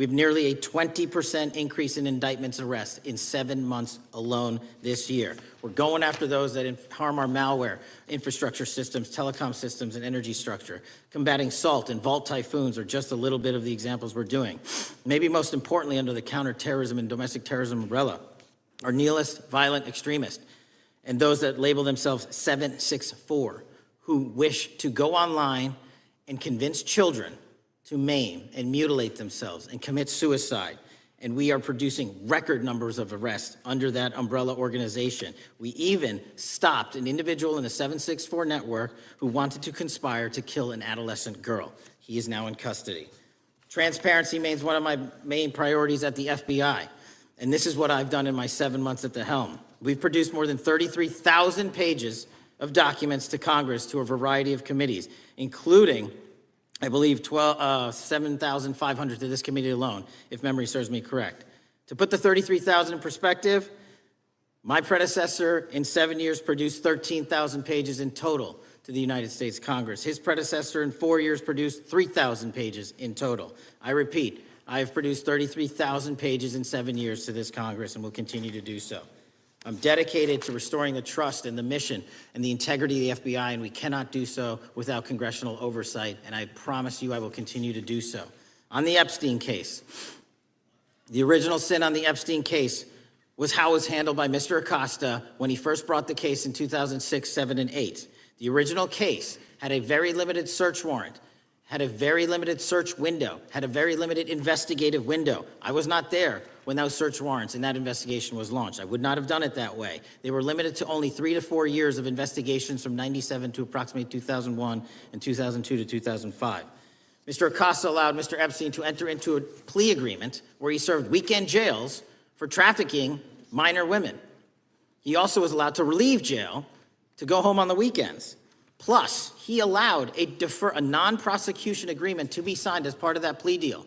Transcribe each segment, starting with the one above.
We have nearly a 20% increase in indictments and arrests in 7 months alone this year. We're going after those that harm our malware, infrastructure systems, telecom systems, and energy structure. Combating SALT and Vault typhoons are just a little bit of the examples we're doing. Maybe most importantly, under the counterterrorism and domestic terrorism umbrella, are nihilist, violent extremists, and those that label themselves 764, who wish to go online and convince children to maim and mutilate themselves and commit suicide. And we are producing record numbers of arrests under that umbrella organization. We even stopped an individual in the 764 network who wanted to conspire to kill an adolescent girl. He is now in custody. Transparency remains one of my main priorities at the FBI. And this is what I've done in my 7 months at the helm. We've produced more than 33,000 pages of documents to Congress to a variety of committees, including, I believe, 7,500 to this committee alone, if memory serves me correct. To put the 33,000 in perspective, my predecessor in 7 years produced 13,000 pages in total to the United States Congress. His predecessor in 4 years produced 3,000 pages in total. I repeat, I have produced 33,000 pages in 7 years to this Congress and will continue to do so. I'm dedicated to restoring the trust and the mission and the integrity of the FBI, and we cannot do so without congressional oversight, and I promise you I will continue to do so. On the Epstein case, the original sin on the Epstein case was how it was handled by Mr. Acosta when he first brought the case in 2006, 7, and 8. The original case had a very limited search warrant, had a very limited search window, had a very limited investigative window. I was not there when those search warrants and that investigation was launched. I would not have done it that way. They were limited to only 3 to 4 years of investigations from 97 to approximately 2001 and 2002 to 2005. Mr. Acosta allowed Mr. Epstein to enter into a plea agreement where he served weekend jails for trafficking minor women. He also was allowed to leave jail to go home on the weekends. Plus, he allowed a non-prosecution agreement to be signed as part of that plea deal,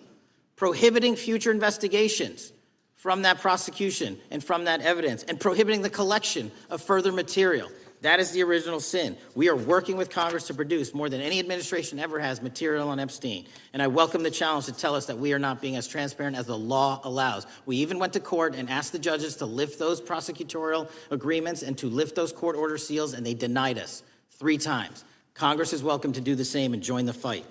prohibiting future investigations from that prosecution and from that evidence, and prohibiting the collection of further material. That is the original sin. We are working with Congress to produce more than any administration ever has material on Epstein. And I welcome the challenge to tell us that we are not being as transparent as the law allows. We even went to court and asked the judges to lift those prosecutorial agreements and to lift those court order seals, and they denied us 3 times. Congress is welcome to do the same and join the fight.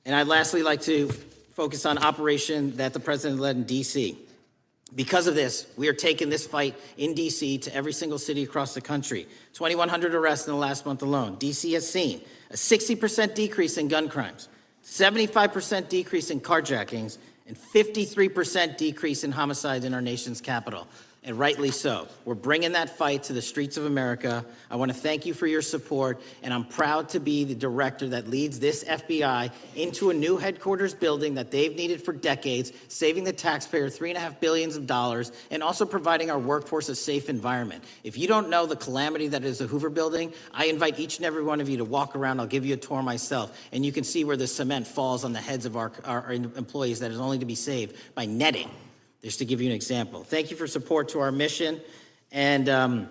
And I'd lastly like to focus on operation that the president led in D.C. Because of this, we are taking this fight in D.C. to every single city across the country. 2,100 arrests in the last month alone. D.C. has seen a 60% decrease in gun crimes, 75% decrease in carjackings, and 53% decrease in homicides in our nation's capital. And rightly so. We're bringing that fight to the streets of America. I want to thank you for your support, and I'm proud to be the director that leads this FBI into a new headquarters building that they've needed for decades, saving the taxpayer $3.5 billion, and also providing our workforce a safe environment. If you don't know the calamity that is the Hoover Building, I invite each and every one of you to walk around. I'll give you a tour myself, and you can see where the cement falls on the heads of our employees that is only to be saved by netting. Just to give you an example. Thank you for support to our mission. And I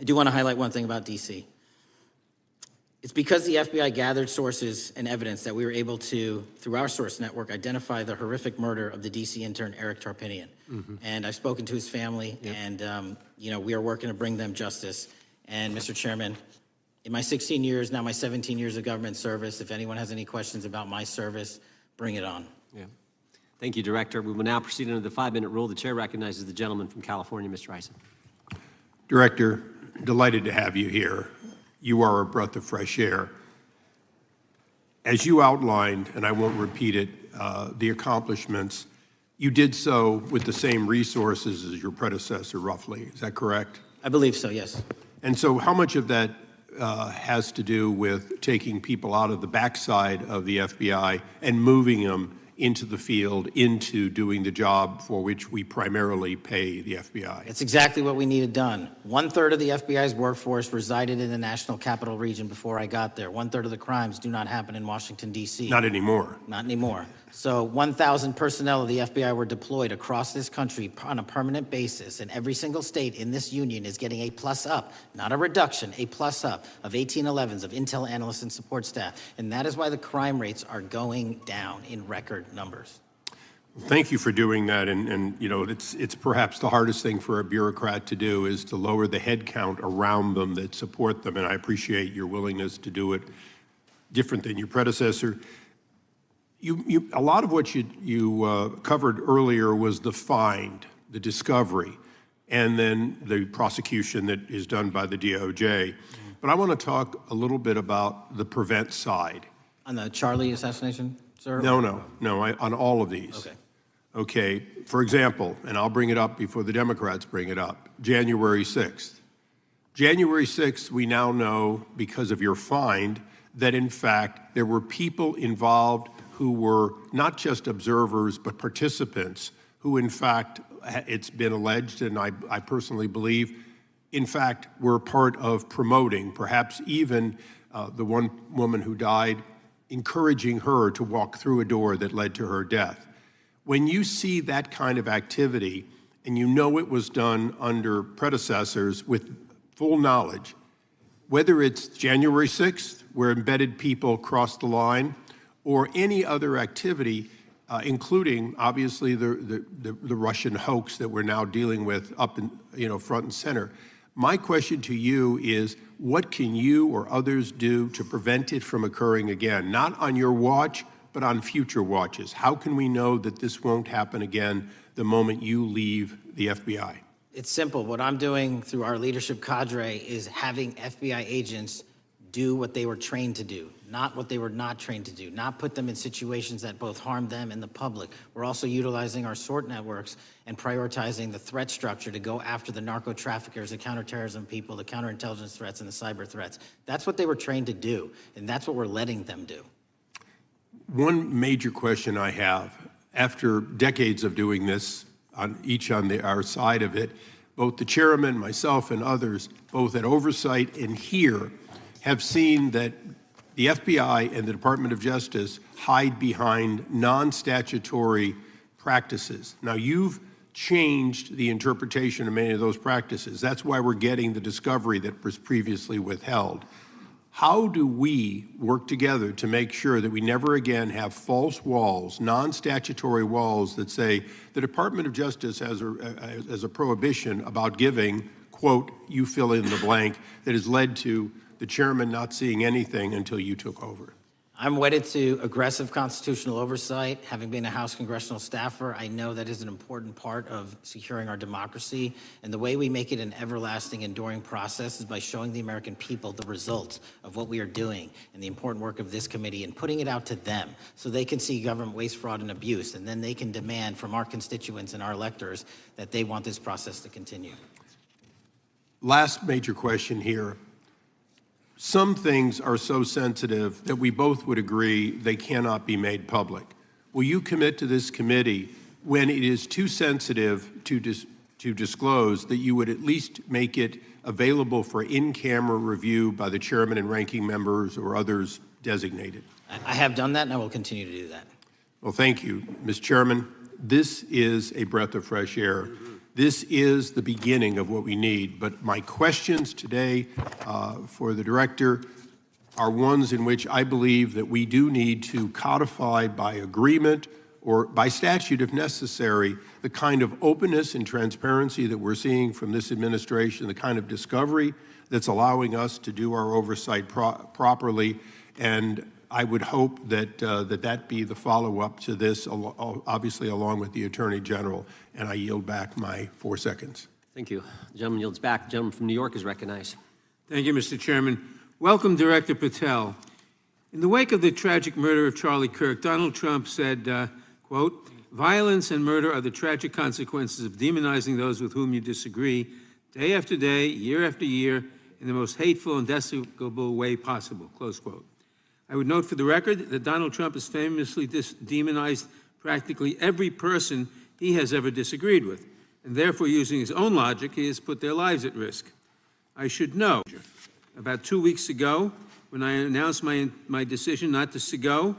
do want to highlight one thing about D.C. It's because the FBI gathered sources and evidence that we were able to, through our source network, identify the horrific murder of the D.C. intern, Eric Tarpinian. And I've spoken to his family, and we are working to bring them justice. And Mr. Chairman, in my 16 years, now my 17 years of government service, if anyone has any questions about my service, bring it on. Yeah. Thank you, Director. We will now proceed under the 5-minute rule. The chair recognizes the gentleman from California, Mr. Ison. Director, delighted to have you here. You are a breath of fresh air. As you outlined, and I won't repeat it, the accomplishments, you did so with the same resources as your predecessor, roughly. Is that correct? I believe so, yes. And so how much of that has to do with taking people out of the backside of the FBI and moving them into the field, into doing the job for which we primarily pay the FBI? It's exactly what we needed done. 1/3 of the FBI's workforce resided in the National Capital Region before I got there. 1/3 of the crimes do not happen in Washington, D.C. Not anymore. Not anymore. So 1,000 personnel of the FBI were deployed across this country on a permanent basis, and every single state in this union is getting a plus up, not a reduction, a plus up of 1811s of intel analysts and support staff. And that is why the crime rates are going down in record numbers. Thank you for doing that, and you know, it's perhaps the hardest thing for a bureaucrat to do is to lower the head count around them that support them, and I appreciate your willingness to do it different than your predecessor. A lot of what you covered earlier was the find, the discovery, and then the prosecution that is done by the DOJ. But I want to talk a little bit about the prevent side. On the Charlie assassination, sir? No, on all of these. Okay. Okay, for example, and I'll bring it up before the Democrats bring it up, January 6th. January 6th, we now know, because of your find, that in fact there were people involved who were not just observers but participants who in fact, it's been alleged, and I personally believe, in fact, were part of promoting, perhaps even the one woman who died, encouraging her to walk through a door that led to her death. When you see that kind of activity, and you know it was done under predecessors with full knowledge, whether it's January 6th, where embedded people crossed the line, or any other activity, including obviously the Russian hoax that we're now dealing with up in, front and center. My question to you is, what can you or others do to prevent it from occurring again? Not on your watch, but on future watches. How can we know that this won't happen again the moment you leave the FBI? It's simple. What I'm doing through our leadership cadre is having FBI agents do what they were trained to do, not what they were not trained to do, not put them in situations that both harm them and the public. We're also utilizing our SORT networks and prioritizing the threat structure to go after the narco traffickers, the counterterrorism people, the counterintelligence threats, and the cyber threats. That's what they were trained to do, and that's what we're letting them do. One major question I have, after decades of doing this, on our side of it, both the chairman, myself, and others, both at oversight and here, have seen that the FBI and the Department of Justice hide behind non-statutory practices. Now, you've changed the interpretation of many of those practices. That's why we're getting the discovery that was previously withheld. How do we work together to make sure that we never again have false walls, non-statutory walls that say the Department of Justice has a prohibition about giving, quote, you fill in the blank, that has led to the chairman not seeing anything until you took over? I'm wedded to aggressive constitutional oversight. Having been a House congressional staffer, I know that is an important part of securing our democracy. And the way we make it an everlasting, enduring process is by showing the American people the results of what we are doing and the important work of this committee and putting it out to them so they can see government waste, fraud, and abuse. And then they can demand from our constituents and our electors that they want this process to continue. Last major question here. Some things are so sensitive that we both would agree they cannot be made public. Will you commit to this committee, when it is too sensitive to disclose, that you would at least make it available for in-camera review by the chairman and ranking members or others designated? I have done that, and I will continue to do that. Well, thank you, Mr. Chairman. This is a breath of fresh air. This is the beginning of what we need. But my questions today for the director are ones in which I believe that we do need to codify by agreement or by statute, if necessary, the kind of openness and transparency that we're seeing from this administration, the kind of discovery that's allowing us to do our oversight properly. And I would hope that that be the follow-up to this, obviously along with the Attorney General. And I yield back my 4 seconds. Thank you. The gentleman yields back. The gentleman from New York is recognized. Thank you, Mr. Chairman. Welcome, Director Patel. In the wake of the tragic murder of Charlie Kirk, Donald Trump said, quote, "Violence and murder are the tragic consequences of demonizing those with whom you disagree, day after day, year after year, in the most hateful and despicable way possible," close quote. I would note for the record that Donald Trump has famously demonized practically every person he has ever disagreed with, and therefore, using his own logic, he has put their lives at risk. I should know, about 2 weeks ago, when I announced my decision not to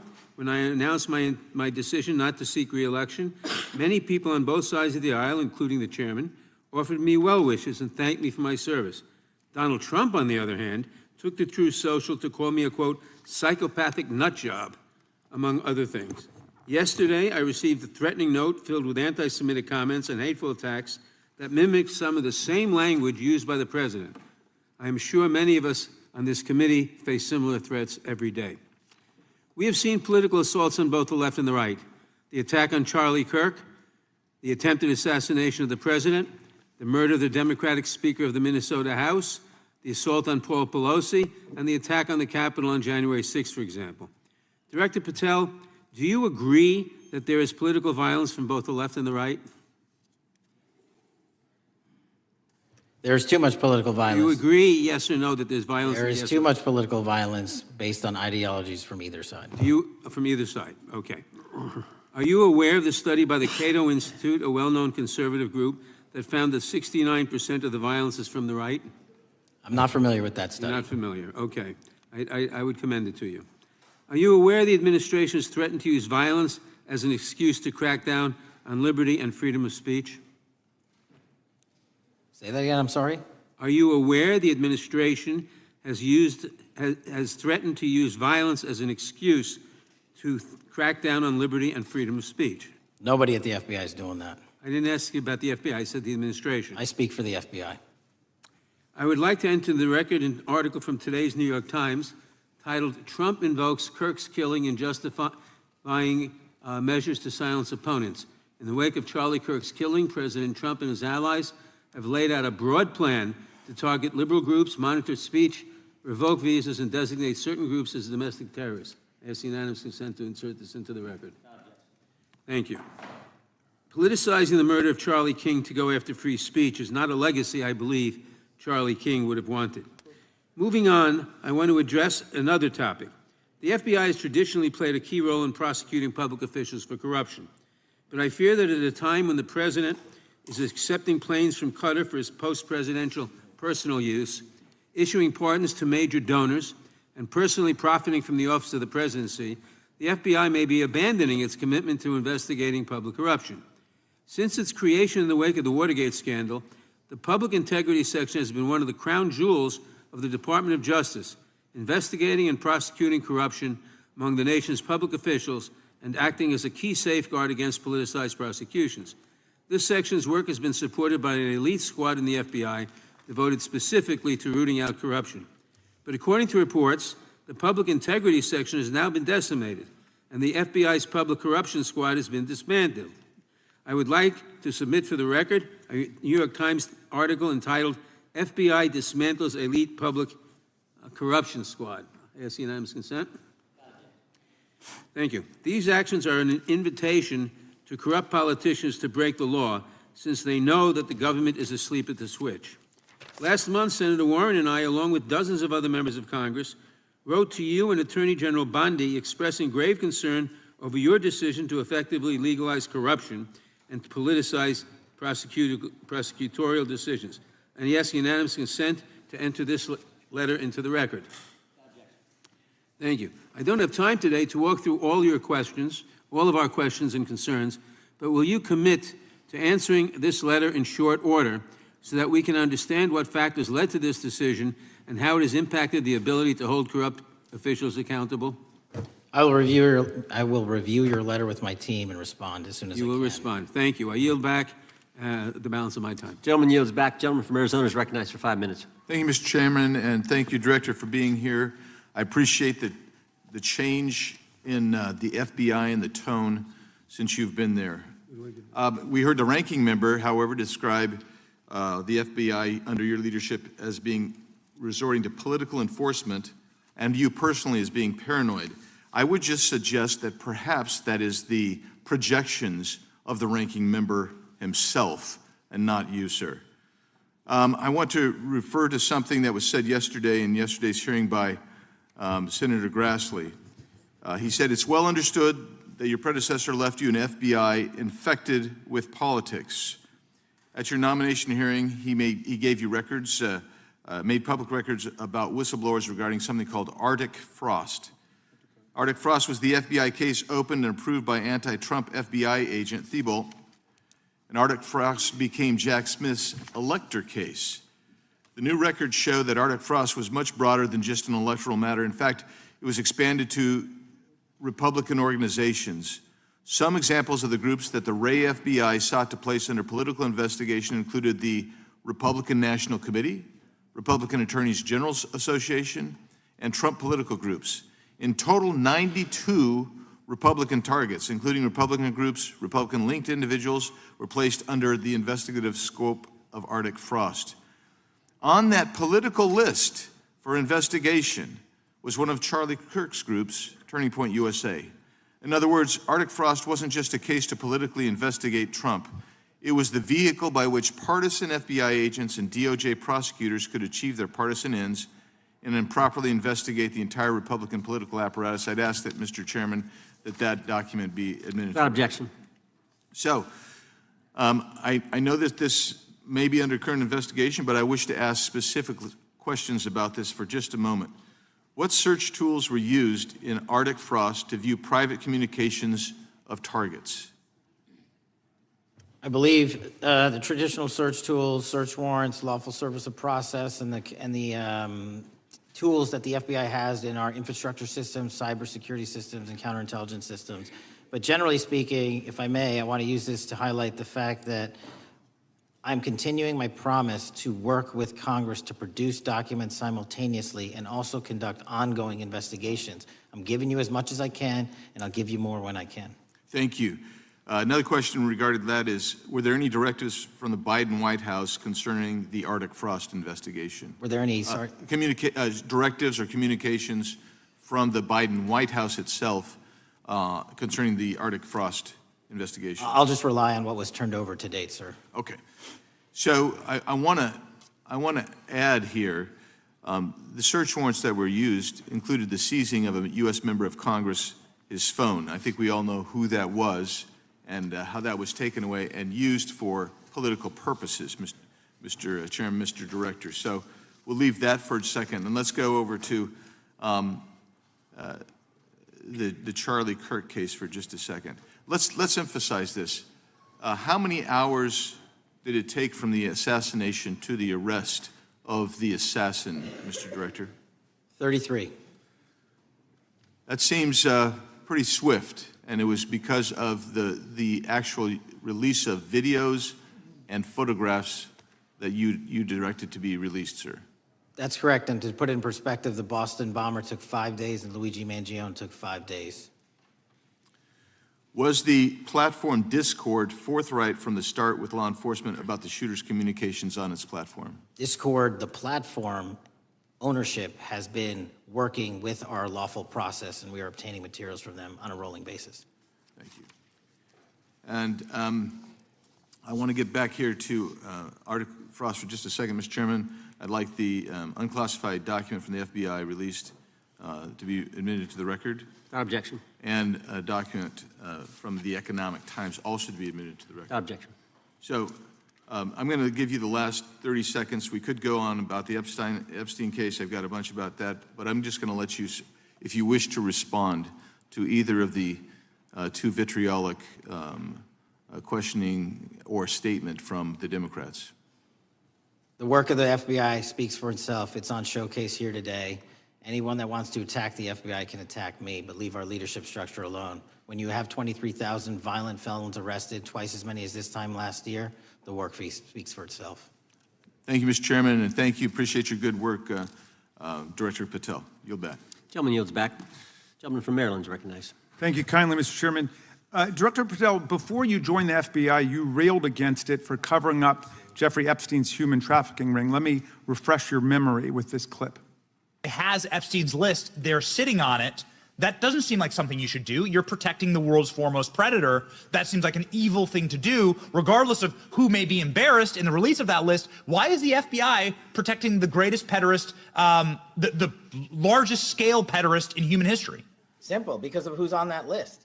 my decision not to seek re-election, many people on both sides of the aisle, including the chairman, offered me well wishes and thanked me for my service. Donald Trump, on the other hand, took to Truth Social to call me a, quote, psychopathic nut job, among other things. Yesterday, I received a threatening note filled with anti-Semitic comments and hateful attacks that mimic some of the same language used by the president. I am sure many of us on this committee face similar threats every day. We have seen political assaults on both the left and the right. The attack on Charlie Kirk, the attempted assassination of the president, the murder of the Democratic Speaker of the Minnesota House, the assault on Paul Pelosi, and the attack on the Capitol on January 6th, for example. Director Patel, do you agree that there is political violence from both the left and the right? There's too much political violence. Do you agree, yes or no, that there's violence? There is too much political violence based on ideologies from either side. From either side, okay. Are you aware of the study by the Cato Institute, a well-known conservative group, that found that 69% of the violence is from the right? I'm not familiar with that study. You're not familiar, okay. I would commend it to you. Are you aware the administration has threatened to use violence as an excuse to crack down on liberty and freedom of speech? Say that again, I'm sorry? Are you aware the administration has threatened to use violence as an excuse to crack down on liberty and freedom of speech? Nobody at the FBI is doing that. I didn't ask you about the FBI, I said the administration. I speak for the FBI. I would like to enter the record an article from today's New York Times titled, "Trump Invokes Kirk's Killing in Justifying Measures to Silence Opponents." In the wake of Charlie Kirk's killing, President Trump and his allies have laid out a broad plan to target liberal groups, monitor speech, revoke visas, and designate certain groups as domestic terrorists. I ask unanimous consent to insert this into the record. Thank you. Politicizing the murder of Charlie King to go after free speech is not a legacy I believe Charlie King would have wanted. Moving on, I want to address another topic. The FBI has traditionally played a key role in prosecuting public officials for corruption. But I fear that at a time when the president is accepting planes from Qatar for his post-presidential personal use, issuing pardons to major donors, and personally profiting from the office of the presidency, the FBI may be abandoning its commitment to investigating public corruption. Since its creation in the wake of the Watergate scandal, the Public Integrity Section has been one of the crown jewels of the Department of Justice, investigating and prosecuting corruption among the nation's public officials and acting as a key safeguard against politicized prosecutions. This section's work has been supported by an elite squad in the FBI devoted specifically to rooting out corruption. But according to reports, the Public Integrity Section has now been decimated, and the FBI's Public Corruption Squad has been disbanded. I would like to submit for the record a New York Times article entitled, "FBI Dismantles Elite Public Corruption Squad." I ask unanimous consent. Thank you. These actions are an invitation to corrupt politicians to break the law, since they know that the government is asleep at the switch. Last month, Senator Warren and I, along with dozens of other members of Congress, wrote to you and Attorney General Bondi expressing grave concern over your decision to effectively legalize corruption and to politicize prosecutorial decisions. And he asks unanimous consent to enter this letter into the record. Thank you. I don't have time today to walk through all your questions, all of our questions and concerns, but will you commit to answering this letter in short order so that we can understand what factors led to this decision and how it has impacted the ability to hold corrupt officials accountable? I will review your letter with my team and respond as soon as I can. You will respond. Thank you. I yield back the balance of my time. Gentleman yields back. Gentleman from Arizona is recognized for 5 minutes. Thank you, Mr. Chairman, and thank you, Director, for being here. I appreciate the change in the FBI and the tone since you've been there. We heard the ranking member, however, describe the FBI under your leadership as being resorting to political enforcement and you personally as being paranoid. I would just suggest that perhaps that is the projections of the ranking member himself and not you, sir. I want to refer to something that was said yesterday in yesterday's hearing by Senator Grassley. He said, "It's well understood that your predecessor left you an FBI infected with politics." At your nomination hearing, he gave you records, made public records about whistleblowers regarding something called Arctic Frost. Arctic Frost was the FBI case opened and approved by anti-Trump FBI agent Thibault, and Arctic Frost became Jack Smith's elector case. The new records show that Arctic Frost was much broader than just an electoral matter. In fact, it was expanded to Republican organizations, Some examples of the groups that the Ray FBI sought to place under political investigation included the Republican National Committee, Republican Attorneys General Association, and Trump political groups. In total, 92 Republican targets, including Republican groups, Republican-linked individuals, were placed under the investigative scope of Arctic Frost. On that political list for investigation was one of Charlie Kirk's groups, Turning Point USA. In other words, Arctic Frost wasn't just a case to politically investigate Trump. It was the vehicle by which partisan FBI agents and DOJ prosecutors could achieve their partisan ends and improperly investigate the entire Republican political apparatus. I'd ask that, Mr. Chairman, that document be administered. Without objection. So, I know that this may be under current investigation, but I wish to ask specific questions about this for just a moment. What search tools were used in Arctic Frost to view private communications of targets? I believe the traditional search tools, search warrants, lawful service of process, and the tools that the FBI has in our infrastructure systems, cybersecurity systems, and counterintelligence systems. But generally speaking, if I may, I want to use this to highlight the fact that I'm continuing my promise to work with Congress to produce documents simultaneously and also conduct ongoing investigations. I'm giving you as much as I can, and I'll give you more when I can. Thank you. Another question regarding that is, were there any directives from the Biden White House concerning the Arctic Frost investigation? Were there any, directives or communications from the Biden White House itself concerning the Arctic Frost investigation? I'll just rely on what was turned over to date, sir. Okay. So I want to add here, the search warrants that were used included the seizing of a U.S. member of Congress, his phone. I think we all know who that was and how that was taken away and used for political purposes, Mr. Chairman, Mr. Director. So we'll leave that for a second, and let's go over to the Charlie Kirk case for just a second. Let's emphasize this. How many hours did it take from the assassination to the arrest of the assassin, Mr. Director? 33. That seems pretty swift, and it was because of the actual release of videos and photographs that you directed to be released, sir. That's correct, and to put it in perspective, the Boston bomber took 5 days and Luigi Mangione took 5 days. Was the platform Discord forthright from the start with law enforcement about the shooter's communications on its platform? Discord, the platform ownership, has been working with our lawful process, and we are obtaining materials from them on a rolling basis. Thank you. And I want to get back here to Arctic Frost for just a second, Mr. Chairman. I'd like the unclassified document from the FBI released to be admitted to the record. Without objection. And a document from the Economic Times also to be admitted to the record. Without objection. So I'm going to give you the last 30 seconds. We could go on about the Epstein case. I've got a bunch about that, but I'm just going to let you, if you wish to respond to either of the two vitriolic questioning or statement from the Democrats. The work of the FBI speaks for itself. It's on showcase here today. Anyone that wants to attack the FBI can attack me, but leave our leadership structure alone. When you have 23,000 violent felons arrested, twice as many as this time last year, the work speaks for itself. Thank you, Mr. Chairman, and thank you. Appreciate your good work, Director Patel. Yield back. Gentleman yields back. Gentleman from Maryland is recognized. Thank you kindly, Mr. Chairman. Director Patel, before you joined the FBI, you railed against it for covering up Jeffrey Epstein's human trafficking ring. Let me refresh your memory with this clip. Has Epstein's list, they're sitting on it. That doesn't seem like something you should do. You're protecting the world's foremost predator. That seems like an evil thing to do, regardless of who may be embarrassed in the release of that list. Why is the FBI protecting the greatest pederast, the largest scale pederast in human history? Simple, because of who's on that list.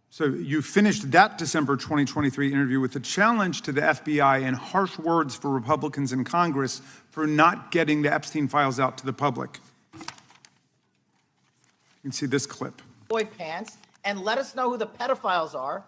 So you finished that December 2023 interview with a challenge to the FBI and harsh words for Republicans in Congress for not getting the Epstein files out to the public. You can see this clip. Boy pants, and let us know who the pedophiles are.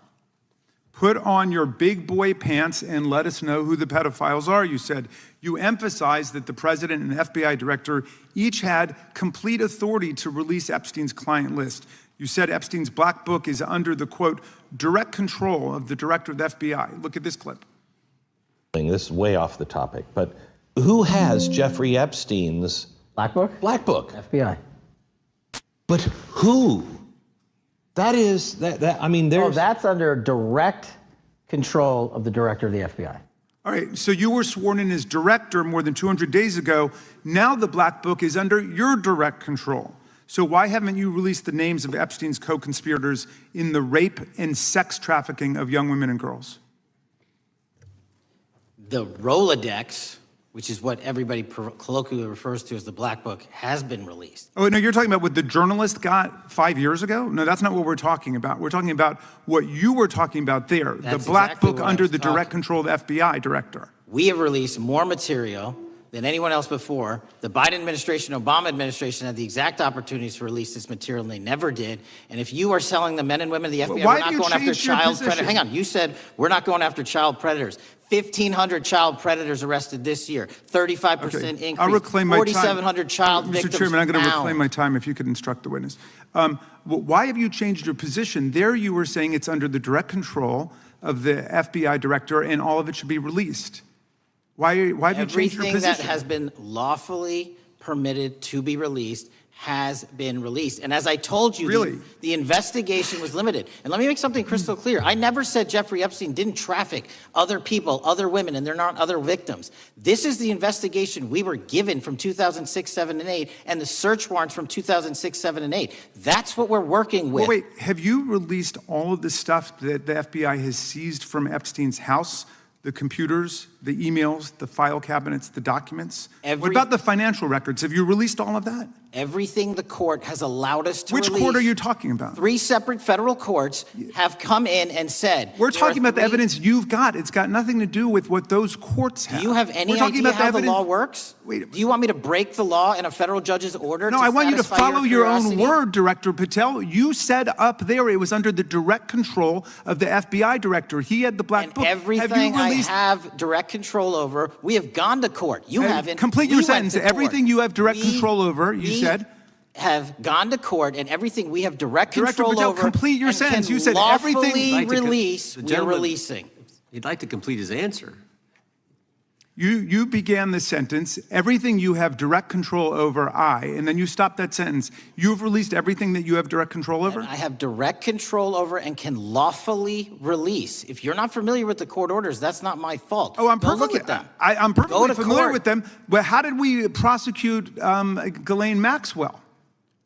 Put on your big boy pants and let us know who the pedophiles are, you said. You emphasized that the president and FBI director each had complete authority to release Epstein's client list. You said Epstein's black book is under the, quote, direct control of the director of the FBI. Look at this clip. This is way off the topic, but who has Jeffrey Epstein's Black Book? Black Book? FBI. But who? That is, I mean, there's... Oh, that's under direct control of the director of the FBI. All right, so you were sworn in as director more than 200 days ago. Now the Black Book is under your direct control. So why haven't you released the names of Epstein's co-conspirators in the rape and sex trafficking of young women and girls? The Rolodex, which is what everybody colloquially refers to as the Black Book, has been released. Oh, no, you're talking about what the journalist got 5 years ago? No, that's not what we're talking about. We're talking about what you were talking about there, That's the Black exactly Book what I under was the talking. direct control of the FBI director. We have released more material than anyone else before. The Biden administration, Obama administration had the exact opportunities to release this material, and they never did. And if you are selling the men and women of the FBI, Why we're have not you going after changed your child position? predators. Hang on, you said we're not going after child predators. 1,500 child predators arrested this year, 35% increase, I'll reclaim my time. 4,700 child victims Mr. Chairman, I'm going to found. reclaim my time if you could instruct the witness. Why have you changed your position? There you were saying it's under the direct control of the FBI director and all of it should be released. Why have you changed your Everything position? that has been lawfully permitted to be released has been released. And as I told you, Really? the investigation was limited. And let me make something crystal clear. I never said Jeffrey Epstein didn't traffic other people, other women, and they're not other victims. This is the investigation we were given from 2006, 7, and 8, and the search warrants from 2006, 7, and 8. That's what we're working with. Well, wait, have you released all of the stuff that the FBI has seized from Epstein's house? The computers, the emails, the file cabinets, the documents? What about the financial records? Have you released all of that? Everything the court has allowed us to Which release. court are you talking about? 3 separate federal courts have come in and said. We're there are talking about the 3 evidence you've got. It's got nothing to do with what those courts have. Do you have any We're talking idea about the how the evidence. law works? Wait. Do you want me to break the law in a federal judge's order? No, I want you to satisfy follow your own curiosity? word, Director Patel. You said up there it was under the direct control of the FBI director. He had the Black And Book. everything have I you released? have direct control over, we have gone to court. You haven't. Complete We your went sentence. to court. Everything you have direct control over, you we said. have gone to court, and everything we have direct Director control Patel, over. complete your and sentence. can You said everything- lawfully Like to con- release. the We're gentleman- releasing. He'd like to complete his answer. You began the sentence, everything you have direct control over, and then you stopped that sentence. You've released everything that you have direct control over? And I have direct control over and can lawfully release. If you're not familiar with the court orders, that's not my fault. Oh, I'm Go perfectly, look at them. I'm Go perfectly to familiar court. with them. But how did we prosecute Ghislaine Maxwell?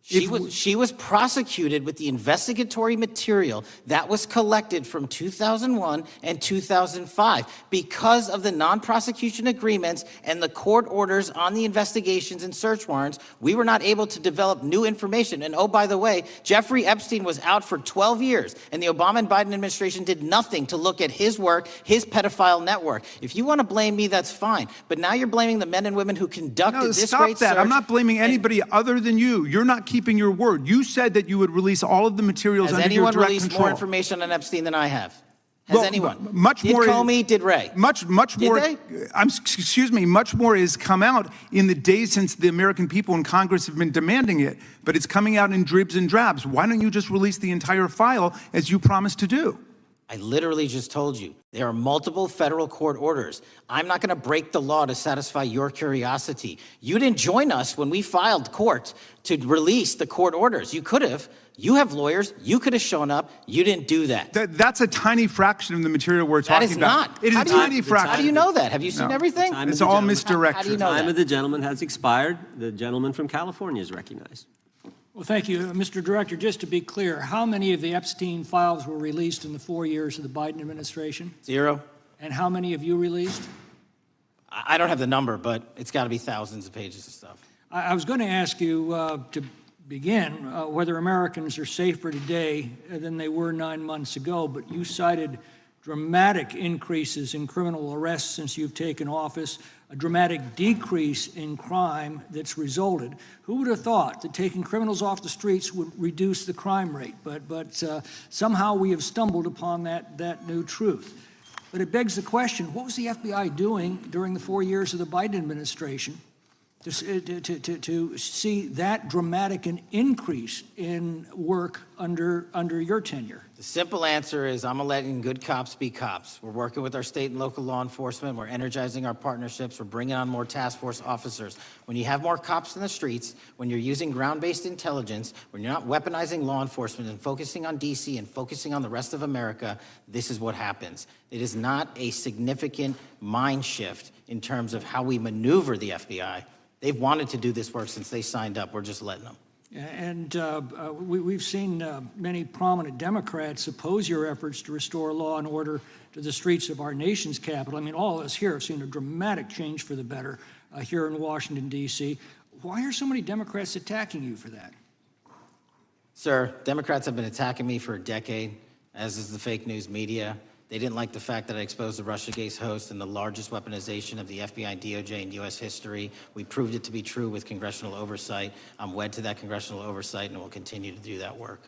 She was prosecuted with the investigatory material that was collected from 2001 and 2005 because of the non-prosecution agreements and the court orders on the investigations and search warrants. We were not able to develop new information. And oh, by the way, Jeffrey Epstein was out for 12 years, and the Obama and Biden administration did nothing to look at his work, his pedophile network. If you want to blame me, that's fine. But now you're blaming the men and women who conducted No, this stop great that. search. I'm not blaming anybody other than you. You're not keeping your word. You said that you would release all of the materials Has under your anyone direct released control. more information on Epstein than I have? Has Well, anyone? much did more- Comey, did Ray? Much Did more. they? Excuse me. Much more has come out in the days since the American people in Congress have been demanding it, but it's coming out in dribs and drabs. Why don't you just release the entire file as you promised to do? I literally just told you, there are multiple federal court orders. I'm not going to break the law to satisfy your curiosity. You didn't join us when we filed court to release the court orders. You could have. You have lawyers. You could have shown up. You didn't do that. That's a tiny fraction of the material we're That talking is about. not. It is How a do you- tiny fraction. How do you know that? Have you seen No. everything? Time It's of the all gentleman. misdirection. How do you know Time that? of the gentleman has expired. The gentleman from California is recognized. Well, thank you. Mr. Director, just to be clear, how many of the Epstein files were released in the 4 years of the Biden administration? 0. And how many have you released? I don't have the number, but it's got to be thousands of pages of stuff. I was going to ask you to begin whether Americans are safer today than they were 9 months ago, but you cited dramatic increases in criminal arrests since you've taken office, a dramatic decrease in crime that's resulted. Who would have thought that taking criminals off the streets would reduce the crime rate? But somehow we have stumbled upon that new truth. But it begs the question, what was the FBI doing during the 4 years of the Biden administration to see that dramatic an increase in work under your tenure? The simple answer is I'm letting good cops be cops. We're working with our state and local law enforcement. We're energizing our partnerships. We're bringing on more task force officers. When you have more cops in the streets, when you're using ground-based intelligence, when you're not weaponizing law enforcement and focusing on D.C. and focusing on the rest of America, this is what happens. It is not a significant mind shift in terms of how we maneuver the FBI. They've wanted to do this work since they signed up. We're just letting them. And we've seen many prominent Democrats oppose your efforts to restore law and order to the streets of our nation's capital. I mean, all of us here have seen a dramatic change for the better here in Washington, D.C. Why are so many Democrats attacking you for that? Sir, Democrats have been attacking me for a decade, as is the fake news media. They didn't like the fact that I exposed the Russiagate host and the largest weaponization of the FBI and DOJ in U.S. history. We proved it to be true with congressional oversight. I'm wed to that congressional oversight and will continue to do that work.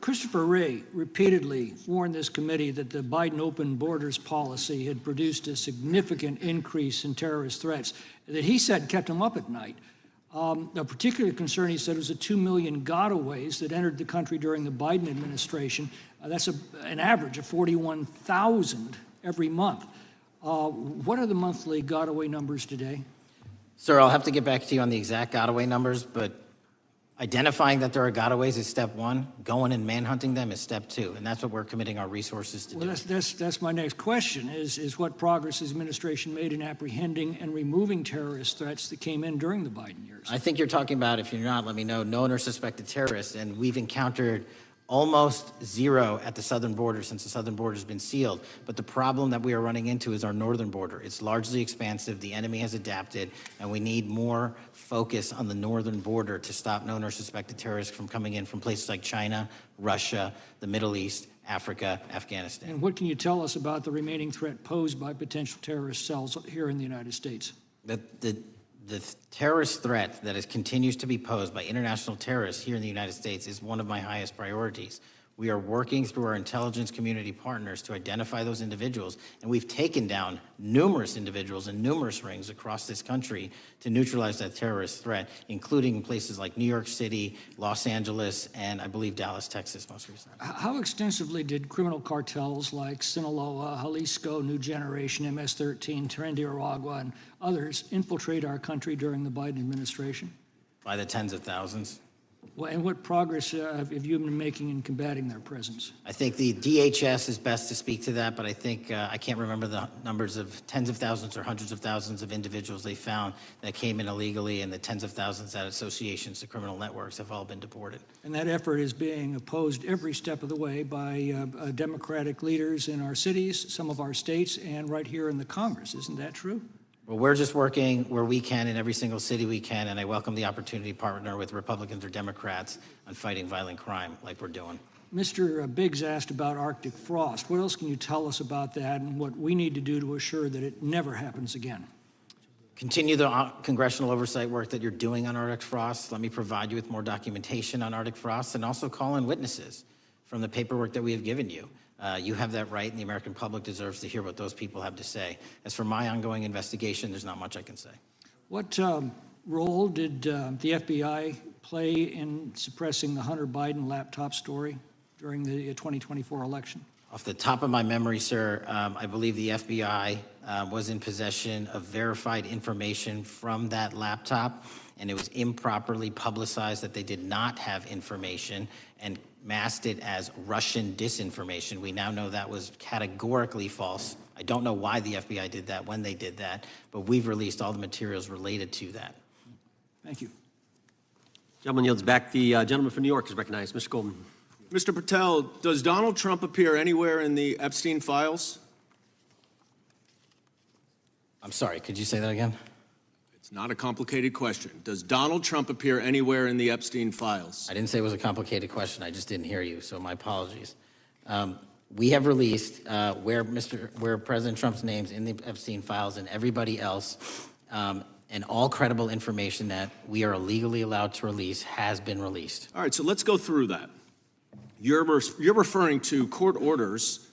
Christopher Wray repeatedly warned this committee that the Biden open borders policy had produced a significant increase in terrorist threats that he said kept him up at night. A particular concern, he said, was the 2 million gotaways that entered the country during the Biden administration. That's an average of 41,000 every month. What are the monthly gotaway numbers today? Sir, I'll have to get back to you on the exact gotaway numbers, but identifying that there are gotaways is step one. Going and manhunting them is step two, and that's what we're committing our resources to do. Well, that's my next question, is what progress has the administration made in apprehending and removing terrorist threats that came in during the Biden years? I think you're talking about, if you're not, let me know, known or suspected terrorists, and we've encountered almost zero at the southern border since the southern border has been sealed. But the problem that we are running into is our northern border. It's largely expansive. The enemy has adapted, and we need more focus on the northern border to stop known or suspected terrorists from coming in from places like China, Russia, the Middle East, Africa, Afghanistan. And what can you tell us about the remaining threat posed by potential terrorist cells here in the United States? The terrorist threat that continues to be posed by international terrorists here in the United States is one of my highest priorities. We are working through our intelligence community partners to identify those individuals, and we've taken down numerous individuals in numerous rings across this country to neutralize that terrorist threat, including places like New York City, Los Angeles, and I believe Dallas, Texas most recently. How extensively did criminal cartels like Sinaloa, Jalisco, New Generation, MS-13, Tren de Aragua, and others infiltrate our country during the Biden administration? By the tens of thousands. Well, and what progress have you been making in combating their presence? I think the DHS is best to speak to that, but I think I can't remember the numbers of tens of thousands or hundreds of thousands of individuals they found that came in illegally, and the tens of thousands that associations to criminal networks have all been deported. And that effort is being opposed every step of the way by Democratic leaders in our cities, some of our states, and right here in the Congress. Isn't that true? Well, we're just working where we can in every single city we can, and I welcome the opportunity to partner with Republicans or Democrats on fighting violent crime like we're doing. Mr. Biggs asked about Arctic frost. What else can you tell us about that and what we need to do to assure that it never happens again? Continue the congressional oversight work that you're doing on Arctic frost. Let me provide you with more documentation on Arctic frost, and also call in witnesses from the paperwork that we have given you. You have that right, and the American public deserves to hear what those people have to say. As for my ongoing investigation, there's not much I can say. What role did the FBI play in suppressing the Hunter Biden laptop story during the 2024 election? Off the top of my memory, sir, I believe the FBI was in possession of verified information from that laptop, and it was improperly publicized that they did not have information and masked it as Russian disinformation. We now know that was categorically false. I don't know why the FBI did that, when they did that, but we've released all the materials related to that. Thank you. Gentleman yields back. The gentleman from New York is recognized. Mr. Golden. Mr. Patel, does Donald Trump appear anywhere in the Epstein files? I'm sorry, could you say that again? It's not a complicated question. Does Donald Trump appear anywhere in the Epstein files? I didn't say it was a complicated question. I just didn't hear you, so my apologies. We have released where President Trump's name's in the Epstein files and everybody else, and all credible information that we are legally allowed to release has been released. All right, so let's go through that. You're referring to court orders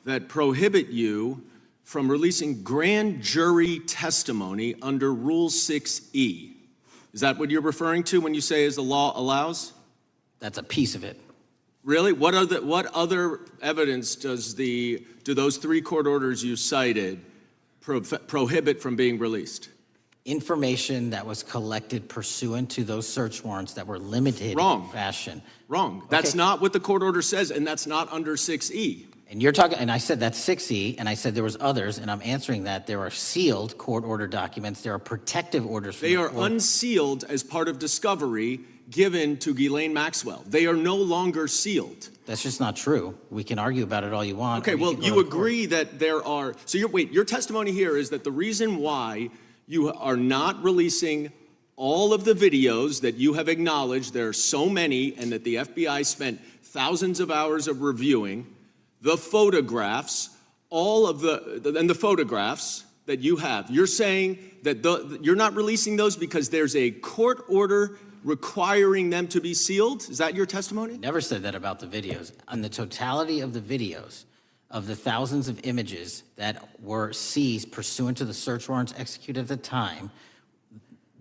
that prohibit you from releasing grand jury testimony under Rule 6E. Is that what you're referring to when you say as the law allows? That's a piece of it. Really? What other evidence do those 3 court orders you cited prohibit from being released? Information that was collected pursuant to those search warrants that were limited Wrong. in fashion. Wrong. That's not what the court order says, and that's not under 6E. And you're talking, and I said that's 6E, and I said there was others, and I'm answering that. There are sealed court order documents. There are protective orders. They are unsealed as part of discovery given to Ghislaine Maxwell. They are no longer sealed. That's just not true. We can argue about it all you want. Okay, well, you agree that there are, so your testimony here is that the reason why you are not releasing all of the videos that you have acknowledged, there are so many, and that the FBI spent thousands of hours of reviewing, the photographs, and the photographs that you have. You're saying that you're not releasing those because there's a court order requiring them to be sealed? Is that your testimony? Never said that about the videos. On the totality of the videos, of the thousands of images that were seized pursuant to the search warrants executed at the time,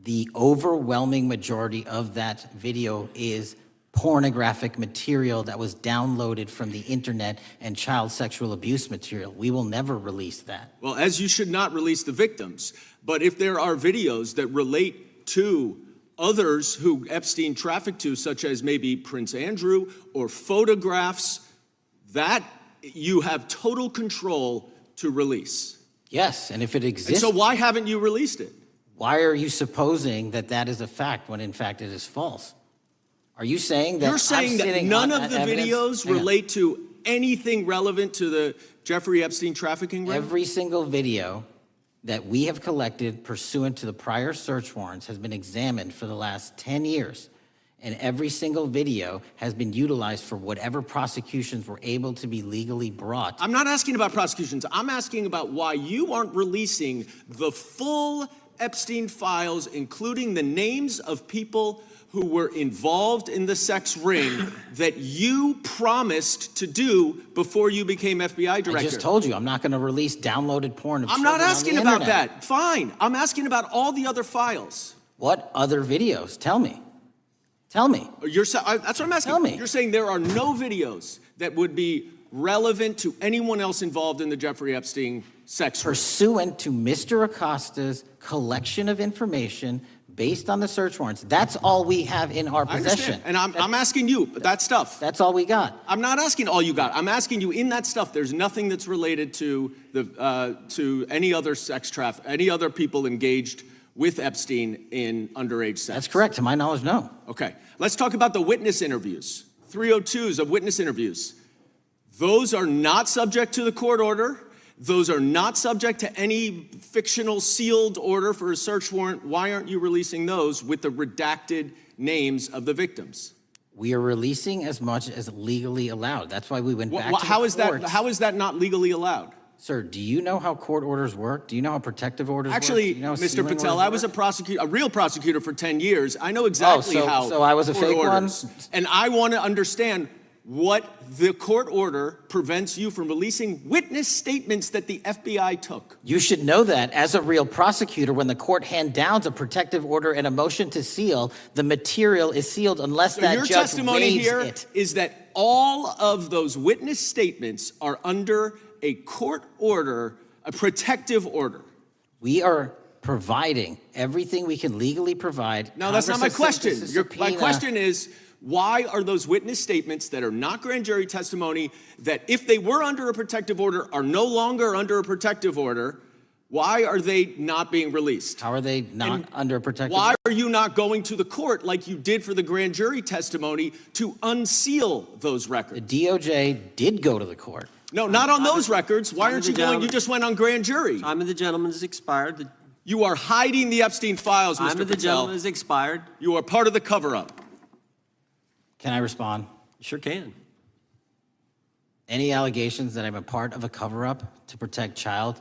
the overwhelming majority of that video is pornographic material that was downloaded from the internet and child sexual abuse material. We will never release that. Well, as you should not release the victims, but if there are videos that relate to others who Epstein trafficked to, such as maybe Prince Andrew, or photographs, that you have total control to release. Yes, and if it exists. And so why haven't you released it? Why are you supposing that that is a fact when in fact it is false? Are you saying that You're saying that none of the videos relate to anything relevant to the Jeffrey Epstein trafficking ring? Every single video that we have collected pursuant to the prior search warrants has been examined for the last 10 years. And every single video has been utilized for whatever prosecutions were able to be legally brought. I'm not asking about prosecutions. I'm asking about why you aren't releasing the full Epstein files, including the names of people who were involved in the sex ring that you promised to do before you became FBI director. I just told you, I'm not going to release downloaded porn of I'm children not asking on the about internet. that. Fine. I'm asking about all the other files. What other videos? Tell me. Tell me. That's what I'm asking. Tell me. You're saying there are no videos that would be relevant to anyone else involved in the Jeffrey Epstein sex ring. Pursuant to Mr. Acosta's collection of information based on the search warrants. That's all we have in our possession. And I'm asking you, that stuff. That's all we got. I'm not asking all you got. I'm asking you, in that stuff, there's nothing that's related to any other any other people engaged with Epstein in underage sex. That's correct. To my knowledge, no. Okay. Let's talk about the witness interviews. 302s of witness interviews. Those are not subject to the court order. Those are not subject to any fictional sealed order for a search warrant. Why aren't you releasing those with the redacted names of the victims? We are releasing as much as legally allowed. That's why we went back to the courts. How is that not legally allowed? Sir, do you know how court orders work? Do you know how protective orders Actually, work? Do you know how Mr. sealing Patel, orders I was work? a real prosecutor for 10 years. I know exactly how. So I was a court fake one? orders. And I want to understand what the court order prevents you from releasing witness statements that the FBI took. You should know that as a real prosecutor, when the court hand downs a protective order and a motion to seal, the material is sealed unless that Your judge testimony waives here it. is that all of those witness statements are under a court order, a protective order. We are providing everything we can legally provide. No, that's not my question. My My question is, why are those witness statements that are not grand jury testimony, that if they were under a protective order are no longer under a protective order, why are they not being released? How are they not under a protective Why order? are you not going to the court like you did for the grand jury testimony to unseal those records? The DOJ did go to the court. No, not on those records. Why aren't you going? You just went on grand jury. Time of the gentleman has expired. You are hiding the Epstein files, Mr. Time of the Patel. gentleman has expired. You are part of the cover-up. Can I respond? You sure can. Any allegations that I'm a part of a cover-up to protect child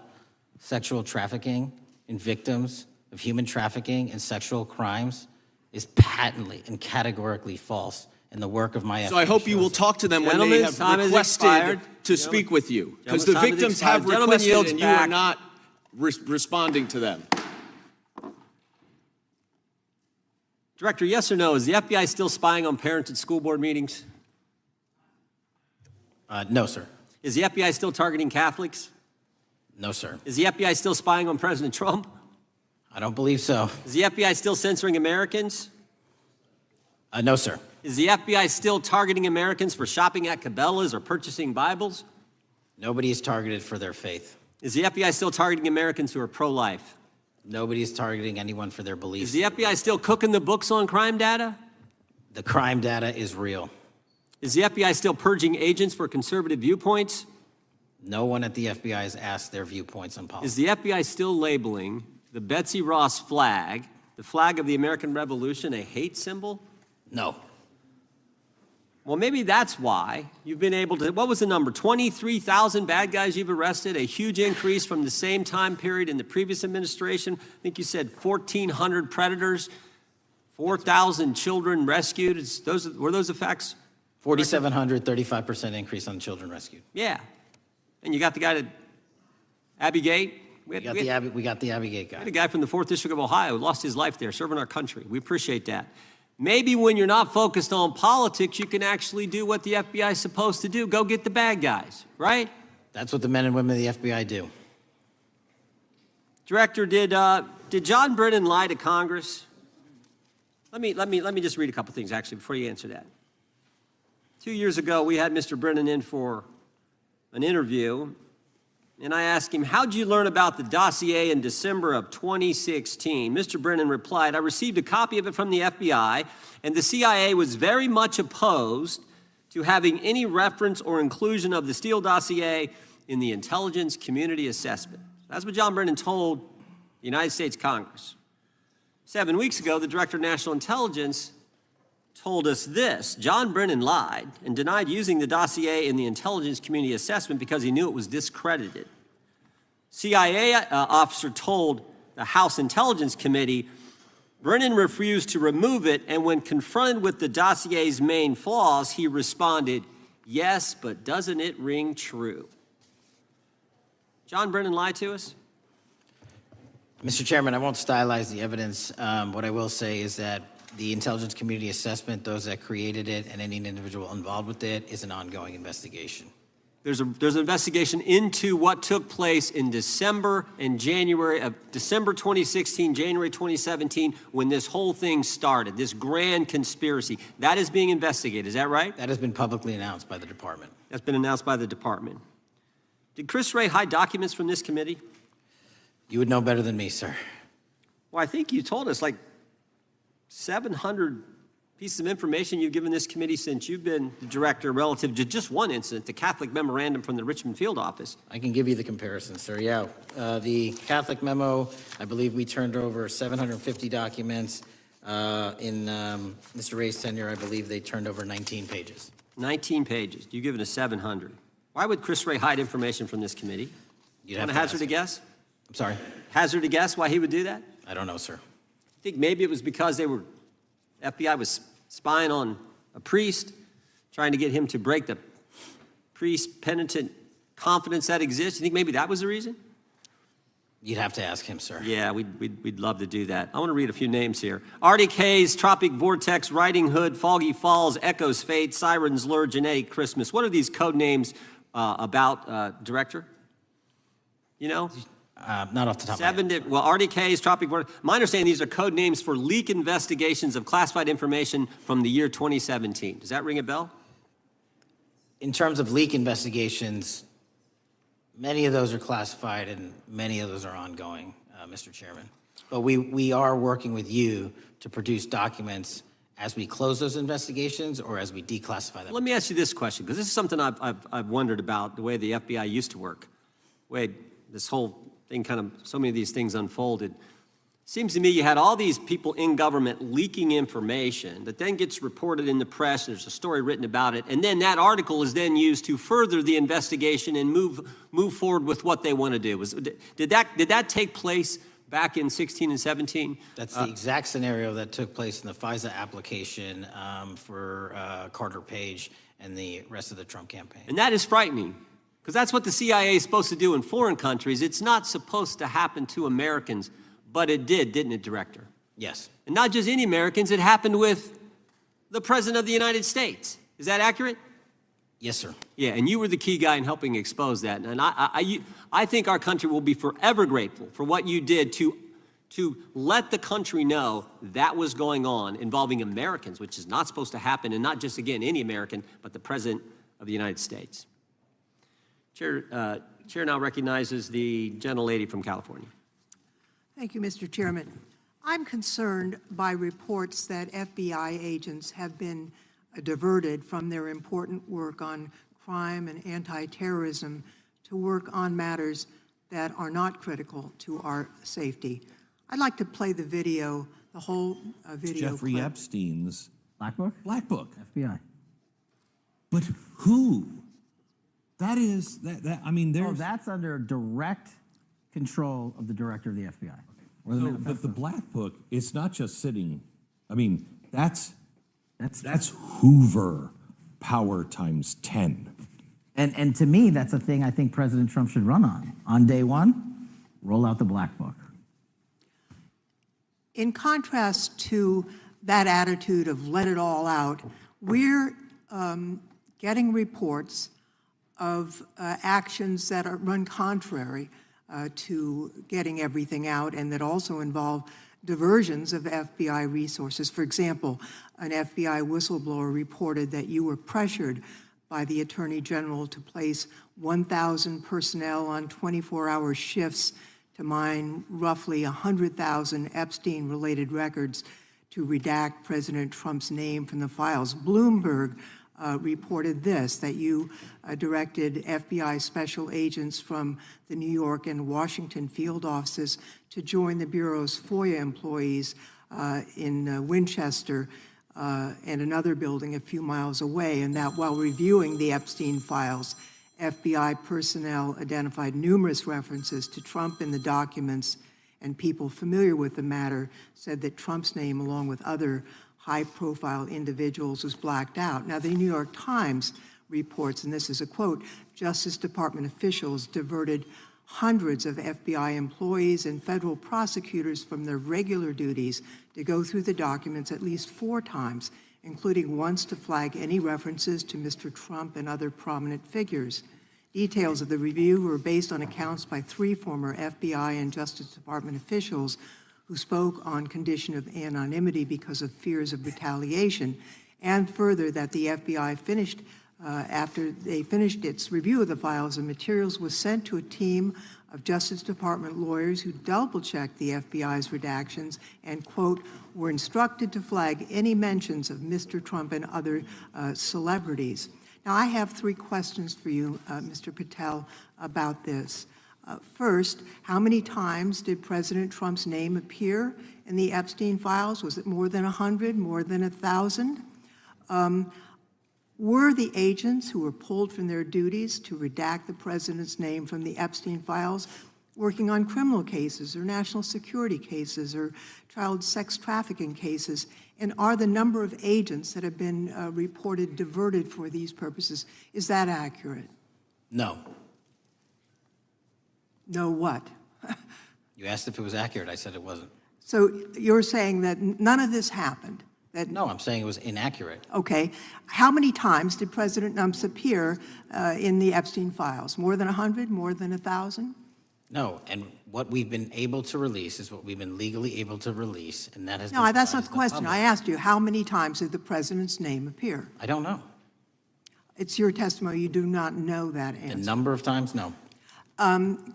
sexual trafficking and victims of human trafficking and sexual crimes is patently and categorically false. and the work of my So I hope you will talk to them when they Gentlemen's have time has requested expired. to speak with you. Because the Gentlemen's time has victims have expired. Gentleman requested yields and you back. are not responding to them. Director, yes or no, is the FBI still spying on parents at school board meetings? No, sir. Is the FBI still targeting Catholics? No, sir. Is the FBI still spying on President Trump? I don't believe so. Is the FBI still censoring Americans? No, sir. Is the FBI still targeting Americans for shopping at Cabela's or purchasing Bibles? Nobody is targeted for their faith. Is the FBI still targeting Americans who are pro-life? Nobody is targeting anyone for their beliefs. Is the FBI still cooking the books on crime data? The crime data is real. Is the FBI still purging agents for conservative viewpoints? No one at the FBI has asked their viewpoints on Is politics. the FBI still labeling the Betsy Ross flag, the flag of the American Revolution, a hate symbol? No. Well, maybe that's why you've been able to, what was the number? 23,000 bad guys you've arrested, a huge increase from the same time period in the previous administration. I think you said 1,400 predators, 4,000 children rescued. Were those the facts? 4,700, 35% increase on children rescued. Yeah. And you got the guy to Abbey Gate. We We got the Abbey Gate had guy. a guy from the 4th District of Ohio who lost his life there serving our country. We appreciate that. Maybe when you're not focused on politics, you can actually do what the FBI is supposed to do. Go get the bad guys, right? That's what the men and women of the FBI do. Director, did John Brennan lie to Congress? Let me just read a couple things, actually, before you answer that. 2 years ago, we had Mr. Brennan in for an interview, and I asked him, how'd you learn about the dossier in December of 2016? Mr. Brennan replied, I received a copy of it from the FBI, and the CIA was very much opposed to having any reference or inclusion of the Steele dossier in the intelligence community assessment. That's what John Brennan told the United States Congress. 7 weeks ago, the Director of National Intelligence told us this: John Brennan lied and denied using the dossier in the intelligence community assessment because he knew it was discredited. CIA officer told the House Intelligence Committee Brennan refused to remove it, and when confronted with the dossier's main flaws, he responded, yes, but doesn't it ring true? John Brennan lied to us? Mr. Chairman, I won't stylize the evidence. What I will say is that the intelligence community assessment, those that created it and any individual involved with it, is an ongoing investigation. There's an investigation into what took place in December and January of December 2016, January 2017, when this whole thing started, this grand conspiracy. That is being investigated, is that right? That has been publicly announced by the department. That's been announced by the department. Did Chris Wray hide documents from this committee? You would know better than me, sir. Well, I think you told us like 700 pieces of information you've given this committee since you've been the director relative to just one incident, the Catholic memorandum from the Richmond field office. I can give you the comparison, sir. Yeah, the Catholic memo, I believe we turned over 750 documents. In Mr. Ray's tenure, I believe they turned over 19 pages. 19 pages. You've given us 700. Why would Chris Wray hide information from this committee? You'd Want have to to hazard ask a him. guess? I'm sorry? Hazard a guess why he would do that? I don't know, sir. I think maybe it was because FBI was spying on a priest, trying to get him to break the priest-penitent confidence that exists. You think maybe that was the reason? You'd have to ask him, sir. Yeah, we'd love to do that. I want to read a few names here. Arctic Haze, Tropic Vortex, Riding Hood, Foggy Falls, Echoes Fate, Sirens Lure, Genetic Christmas. What are these code names about, Director? You know? Not off the top of my head. Well, Arctic Haze, Tropic Vortex. My understanding, these are code names for leak investigations of classified information from the year 2017. Does that ring a bell? In terms of leak investigations, many of those are classified and many of those are ongoing, Mr. Chairman. But we are working with you to produce documents as we close those investigations or as we declassify them. Let me ask you this question, because this is something I've wondered about, the way the FBI used to work. Wade, this whole thing kind of, so many of these things unfolded. Seems to me you had all these people in government leaking information that then gets reported in the press, and there's a story written about it, and then that article is then used to further the investigation and move forward with what they want to do. Did that take place back in 16 and 17. That's the exact scenario that took place in the FISA application for Carter Page and the rest of the Trump campaign. And that is frightening, because that's what the CIA is supposed to do in foreign countries. It's not supposed to happen to Americans, but it did, didn't it, Director? Yes. And not just any Americans, it happened with the President of the United States. Is that accurate? Yes, sir. Yeah, and you were the key guy in helping expose that. And I think our country will be forever grateful for what you did to let the country know that was going on involving Americans, which is not supposed to happen, and not just, again, any American, but the President of the United States. Chair now recognizes the gentlelady from California. Thank you, Mr. Chairman. I'm concerned by reports that FBI agents have been diverted from their important work on crime and anti-terrorism to work on matters that are not critical to our safety. I'd like to play the video, the whole video. Jeffrey clip. Epstein's Black Book? Black Book. FBI. But who? That is, I mean, there's... Oh, that's under direct control of the director of the FBI. Or the but the Black Book, it's not just sitting, I mean, that's Hoover power times 10. And to me, that's a thing I think President Trump should run on. On day one, roll out the Black Book. In contrast to that attitude of let it all out, we're getting reports of actions that run contrary to getting everything out, and that also involve diversions of FBI resources. For example, an FBI whistleblower reported that you were pressured by the Attorney General to place 1,000 personnel on 24-hour shifts to mine roughly 100,000 Epstein-related records to redact President Trump's name from the files. Bloomberg reported this, that you directed FBI special agents from the New York and Washington field offices to join the Bureau's FOIA employees in Winchester and another building a few miles away, and that while reviewing the Epstein files, FBI personnel identified numerous references to Trump in the documents, and people familiar with the matter said that Trump's name, along with other high-profile individuals, was blacked out. Now, the New York Times reports, and this is a quote, Justice Department officials diverted hundreds of FBI employees and federal prosecutors from their regular duties to go through the documents at least 4 times, including once to flag any references to Mr. Trump and other prominent figures. Details of the review were based on accounts by 3 former FBI and Justice Department officials who spoke on condition of anonymity because of fears of retaliation, and further that the FBI finished, after they finished its review of the files and materials, was sent to a team of Justice Department lawyers who double-checked the FBI's redactions and, quote, were instructed to flag any mentions of Mr. Trump and other celebrities. Now, I have 3 questions for you, Mr. Patel, about this. First, how many times did President Trump's name appear in the Epstein files? Was it more than 100, more than 1,000? Were the agents who were pulled from their duties to redact the president's name from the Epstein files working on criminal cases or national security cases or child sex trafficking cases? And are the number of agents that have been reported diverted for these purposes, is that accurate? No. No what? You asked if it was accurate. I said it wasn't. So you're saying that none of this happened? No, I'm saying it was inaccurate. Okay. How many times did President Trump appear in the Epstein files? More than 100? More than 1,000? No, and what we've been able to release is what we've been legally able to release, and that has been No, that's not provided the to question. public. I asked you, how many times did the president's name appear? I don't know. It's your testimony. You do not know that The answer. number of times, no.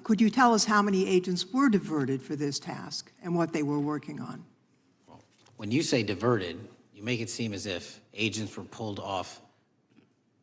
Could you tell us how many agents were diverted for this task and what they were working on? When you say diverted, you make it seem as if agents were pulled off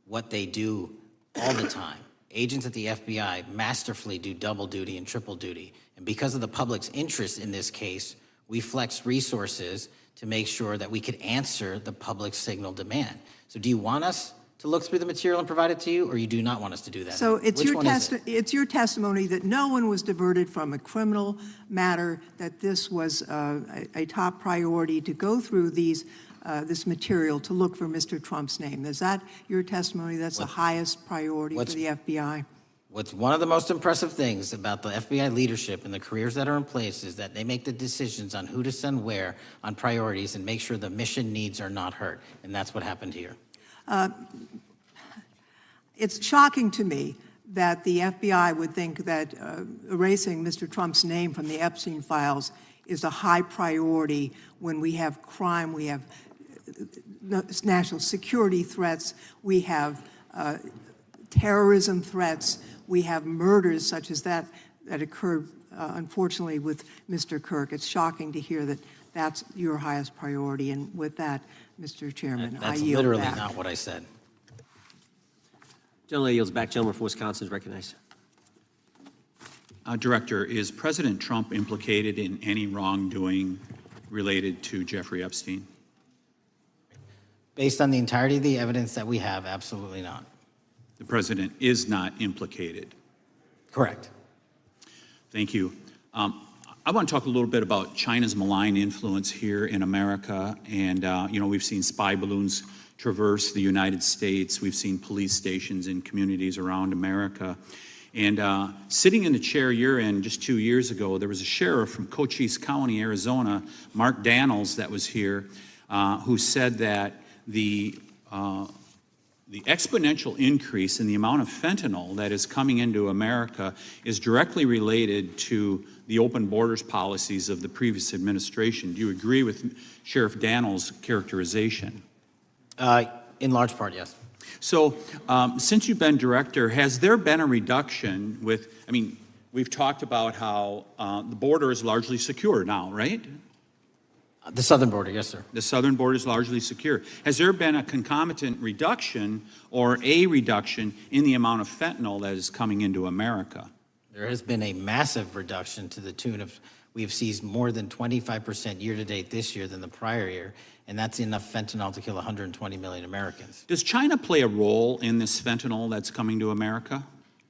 what they do all the time. Agents at the FBI masterfully do double duty and triple duty. And because of the public's interest in this case, we flexed resources to make sure that we could answer the public signal demand. So do you want us to look through the material and provide it to you, or you do not want us to do that? So it's Which your one is it? it's your testimony that no one was diverted from a criminal matter, that this was a top priority to go through this material to look for Mr. Trump's name. Is that your testimony? That's the highest priority for the FBI? What's one of the most impressive things about the FBI leadership and the careers that are in place is that they make the decisions on who to send where on priorities and make sure the mission needs are not hurt. And that's what happened here. It's shocking to me that the FBI would think that erasing Mr. Trump's name from the Epstein files is a high priority when we have crime, we have national security threats, we have terrorism threats, we have murders such as that occurred, unfortunately, with Mr. Kirk. It's shocking to hear that that's your highest priority. And with that, Mr. Chairman, I yield back. That's literally not what I said. Gentleman yields back. Gentleman from Wisconsin is recognized. Director, is President Trump implicated in any wrongdoing related to Jeffrey Epstein? Based on the entirety of the evidence that we have, absolutely not. The president is not implicated. Correct. Thank you. I want to talk a little bit about China's malign influence here in America. And, we've seen spy balloons traverse the United States. We've seen police stations in communities around America. And sitting in the chair you're in just 2 years ago, there was a sheriff from Cochise County, Arizona, Mark Daniels, that was here, who said that the exponential increase in the amount of fentanyl that is coming into America is directly related to the open borders policies of the previous administration. Do you agree with Sheriff Daniels' characterization? In large part, yes. So since you've been director, has there been a reduction we've talked about how the border is largely secure now, right? The southern border, yes, sir. The southern border is largely secure. Has there been a concomitant reduction or a reduction in the amount of fentanyl that is coming into America? There has been a massive reduction to the tune of, we have seized more than 25% year-to-date this year than the prior year, and that's enough fentanyl to kill 120 million Americans. Does China play a role in this fentanyl that's coming to America?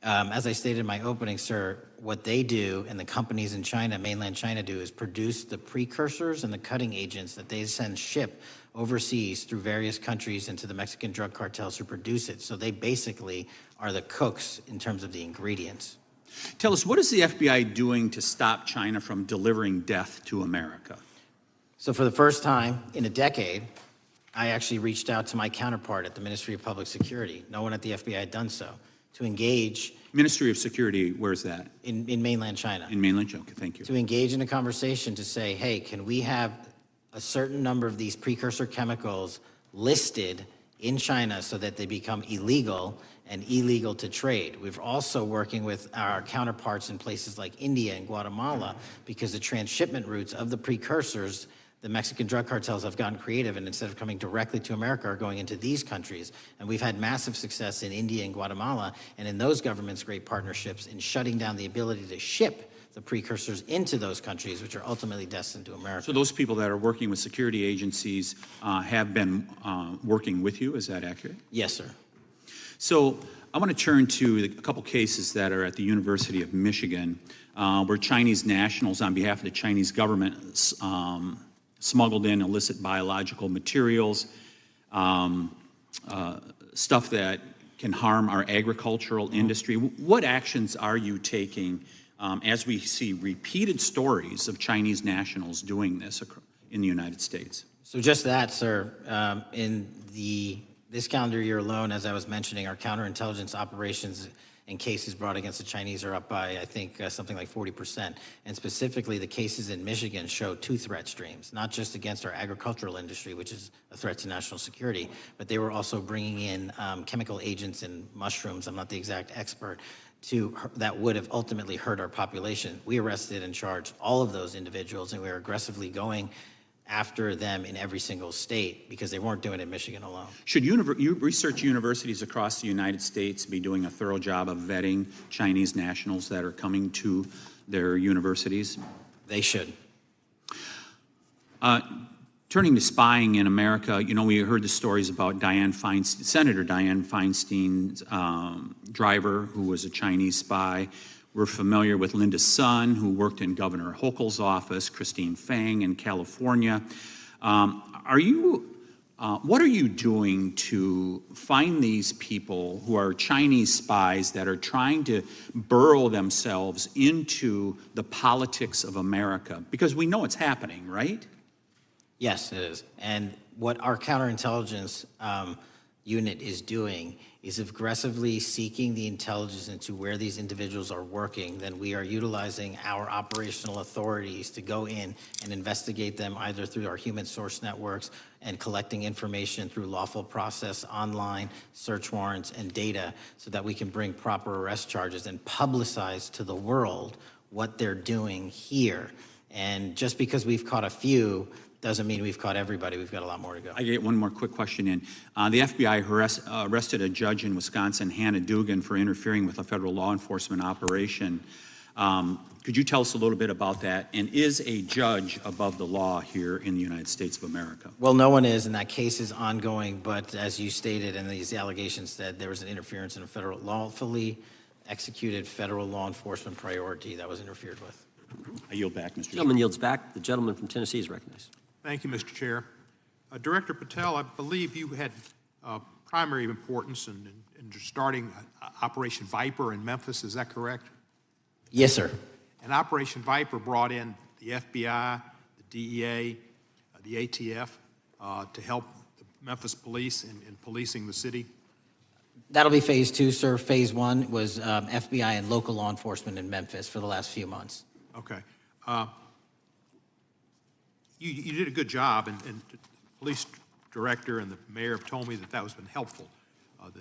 As I stated in my opening, sir, what they do and the companies in China, mainland China, do is produce the precursors and the cutting agents that they ship overseas through various countries into the Mexican drug cartels who produce it. So they basically are the cooks in terms of the ingredients. Tell us, what is the FBI doing to stop China from delivering death to America? So for the first time in a decade, I actually reached out to my counterpart at the Ministry of Public Security. No one at the FBI had done so, to engage. Ministry of Security, where's that? In mainland China. In mainland China, okay, thank you. To engage in a conversation to say, hey, can we have a certain number of these precursor chemicals listed in China so that they become illegal and illegal to trade. We're also working with our counterparts in places like India and Guatemala because the transshipment routes of the precursors, the Mexican drug cartels have gotten creative, and instead of coming directly to America are going into these countries. And we've had massive success in India and Guatemala, and in those governments, great partnerships in shutting down the ability to ship the precursors into those countries, which are ultimately destined to America. So those people that are working with security agencies have been working with you, is that accurate? Yes, sir. So I want to turn to a couple cases that are at the University of Michigan, where Chinese nationals, on behalf of the Chinese government, smuggled in illicit biological materials, stuff that can harm our agricultural industry. What actions are you taking as we see repeated stories of Chinese nationals doing this in the United States? So just that, sir. In this calendar year alone, as I was mentioning, our counterintelligence operations and cases brought against the Chinese are up by, I think, something like 40%. And specifically, the cases in Michigan show two threat streams, not just against our agricultural industry, which is a threat to national security, but they were also bringing in chemical agents and mushrooms, I'm not the exact expert, that would have ultimately hurt our population. We arrested and charged all of those individuals, and we are aggressively going after them in every single state because they weren't doing it in Michigan alone. Should research universities across the United States be doing a thorough job of vetting Chinese nationals that are coming to their universities? They should. Turning to spying in America, you know, we heard the stories about Senator Dianne Feinstein's driver, who was a Chinese spy. We're familiar with Linda Sun, who worked in Governor Hochul's office, Christine Fang in California. What are you doing to find these people who are Chinese spies that are trying to burrow themselves into the politics of America? Because we know it's happening, right? Yes, it is. And what our counterintelligence unit is doing is aggressively seeking the intelligence into where these individuals are working. Then we are utilizing our operational authorities to go in and investigate them either through our human source networks and collecting information through lawful process, online search warrants and data, so that we can bring proper arrest charges and publicize to the world what they're doing here. And just because we've caught a few doesn't mean we've caught everybody. We've got a lot more to go. I get one more quick question in. The FBI arrested a judge in Wisconsin, Hannah Dugan, for interfering with a federal law enforcement operation. Could you tell us a little bit about that? And is a judge above the law here in the United States of America? Well, no one is, and that case is ongoing. But as you stated, and these allegations said, there was an interference in a lawfully executed federal law enforcement priority that was interfered with. I yield back, Mr. Chairman. Gentleman yields back. The gentleman from Tennessee is recognized. Thank you, Mr. Chair. Director Patel, I believe you had primary importance in starting Operation Viper in Memphis. Is that correct? Yes, sir. And Operation Viper brought in the FBI, the DEA, the ATF to help the Memphis police in policing the city. That'll be phase 2, sir. Phase 1 was FBI and local law enforcement in Memphis for the last few months. Okay. You did a good job, and the police director and the mayor have told me that has been helpful,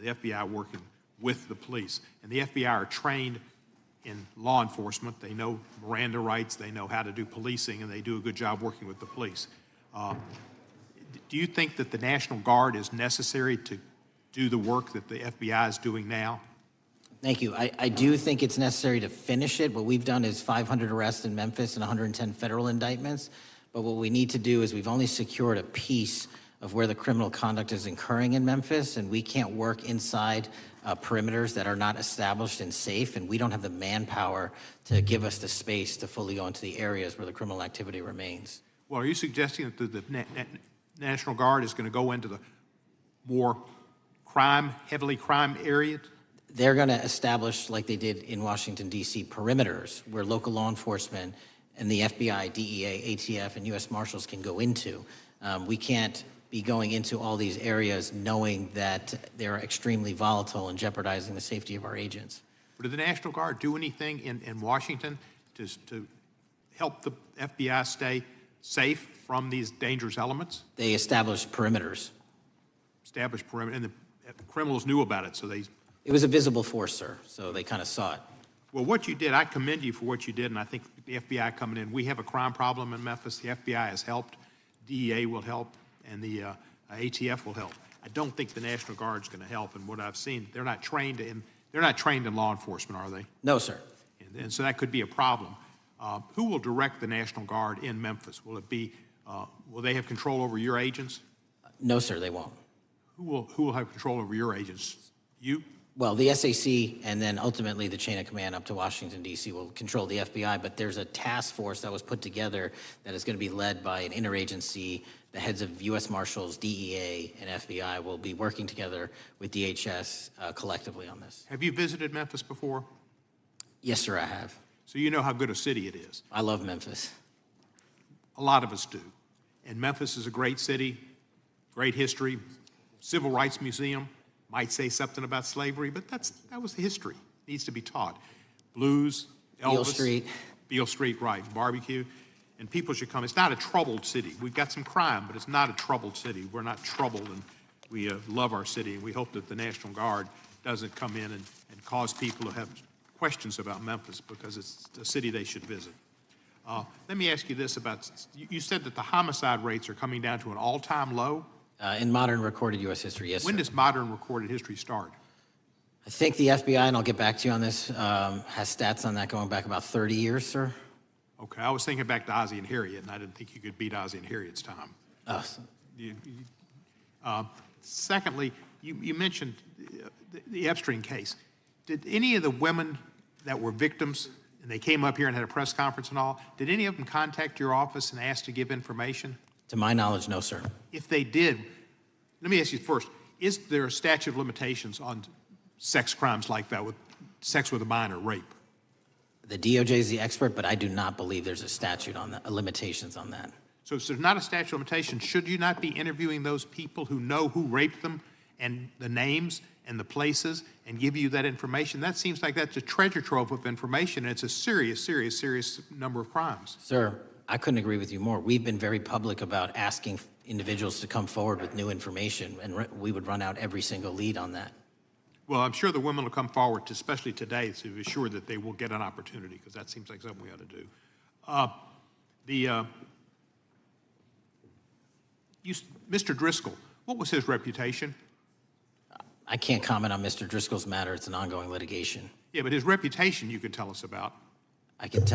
the FBI working with the police. And the FBI are trained in law enforcement. They know Miranda rights, they know how to do policing, and they do a good job working with the police. Do you think that the National Guard is necessary to do the work that the FBI is doing now? Thank you. I do think it's necessary to finish it. What we've done is 500 arrests in Memphis and 110 federal indictments. But what we need to do is we've only secured a piece of where the criminal conduct is occurring in Memphis, and we can't work inside perimeters that are not established and safe, and we don't have the manpower to give us the space to fully go into the areas where the criminal activity remains. Well, are you suggesting that the National Guard is going to go into the more heavily crime areas? They're going to establish, like they did in Washington, D.C., perimeters where local law enforcement and the FBI, DEA, ATF, and U.S. Marshals can go into. We can't be going into all these areas knowing that they're extremely volatile and jeopardizing the safety of our agents. But did the National Guard do anything in Washington to help the FBI stay safe from these dangerous elements? They established perimeters. Established perimeter, and the criminals knew about it, so they... It was a visible force, sir, so they kind of saw it. Well, what you did, I commend you for what you did, and I think the FBI coming in, we have a crime problem in Memphis. The FBI has helped, DEA will help, and the ATF will help. I don't think the National Guard is going to help, and what I've seen, they're not trained in law enforcement, are they? No, sir. And so that could be a problem. Who will direct the National Guard in Memphis? Will it be, will they have control over your agents? No, sir, they won't. Who will have control over your agents? You? Well, the SAC and then ultimately the chain of command up to Washington, D.C. will control the FBI, but there's a task force that was put together that is going to be led by an interagency. The heads of U.S. Marshals, DEA, and FBI will be working together with DHS collectively on this. Have you visited Memphis before? Yes, sir, I have. So you know how good a city it is. I love Memphis. A lot of us do. And Memphis is a great city, great history, civil rights museum. Might say something about slavery, but that was the history. It needs to be taught. Blues, Elvis. Beale Street. Beale Street, right. Barbecue. And people should come. It's not a troubled city. We've got some crime, but it's not a troubled city. We're not troubled, and we love our city, and we hope that the National Guard doesn't come in and cause people to have questions about Memphis, because it's a city they should visit. Let me ask you this about, you said that the homicide rates are coming down to an all-time low? In modern recorded U.S. history, yes, When sir. does modern recorded history start? I think the FBI, and I'll get back to you on this, has stats on that going back about 30 years, sir. Okay, I was thinking back to Ozzie and Harriet, and I didn't think you could beat Ozzie and Harriet's time. Secondly, you mentioned the Epstein case. Did any of the women that were victims, and they came up here and had a press conference and all, did any of them contact your office and ask to give information? To my knowledge, no, sir. If they did, let me ask you first, is there a statute of limitations on sex crimes like that, with sex with a minor, rape? The DOJ is the expert, but I do not believe there's a statute on that, limitations on that. So if there's not a statute of limitations, should you not be interviewing those people who know who raped them and the names and the places and give you that information? That seems like that's a treasure trove of information, and it's a serious, serious, serious number of crimes. Sir, I couldn't agree with you more. We've been very public about asking individuals to come forward with new information, and we would run out every single lead on that. Well, I'm sure the women will come forward, especially today, to be sure that they will get an opportunity, because that seems like something we ought to do. Mr. Driscoll, what was his reputation? I can't comment on Mr. Driscoll's matter. It's an ongoing litigation. Yeah, but his reputation you could tell us about. I can't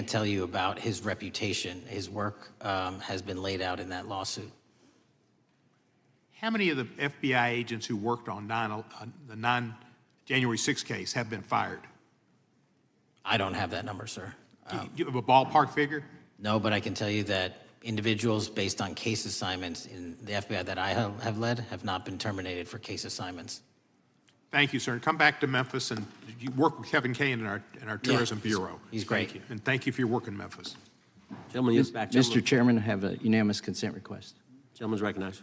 tell you about his reputation. His work has been laid out in that lawsuit. How many of the FBI agents who worked on the January 6th case have been fired? I don't have that number, sir. Do you have a ballpark figure? No, but I can tell you that individuals based on case assignments in the FBI that I have led have not been terminated for case assignments. Thank you, sir. And come back to Memphis, and you work with Kevin Kane in our Tourism Bureau. He's great. Thank you. And thank you for your work in Memphis. Gentleman, yes, back. Mr. Chairman, I have a unanimous consent request. Gentleman's recognized.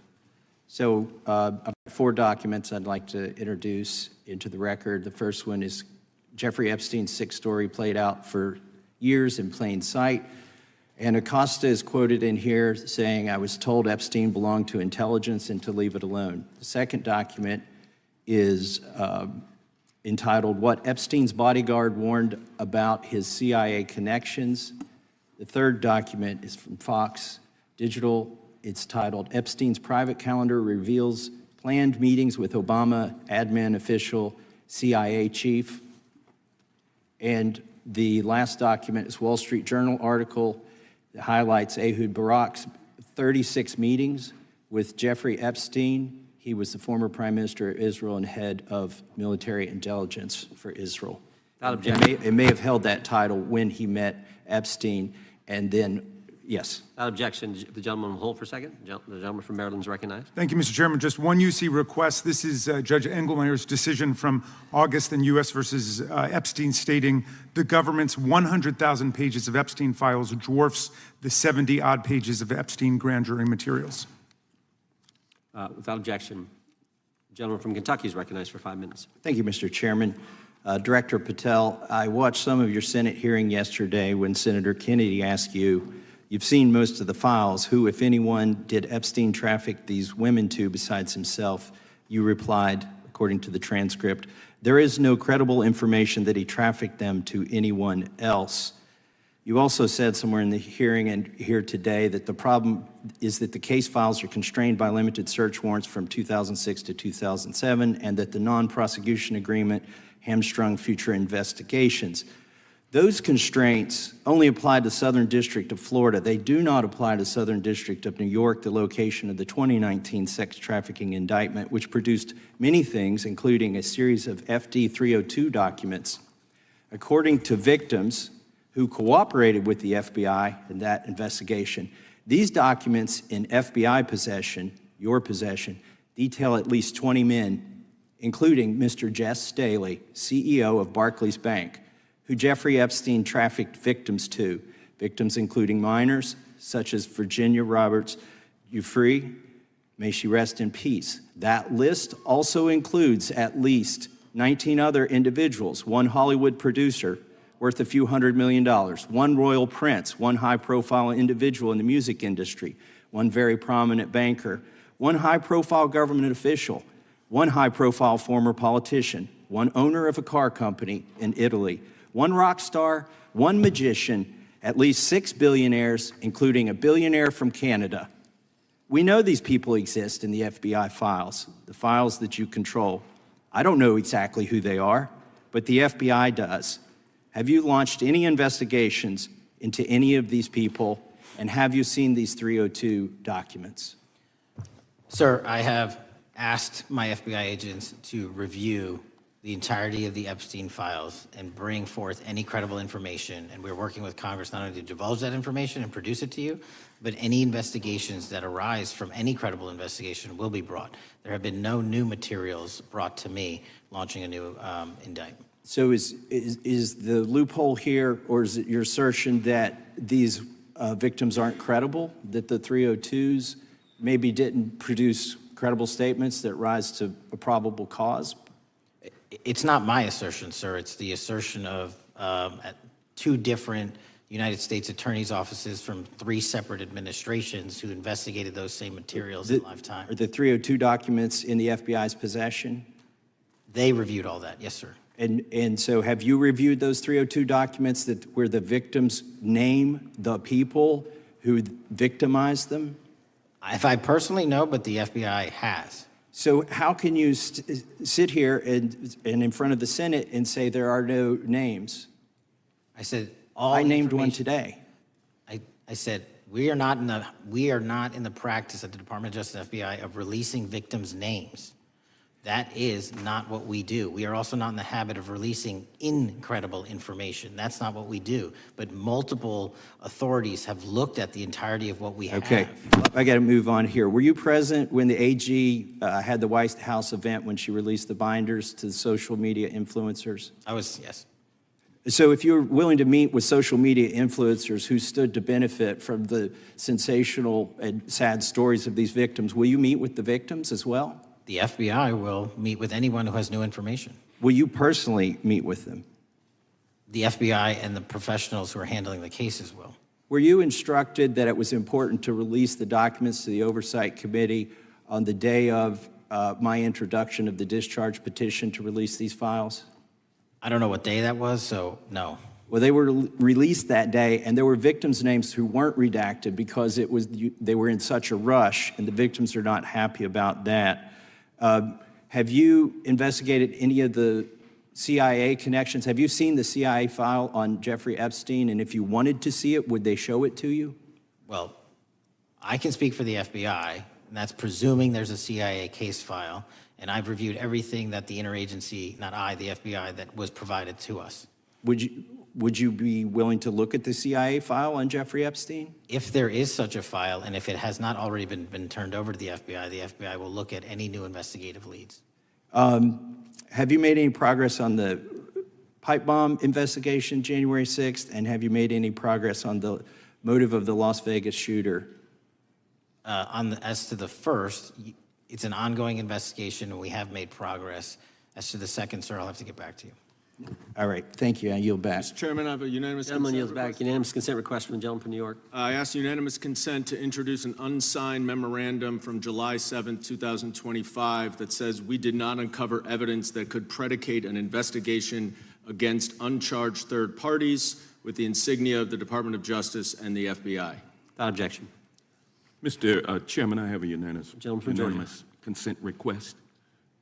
So I've got 4 documents I'd like to introduce into the record. The first one is Jeffrey Epstein's 6th story played out for years in plain sight. And Acosta is quoted in here saying, "I was told Epstein belonged to intelligence and to leave it alone." The second document is entitled, "What Epstein's Bodyguard Warned About His CIA Connections." The third document is from Fox Digital. It's titled, "Epstein's Private Calendar Reveals Planned Meetings with Obama Admin Official CIA Chief." And the last document is Wall Street Journal article that highlights Ehud Barak's 36 meetings with Jeffrey Epstein. He was the former Prime Minister of Israel and head of military intelligence for Israel. It may have held that title when he met Epstein, and then, yes. Without objection, the gentleman will hold for a second. The gentleman from Maryland is recognized. Thank you, Mr. Chairman. Just one UC request. This is Judge Engelmeyer's decision from August in U.S. versus Epstein, stating the government's 100,000 pages of Epstein files dwarfs the 70-odd pages of Epstein grand jury materials. Without objection, the gentleman from Kentucky is recognized for 5 minutes. Thank you, Mr. Chairman. Director Patel, I watched some of your Senate hearing yesterday when Senator Kennedy asked you, "You've seen most of the files. Who, if anyone, did Epstein traffic these women to besides himself?" You replied, according to the transcript, "There is no credible information that he trafficked them to anyone else." You also said somewhere in the hearing and here today that the problem is that the case files are constrained by limited search warrants from 2006 to 2007, and that the non-prosecution agreement hamstrung future investigations. Those constraints only apply to Southern District of Florida. They do not apply to Southern District of New York, the location of the 2019 sex trafficking indictment, which produced many things, including a series of FD 302 documents. According to victims who cooperated with the FBI in that investigation, these documents in FBI possession, your possession, detail at least 20 men, including Mr. Jess Staley, CEO of Barclays Bank, who Jeffrey Epstein trafficked victims to, victims including minors, such as Virginia Roberts Giuffre, may she rest in peace. That list also includes at least 19 other individuals, one Hollywood producer worth a few $100 million, one royal prince, one high-profile individual in the music industry, one very prominent banker, one high-profile government official, one high-profile former politician, one owner of a car company in Italy, one rock star, one magician, at least 6 billionaires, including a billionaire from Canada. We know these people exist in the FBI files, the files that you control. I don't know exactly who they are, but the FBI does. Have you launched any investigations into any of these people? And have you seen these 302 documents? Sir, I have asked my FBI agents to review the entirety of the Epstein files and bring forth any credible information. And we're working with Congress not only to divulge that information and produce it to you, but any investigations that arise from any credible investigation will be brought. There have been no new materials brought to me launching a new indictment. So is the loophole here, or is it your assertion that these victims aren't credible, that the 302s maybe didn't produce credible statements that rise to a probable cause? It's not my assertion, sir. It's the assertion of two different United States attorneys' offices from 3 separate administrations who investigated those same materials in lifetime. Are the 302 documents in the FBI's possession? They reviewed all that, yes, sir. And so have you reviewed those 302 documents where the victims name the people who victimized them? If I personally know, but the FBI has. So how can you sit here and in front of the Senate and say there are no names? I said I named one today. I said we are not in the practice at the Department of Justice and FBI of releasing victims' names. That is not what we do. We are also not in the habit of releasing incredible information. That's not what we do. But multiple authorities have looked at the entirety of what we have. Okay, I got to move on here. Were you present when the AG had the White House event when she released the binders to the social media influencers? I was, yes. So if you're willing to meet with social media influencers who stood to benefit from the sensational and sad stories of these victims, will you meet with the victims as well? The FBI will meet with anyone who has new information. Will you personally meet with them? The FBI and the professionals who are handling the cases will. Were you instructed that it was important to release the documents to the Oversight Committee on the day of my introduction of the discharge petition to release these files? I don't know what day that was, so no. Well, they were released that day, and there were victims' names who weren't redacted because they were in such a rush, and the victims are not happy about that. Have you investigated any of the CIA connections? Have you seen the CIA file on Jeffrey Epstein? And if you wanted to see it, would they show it to you? Well, I can speak for the FBI, and that's presuming there's a CIA case file. And I've reviewed everything that the interagency, not I, the FBI, that was provided to us. Would you be willing to look at the CIA file on Jeffrey Epstein? If there is such a file, and if it has not already been turned over to the FBI will look at any new investigative leads. Have you made any progress on the pipe bomb investigation January 6th? And have you made any progress on the motive of the Las Vegas shooter? As to the first, it's an ongoing investigation, and we have made progress. As to the second, sir, I'll have to get back to you. All right, thank you. I yield back. Mr. Chairman, I have a unanimous Gentleman consent yields back. request. Unanimous consent request from the gentleman from New York. I ask unanimous consent to introduce an unsigned memorandum from July 7, 2025 that says we did not uncover evidence that could predicate an investigation against uncharged third parties with the insignia of the Department of Justice and the FBI. Without objection. Mr. Chairman, I have a unanimous Gentleman from Georgia. consent request.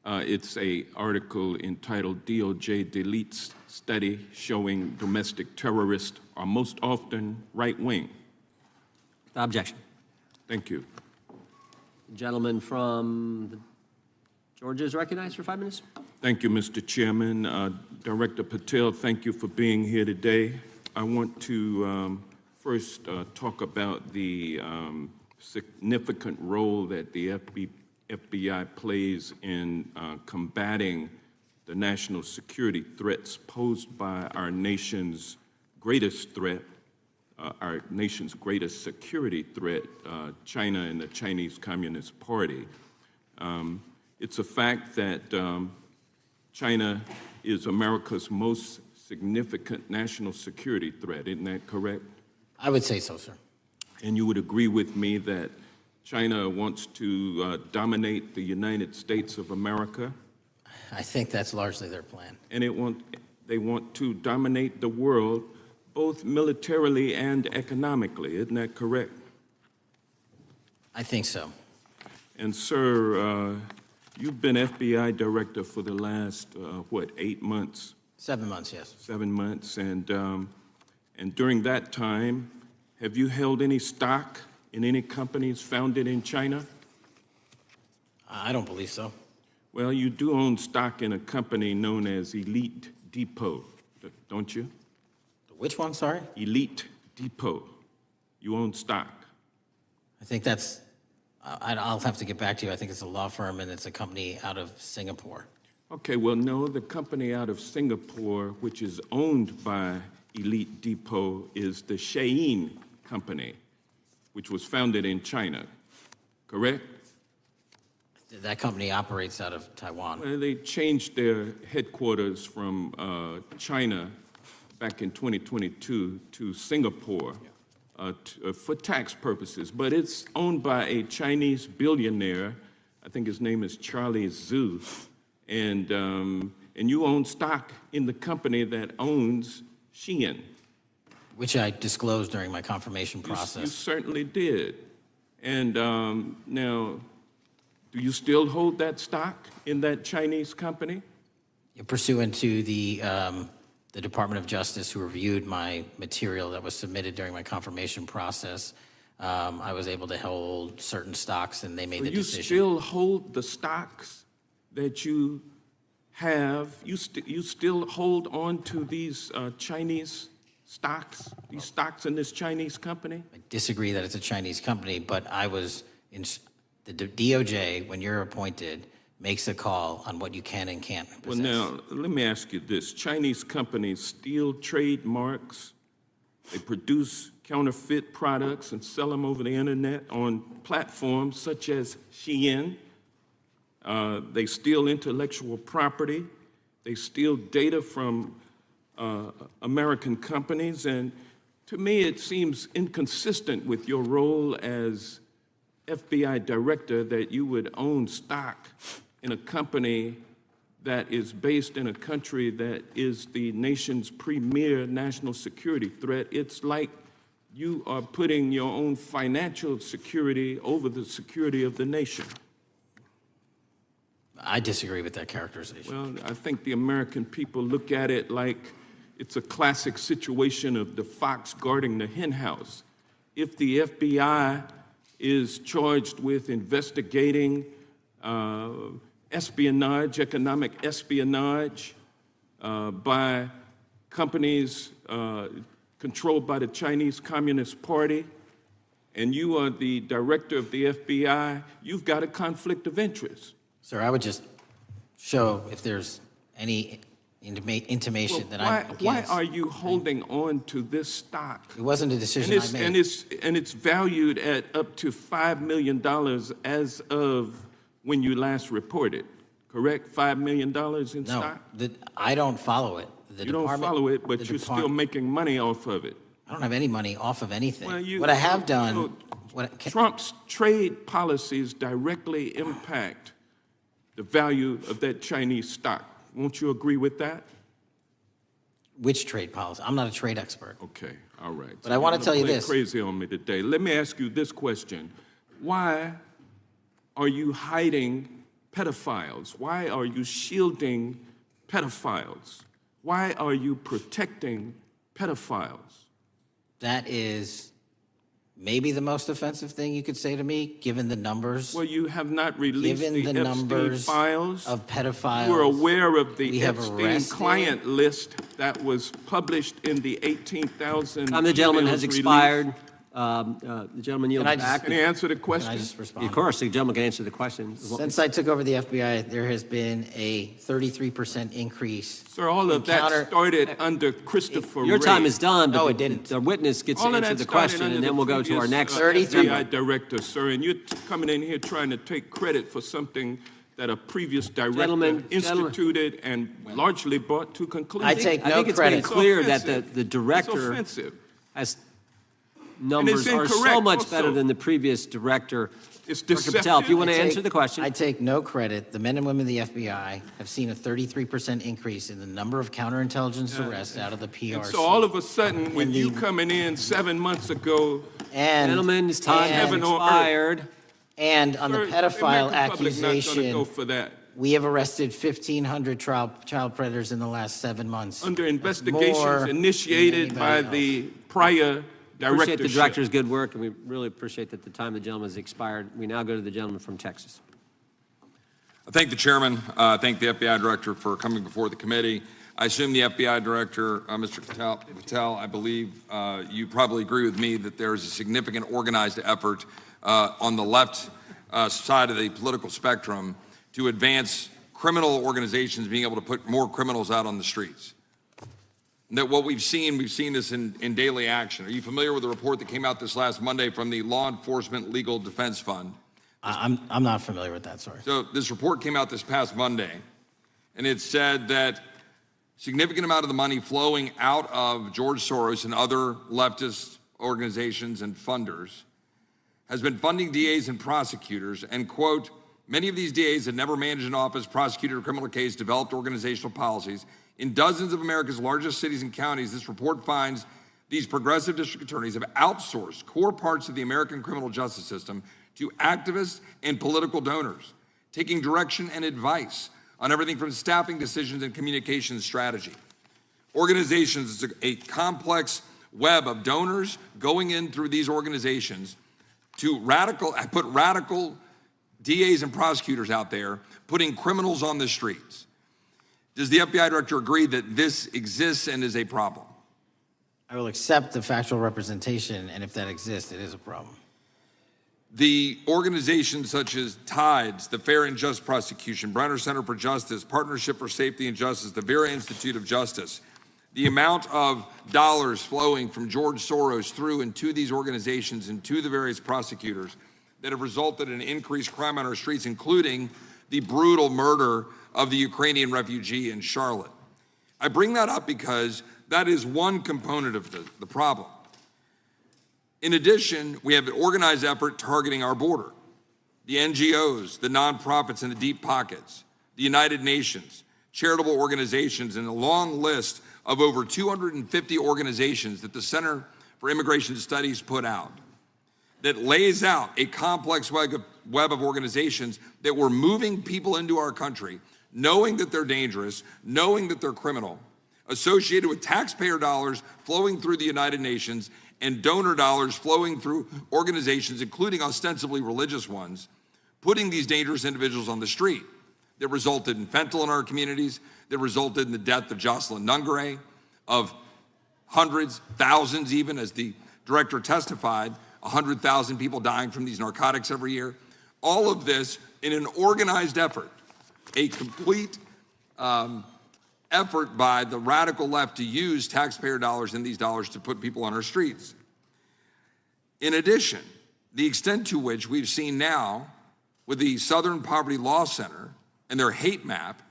It's an article entitled DOJ Deletes Study Showing Domestic Terrorists Are Most Often Right-Wing. Without objection. Thank you. Gentleman from Georgia is recognized for 5 minutes. Thank you, Mr. Chairman. Director Patel, thank you for being here today. I want to first talk about the significant role that the FBI plays in combating the national security threats posed by our nation's greatest threat, our nation's greatest security threat, China and the Chinese Communist Party. It's a fact that China is America's most significant national security threat, isn't that correct? I would say so, sir. And you would agree with me that China wants to dominate the United States of America? I think that's largely their plan. And they want to dominate the world, both militarily and economically, isn't that correct? I think so. And sir, you've been FBI director for the last, 8 months? 7 months, yes. 7 months, and during that time, Have you held any stock in any companies founded in China? I don't believe so. Well, you do own stock in a company known as Elite Depot, don't you? Which one, sorry? Elite Depot. You own stock. I think that's, I'll have to get back to you. I think it's a law firm and it's a company out of Singapore. Okay, well, no, the company out of Singapore, which is owned by Elite Depot, is the Shein Company, which was founded in China, correct? That company operates out of Taiwan. Well, they changed their headquarters from China back in 2022 to Singapore for tax purposes, but it's owned by a Chinese billionaire. I think his name is Charlie Zhu, and you own stock in the company that owns Shein. Which I disclosed during my confirmation process. You certainly did. And now, do you still hold that stock in that Chinese company? Pursuant to the Department of Justice, who reviewed my material that was submitted during my confirmation process, I was able to hold certain stocks, and they made the decision. You still hold the stocks that you have? You still hold on to these Chinese stocks, these stocks in this Chinese company? I disagree that it's a Chinese company, but I was in the DOJ, when you're appointed, makes a call on what you can and can't possess. Well, now, let me ask you this. Chinese companies steal trademarks, they produce counterfeit products and sell them over the internet on platforms such as Shein. They steal intellectual property. They steal data from American companies. And to me, it seems inconsistent with your role as FBI director that you would own stock in a company that is based in a country that is the nation's premier national security threat. It's like you are putting your own financial security over the security of the nation. I disagree with that characterization. Well, I think the American people look at it like it's a classic situation of the fox guarding the hen house. If the FBI is charged with investigating espionage, economic espionage by companies controlled by the Chinese Communist Party, and you are the director of the FBI, you've got a conflict of interest. Sir, I would just show if there's any intimation that I'm against. Why are you holding on to this stock? It wasn't a decision I made. And it's valued at up to $5 million as of when you last reported, correct? $5 million in stock? No, I don't follow it. You don't follow it, but you're still making money off of it. I don't have any money off of anything. Well, what I have done... Trump's trade policies directly impact the value of that Chinese stock. Won't you agree with that? Which trade policy? I'm not a trade expert. Okay, all right. But I want to tell you this. Crazy on me today. Let me ask you this question. Why are you hiding pedophiles? Why are you shielding pedophiles? Why are you protecting pedophiles? That is maybe the most offensive thing you could say to me, given the numbers. Well, you have not released given the numbers Epstein files of pedophiles. You were aware of the Epstein client list that was published in the 18,000 the gentleman has released. expired. The gentleman yields back. Can he answer the question? Can I just respond? Of course, the gentleman can answer the question. Since I took over the FBI, there has been a 33% increase. Sir, all of that started under Christopher Your Wray. time is done, but No, it didn't. the witness gets All to of answer that the started question, under and the then we'll go to our previous, next. 33. FBI director, sir, and you're coming in here trying to take credit for something that a previous director instituted and largely brought to conclusion. I take I no think it's credit. made clear that offensive. the director It's offensive. has numbers are so incorrect much better also. than the previous director. It's Director Patel, if you want to I answer take- the question. I take no credit. The men and women of the FBI have seen a 33% increase in the number of counterintelligence arrests out of the PRC. And so all of a sudden, when you coming in 7 months ago, and Gentlemen's time has Heaven on earth. expired. And on the sir, pedophile American public not gonna accusation, go for that. we have arrested 1,500 child predators in the last 7 months. Under That's investigations more than initiated by anybody the prior Appreciate the Directorship. director's good work, and we really appreciate that the time of the gentleman has expired. We now go to the gentleman from Texas. I thank the chairman. Thank the FBI director for coming before the committee. I assume the FBI director, Mr. Patel, I believe you probably agree with me that there is a significant organized effort on the left side of the political spectrum to advance criminal organizations being able to put more criminals out on the streets. And that what we've seen this in daily action. Are you familiar with the report that came out this last Monday from the Law Enforcement Legal Defense Fund? I'm not familiar with that, sorry. So this report came out this past Monday, and it said that significant amount of the money flowing out of George Soros and other leftist organizations and funders has been funding DAs and prosecutors, and quote, many of these DAs had never managed an office, prosecuted a criminal case, developed organizational policies. In dozens of America's largest cities and counties, this report finds these progressive district attorneys have outsourced core parts of the American criminal justice system to activists and political donors, taking direction and advice on everything from staffing decisions and communication strategy. Organizations is a complex web of donors going in through these organizations to put radical DAs and prosecutors out there, putting criminals on the streets. Does the FBI director agree that this exists and is a problem? I will accept the factual representation, and if that exists, it is a problem. The organizations such as TIDES, the Fair and Just Prosecution, Brenner Center for Justice, Partnership for Safety and Justice, the Vera Institute of Justice, the amount of dollars flowing from George Soros through and to these organizations and to the various prosecutors that have resulted in increased crime on our streets, including the brutal murder of the Ukrainian refugee in Charlotte. I bring that up because that is one component of the problem. In addition, we have an organized effort targeting our border. The NGOs, the nonprofits and the deep pockets, the United Nations, charitable organizations, and a long list of over 250 organizations that the Center for Immigration Studies put out that lays out a complex web of organizations that were moving people into our country, knowing that they're dangerous, knowing that they're criminal, associated with taxpayer dollars flowing through the United Nations and donor dollars flowing through organizations, including ostensibly religious ones, putting these dangerous individuals on the street that resulted in fentanyl in our communities, that resulted in the death of Jocelyn Nungare, of hundreds, thousands even, as the director testified, 100,000 people dying from these narcotics every year. All of this in an organized effort, a complete effort by the radical left to use taxpayer dollars and these dollars to put people on our streets. In addition, the extent to which we've seen now with the Southern Poverty Law Center and their hate map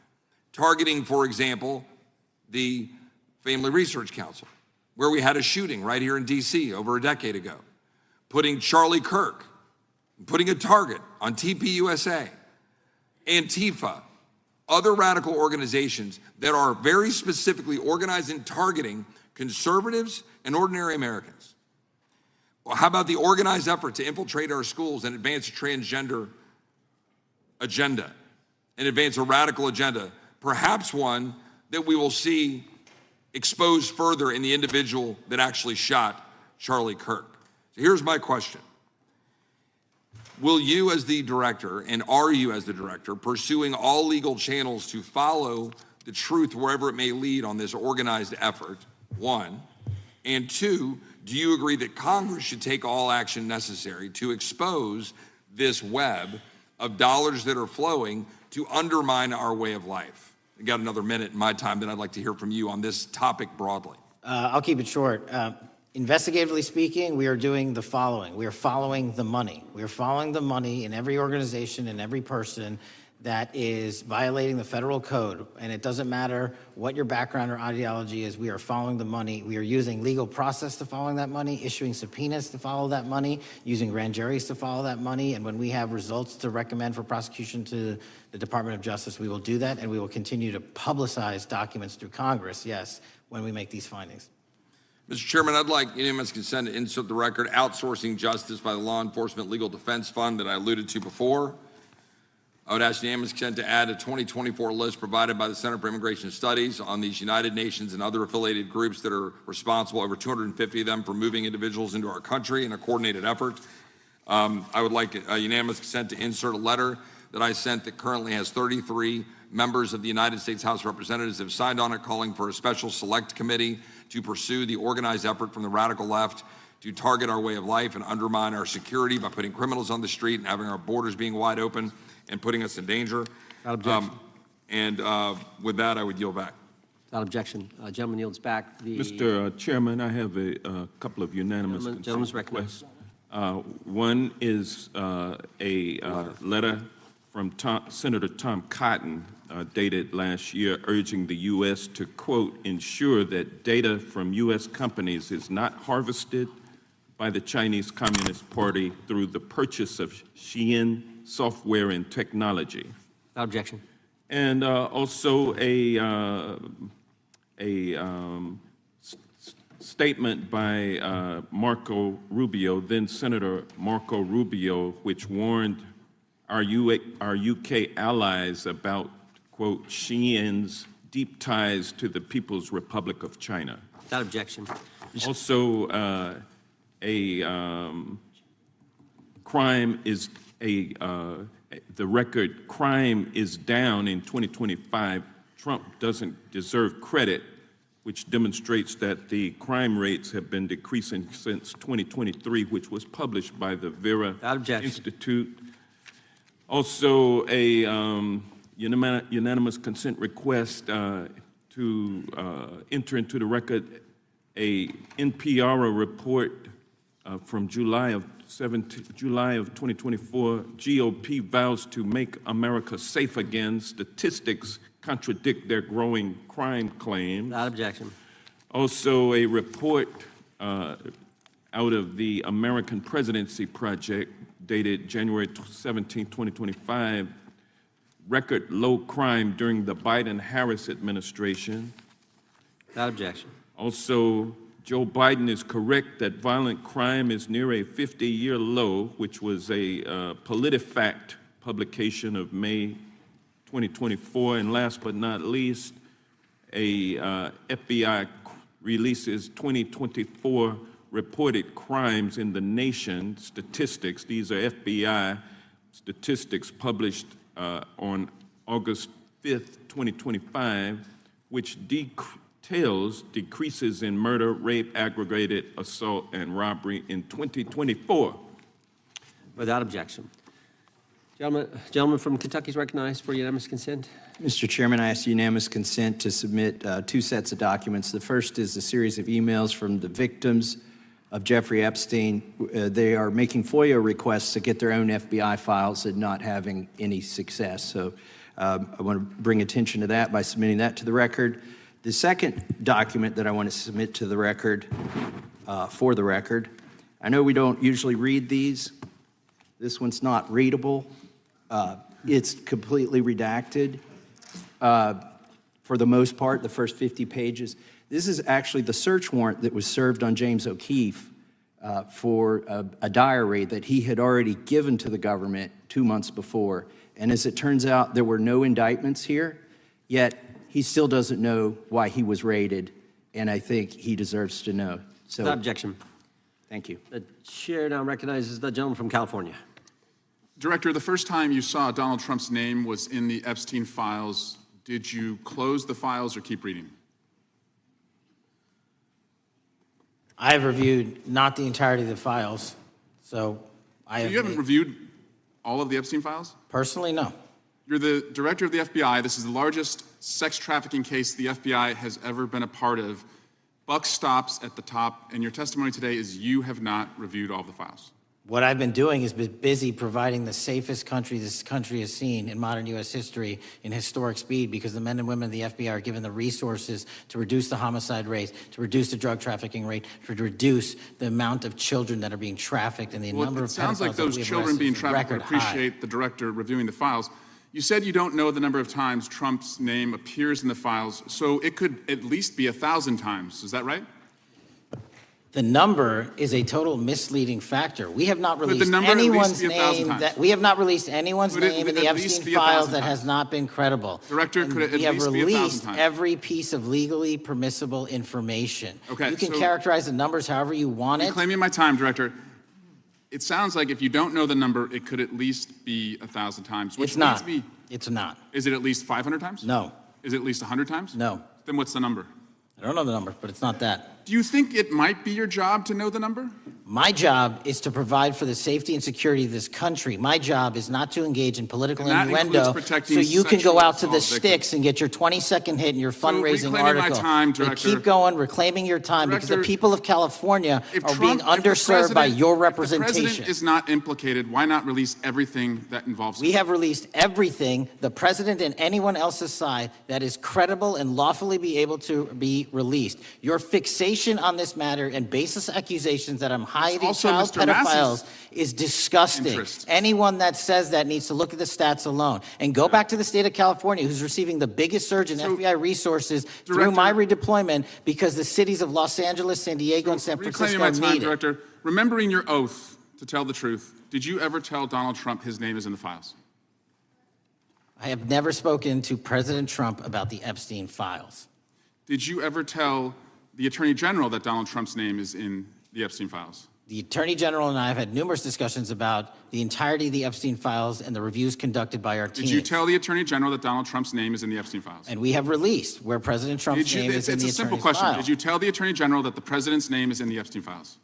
targeting, for example, the Family Research Council, where we had a shooting right here in DC over a decade ago, putting Charlie Kirk, putting a target on TPUSA, Antifa, other radical organizations that are very specifically organized in targeting conservatives and ordinary Americans. Well, how about the organized effort to infiltrate our schools and advance a transgender agenda and advance a radical agenda, perhaps one that we will see exposed further in the individual that actually shot Charlie Kirk? So here's my question. Will you as the director, and are you as the director, pursuing all legal channels to follow the truth wherever it may lead on this organized effort, one? And two, do you agree that Congress should take all action necessary to expose this web of dollars that are flowing to undermine our way of life? I got another minute in my time that I'd like to hear from you on this topic broadly. I'll keep it short. Investigatively speaking, we are doing the following. We are following the money. We are following the money in every organization and every person that is violating the federal code. And it doesn't matter what your background or ideology is, we are following the money. We are using legal process to following that money, issuing subpoenas to follow that money, using grand juries to follow that money. And when we have results to recommend for prosecution to the Department of Justice, we will do that. And we will continue to publicize documents through Congress, yes, when we make these findings. Mr. Chairman, I'd like unanimous consent to insert the record outsourcing justice by the Law Enforcement Legal Defense Fund that I alluded to before. I would ask unanimous consent to add a 2024 list provided by the Center for Immigration Studies on these United Nations and other affiliated groups that are responsible, over 250 of them, for moving individuals into our country in a coordinated effort. I would like a unanimous consent to insert a letter that I sent that currently has 33 members of the United States House of Representatives have signed on it, calling for a special select committee to pursue the organized effort from the radical left to target our way of life and undermine our security by putting criminals on the street and having our borders being wide open and putting us in danger. With that, I would yield back. Without objection. Gentleman yields back. Mr. Chairman, I have a couple of unanimous Gentleman's recognized. One is a letter from Senator Tom Cotton, dated last year, urging the U.S. to, quote, ensure that data from U.S. companies is not harvested by the Chinese Communist Party through the purchase of Xi'an software and technology. Without objection. And also a statement by Marco Rubio, then Senator Marco Rubio, which warned our UK allies about, quote, Xi'an's deep ties to the People's Republic of China. Without objection. Also, crime is the record crime is down in 2025. Trump doesn't deserve credit, which demonstrates that the crime rates have been decreasing since 2023, which was published by the Vera Institute. Also, a unanimous consent request to enter into the record a NPR report from July of 2024. GOP vows to make America safe again. Statistics contradict their growing crime claims. Without objection. Also, a report out of the American Presidency Project dated January 17, 2025, record low crime during the Biden-Harris administration. Without objection. Also, Joe Biden is correct that violent crime is near a 50-year low, which was a PolitiFact publication of May 2024. And last but not least, a FBI releases 2024 reported crimes in the nation statistics. These are FBI statistics published on August 5th, 2025, which details decreases in murder, rape, aggravated assault, and robbery in 2024. Without objection. Gentleman from Kentucky is recognized for unanimous consent. Mr. Chairman, I ask unanimous consent to submit two sets of documents. The first is a series of emails from the victims of Jeffrey Epstein. They are making FOIA requests to get their own FBI files and not having any success. So I want to bring attention to that by submitting that to the record. The second document that I want to submit to the record, for the record, I know we don't usually read these. This one's not readable. It's completely redacted for the most part, the first 50 pages. This is actually the search warrant that was served on James O'Keefe for a diary that he had already given to the government 2 months before. And as it turns out, there were no indictments here, yet he still doesn't know why he was raided, and I think he deserves to know. So, without objection. Thank you. The chair now recognizes the gentleman from California. Director, the first time you saw Donald Trump's name was in the Epstein files. Did you close the files or keep reading? I have reviewed not the entirety of the files, so you haven't reviewed all of the Epstein files? Personally, no. You're the director of the FBI. This is the largest sex trafficking case the FBI has ever been a part of. Buck stops at the top, and your testimony today is you have not reviewed all the files. What I've been doing is been busy providing the safest country this country has seen in modern U.S. history in historic speed, because the men and women of the FBI are given the resources to reduce the homicide rate, to reduce the drug trafficking rate, to reduce the amount of children that are being trafficked, and the number of pedophiles. It sounds like those children being trafficked would appreciate the director reviewing the files. You said you don't know the number of times Trump's name appears in the files, so it could at least be 1,000 times. Is that right? The number is a total misleading factor. We have not Could the released number at least anyone's be 1,000 name times? we have not released anyone's Could it name in at the least Epstein be 1,000 files that times? has not been credible. Director, And could it at we have least be 1,000 released times? every piece of legally permissible information. Okay, You can so- characterize the numbers however you want it. Reclaiming my time, Director. It sounds like if you don't know the number, it could at least be 1,000 times. Which It's not. leads me- It's not. Is it at least 500 times? No. Is it at least 100 times? No. Then what's the number? I don't know the number, but it's not that. Do you think it might be your job to know the number? My job is to provide for the safety and security of this country. My job is not to engage in political And that innuendo includes protecting so you can go sexual out to the assault sticks and get your 20-second hit in your fundraising reclaiming my article. time, They Director. keep going, reclaiming your time, because the Director, people of California If are Trump- being if the underserved by president- your If the representation. president is not implicated, why not release everything that involves him? We have released everything, the president and anyone else's side, that is credible and lawfully be able to be released. Your fixation on this matter and baseless accusations that I'm hiding also child Mr. Massey's pedophiles is disgusting. interest. Anyone that says that needs to look at the stats alone. And go back to the state of California, who's receiving the biggest surge in FBI resources through Director- my redeployment because the cities of Los Angeles, San Diego, and San Reclaiming Francisco my time, need it. Director. Remembering your oath to tell the truth, did you ever tell Donald Trump his name is in the files? I have never spoken to President Trump about the Epstein files. Did you ever tell the Attorney General that Donald Trump's name is in the Epstein files? The Attorney General and I have had numerous discussions about the entirety of the Epstein files and the reviews conducted by our team. Did you tell the Attorney General that Donald Trump's name is in the Epstein files? And we have released where President Trump's name is in It's the a simple attorney's question. file. Did you tell the Attorney General that the President's name is in the Epstein files?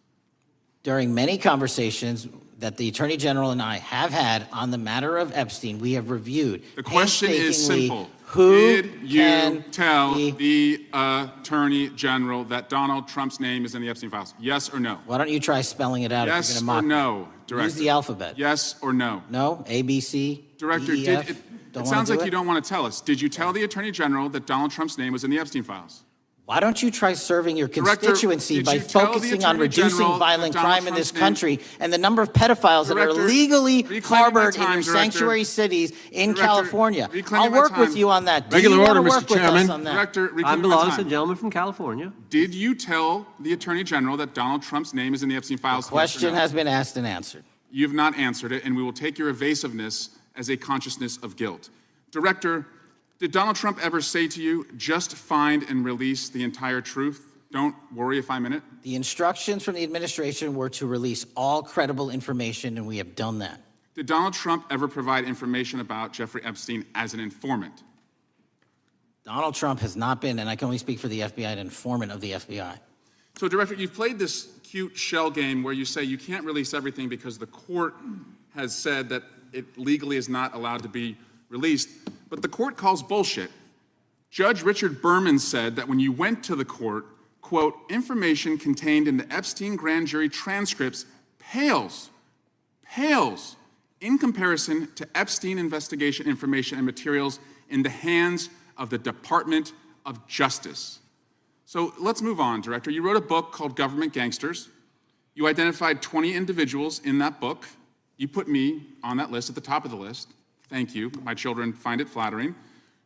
During many conversations that the Attorney General and I have had on the matter of Epstein, we have reviewed The question is painstakingly simple. who Did you can tell be- the Attorney General that Donald Trump's name is in the Epstein files? Yes or no? Why don't you try spelling it out Yes if or you're going to mock me? no, Director? Use the alphabet. Yes or no? No? A, B, C, Director, D, E, F? it Don't sounds wanna like do you it? don't want to tell us. Did you tell the Attorney General that Donald Trump's name was in the Epstein files? Why don't you try serving your Director, constituency did by you tell the focusing on Attorney reducing General violent that Donald crime in this Trump's name- country and the number of pedophiles that are Director, legally reclaiming my harbored in time, your Director. sanctuary cities in Director, California? reclaiming I'll my work with time. you on that. Do Regular you wanna order, Mr. work with us Chairman. on that? Director, Time reclaiming my belongs to the time. gentleman from California. Did you tell the Attorney General that Donald Trump's name is in the Epstein files? The question Yes or no? has been asked and answered. You have not answered it, and we will take your evasiveness as a consciousness of guilt. Director, did Donald Trump ever say to you, just find and release the entire truth? Don't worry if I'm in it? The instructions from the administration were to release all credible information, and we have done that. Did Donald Trump ever provide information about Jeffrey Epstein as an informant? Donald Trump has not been, and I can only speak for the FBI, an informant of the FBI. So, Director, you've played this cute shell game where you say you can't release everything because the court has said that it legally is not allowed to be released, but the court calls bullshit. Judge Richard Berman said that when you went to the court, quote, information contained in the Epstein grand jury transcripts pales in comparison to Epstein investigation information and materials in the hands of the Department of Justice. So let's move on, Director. You wrote a book called Government Gangsters. You identified 20 individuals in that book. You put me on that list, at the top of the list. Thank you. My children find it flattering.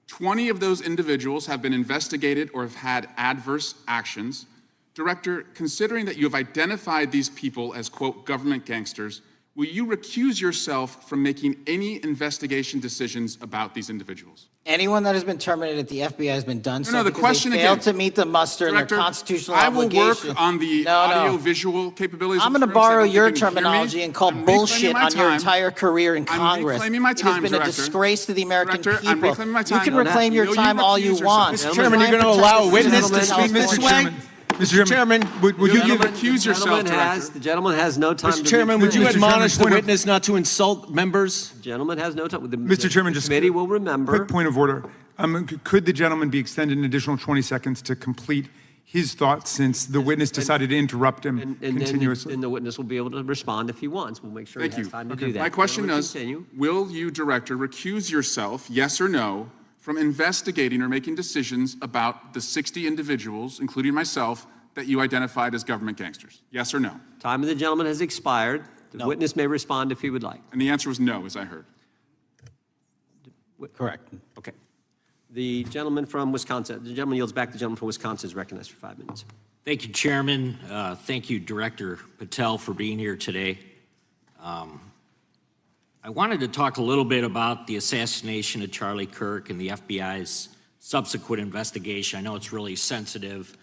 20 of those individuals have been investigated or have had adverse actions. Director, considering that you have identified these people as, quote, government gangsters, will you recuse yourself from making any investigation decisions about these individuals? Anyone that has been terminated at the FBI has been done so No, the because question they failed again. to meet the muster in Director, their constitutional I will obligation. work on the No. audio-visual capabilities. I'm of going to this room so borrow that you your can hear me. terminology and call I'm reclaiming bullshit my on your time. entire career in I'm Congress. reclaiming my It time, has been Director. a disgrace to the American Director, I'm people. reclaiming my You time. can No, reclaim your no, you time all you recuse want. yourself. Mr. Chairman, you're going to allow a witness to speak this way? Mr. Chairman, would you give recuse yourself, Director? The gentleman has no time to Mr. Chairman, would you Mr. admonish the Chairman, point of- witness not to insult members? The gentleman has no time. Mr. Chairman, the just committee will remember. quick point of order. Could the gentleman be extended an additional 20 seconds to complete his thoughts since the witness decided to interrupt him And continuously? the witness will be able to respond if he wants. We'll make sure Thank he has you. time to do that. My question Gentleman, is, continue. will you, Director, recuse yourself, yes or no, from investigating or making decisions about the 60 individuals, including myself, that you identified as government gangsters? Yes or no? Time of the gentleman has expired. The No. witness may respond if he would like. And the answer was no, as I heard. Correct. Okay. The gentleman from Wisconsin, the gentleman yields back. The gentleman from Wisconsin is recognized for 5 minutes. Thank you, Chairman. Thank you, Director Patel, for being here today. I wanted to talk a little bit about the assassination of Charlie Kirk and the FBI's subsequent investigation. I know it's really sensitive,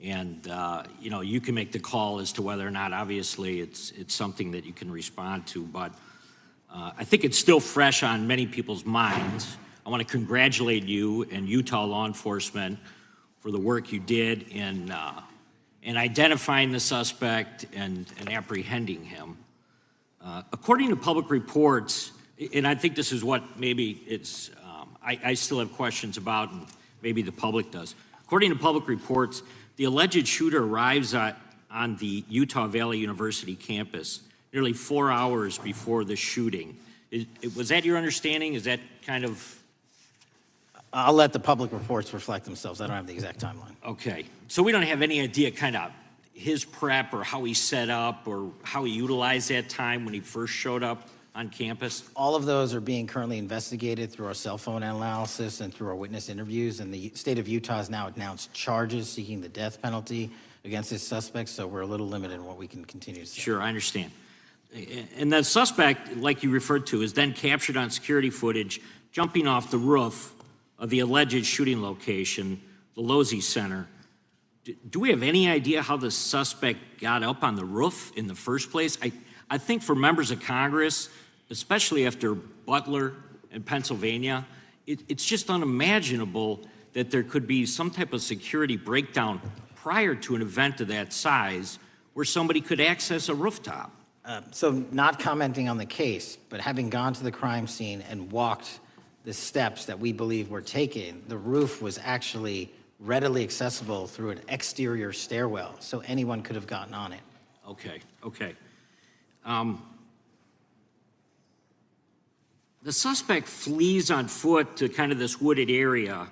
and you know, you can make the call as to whether or not, obviously, it's something that you can respond to, but I think it's still fresh on many people's minds. I want to congratulate you and Utah law enforcement for the work you did in identifying the suspect and apprehending him. According to public reports, and I think this is what maybe it's, I still have questions about, and maybe the public does. According to public reports, the alleged shooter arrives on the Utah Valley University campus nearly 4 hours before the shooting. Was that your understanding? Is that kind of? I'll let the public reports reflect themselves. I don't have the exact timeline. Okay, so we don't have any idea kind of his prep or how he set up or how he utilized that time when he first showed up on campus? All of those are being currently investigated through our cell phone analysis and through our witness interviews, and the state of Utah has now announced charges seeking the death penalty against this suspect, so we're a little limited in what we can continue to say. Sure, I understand. And the suspect, like you referred to, is then captured on security footage jumping off the roof of the alleged shooting location, the Losey Center. Do we have any idea how the suspect got up on the roof in the first place? I think for members of Congress, especially after Butler and Pennsylvania, it's just unimaginable that there could be some type of security breakdown prior to an event of that size where somebody could access a rooftop. So not commenting on the case, but having gone to the crime scene and walked the steps that we believe were taken, the roof was actually readily accessible through an exterior stairwell, so anyone could have gotten on it. Okay, okay. The suspect flees on foot to kind of this wooded area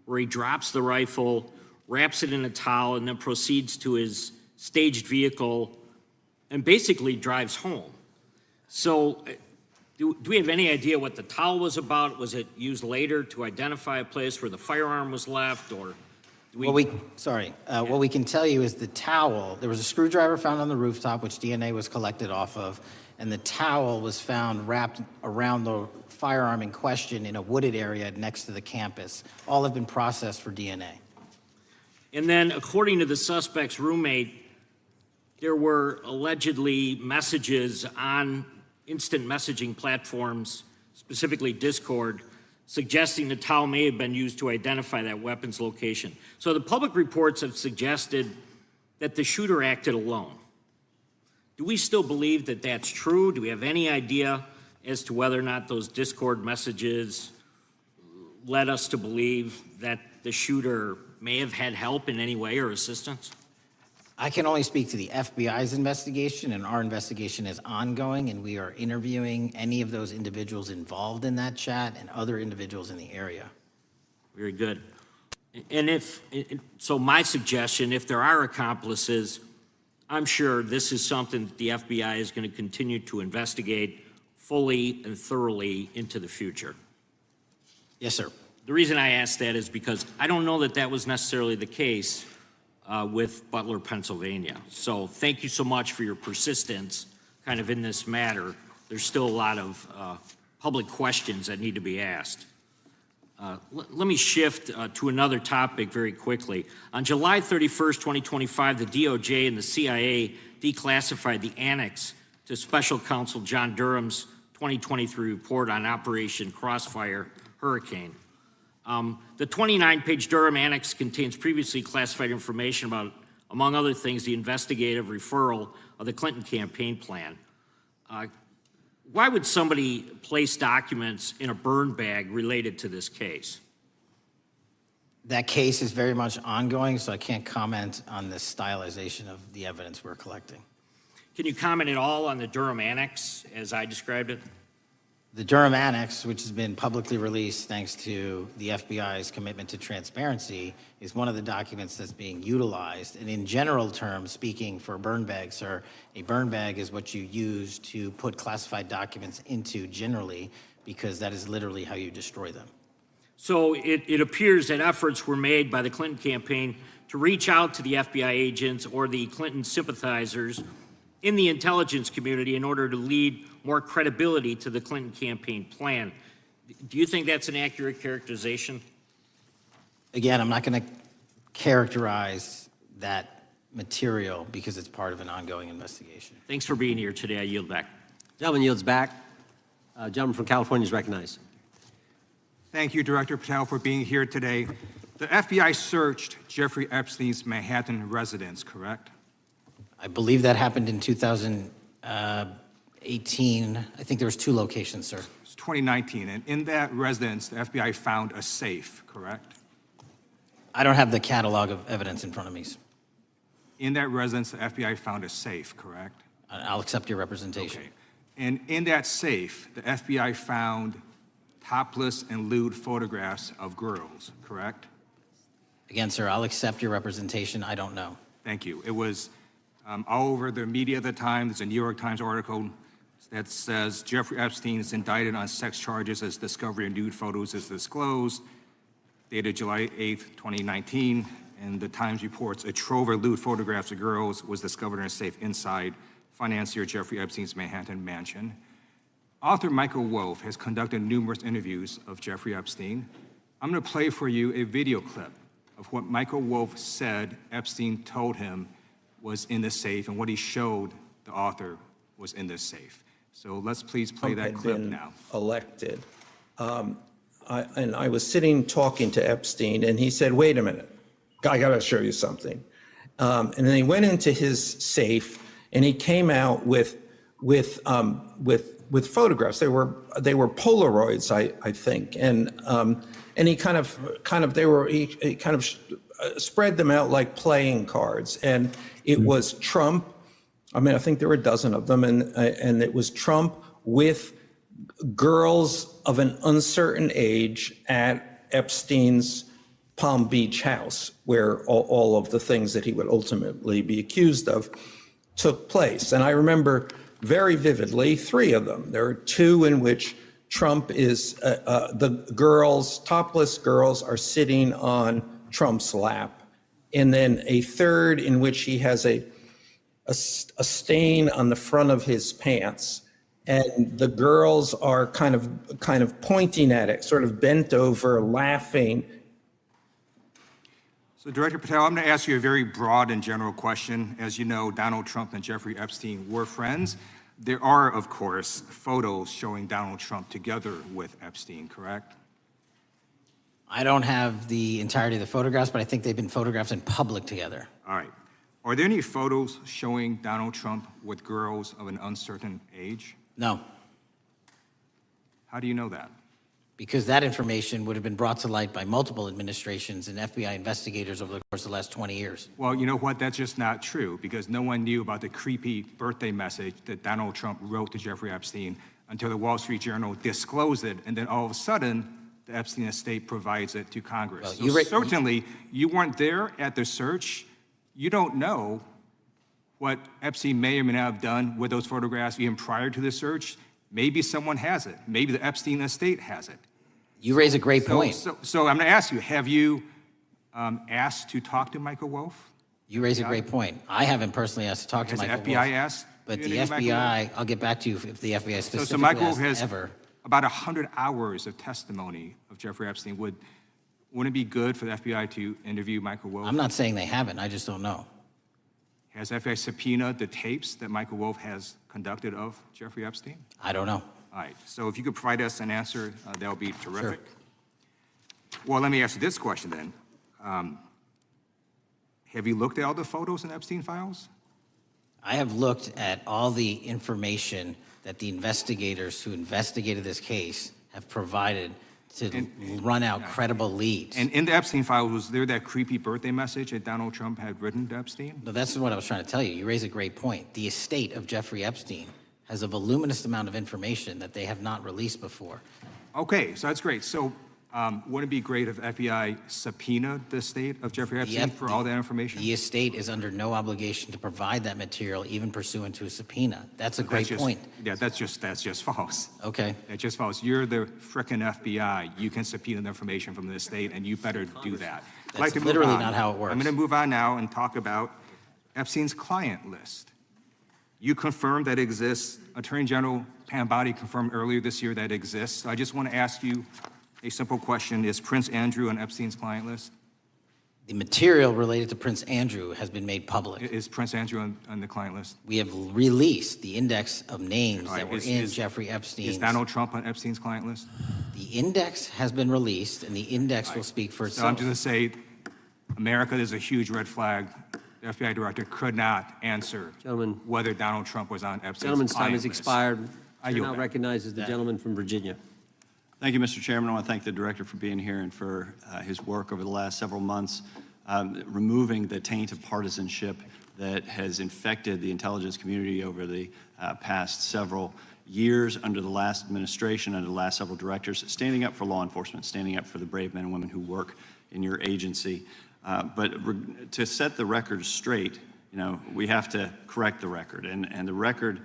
where he drops the rifle, wraps it in a towel, and then proceeds to his staged vehicle and basically drives home. So do we have any idea what the towel was about? Was it used later to identify a place where the firearm was left, or? What we can tell you is the towel, there was a screwdriver found on the rooftop, which DNA was collected off of, and the towel was found wrapped around the firearm in question in a wooded area next to the campus. All have been processed for DNA. And then, according to the suspect's roommate, there were allegedly messages on instant messaging platforms, specifically Discord, suggesting the towel may have been used to identify that weapon's location. So the public reports have suggested that the shooter acted alone. Do we still believe that that's true? Do we have any idea as to whether or not those Discord messages led us to believe that the shooter may have had help in any way or assistance? I can only speak to the FBI's investigation, and our investigation is ongoing, and we are interviewing any of those individuals involved in that chat and other individuals in the area. Very good. And so my suggestion, if there are accomplices, I'm sure this is something that the FBI is going to continue to investigate fully and thoroughly into the future. Yes, sir. The reason I ask that is because I don't know that that was necessarily the case with Butler, Pennsylvania. So thank you so much for your persistence kind of in this matter. There's still a lot of public questions that need to be asked. Let me shift to another topic very quickly. On July 31st, 2025, the DOJ and the CIA declassified the annex to Special Counsel John Durham's 2023 report on Operation Crossfire Hurricane. The 29-page Durham annex contains previously classified information about, among other things, the investigative referral of the Clinton campaign plan. Why would somebody place documents in a burn bag related to this case? That case is very much ongoing, so I can't comment on the stylization of the evidence we're collecting. Can you comment at all on the Durham annex as I described it? The Durham Annex, which has been publicly released thanks to the FBI's commitment to transparency, is one of the documents that's being utilized. And in general terms, speaking for burn bags, sir, a burn bag is what you use to put classified documents into generally, because that is literally how you destroy them. So it appears that efforts were made by the Clinton campaign to reach out to the FBI agents or the Clinton sympathizers in the intelligence community in order to lead more credibility to the Clinton campaign plan. Do you think that's an accurate characterization? Again, I'm not going to characterize that material because it's part of an ongoing investigation. Thanks for being here today. I yield back. Gentleman yields back. Gentleman from California is recognized. Thank you, Director Patel, for being here today. The FBI searched Jeffrey Epstein's Manhattan residence, correct? I believe that happened in 2018. I think there was 2 locations, sir. It's 2019, and in that residence, the FBI found a safe, correct? I don't have the catalog of evidence in front of me. In that residence, the FBI found a safe, correct? I'll accept your representation. Okay. And in that safe, the FBI found topless and lewd photographs of girls, correct? Again, sir, I'll accept your representation. I don't know. Thank you. It was all over the media at the time. There's a New York Times article that says Jeffrey Epstein is indicted on sex charges as discovery of nude photos is disclosed, dated July 8th, 2019. And the Times reports a trove of lewd photographs of girls was discovered in a safe inside financier Jeffrey Epstein's Manhattan mansion. Author Michael Wolff has conducted numerous interviews of Jeffrey Epstein. I'm going to play for you a video clip of what Michael Wolff said Epstein told him was in the safe and what he showed the author was in this safe. So let's please play that clip now. Elected. And I was sitting talking to Epstein, and he said, "Wait a minute, I got to show you something." And then he went into his safe, and he came out with photographs. They were Polaroids, I think, and he kind of spread them out like playing cards, and it was Trump. I mean, I think there were a dozen of them, and it was Trump with girls of an uncertain age at Epstein's Palm Beach house, where all of the things that he would ultimately be accused of took place. And I remember very vividly 3 of them. There are 2 in which Trump is, the girls, topless girls, are sitting on Trump's lap. And then a 3rd in which he has a stain on the front of his pants. And the girls are kind of pointing at it, sort of bent over, laughing. So Director Patel, I'm going to ask you a very broad and general question. As you know, Donald Trump and Jeffrey Epstein were friends. There are, of course, photos showing Donald Trump together with Epstein, correct? I don't have the entirety of the photographs, but I think they've been photographed in public together. All right. Are there any photos showing Donald Trump with girls of an uncertain age? No. How do you know that? Because that information would have been brought to light by multiple administrations and FBI investigators over the course of the last 20 years. Well, you know what? That's just not true, because no one knew about the creepy birthday message that Donald Trump wrote to Jeffrey Epstein until the Wall Street Journal disclosed it, and then all of a sudden, the Epstein estate provides it to Congress. Well, so certainly, you weren't there at the search. You don't know what Epstein may or may not have done with those photographs even prior to the search. Maybe someone has it. Maybe the Epstein estate has it. You raise a great point. So I'm going to ask you, have you asked to talk to Michael Wolff? You raise a great point. I haven't personally asked to talk to Michael Wolff. Has the FBI asked? But the FBI, I'll get back to you if the FBI specifically so Michael Wolff has has ever. About 100 hours of testimony of Jeffrey Epstein. Wouldn't it be good for the FBI to interview Michael Wolff? I'm not saying they haven't. I just don't know. Has FBI subpoenaed the tapes that Michael Wolff has conducted of Jeffrey Epstein? I don't know. All right. So if you could provide us an answer, that would be terrific. Sure. Well, let me ask you this question then. Have you looked at all the photos in Epstein files? I have looked at all the information that the investigators who investigated this case have provided to run out credible leads. And in the Epstein files, was there that creepy birthday message that Donald Trump had written to Epstein? No, that's what I was trying to tell you. You raise a great point. The estate of Jeffrey Epstein has a voluminous amount of information that they have not released before. Okay, so that's great. So wouldn't it be great if FBI subpoenaed the estate of Jeffrey Epstein for all that information? The estate is under no obligation to provide that material, even pursuant to a subpoena. That's a great point. Yeah, that's just false. Okay. That's just false. You're the frickin' FBI. You can subpoena the information from the estate, and you better do that. That's literally not how it works. I'm going to move on now and talk about Epstein's client list. You confirmed that it exists. Attorney General Pam Bondi confirmed earlier this year that it exists. So I just want to ask you a simple question. Is Prince Andrew on Epstein's client list? The material related to Prince Andrew has been made public. Is Prince Andrew on the client list? We have released the index of names that were in Jeffrey Epstein's. Is Donald Trump on Epstein's client list? The index has been released, and the index will speak for itself. So I'm just going to say, America, there's a huge red flag. The FBI director could not answer whether Donald Trump was on Epstein's Gentleman's time client has list. expired. I Chair yield now back. recognizes the gentleman from Virginia. Thank you, Mr. Chairman. I want to thank the director for being here and for his work over the last several months, removing the taint of partisanship that has infected the intelligence community over the past several years under the last administration, under the last several directors, standing up for law enforcement, standing up for the brave men and women who work in your agency. But to set the record straight, we have to correct the record. And the record,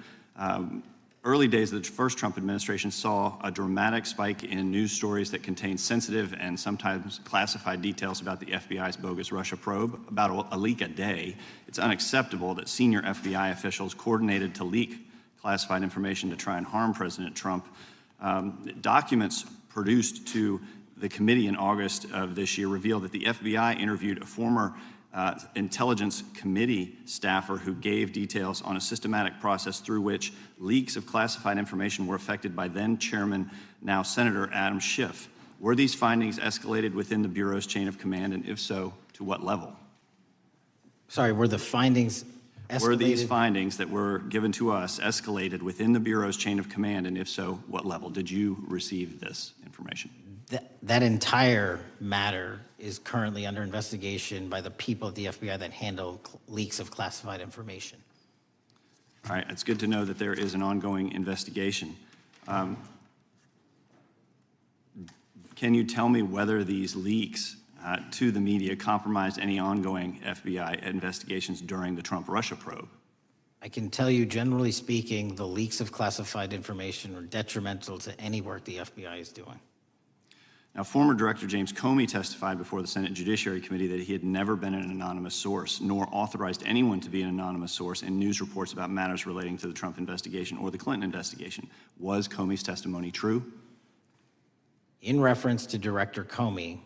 early days of the first Trump administration saw a dramatic spike in news stories that contained sensitive and sometimes classified details about the FBI's bogus Russia probe, about a leak a day. It's unacceptable that senior FBI officials coordinated to leak classified information to try and harm President Trump. Documents produced to the committee in August of this year revealed that the FBI interviewed a former Intelligence Committee staffer who gave details on a systematic process through which leaks of classified information were affected by then Chairman, now Senator Adam Schiff. Were these findings escalated within the Bureau's chain of command, and if so, to what level? Sorry, were the findings escalated? Were these findings that were given to us escalated within the Bureau's chain of command, and if so, what level? Did you receive this information? That entire matter is currently under investigation by the people at the FBI that handle leaks of classified information. All right, it's good to know that there is an ongoing investigation. Can you tell me whether these leaks to the media compromised any ongoing FBI investigations during the Trump-Russia probe? I can tell you, generally speaking, the leaks of classified information are detrimental to any work the FBI is doing. Now, former Director James Comey testified before the Senate Judiciary Committee that he had never been an anonymous source, nor authorized anyone to be an anonymous source in news reports about matters relating to the Trump investigation or the Clinton investigation. Was Comey's testimony true? In reference to Director Comey,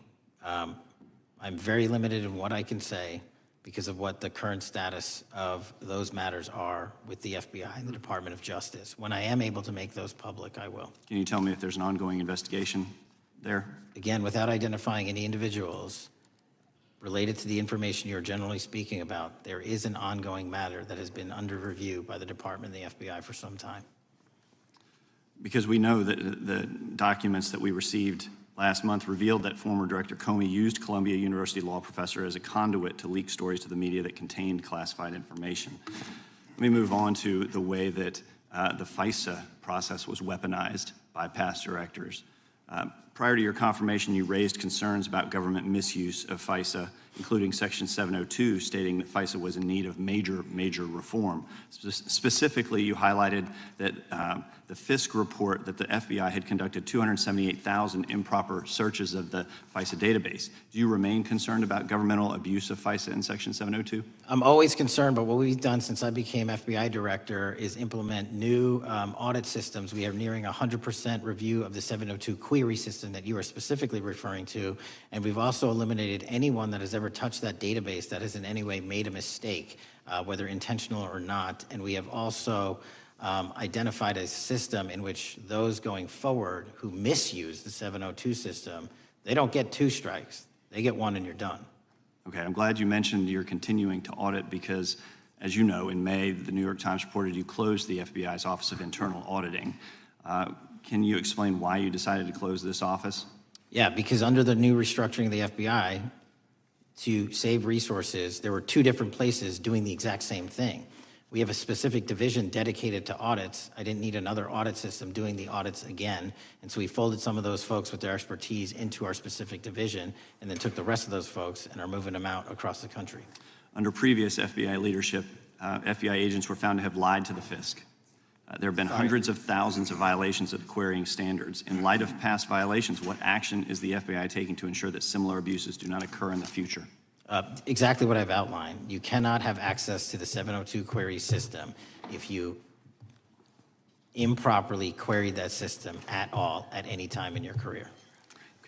I'm very limited in what I can say because of what the current status of those matters are with the FBI and the Department of Justice. When I am able to make those public, I will. Can you tell me if there's an ongoing investigation there? Again, without identifying any individuals related to the information you're generally speaking about, there is an ongoing matter that has been under review by the Department and the FBI for some time. Because we know that the documents that we received last month revealed that former Director Comey used Columbia University law professor as a conduit to leak stories to the media that contained classified information. Let me move on to the way that the FISA process was weaponized by past directors. Prior to your confirmation, you raised concerns about government misuse of FISA, including Section 702, stating that FISA was in need of major reform. Specifically, you highlighted that the FISC report that the FBI had conducted 278,000 improper searches of the FISA database. Do you remain concerned about governmental abuse of FISA in Section 702? I'm always concerned, but what we've done since I became FBI director is implement new audit systems. We are nearing 100% review of the 702 query system that you are specifically referring to, and we've also eliminated anyone that has ever touched that database that has in any way made a mistake, whether intentional or not. And we have also identified a system in which those going forward who misuse the 702 system, they don't get 2 strikes. They get 1 and you're done. Okay, I'm glad you mentioned you're continuing to audit because, as you know, in May, the New York Times reported you closed the FBI's Office of Internal Auditing. Can you explain why you decided to close this office? Yeah, because under the new restructuring of the FBI, to save resources, there were 2 different places doing the exact same thing. We have a specific division dedicated to audits. I didn't need another audit system doing the audits again. And so we folded some of those folks with their expertise into our specific division and then took the rest of those folks and are moving them out across the country. Under previous FBI leadership, FBI agents were found to have lied to the FISC. There have been hundreds of thousands of violations of querying standards. In light of past violations, what action is the FBI taking to ensure that similar abuses do not occur in the future? Exactly what I've outlined. You cannot have access to the 702 query system if you improperly queried that system at all at any time in your career.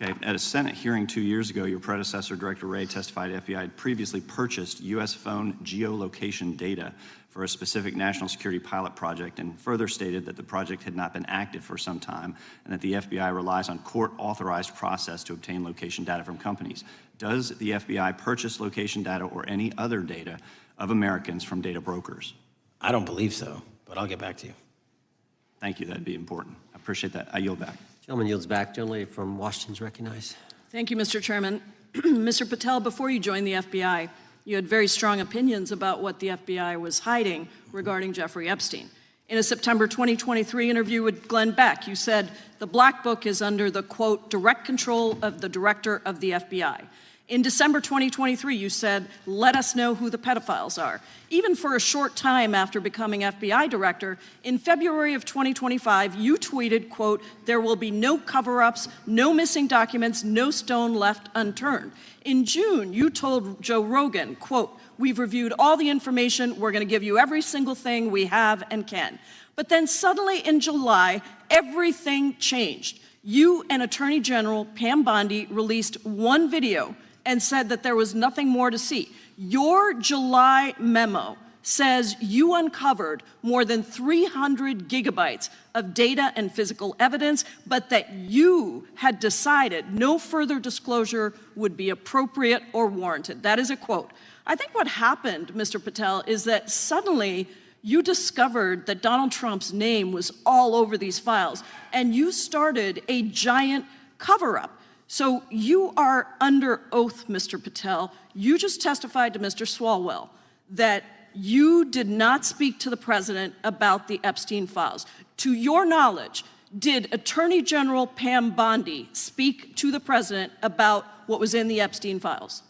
Okay. At a Senate hearing 2 years ago, your predecessor, Director Wray, testified FBI had previously purchased U.S. phone geolocation data for a specific national security pilot project, and further stated that the project had not been active for some time and that the FBI relies on court-authorized process to obtain location data from companies. Does the FBI purchase location data or any other data of Americans from data brokers? I don't believe so, but I'll get back to you. Thank you. That'd be important. I appreciate that. I yield back. Gentleman yields back. Gentleman from Washington's recognized. Thank you, Mr. Chairman. Mr. Patel, before you joined the FBI, you had very strong opinions about what the FBI was hiding regarding Jeffrey Epstein. In a September 2023 interview with Glenn Beck, you said the Black Book is under the, quote, direct control of the director of the FBI. In December 2023, you said, let us know who the pedophiles are. Even for a short time after becoming FBI director, in February of 2025, you tweeted, quote, there will be no cover-ups, no missing documents, no stone left unturned. In June, you told Joe Rogan, quote, we've reviewed all the information, we're gonna give you every single thing we have and can. But then suddenly in July, everything changed. You and Attorney General Pam Bondi released one video and said that there was nothing more to see. Your July memo says you uncovered more than 300 gigabytes of data and physical evidence, but that you had decided no further disclosure would be appropriate or warranted. That is a quote. I think what happened, Mr. Patel, is that suddenly you discovered that Donald Trump's name was all over these files, and you started a giant cover-up. So you are under oath, Mr. Patel. You just testified to Mr. Swalwell that you did not speak to the president about the Epstein files. To your knowledge, did Attorney General Pam Bondi speak to the president about what was in the Epstein files?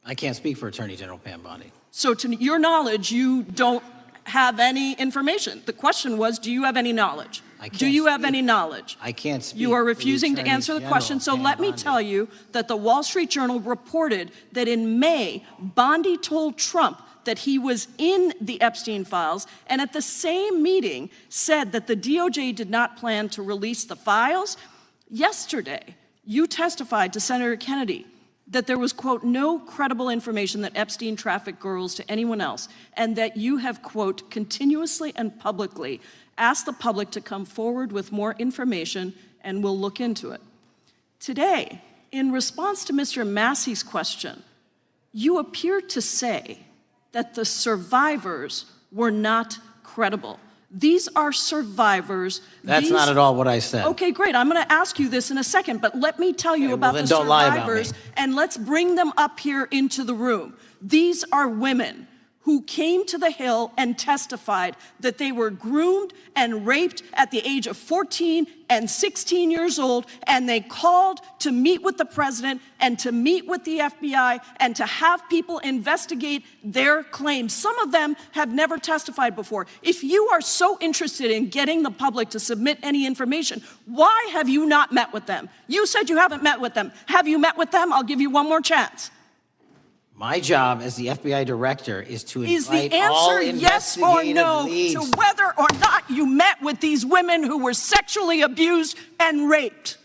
I can't speak for Attorney General Pam Bondi. So to your knowledge, you don't have any information. The question was, do you have any knowledge? Do you have any knowledge? I can't speak. You are refusing to answer the question, so let me tell you that the Wall Street Journal reported that in May, Bondi told Trump that he was in the Epstein files, and at the same meeting said that the DOJ did not plan to release the files. Yesterday, you testified to Senator Kennedy that there was, quote, no credible information that Epstein trafficked girls to anyone else, and that you have, quote, continuously and publicly asked the public to come forward with more information, and we'll look into it. Today, in response to Mr. Massey's question, you appear to say that the survivors were not credible. These are survivors. That's not at all what I said. Okay, great. I'm going to ask you this in a second, but let me tell you about the don't lie about survivors, me. and let's bring them up here into the room. These are women who came to the Hill and testified that they were groomed and raped at the age of 14 and 16 years old, and they called to meet with the president and to meet with the FBI and to have people investigate their claims. Some of them have never testified before. If you are so interested in getting the public to submit any information, why have you not met with them? You said you haven't met with them. Have you met with them? I'll give you one more chance. My job as the FBI director is to Is the invite all answer yes or investigative no leads. to whether or not you met with these women who were sexually abused and raped?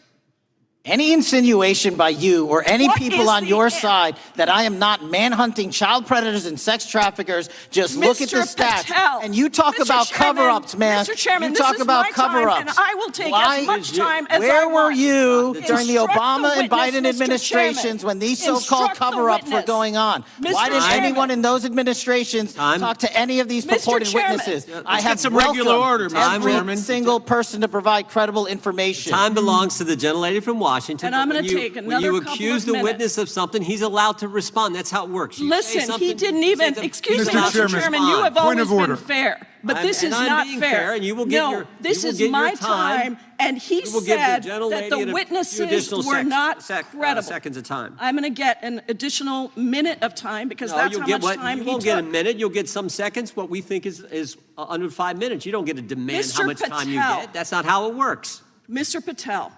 Any insinuation by you or any What people is on the your an- side that I am not manhunting child predators and sex traffickers, just look at the Mr. stats. Patel, And you talk Mr. about Chairman, cover-ups, man. Mr. Chairman, you this talk is about my time, cover-ups. and I will take Why as much time as I Where were want. you during the Instruct the Obama and witness, Biden Mr. administrations Chairman. when these so-called Instruct the cover-ups were witness. going on? Mr. Why didn't Chairman. anyone in those administrations talk to any of these Mr. purported Chairman. witnesses? Yeah, I let's have get some regular welcomed order, Mr. every Chairman. single person to provide credible information. Time belongs to the gentlelady from Washington. Washington. And I'm but going to take when another you couple accuse of the minutes. witness of something, he's allowed to respond. That's how it works. You say Listen, something, he didn't you say even, something, excuse me, he's allowed to Mr. Chairman, you have respond. Point always of order. been fair, but I'm- this and is I'm not being fair. fair, and you will get No, your- this you will is get your my time. and he You will give the said gentlelady that the a few witnesses additional were not seconds credible. of time. I'm going to get an additional minute of time because that's you'll how get much time you he won't get a took. minute. You'll get some seconds. What we think is under 5 minutes. You don't get to demand how Mr. much time you Patel. get. That's not how it works. Mr. Patel,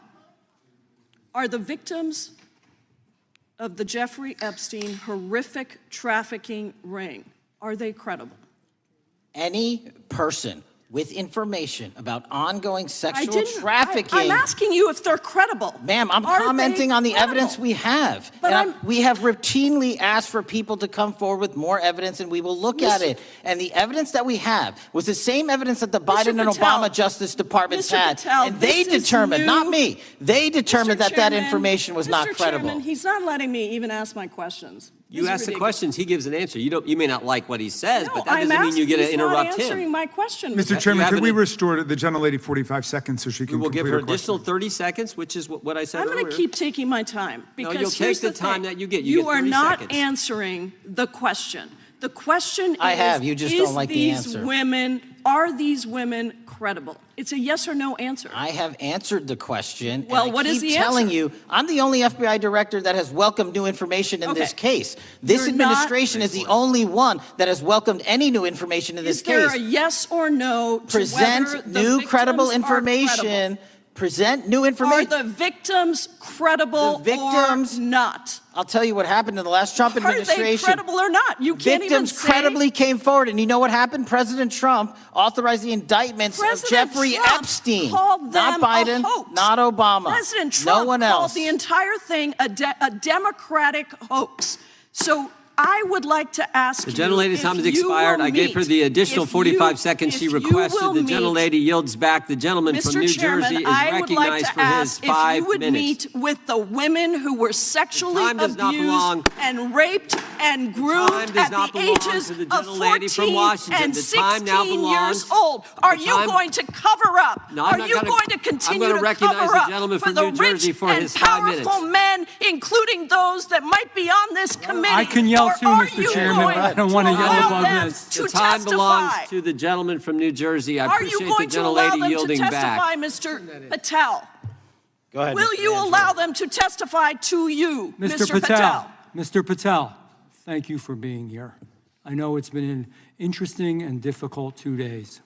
are the victims of the Jeffrey Epstein horrific trafficking ring, are they credible? Any person with information about ongoing sexual trafficking. I'm asking you if they're credible. Ma'am, I'm Are commenting they on the credible? evidence we have. But And we have routinely asked for people to come forward with more evidence, and we will look at it. And the evidence that we have was the same evidence that the Biden and Patel, Obama Justice Departments Mr. had. Patel, And they this is determined, not new. me, they determined Mr. that Chairman, information was not Mr. credible. Chairman, he's not letting me even ask my questions. You This is ask the ridiculous. questions, he gives an answer. You may not like what he says, No, but that I'm doesn't mean you get to asking, he's not interrupt answering him. my question. Mr. You Chairman, have could we an- restore the gentlelady 45 seconds so she We can will complete give her her additional question? 30 seconds, which is what I said I'm earlier. going to keep taking my time because you'll take here's the the time thing. that you get. You get are 30 not seconds. answering the question. The question I is, have, you just don't like the these answer. are these women credible? It's a yes or no answer. I have answered the question. Well, and I what is keep the telling answer? you, I'm the only FBI director that has welcomed new information in this Okay. case. This You're not- administration is the only one that has welcomed any new information in this Is there case. a yes or no to whether Present the new credible victims are credible? information. Present new Are information. the victims credible The victims- or not? I'll tell you what happened in the last Trump Are they administration. credible or not? You can't Victims even say. credibly came forward, and you know what happened? President Trump authorized the indictments of President Jeffrey Trump Epstein. called Not them Biden, a hoax. not Obama. President Trump no one called else. the entire thing a Democratic hoax. So I would like to ask The you gentlelady's if time has you expired. will I gave her meet- the additional if 45 you- seconds she if you requested. will The meet- gentlelady yields back. The gentleman from Mr. New Chairman, Jersey is I would like recognized to for his ask if 5 you would minutes. meet with the women who were sexually time does not belong- abused and raped and groomed time does at not the belong ages to the of gentlelady from 14 Washington. and The time now 16 belongs- years old. Are the you time- going to cover up? No, I'm Are not you gonna- going to I'm continue gonna to recognize cover the up gentleman for from the New Jersey rich for and his 5 minutes. powerful men, including those that might be on this committee? I can yell Or too, are Mr. you Chairman, going but I don't want to yell allow above them this. to The time belongs testify? to the gentleman from New Jersey. I Are you appreciate the going to allow gentlelady them to yielding testify, back. Mr. Patel? Go ahead. Will Mr. you Angelo. allow them to testify to you, Mr. Patel? Mr. Patel, thank you for being here. I know it's been an interesting and difficult 2 days.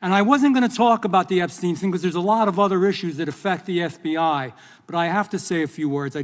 And I wasn't going to talk about the Epstein thing because there's a lot of other issues that affect the FBI, but I have to say a few words.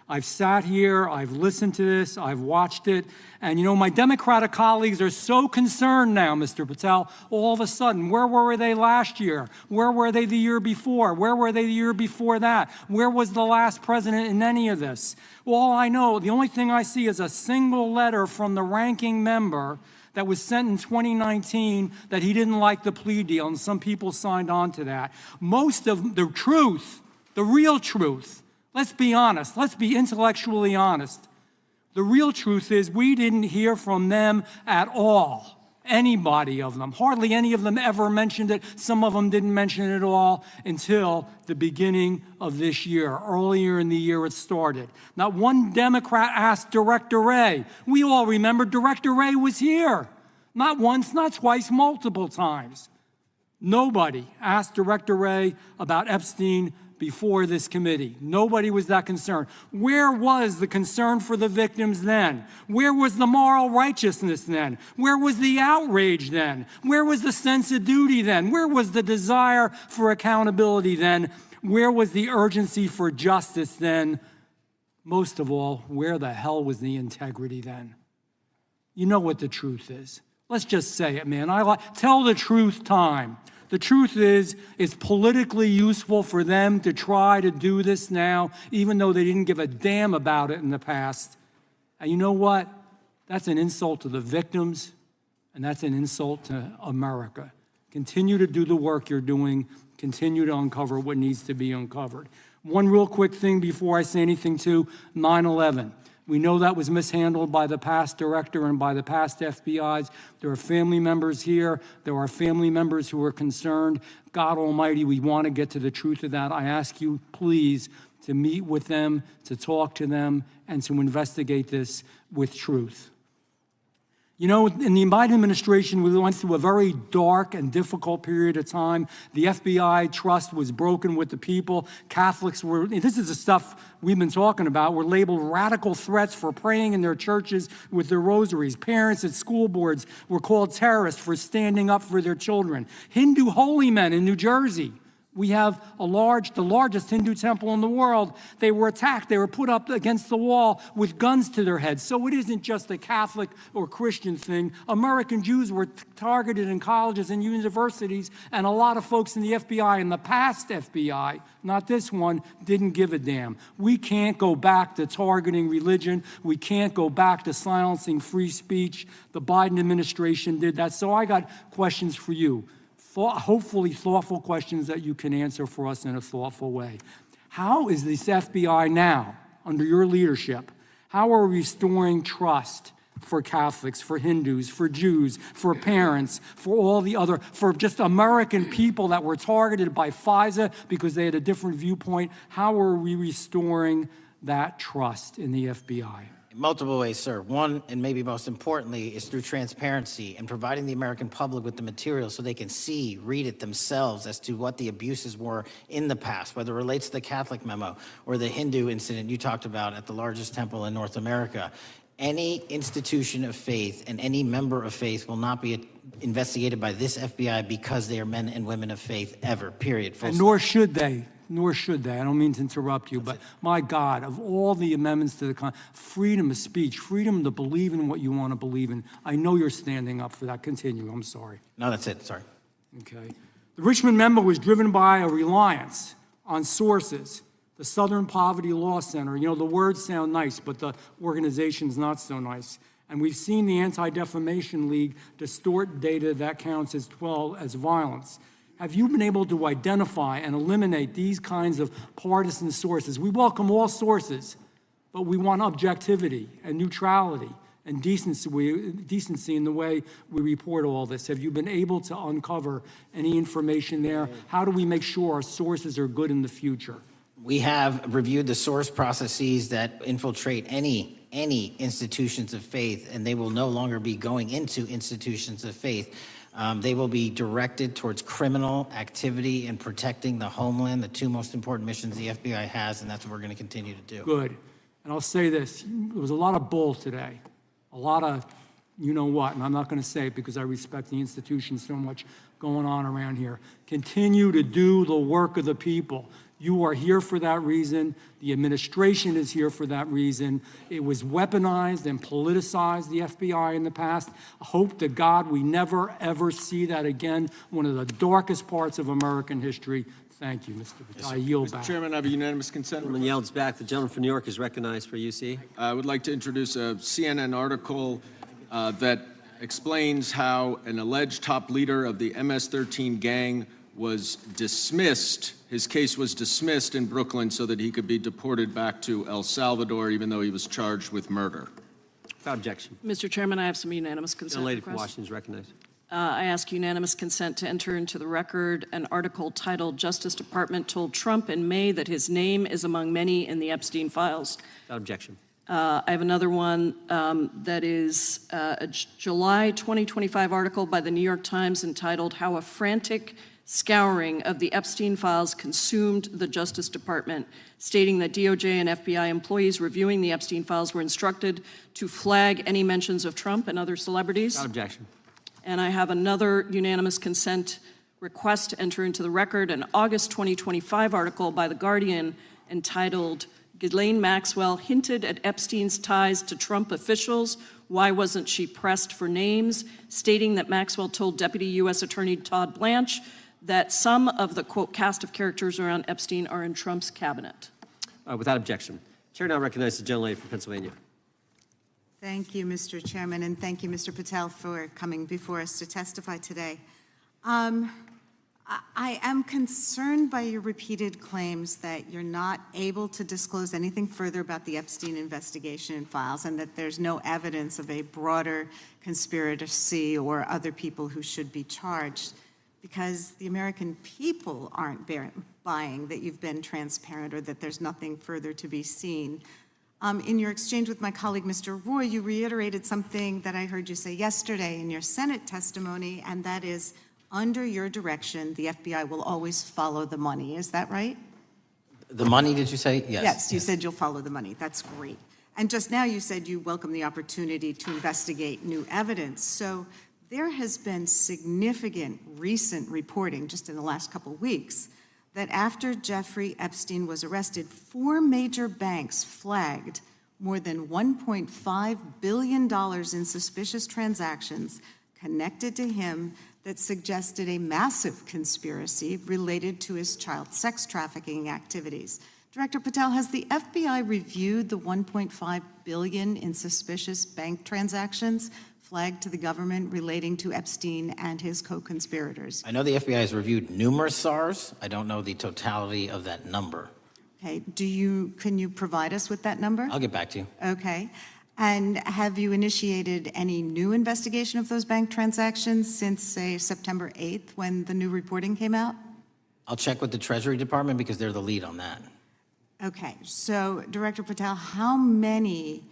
I've sat here, I've listened to this, I've watched it, and you know, my Democratic colleagues are so concerned now, Mr. Patel, all of a sudden. Where were they last year? Where were they the year before? Where were they the year before that? Where was the last president in any of this? All I know, the only thing I see is a single letter from the ranking member that was sent in 2019 that he didn't like the plea deal, and some people signed on to that. Most of the truth, the real truth, let's be honest, let's be intellectually honest. The real truth is we didn't hear from them at all. Anybody of them. Hardly any of them ever mentioned it. Some of them didn't mention it at all until the beginning of this year. Earlier in the year it started. Not one Democrat asked Director Wray. We all remember Director Wray was here. Not once, not twice, multiple times. Nobody asked Director Wray about Epstein before this committee. Nobody was that concerned. Where was the concern for the victims then? Where was the moral righteousness then? Where was the outrage then? Where was the sense of duty then? Where was the desire for accountability then? Where was the urgency for justice then? Most of all, where the hell was the integrity then? You know what the truth is. Let's just say it, man. Tell the truth time. The truth is, it's politically useful for them to try to do this now, even though they didn't give a damn about it in the past. And you know what? That's an insult to the victims, and that's an insult to America. Continue to do the work you're doing. Continue to uncover what needs to be uncovered. One real quick thing before I say anything to 9/11. We know that was mishandled by the past director and by the past FBIs. There are family members here. There are family members who are concerned. God Almighty, we want to get to the truth of that. I ask you, please, to meet with them, to talk to them, and to investigate this with truth. You know, in the Biden administration, we went through a very dark and difficult period of time. The FBI trust was broken with the people. Catholics were, this is the stuff we've been talking about, were labeled radical threats for praying in their churches with their rosaries. Parents at school boards were called terrorists for standing up for their children. Hindu holy men in New Jersey. We have the largest Hindu temple in the world. They were attacked. They were put up against the wall with guns to their heads. So it isn't just a Catholic or Christian thing. American Jews were targeted in colleges and universities, and a lot of folks in the FBI, in the past FBI, not this one, didn't give a damn. We can't go back to targeting religion. We can't go back to silencing free speech. The Biden administration did that. So I got questions for you. Hopefully thoughtful questions that you can answer for us in a thoughtful way. How is this FBI now, under your leadership, how are we restoring trust for Catholics, for Hindus, for Jews, for parents, for all the other, for just American people that were targeted by FISA because they had a different viewpoint? How are we restoring that trust in the FBI? In multiple ways, sir. One, and maybe most importantly, is through transparency and providing the American public with the material so they can see, read it themselves as to what the abuses were in the past, whether it relates to the Catholic memo or the Hindu incident you talked about at the largest temple in North America. Any institution of faith and any member of faith will not be investigated by this FBI because they are men and women of faith ever, period. And nor should they. Nor should they. I don't mean to interrupt you, but my God, of all the amendments to the freedom of speech, freedom to believe in what you want to believe in, I know you're standing up for that. Continue. I'm sorry. No, that's it. Sorry. Okay. The Richmond memo was driven by a reliance on sources. The Southern Poverty Law Center, you know, the words sound nice, but the organization's not so nice. And we've seen the Anti-Defamation League distort data that counts as violence. Have you been able to identify and eliminate these kinds of partisan sources? We welcome all sources, but we want objectivity and neutrality and decency in the way we report all this. Have you been able to uncover any information there? How do we make sure our sources are good in the future? We have reviewed the source processes that infiltrate any institutions of faith, and they will no longer be going into institutions of faith. They will be directed towards criminal activity and protecting the homeland, the two most important missions the FBI has, and that's what we're going to continue to do. Good. And I'll say this, there was a lot of bull today, a lot of you know what, and I'm not going to say it because I respect the institution so much going on around here. Continue to do the work of the people. You are here for that reason. The administration is here for that reason. It was weaponized and politicized, the FBI, in the past. I hope to God we never, ever see that again. One of the darkest parts of American history. Thank you, Mr. Patel. I yield back. Mr. Chairman, I have a unanimous consent. Gentleman yields back. The gentleman from New York is recognized for UC. I would like to introduce a CNN article that explains how an alleged top leader of the MS-13 gang was dismissed. His case was dismissed in Brooklyn so that he could be deported back to El Salvador, even though he was charged with murder. Without objection. Mr. Chairman, I have some unanimous consent. The lady from requests. Washington is recognized. I ask unanimous consent to enter into the record an article titled "Justice Department Told Trump in May that his name is among many in the Epstein files." Without objection. I have another one that is a July 2025 article by the New York Times entitled "How a Frantic Scouring of the Epstein Files Consumed the Justice Department," stating that DOJ and FBI employees reviewing the Epstein files were instructed to flag any mentions of Trump and other celebrities. Without objection. And I have another unanimous consent request to enter into the record an August 2025 article by The Guardian entitled "Ghislaine Maxwell Hinted at Epstein's Ties to Trump Officials. Why Wasn't She Pressed for Names?" stating that Maxwell told Deputy U.S. Attorney Todd Blanche that some of the, quote, cast of characters around Epstein are in Trump's cabinet. Without objection. Chair now recognizes the gentlelady from Pennsylvania. Thank you, Mr. Chairman, and thank you, Mr. Patel, for coming before us to testify today. I am concerned by your repeated claims that you're not able to disclose anything further about the Epstein investigation and files, and that there's no evidence of a broader conspiracy or other people who should be charged. because the American people aren't buying that you've been transparent or that there's nothing further to be seen. In your exchange with my colleague, Mr. Roy, you reiterated something that I heard you say yesterday in your Senate testimony, and that is, under your direction, the FBI will always follow the money. Is that right? The money, did you say? Yes. Yes, you said you'll follow the money. That's great. And just now you said you welcome the opportunity to investigate new evidence. So there has been significant recent reporting just in the last couple of weeks that after Jeffrey Epstein was arrested, 4 major banks flagged more than $1.5 billion in suspicious transactions connected to him that suggested a massive conspiracy related to his child sex trafficking activities. Director Patel, has the FBI reviewed the $1.5 billion in suspicious bank transactions flagged to the government relating to Epstein and his co-conspirators? I know the FBI has reviewed numerous SARs. I don't know the totality of that number. Okay, can you provide us with that number? I'll get back to you. Okay. And have you initiated any new investigation of those bank transactions since, say, September 8th when the new reporting came out? I'll check with the Treasury Department because they're the lead on that. Okay, so Director Patel, how many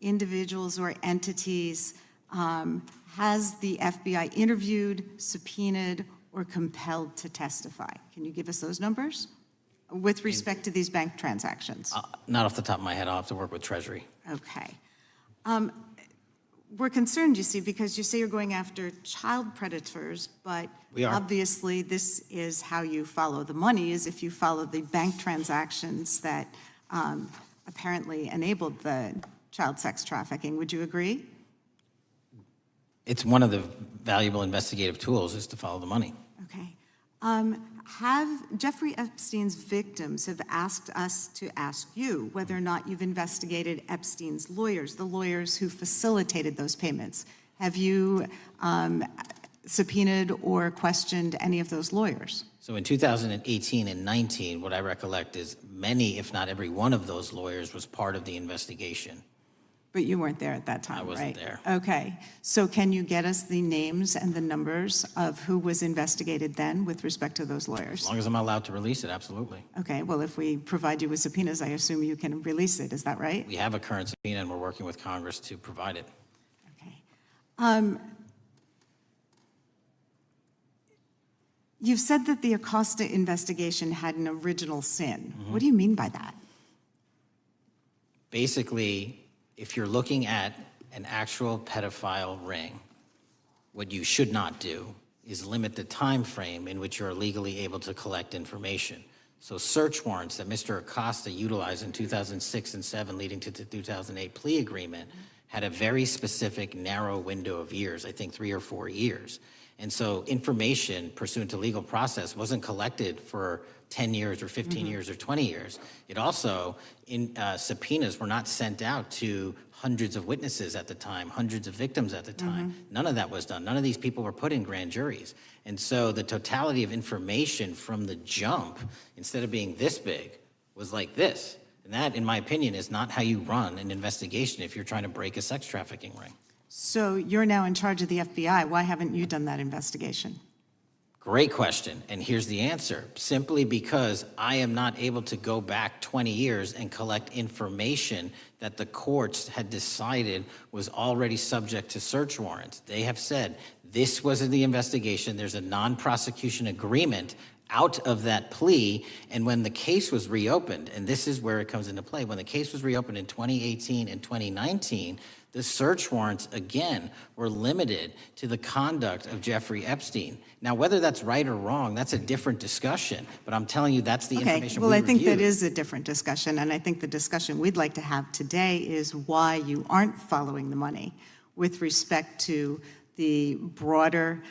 individuals or entities has the FBI interviewed, subpoenaed, or compelled to testify? Can you give us those numbers with respect to these bank transactions? Not off the top of my head. I'll have to work with Treasury. Okay. We're concerned, you see, because you say you're going after child predators, but obviously this is how you follow the money, is if you follow the bank transactions that apparently enabled the child sex trafficking. Would you agree? It's one of the valuable investigative tools is to follow the money. Okay. Have Jeffrey Epstein's victims have asked us to ask you whether or not you've investigated Epstein's lawyers, the lawyers who facilitated those payments. Have you subpoenaed or questioned any of those lawyers? So in 2018 and 19, what I recollect is many, if not every one of those lawyers was part of the investigation. But you weren't there at that time, right? I wasn't there. Okay. So can you get us the names and the numbers of who was investigated then with respect to those lawyers? As long as I'm allowed to release it, absolutely. Okay. Well, if we provide you with subpoenas, I assume you can release it. Is that right? We have a current subpoena, and we're working with Congress to provide it. Okay. You've said that the Acosta investigation had an original sin. Mm-hmm. What do you mean by that? Basically, if you're looking at an actual pedophile ring, what you should not do is limit the time frame in which you're legally able to collect information. So search warrants that Mr. Acosta utilized in 2006 and 7 leading to the 2008 plea agreement had a very specific narrow window of years, I think 3 or 4 years. And so information pursuant to legal process wasn't collected for 10 years or 15 years or 20 years. It also, subpoenas were not sent out to hundreds of witnesses at the time, hundreds of victims at the time. None of that was done. None of these people were put in grand juries. And so the totality of information from the jump, instead of being this big, was like this. And that, in my opinion, is not how you run an investigation if you're trying to break a sex trafficking ring. So you're now in charge of the FBI. Why haven't you done that investigation? Great question, and here's the answer. Simply because I am not able to go back 20 years and collect information that the courts had decided was already subject to search warrants. They have said this was in the investigation. There's a non-prosecution agreement out of that plea, and when the case was reopened, and this is where it comes into play, when the case was reopened in 2018 and 2019, the search warrants, again, were limited to the conduct of Jeffrey Epstein. Now, whether that's right or wrong, that's a different discussion, but I'm telling you that's the information we I think reviewed. that is a different discussion, and I think the discussion we'd like to have today is why you aren't following the money with respect to the broader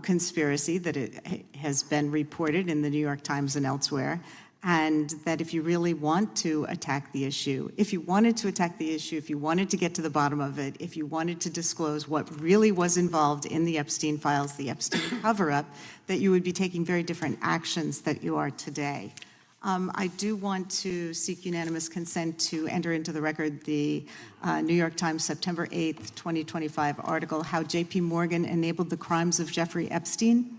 conspiracy that it has been reported in the New York Times and elsewhere, and that if you really want to attack the issue, if you wanted to attack the issue, if you wanted to get to the bottom of it, if you wanted to disclose what really was involved in the Epstein files, the Epstein cover-up, that you would be taking very different actions that you are today. I do want to seek unanimous consent to enter into the record the New York Times September 8th, 2025 article, How J.P. Morgan Enabled the Crimes of Jeffrey Epstein.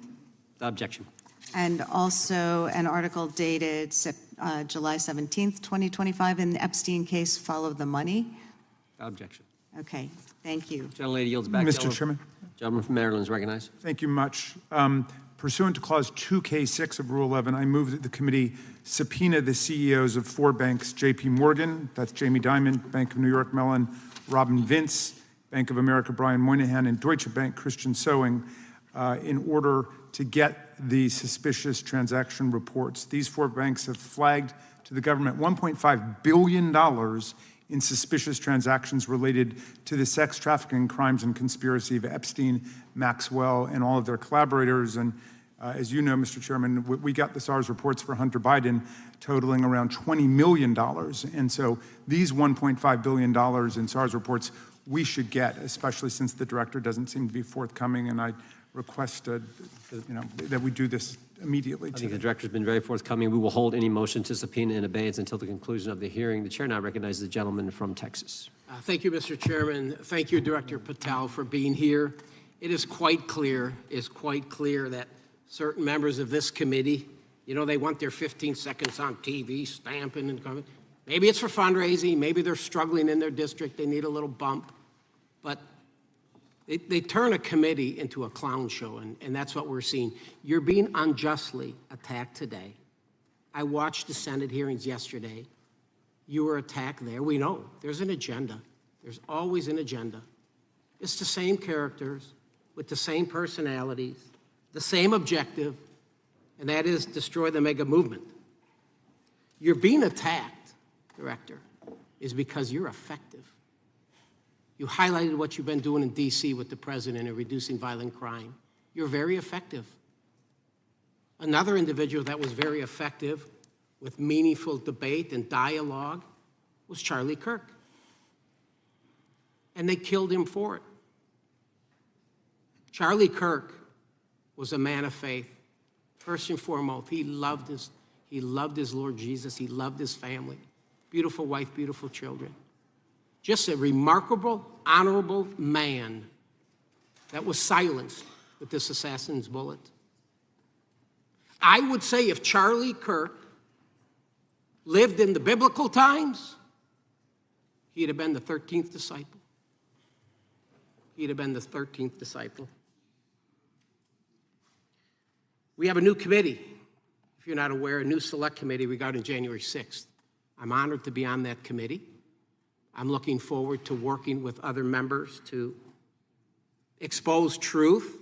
Objection. And also an article dated July 17th, 2025, in the Epstein case, Follow the Money. Objection. Okay, thank you. Gentlelady yields back. Mr. Chairman. Gentleman from Maryland is recognized. Thank you much. Pursuant to Clause 2K6 of Rule 11, I move that the committee subpoena the CEOs of 4 banks, J.P. Morgan, that's Jamie Dimon, Bank of New York Mellon, Robin Vince, Bank of America, Brian Moynihan, and Deutsche Bank, Christian Sowing, in order to get the suspicious transaction reports. These 4 banks have flagged to the government $1.5 billion in suspicious transactions related to the sex trafficking crimes and conspiracy of Epstein, Maxwell, and all of their collaborators. And as you know, Mr. Chairman, we got the SARS reports for Hunter Biden totaling around $20 million. And so these $1.5 billion in SARS reports we should get, especially since the director doesn't seem to be forthcoming. And I request that we do this immediately. I think the director's been very forthcoming. We will hold any motion to subpoena in abeyance until the conclusion of the hearing. The chair now recognizes the gentleman from Texas. Thank you, Mr. Chairman. Thank you, Director Patel, for being here. It is quite clear that certain members of this committee, they want their 15 seconds on TV, stamping and coming. Maybe it's for fundraising. Maybe they're struggling in their district. They need a little bump. But they turn a committee into a clown show, and that's what we're seeing. You're being unjustly attacked today. I watched the Senate hearings yesterday. You were attacked there. We know there's an agenda. There's always an agenda. It's the same characters with the same personalities, the same objective, and that is destroy the mega movement. You're being attacked, Director, is because you're effective. You highlighted what you've been doing in D.C. with the president in reducing violent crime. You're very effective. Another individual that was very effective with meaningful debate and dialogue was Charlie Kirk. And they killed him for it. Charlie Kirk was a man of faith. First and foremost, he loved his Lord Jesus. He loved his family. Beautiful wife, beautiful children. Just a remarkable, honorable man that was silenced with this assassin's bullet. I would say if Charlie Kirk lived in the biblical times, he'd have been the 13th disciple. He'd have been the 13th disciple. We have a new committee, if you're not aware, a new select committee regarding January 6th. I'm honored to be on that committee. I'm looking forward to working with other members to expose truth,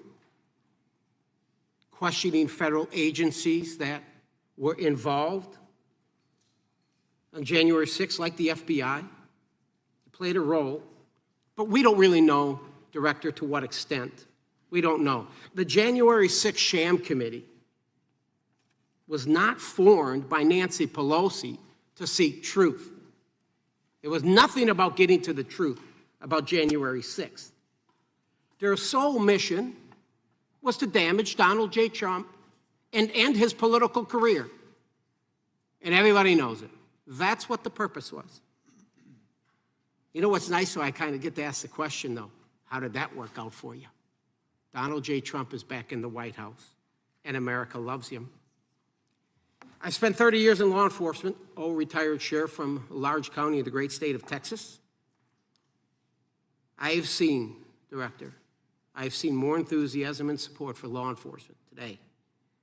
questioning federal agencies that were involved on January 6th, like the FBI, played a role, but we don't really know, Director, to what extent. We don't know. The January 6th sham committee was not formed by Nancy Pelosi to seek truth. It was nothing about getting to the truth about January 6th. Their sole mission was to damage Donald J. Trump and end his political career. And everybody knows it. That's what the purpose was. You know what's nice, so I kind of get to ask the question, though, how did that work out for you? Donald J. Trump is back in the White House, and America loves him. I spent 30 years in law enforcement, retired sheriff from a large county in the great state of Texas. I've seen, Director, I've seen more enthusiasm and support for law enforcement today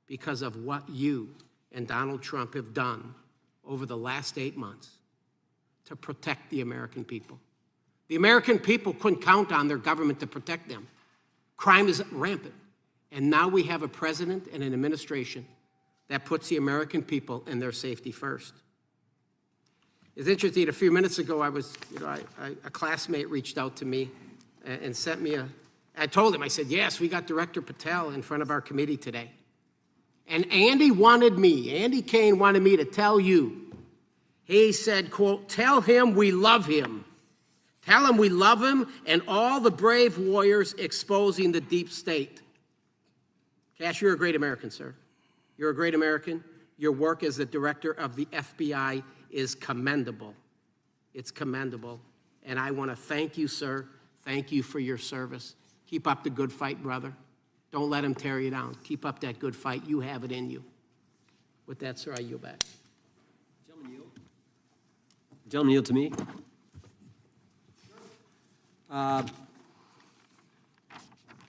because of what you and Donald Trump have done over the last 8 months to protect the American people. The American people couldn't count on their government to protect them. Crime is rampant. And now we have a president and an administration that puts the American people and their safety first. It's interesting, a few minutes ago, a classmate reached out to me and sent me I told him, I said, yes, we got Director Patel in front of our committee today. And Andy Kane wanted me to tell you, he said, quote, tell him we love him. Tell him we love him and all the brave warriors exposing the deep state. Kash, you're a great American, sir. You're a great American. Your work as the director of the FBI is commendable. It's commendable. And I want to thank you, sir. Thank you for your service. Keep up the good fight, brother. Don't let them tear you down. Keep up that good fight. You have it in you. With that, sir, I yield back. Gentleman yield to me.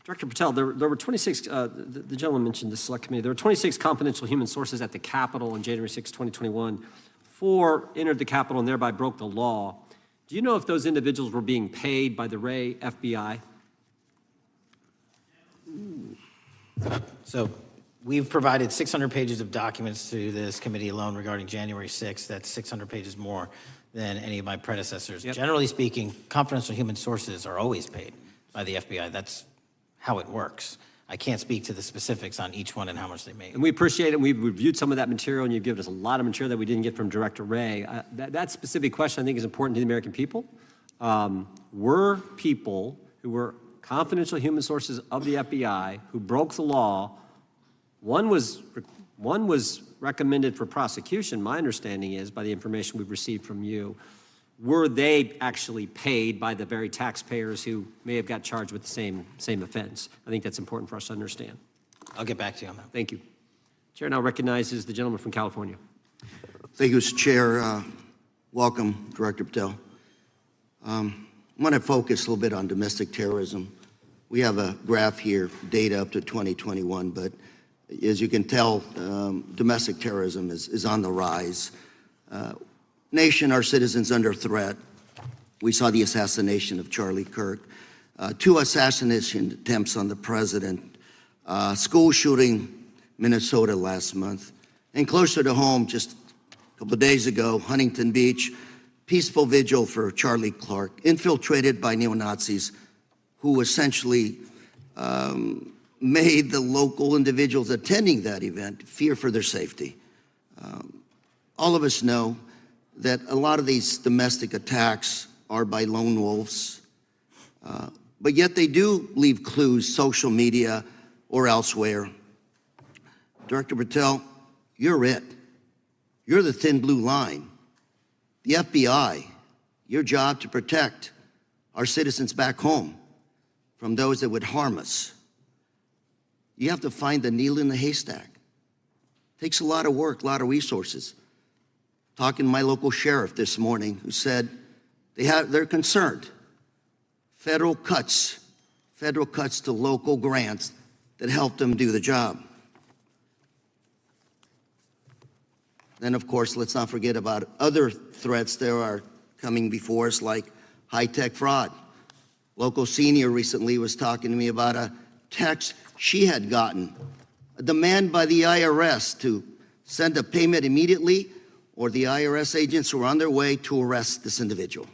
Director Patel, there were 26, the gentleman mentioned the select committee, there were 26 confidential human sources at the Capitol on January 6, 2021. 4 entered the Capitol and thereby broke the law. Do you know if those individuals were being paid by the Ray FBI? So we've provided 600 pages of documents to this committee alone regarding January 6th. That's 600 pages more than any of my predecessors. Yep. Generally speaking, confidential human sources are always paid by the FBI. That's how it works. I can't speak to the specifics on each one and how much they make. And we appreciate it. We've reviewed some of that material, and you've given us a lot of material that we didn't get from Director Ray. That specific question, I think, is important to the American people. Were people who were confidential human sources of the FBI who broke the law, one was recommended for prosecution, my understanding is, by the information we've received from you, were they actually paid by the very taxpayers who may have got charged with the same offense? I think that's important for us to understand. I'll get back to you on that. Thank you. Chair now recognizes the gentleman from California. Thank you, Mr. Chair. Welcome, Director Patel. I want to focus a little bit on domestic terrorism. We have a graph here, data up to 2021, but as you can tell, domestic terrorism is on the rise. Nation, our citizens under threat. We saw the assassination of Charlie Kirk, 2 assassination attempts on the president, school shooting, Minnesota last month, and closer to home, just a couple of days ago, Huntington Beach, peaceful vigil for Charlie Kirk, infiltrated by neo-Nazis who essentially made the local individuals attending that event fear for their safety. All of us know that a lot of these domestic attacks are by lone wolves, but yet they do leave clues, social media or elsewhere. Director Patel, you're it. You're the thin blue line. The FBI, your job to protect our citizens back home from those that would harm us. You have to find the needle in the haystack. Takes a lot of work, a lot of resources. Talking to my local sheriff this morning, who said they're concerned. Federal cuts to local grants that help them do the job. Then, of course, let's not forget about other threats that are coming before us, like high-tech fraud. Local senior recently was talking to me about a text she had gotten, a demand by the IRS to send a payment immediately, or the IRS agents were on their way to arrest this individual.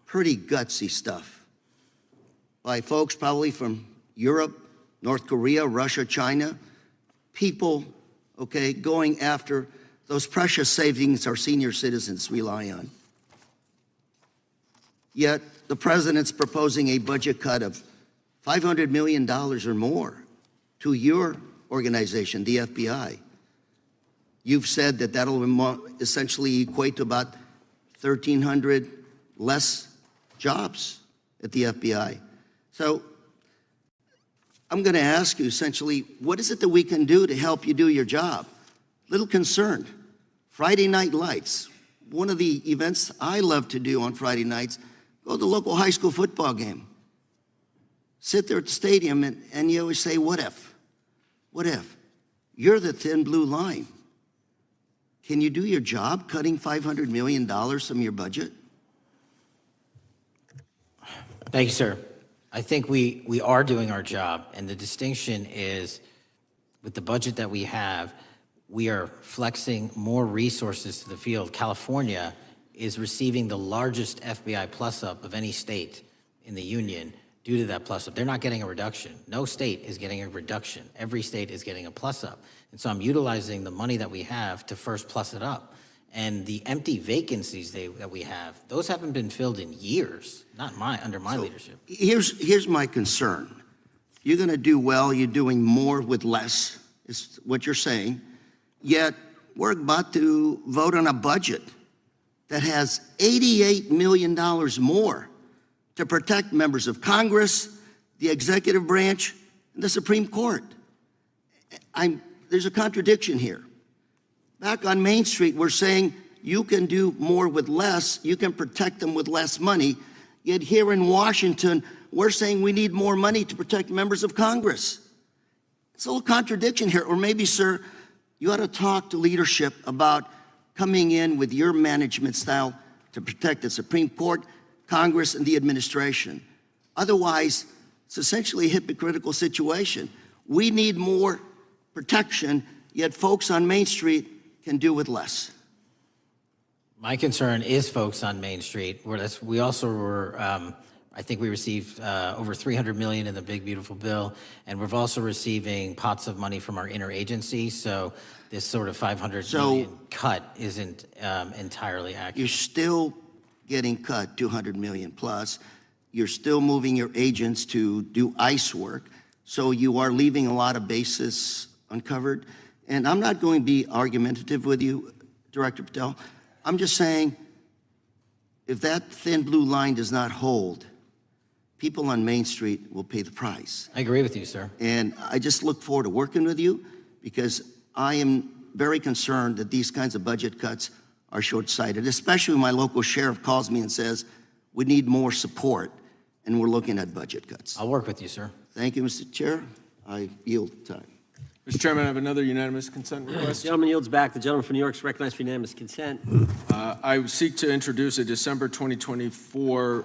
Pretty gutsy stuff by folks probably from Europe, North Korea, Russia, China, people, okay, going after those precious savings our senior citizens rely on. Yet the president's proposing a budget cut of $500 million or more to your organization, the FBI. You've said that that'll essentially equate to about 1,300 less jobs at the FBI. So I'm going to ask you essentially, what is it that we can do to help you do your job? Little concerned. Friday Night Lights. One of the events I love to do on Friday nights, go to the local high school football game. Sit there at the stadium and you always say, what if? What if? You're the thin blue line. Can you do your job cutting $500 million from your budget? Thank you, sir. I think we are doing our job, and the distinction is with the budget that we have, we are flexing more resources to the field. California is receiving the largest FBI plus-up of any state in the union due to that plus-up. They're not getting a reduction. No state is getting a reduction. Every state is getting a plus-up. And so I'm utilizing the money that we have to first plus it up. And the empty vacancies that we have, those haven't been filled in years, not under my leadership. Here's my concern. You're going to do well. You're doing more with less, is what you're saying. Yet we're about to vote on a budget that has $88 million more to protect members of Congress, the executive branch, in the Supreme Court. There's a contradiction here. Back on Main Street, we're saying you can do more with less, you can protect them with less money, yet here in Washington, we're saying we need more money to protect members of Congress. It's a little contradiction here. Or maybe, sir, you ought to talk to leadership about coming in with your management style to protect the Supreme Court, Congress, and the administration. Otherwise, it's essentially a hypocritical situation. We need more protection, yet folks on Main Street can do with less. My concern is folks on Main Street. We also were, I think we received over $300 million in the big, beautiful bill, and we're also receiving pots of money from our interagency, so this sort of $500 million cut isn't entirely accurate. You're still getting cut $200 million plus. You're still moving your agents to do ICE work, so you are leaving a lot of bases uncovered. And I'm not going to be argumentative with you, Director Patel. I'm just saying, if that thin blue line does not hold, people on Main Street will pay the price. I agree with you, sir. And I just look forward to working with you, because I am very concerned that these kinds of budget cuts are short-sighted, especially when my local sheriff calls me and says, we need more support, and we're looking at budget cuts. I'll work with you, sir. Thank you, Mr. Chair. I yield time. Mr. Chairman, I have another unanimous consent request. The gentleman yields back. The gentleman from New York is recognized for unanimous consent. I seek to introduce a December 2024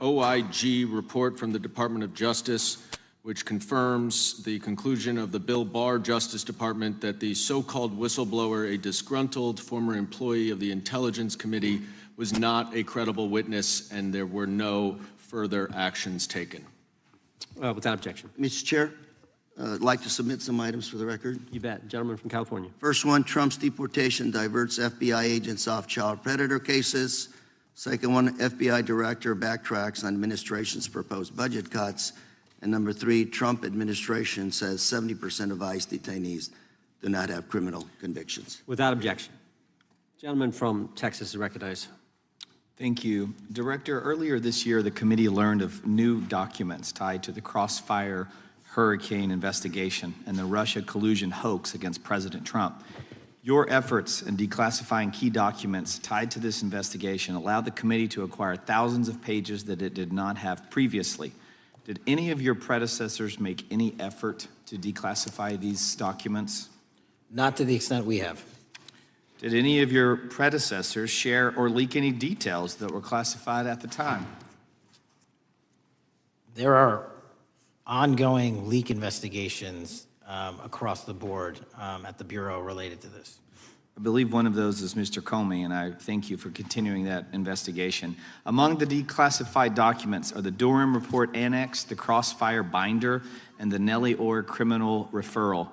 OIG report from the Department of Justice, which confirms the conclusion of the Bill Barr Justice Department that the so-called whistleblower, a disgruntled former employee of the Intelligence Committee, was not a credible witness, and there were no further actions taken. Without objection. Mr. Chair, I'd like to submit some items for the record. You bet. Gentleman from California. First one, Trump's deportation diverts FBI agents off child predator cases. Second one, FBI director backtracks on administration's proposed budget cuts. And number three, Trump administration says 70% of ICE detainees do not have criminal convictions. Without objection. Gentleman from Texas is recognized. Thank you. Director, earlier this year, the committee learned of new documents tied to the Crossfire Hurricane investigation and the Russia collusion hoax against President Trump. Your efforts in declassifying key documents tied to this investigation allowed the committee to acquire thousands of pages that it did not have previously. Did any of your predecessors make any effort to declassify these documents? Not to the extent we have. Did any of your predecessors share or leak any details that were classified at the time? There are ongoing leak investigations across the board at the Bureau related to this. I believe one of those is Mr. Comey, and I thank you for continuing that investigation. Among the declassified documents are the Durham Report Annex, the Crossfire Binder, and the Nellie Orr Criminal Referral.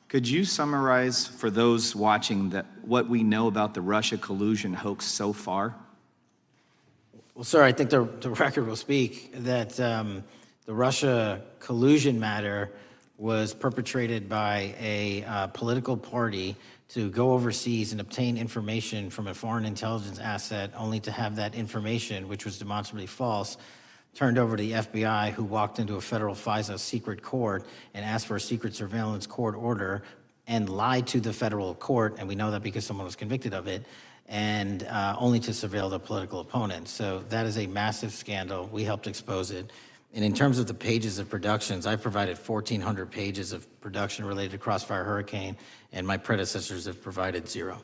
Could you summarize for those watching that what we know about the Russia collusion hoax so far? Well, sir, I think the record will speak that the Russia collusion matter was perpetrated by a political party to go overseas and obtain information from a foreign intelligence asset, only to have that information, which was demonstrably false, turned over to the FBI, who walked into a federal FISA secret court and asked for a secret surveillance court order and lied to the federal court, and we know that because someone was convicted of it, and only to surveil the political opponent. So that is a massive scandal. We helped expose it. And in terms of the pages of productions, I provided 1,400 pages of production related to Crossfire Hurricane, and my predecessors have provided 0.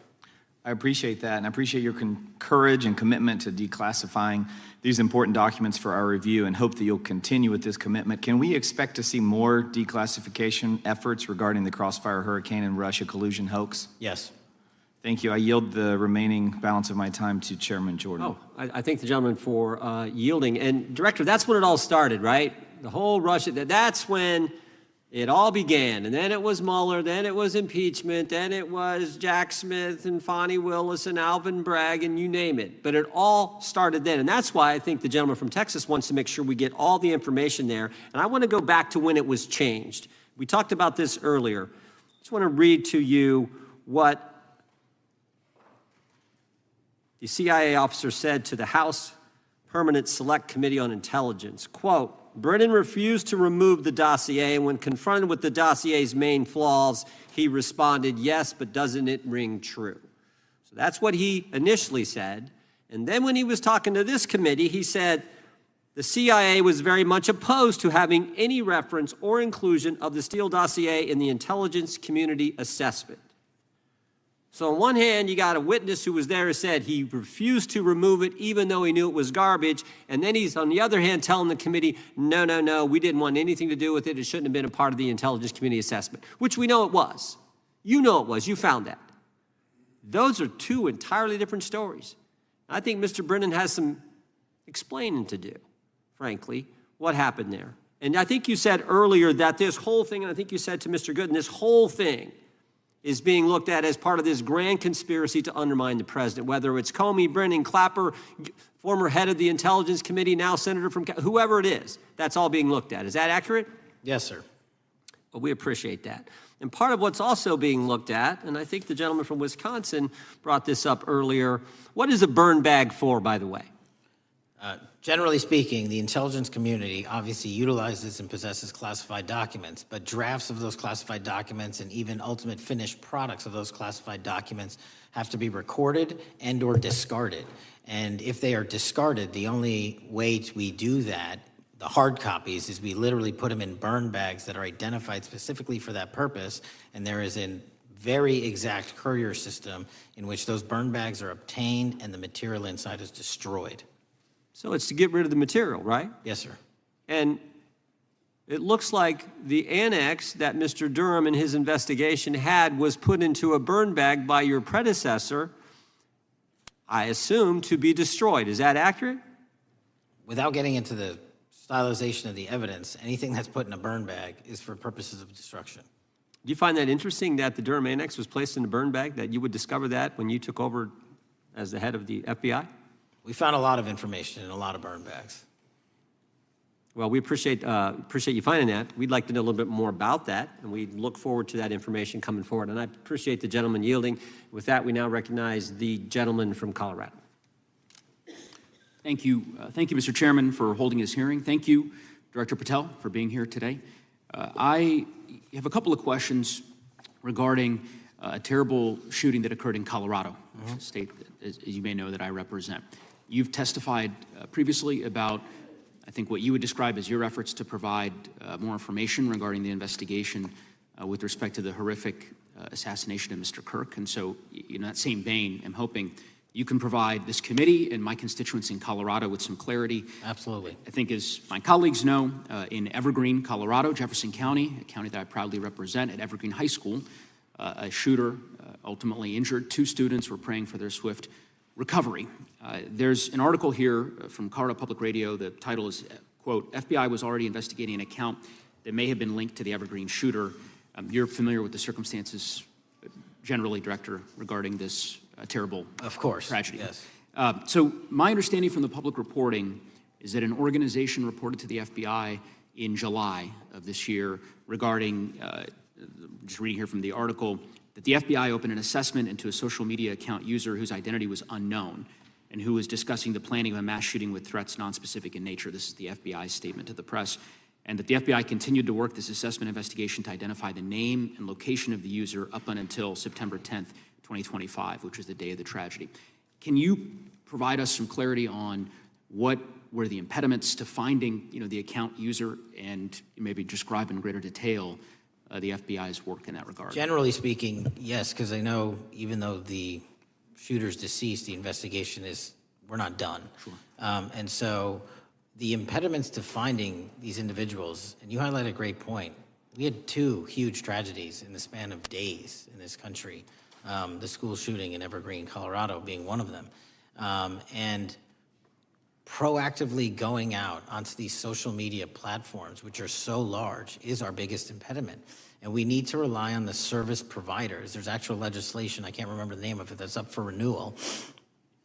I appreciate that, and I appreciate your courage and commitment to declassifying these important documents for our review, and hope that you'll continue with this commitment. Can we expect to see more declassification efforts regarding the Crossfire Hurricane and Russia collusion hoax? Yes. Thank you. I yield the remaining balance of my time to Chairman Jordan. Oh, I thank the gentleman for yielding. And Director, that's when it all started, right? The whole Russia, that's when it all began. And then it was Mueller, then it was impeachment, then it was Jack Smith and Fonnie Willis and Alvin Bragg and you name it. But it all started then. And that's why I think the gentleman from Texas wants to make sure we get all the information there. And I want to go back to when it was changed. We talked about this earlier. I just want to read to you what the CIA officer said to the House Permanent Select Committee on Intelligence. Quote, Brennan refused to remove the dossier, and when confronted with the dossier's main flaws, he responded, yes, but doesn't it ring true? So that's what he initially said. And then when he was talking to this committee, he said the CIA was very much opposed to having any reference or inclusion of the Steele dossier in the intelligence community assessment. So on one hand, you got a witness who was there who said he refused to remove it even though he knew it was garbage, and then he's on the other hand telling the committee, no, we didn't want anything to do with it, it shouldn't have been a part of the intelligence community assessment, which we know it was. You know it was, you found that. Those are two entirely different stories. I think Mr. Brennan has some explaining to do, frankly, what happened there. And I think you said earlier that this whole thing, and I think you said to Mr. Gooden, this whole thing is being looked at as part of this grand conspiracy to undermine the president, whether it's Comey, Brennan, Clapper, former head of the Intelligence Committee, now senator from, whoever it is, that's all being looked at. Is that accurate? Yes, sir. Well, we appreciate that. And part of what's also being looked at, and I think the gentleman from Wisconsin brought this up earlier, what is a burn bag for, by the way? Generally speaking, the intelligence community obviously utilizes and possesses classified documents, but drafts of those classified documents and even ultimate finished products of those classified documents have to be recorded and or discarded. And if they are discarded, the only way we do that, the hard copies, is we literally put them in burn bags that are identified specifically for that purpose, and there is a very exact courier system in which those burn bags are obtained and the material inside is destroyed. So it's to get rid of the material, right? Yes, sir. And it looks like the annex that Mr. Durham in his investigation had was put into a burn bag by your predecessor, I assume, to be destroyed. Is that accurate? Without getting into the stylization of the evidence, anything that's put in a burn bag is for purposes of destruction. Do you find that interesting that the Durham annex was placed in a burn bag, that you would discover that when you took over as the head of the FBI? We found a lot of information in a lot of burn bags. Well, we appreciate you finding that. We'd like to know a little bit more about that, and we look forward to that information coming forward. And I appreciate the gentleman yielding. With that, we now recognize the gentleman from Colorado. Thank you, Mr. Chairman, for holding this hearing. Thank you, Director Patel, for being here today. I have a couple of questions regarding a terrible shooting that occurred in Colorado, a state, as you may know, that I represent. You've testified previously about, I think, what you would describe as your efforts to provide more information regarding the investigation with respect to the horrific assassination of Mr. Kirk. And so, in that same vein, I'm hoping you can provide this committee and my constituents in Colorado with some clarity. Absolutely. I think, as my colleagues know, in Evergreen, Colorado, Jefferson County, a county that I proudly represent, at Evergreen High School, a shooter ultimately injured. 2 students were praying for their swift recovery. There's an article here from Colorado Public Radio. The title is, quote, FBI was already investigating an account that may have been linked to the Evergreen shooter. You're familiar with the circumstances generally, Director, regarding this terrible tragedy. Yes. So my understanding from the public reporting is that an organization reported to the FBI in July of this year regarding, just reading here from the article, that the FBI opened an assessment into a social media account user whose identity was unknown and who was discussing the planning of a mass shooting with threats nonspecific in nature. This is the FBI's statement to the press. And that the FBI continued to work this assessment investigation to identify the name and location of the user up until September 10th, 2025, which was the day of the tragedy. Can you provide us some clarity on what were the impediments to finding, the account user, and maybe describe in greater detail the FBI's work in that regard? Generally speaking, yes, because I know even though the shooter's deceased, the investigation we're not done. Sure. And so the impediments to finding these individuals, and you highlight a great point. We had 2 huge tragedies in the span of days in this country. The school shooting in Evergreen, Colorado being one of them. And proactively going out onto these social media platforms, which are so large, is our biggest impediment. And we need to rely on the service providers. There's actual legislation, I can't remember the name of it, that's up for renewal,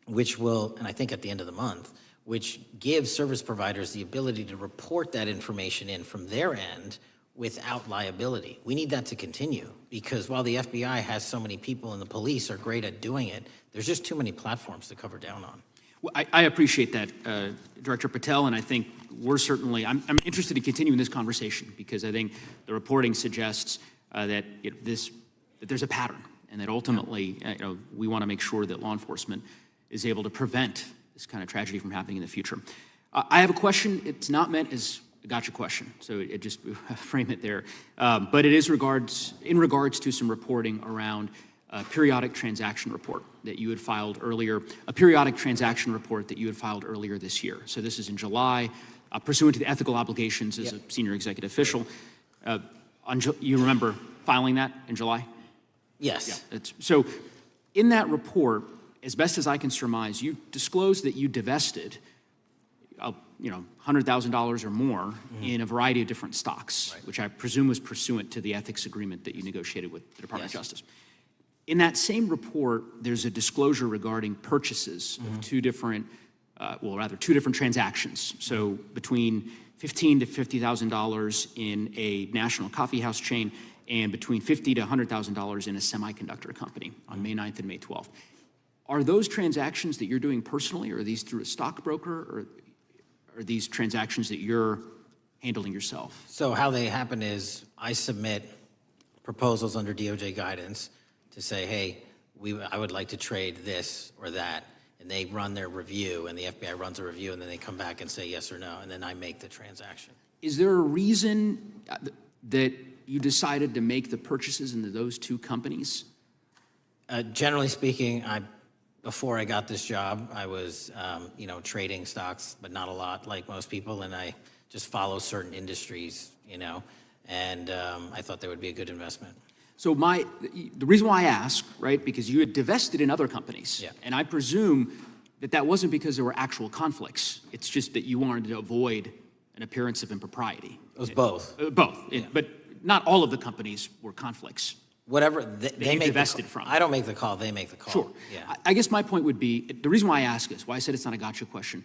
which will, and I think at the end of the month, which gives service providers the ability to report that information in from their end without liability. We need that to continue, because while the FBI has so many people and the police are great at doing it, there's just too many platforms to cover down on. Well, I appreciate that, Director Patel, and I think we're certainly, I'm interested in continuing this conversation because I think the reporting suggests that that there's a pattern and that ultimately we want to make sure that law enforcement is able to prevent this kind of tragedy from happening in the future. I have a question. It's not meant as a gotcha question, so it just frame it there. But it is in regards to some reporting around a periodic transaction report that you had filed earlier, this year. So this is in July, pursuant to the ethical obligations as a senior executive official. You remember filing that in July? Yes. Yeah, so in that report, as best as I can surmise, you disclosed that you divested $100,000 or more in a variety of different stocks, which I presume was pursuant to the ethics agreement that you negotiated with the Department of Justice. In that same report, there's a disclosure regarding purchases of two different transactions. So between $15,000 to $50,000 in a national coffee house chain and between $50,000 to $100,000 in a semiconductor company on May 9th and May 12th. Are those transactions that you're doing personally, or are these through a stockbroker, or are these transactions that you're handling yourself? So how they happen is I submit proposals under DOJ guidance to say, hey, I would like to trade this or that, and they run their review, and the FBI runs a review, and then they come back and say yes or no, and then I make the transaction. Is there a reason that you decided to make the purchases into those two companies? Generally speaking, before I got this job, I was, trading stocks, but not a lot like most people, and I just follow certain industries, and I thought they would be a good investment. So the reason why I ask, right, because you had divested in other companies, and I presume that wasn't because there were actual conflicts. It's just that you wanted to avoid an appearance of impropriety. It was both. Both, but not all of the companies were conflicts. Whatever they make divested from. I don't make the call, they make the call. Sure. Yeah. I guess my point would be, the reason why I ask is, why I said it's not a gotcha question,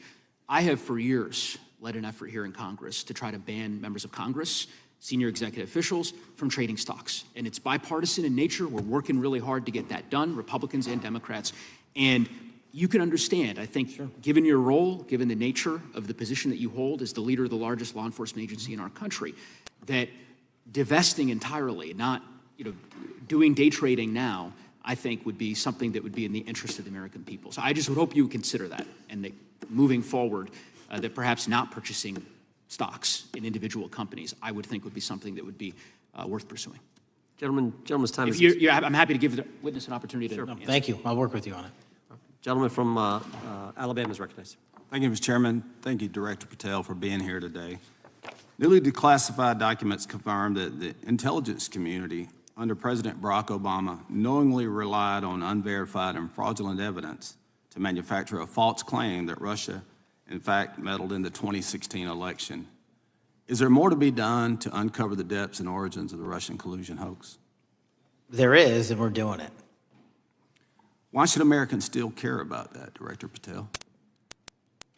I have for years led an effort here in Congress to try to ban members of Congress, senior executive officials, from trading stocks. And it's bipartisan in nature. We're working really hard to get that done, Republicans and Democrats. And you can understand, I think, given your role, given the nature of the position that you hold as the leader of the largest law enforcement agency in our country, that divesting entirely, not doing day trading now, I think would be something that would be in the interest of the American people. So I just would hope you would consider that, and that moving forward, that perhaps not purchasing stocks in individual companies, I would think would be something that would be worth pursuing. Gentleman's time is... I'm happy to give the witness an opportunity to... Thank you. I'll work with you on it. Gentleman from Alabama is recognized. Thank you, Mr. Chairman. Thank you, Director Patel, for being here today. Newly declassified documents confirm that the intelligence community under President Barack Obama knowingly relied on unverified and fraudulent evidence to manufacture a false claim that Russia, in fact, meddled in the 2016 election. Is there more to be done to uncover the depths and origins of the Russian collusion hoax? There is, and we're doing it. Why should Americans still care about that, Director Patel?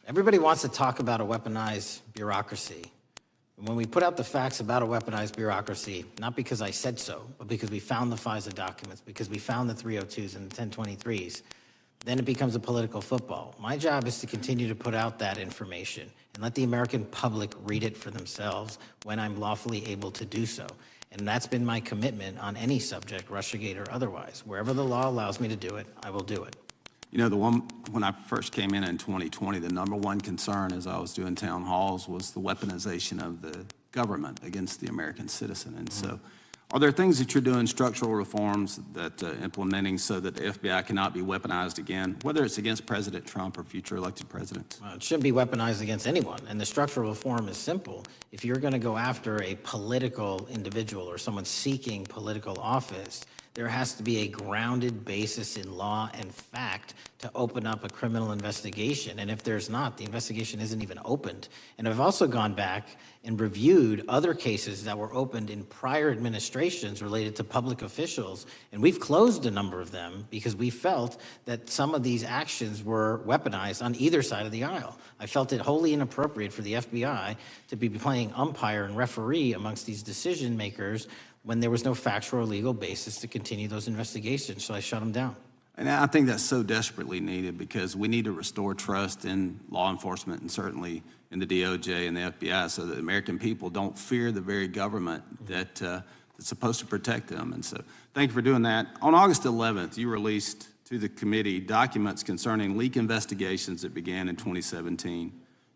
Everybody wants to talk about a weaponized bureaucracy. And when we put out the facts about a weaponized bureaucracy, not because I said so, but because we found the FISA documents, because we found the 302s and the 1023s, then it becomes a political football. My job is to continue to put out that information and let the American public read it for themselves when I'm lawfully able to do so. And that's been my commitment on any subject, Russiagate or otherwise. Wherever the law allows me to do it, I will do it. When I first came in 2020, the number one concern as I was doing town halls was the weaponization of the government against the American citizen. And so are there things that you're doing, structural reforms that implementing so that the FBI cannot be weaponized again, whether it's against President Trump or future elected presidents? It shouldn't be weaponized against anyone. And the structural reform is simple. If you're going to go after a political individual or someone seeking political office, there has to be a grounded basis in law and fact to open up a criminal investigation. And if there's not, the investigation isn't even opened. And I've also gone back and reviewed other cases that were opened in prior administrations related to public officials. And we've closed a number of them because we felt that some of these actions were weaponized on either side of the aisle. I felt it wholly inappropriate for the FBI to be playing umpire and referee amongst these decision makers when there was no factual or legal basis to continue those investigations, so I shut them down. And I think that's so desperately needed because we need to restore trust in law enforcement and certainly in the DOJ and the FBI so that the American people don't fear the very government that's supposed to protect them. And so thank you for doing that. On August 11th, you released to the committee documents concerning leak investigations that began in 2017.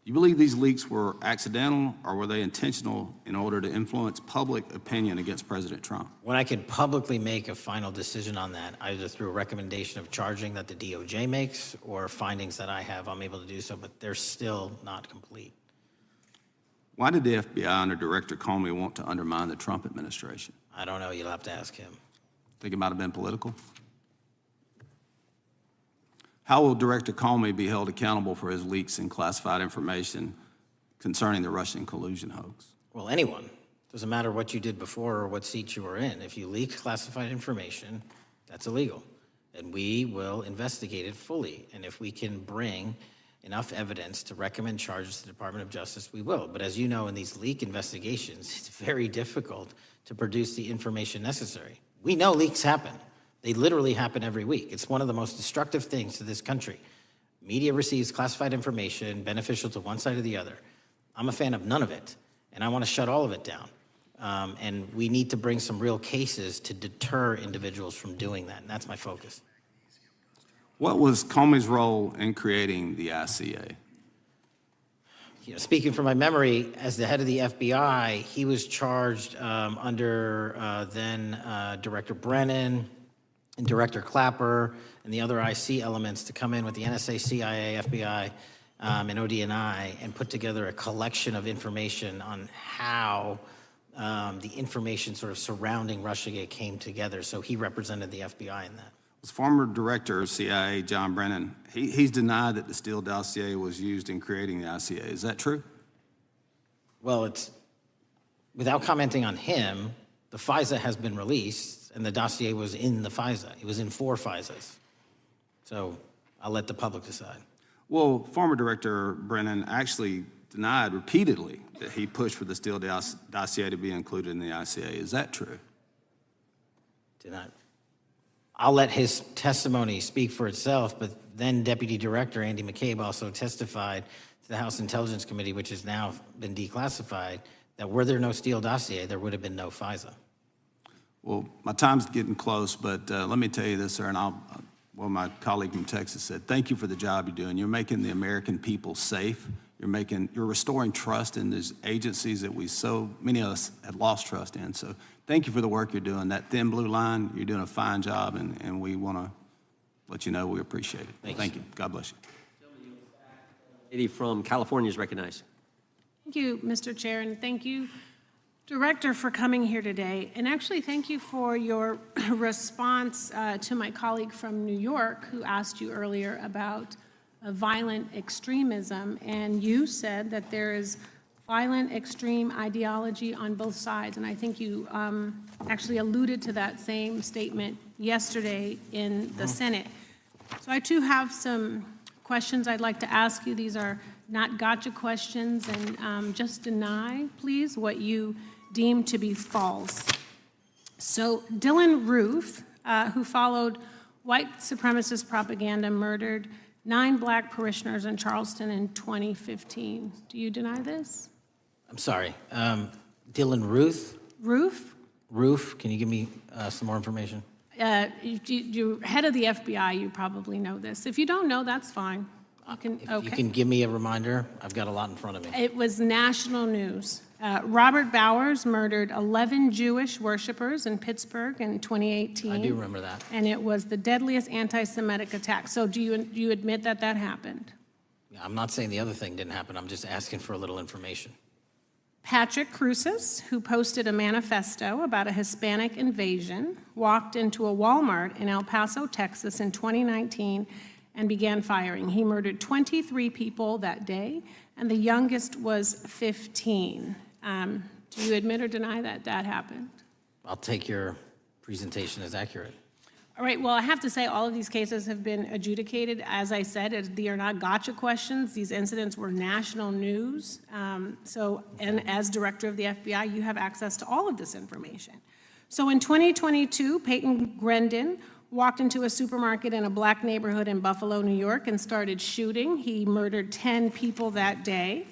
You believe these leaks were accidental or were they intentional in order to influence public opinion against President Trump? When I can publicly make a final decision on that, either through a recommendation of charging that the DOJ makes or findings that I have, I'm able to do so, but they're still not complete. Why did the FBI under Director Comey want to undermine the Trump administration? I don't know. You'll have to ask him. Think it might have been political? How will Director Comey be held accountable for his leaks and classified information concerning the Russian collusion hoax? Well, anyone. Doesn't matter what you did before or what seat you were in. If you leak classified information, that's illegal. And we will investigate it fully. And if we can bring enough evidence to recommend charges to the Department of Justice, we will. But as you know, in these leak investigations, it's very difficult to produce the information necessary. We know leaks happen. They literally happen every week. It's one of the most destructive things to this country. Media receives classified information beneficial to one side or the other. I'm a fan of none of it, and I want to shut all of it down. And we need to bring some real cases to deter individuals from doing that, and that's my focus. What was Comey's role in creating the ICA? Speaking from my memory, as the head of the FBI, he was charged under then Director Brennan and Director Clapper and the other IC elements to come in with the NSA, CIA, FBI, and ODNI and put together a collection of information on how the information sort of surrounding Russiagate came together. So he represented the FBI in that. Was former Director of CIA, John Brennan, he's denied that the Steele dossier was used in creating the ICA. Is that true? Well, without commenting on him, the FISA has been released, and the dossier was in the FISA. It was in 4 FISAs. So I'll let the public decide. Well, former Director Brennan actually denied repeatedly that he pushed for the Steele dossier to be included in the ICA. Is that true? I'll let his testimony speak for itself, but then Deputy Director Andy McCabe also testified to the House Intelligence Committee, which has now been declassified, that were there no Steele dossier, there would have been no FISA. Well, my time's getting close, but let me tell you this, sir, and my colleague from Texas said, thank you for the job you're doing. You're making the American people safe. You're restoring trust in these agencies that so many of us had lost trust in. So thank you for the work you're doing. That thin blue line, you're doing a fine job, and we want to let you know we appreciate it. Thank you. God bless you. Lady from California is recognized. Thank you, Mr. Chair, and thank you, Director, for coming here today. And actually, thank you for your response to my colleague from New York who asked you earlier about violent extremism. And you said that there is violent extreme ideology on both sides. And I think you actually alluded to that same statement yesterday in the Senate. So I too have some questions I'd like to ask you. These are not gotcha questions, and just deny, please, what you deem to be false. So Dylan Roof, who followed white supremacist propaganda, murdered 9 black parishioners in Charleston in 2015. Do you deny this? I'm sorry. Dylan Ruth? Roof, can you give me some more information? You're head of the FBI, you probably know this. If you don't know, that's fine. You can give me a reminder. I've got a lot in front of me. It was national news. Robert Bowers murdered 11 Jewish worshipers in Pittsburgh in 2018. I do remember that. And it was the deadliest anti-Semitic attack. So do you admit that that happened? I'm not saying the other thing didn't happen. I'm just asking for a little information. Patrick Cruces, who posted a manifesto about a Hispanic invasion, walked into a Walmart in El Paso, Texas in 2019 and began firing. He murdered 23 people that day, and the youngest was 15. Do you admit or deny that that happened? I'll take your presentation as accurate. All right, well, I have to say all of these cases have been adjudicated. As I said, they are not gotcha questions. These incidents were national news. And as director of the FBI, you have access to all of this information. So in 2022, Peyton Grendon walked into a supermarket in a black neighborhood in Buffalo, New York, and started shooting. He murdered 10 people that day.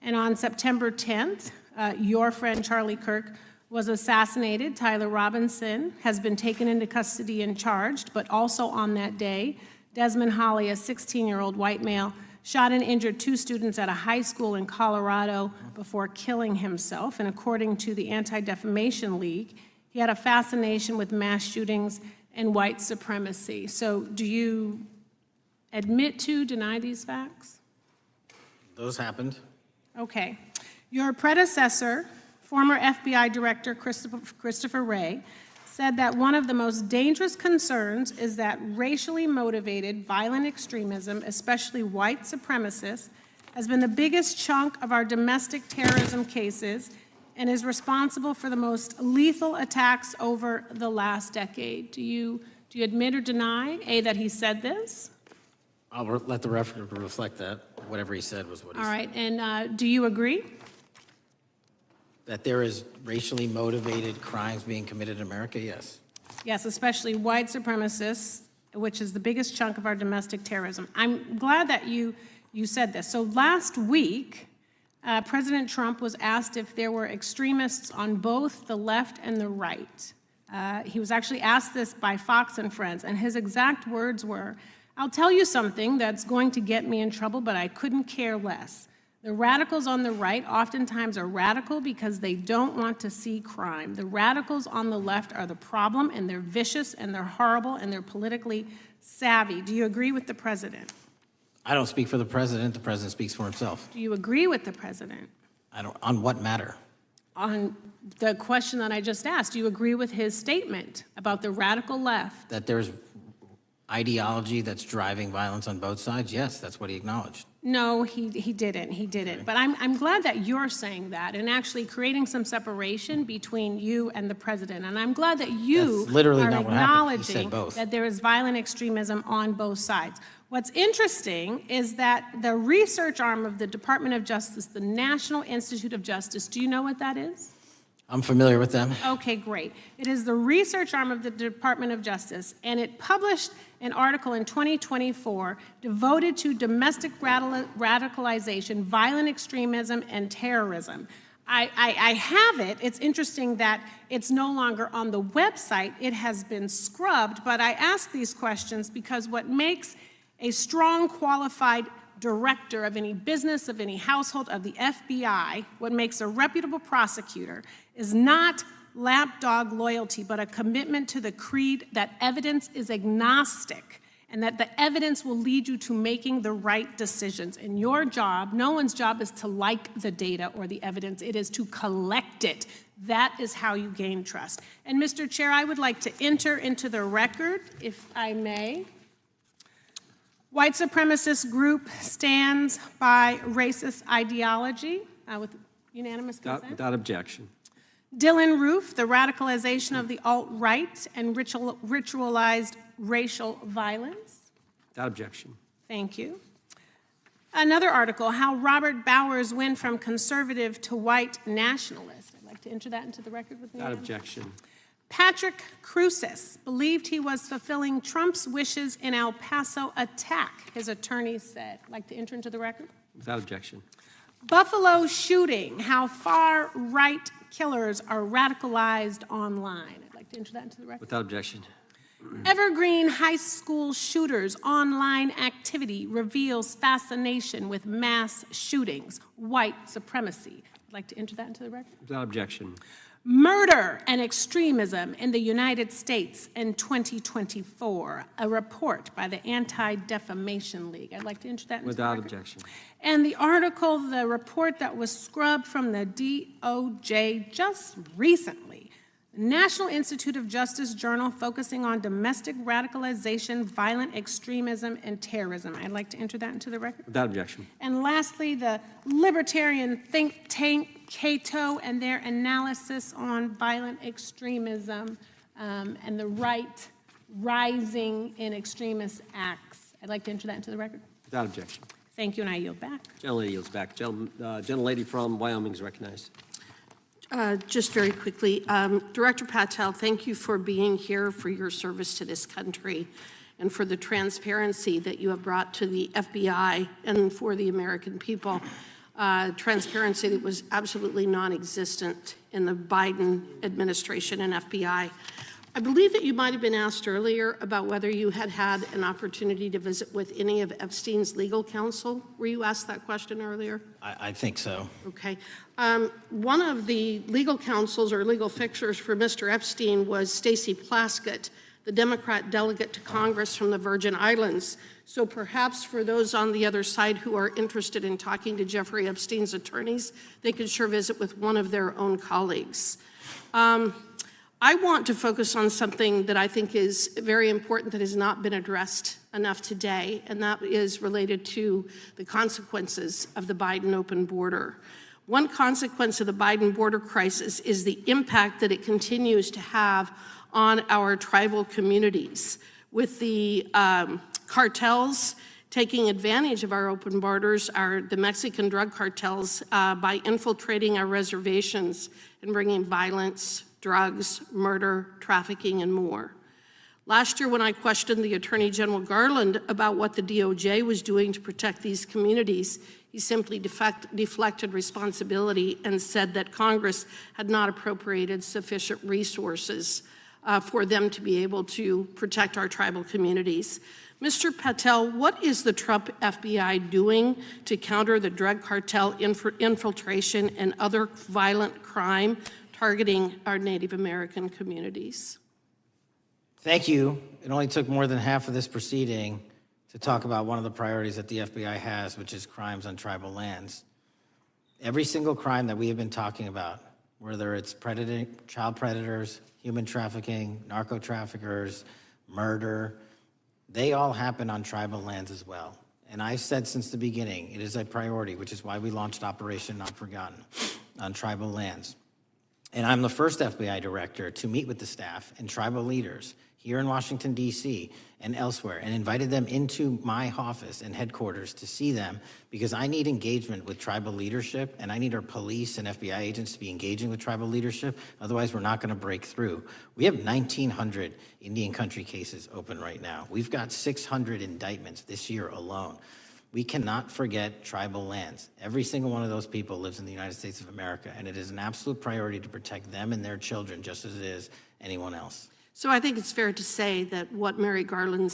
And on September 10th, your friend Charlie Kirk was assassinated. Tyler Robinson has been taken into custody and charged, but also on that day, Desmond Holley, a 16-year-old white male, shot and injured 2 students at a high school in Colorado before killing himself. And according to the Anti-Defamation League, he had a fascination with mass shootings and white supremacy. So do you admit to, deny these facts? Those happened. Okay. Your predecessor, former FBI Director Christopher Wray, said that one of the most dangerous concerns is that racially motivated violent extremism, especially white supremacists, has been the biggest chunk of our domestic terrorism cases and is responsible for the most lethal attacks over the last decade. Do you admit or deny, A, that he said this? I'll let the record reflect that. Whatever he said was what he said. All right, and do you agree? That there is racially motivated crimes being committed in America, yes. Yes, especially white supremacists, which is the biggest chunk of our domestic terrorism. I'm glad that you said this. So last week, President Trump was asked if there were extremists on both the left and the right. He was actually asked this by Fox and Friends, and his exact words were, "I'll tell you something that's going to get me in trouble, but I couldn't care less. The radicals on the right oftentimes are radical because they don't want to see crime. The radicals on the left are the problem, and they're vicious, and they're horrible, and they're politically savvy." Do you agree with the president? I don't speak for the president. The president speaks for himself. Do you agree with the president? On what matter? On the question that I just asked, do you agree with his statement about the radical left? That there's ideology that's driving violence on both sides? Yes, that's what he acknowledged. No, he didn't. He didn't. Okay. But I'm glad that you're saying that and actually creating some separation between you and the president. And I'm glad that you are acknowledging that there is violent extremism on both sides. What's interesting is that the research arm of the Department of Justice, the National Institute of Justice, do you know what that is? I'm familiar with them. Okay, great. It is the research arm of the Department of Justice, and it published an article in 2024 devoted to domestic radicalization, violent extremism, and terrorism. I have it. It's interesting that it's no longer on the website. It has been scrubbed, but I ask these questions because what makes a strong, qualified director of any business, of any household, of the FBI, what makes a reputable prosecutor is not lapdog loyalty, but a commitment to the creed that evidence is agnostic and that the evidence will lead you to making the right decisions. And your job, no one's job is to like the data or the evidence, it is to collect it. That is how you gain trust. And Mr. Chair, I would like to enter into the record, if I may. White supremacist group stands by racist ideology with unanimous consent. Without objection. Dylan Roof, the radicalization of the alt-right and ritualized racial violence. Without objection. Thank you. Another article, how Robert Bowers went from conservative to white nationalist. I'd like to enter that into the record with me. Without objection. Patrick Cruces believed he was fulfilling Trump's wishes in El Paso attack, his attorneys said. I'd like to enter into the record. Without objection. Buffalo shooting, how far-right killers are radicalized online. I'd like to enter that into the record. Without objection. Evergreen high school shooters online activity reveals fascination with mass shootings, white supremacy. I'd like to enter that into the record. Without objection. Murder and extremism in the United States in 2024, a report by the Anti-Defamation League. I'd like to enter that into Without the record. objection. And the article, the report that was scrubbed from the DOJ just recently, National Institute of Justice Journal focusing on domestic radicalization, violent extremism, and terrorism. I'd like to enter that into the record. Without objection. And lastly, the libertarian think tank Cato and their analysis on violent extremism and the right rising in extremist acts. I'd like to enter that into the record. Without objection. Thank you, and I yield back. Gentlelady yields back. Gentlelady from Wyoming is recognized. Just very quickly, Director Patel, thank you for being here, for your service to this country, and for the transparency that you have brought to the FBI and for the American people. Transparency that was absolutely non-existent in the Biden administration and FBI. I believe that you might have been asked earlier about whether you had had an opportunity to visit with any of Epstein's legal counsel. Were you asked that question earlier? I think so. Okay. One of the legal counsels or legal fixers for Mr. Epstein was Stacey Plaskett, the Democrat delegate to Congress from the Virgin Islands. So perhaps for those on the other side who are interested in talking to Jeffrey Epstein's attorneys, they could sure visit with one of their own colleagues. I want to focus on something that I think is very important that has not been addressed enough today, and that is related to the consequences of the Biden open border. One consequence of the Biden border crisis is the impact that it continues to have on our tribal communities, with the cartels taking advantage of our open borders, the Mexican drug cartels, by infiltrating our reservations and bringing violence, drugs, murder, trafficking, and more. Last year, when I questioned the Attorney General Garland about what the DOJ was doing to protect these communities, he simply deflected responsibility and said that Congress had not appropriated sufficient resources for them to be able to protect our tribal communities. Mr. Patel, what is the Trump FBI doing to counter the drug cartel infiltration and other violent crime targeting our Native American communities? Thank you. It only took more than half of this proceeding to talk about one of the priorities that the FBI has, which is crimes on tribal lands. Every single crime that we have been talking about, whether it's child predators, human trafficking, narco traffickers, murder, they all happen on tribal lands as well. And I've said since the beginning, it is a priority, which is why we launched Operation Not Forgotten on tribal lands. And I'm the first FBI director to meet with the staff and tribal leaders here in Washington, D.C. and elsewhere, and invited them into my office and headquarters to see them, because I need engagement with tribal leadership, and I need our police and FBI agents to be engaging with tribal leadership. Otherwise, we're not going to break through. We have 1,900 Indian country cases open right now. We've got 600 indictments this year alone. We cannot forget tribal lands. Every single one of those people lives in the United States of America, and it is an absolute priority to protect them and their children just as it is anyone else. So I think it's fair to say that what Mary Garland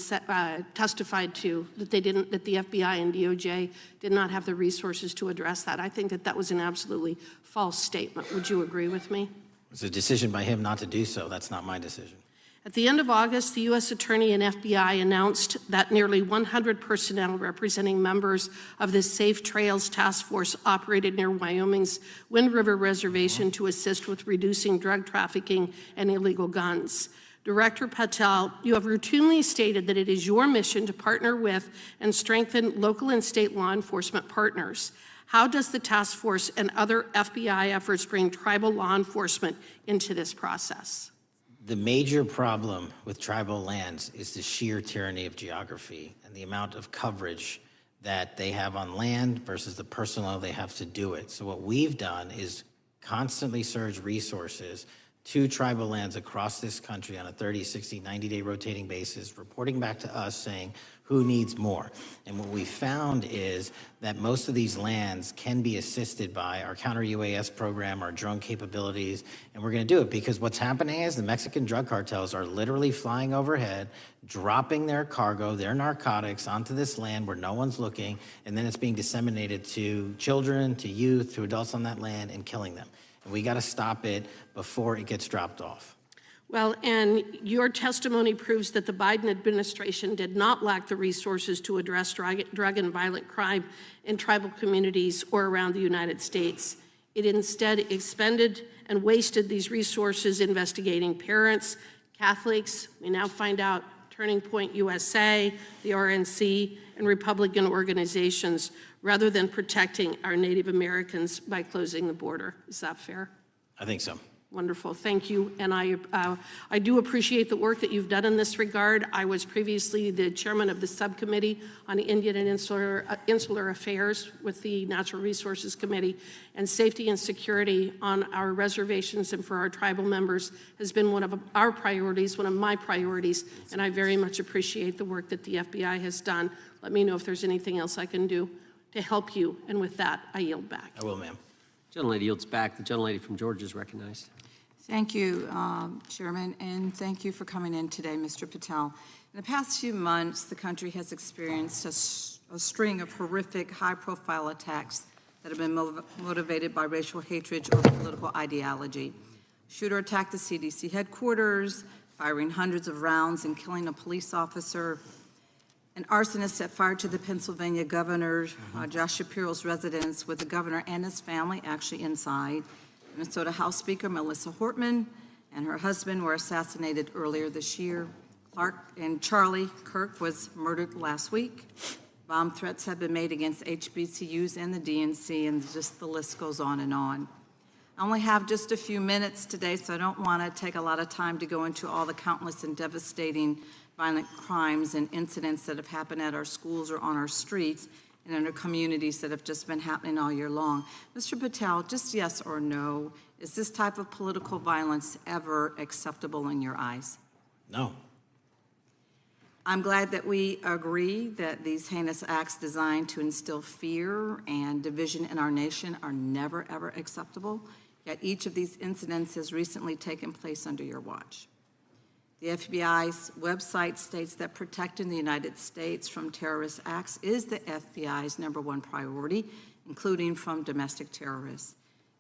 testified to, that the FBI and DOJ did not have the resources to address that. I think that was an absolutely false statement. Would you agree with me? It's a decision by him not to do so. That's not my decision. At the end of August, the U.S. Attorney and FBI announced that nearly 100 personnel representing members of the Safe Trails Task Force operated near Wyoming's Wind River Reservation to assist with reducing drug trafficking and illegal guns. Director Patel, you have routinely stated that it is your mission to partner with and strengthen local and state law enforcement partners. How does the task force and other FBI efforts bring tribal law enforcement into this process? The major problem with tribal lands is the sheer tyranny of geography and the amount of coverage that they have on land versus the personnel they have to do it. So what we've done is constantly surge resources to tribal lands across this country on a 30, 60, 90-day rotating basis, reporting back to us saying who needs more. And what we found is that most of these lands can be assisted by our counter-UAS program, our drone capabilities, and we're gonna do it because what's happening is the Mexican drug cartels are literally flying overhead, dropping their cargo, their narcotics onto this land where no one's looking, and then it's being disseminated to children, to youth, to adults on that land and killing them. And we gotta stop it before it gets dropped off. Well, and your testimony proves that the Biden administration did not lack the resources to address drug and violent crime in tribal communities or around the United States. It instead expended and wasted these resources investigating parents, Catholics, we now find out Turning Point USA, the RNC, and Republican organizations, rather than protecting our Native Americans by closing the border. Is that fair? I think so. Wonderful, thank you. And I do appreciate the work that you've done in this regard. I was previously the chairman of the subcommittee on Indian and Insular Affairs with the Natural Resources Committee, and safety and security on our reservations and for our tribal members has been one of our priorities, one of my priorities, and I very much appreciate the work that the FBI has done. Let me know if there's anything else I can do to help you, and with that, I yield back. I will, ma'am. Gentlelady yields back. The gentlelady from Georgia is recognized. Thank you, Chairman, and thank you for coming in today, Mr. Patel. In the past few months, the country has experienced a string of horrific, high-profile attacks that have been motivated by racial hatred or political ideology. Shooter attacked the CDC headquarters, firing hundreds of rounds and killing a police officer. An arsonist set fire to the Pennsylvania governor, Josh Shapiro's residence, with the governor and his family actually inside. Minnesota House Speaker Melissa Hortman and her husband were assassinated earlier this year. Charlie Kirk was murdered last week. Bomb threats have been made against HBCUs and the DNC, and just the list goes on and on. I only have just a few minutes today, so I don't want to take a lot of time to go into all the countless and devastating violent crimes and incidents that have happened at our schools or on our streets and in our communities that have just been happening all year long. Mr. Patel, just yes or no, is this type of political violence ever acceptable in your eyes? No. I'm glad that we agree that these heinous acts designed to instill fear and division in our nation are never, ever acceptable, yet each of these incidents has recently taken place under your watch. The FBI's website states that protecting the United States from terrorist acts is the FBI's #1 priority, including from domestic terrorists.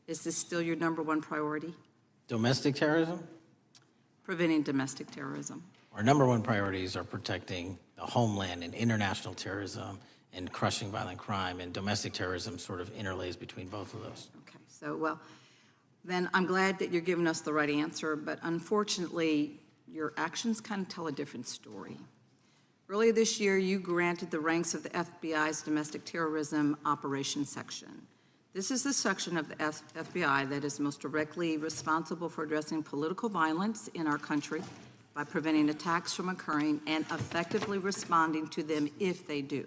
Is this still your #1 priority? Domestic terrorism? Preventing domestic terrorism. Our #1 priorities are protecting the homeland and international terrorism and crushing violent crime, and domestic terrorism sort of interlays between both of those. Okay, so, well, then I'm glad that you're giving us the right answer, but unfortunately, your actions kind of tell a different story. Earlier this year, you granted the ranks of the FBI's Domestic Terrorism Operations Section. This is the section of the FBI that is most directly responsible for addressing political violence in our country by preventing attacks from occurring and effectively responding to them if they do.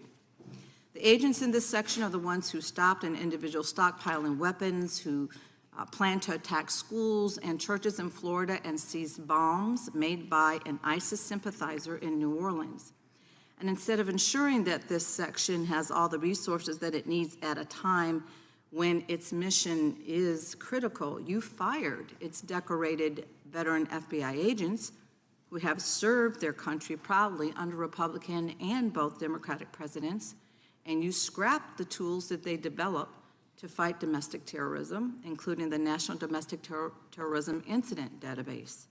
The agents in this section are the ones who stopped an individual stockpiling weapons, who planned to attack schools and churches in Florida and seized bombs made by an ISIS sympathizer in New Orleans. And instead of ensuring that this section has all the resources that it needs at a time when its mission is critical, you fired its decorated veteran FBI agents who have served their country proudly under Republican and both Democratic presidents, and you scrapped the tools that they developed to fight domestic terrorism, including the National Domestic Terrorism Incident Database.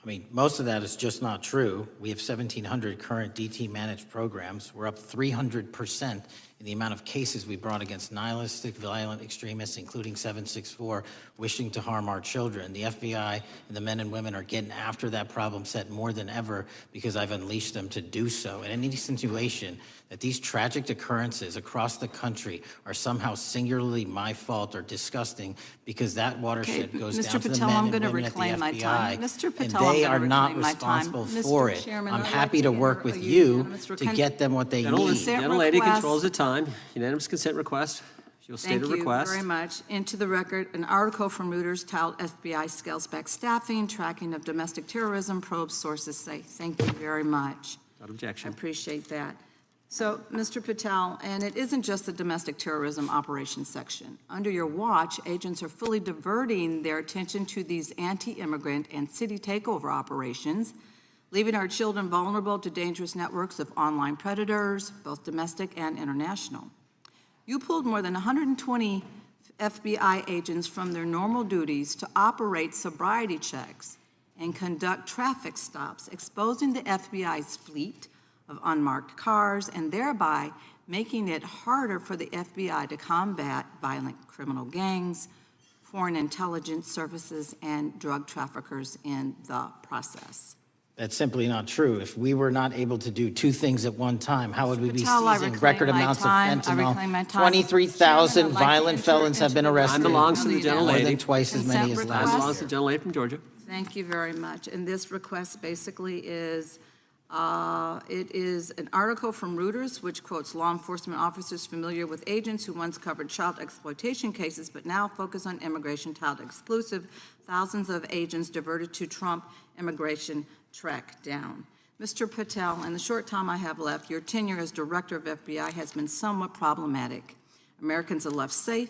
I mean, most of that is just not true. We have 1,700 current DT managed programs. We're up 300% in the amount of cases we brought against nihilistic, violent extremists, including 764, wishing to harm our children. The FBI and the men and women are getting after that problem set more than ever because I've unleashed them to do so. And any insinuation that these tragic occurrences across the country are somehow singularly my fault or disgusting because that watershed goes Mr. down to the Patel, men I'm and going to women at the reclaim my FBI, time. Mr. Patel, and they I'm are going to not reclaim my time. responsible Mr. for it. Chairman, I'm I'd happy like to to work enter with a you unanimous to consent- get them what they need. Gentlelady request. controls the time. Unanimous consent request. She'll state a request. Thank you very much. Into the record, an article from Reuters titled FBI Scales Back Staffing, Tracking of Domestic Terrorism, Probes Sources Say. Thank you very much. Without I objection. appreciate that. So, Mr. Patel, and it isn't just the domestic terrorism operations section. Under your watch, agents are fully diverting their attention to these anti-immigrant and city takeover operations, leaving our children vulnerable to dangerous networks of online predators, both domestic and international. You pulled more than 120 FBI agents from their normal duties to operate sobriety checks and conduct traffic stops, exposing the FBI's fleet of unmarked cars and thereby making it harder for the FBI to combat violent criminal gangs, foreign intelligence services, and drug traffickers in the process. That's simply not true. If we were not able to do two things at one time, how would we be Patel, I seizing reclaim record my amounts of time. I fentanyl? reclaim my time. 23,000 Chairman, I'd like to violent enter felons have been into the arrested. Time belongs to the Consent gentlelady. More than twice as many as request. last Time year. belongs to the gentlelady from Georgia. Thank you very much. And this request basically is, it is an article from Reuters which quotes law enforcement officers familiar with agents who once covered child exploitation cases but now focus on immigration child exclusive. Thousands of agents diverted to Trump immigration track down. Mr. Patel, in the short time I have left, your tenure as director of FBI has been somewhat problematic. Americans are left safe,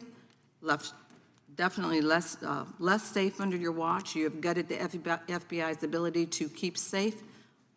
definitely less safe under your watch. You have gutted the FBI's ability to keep safe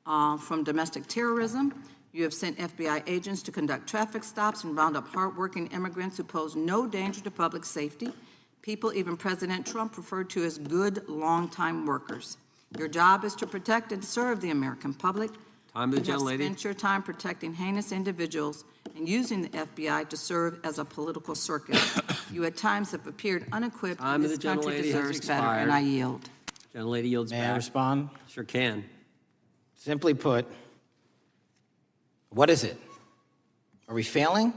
from domestic terrorism. You have sent FBI agents to conduct traffic stops and round up hardworking immigrants who pose no danger to public safety. People even President Trump referred to as good, long-time workers. Your job is to protect and serve the American public. Time to the You have gentlelady. spent your time protecting heinous individuals and using the FBI to serve as a political circus. You at times have appeared unequipped. Time to This the country gentlelady has deserves better, expired. and I yield. Gentlelady yields May I back. respond? Sure can. Simply put, what is it? Are we failing?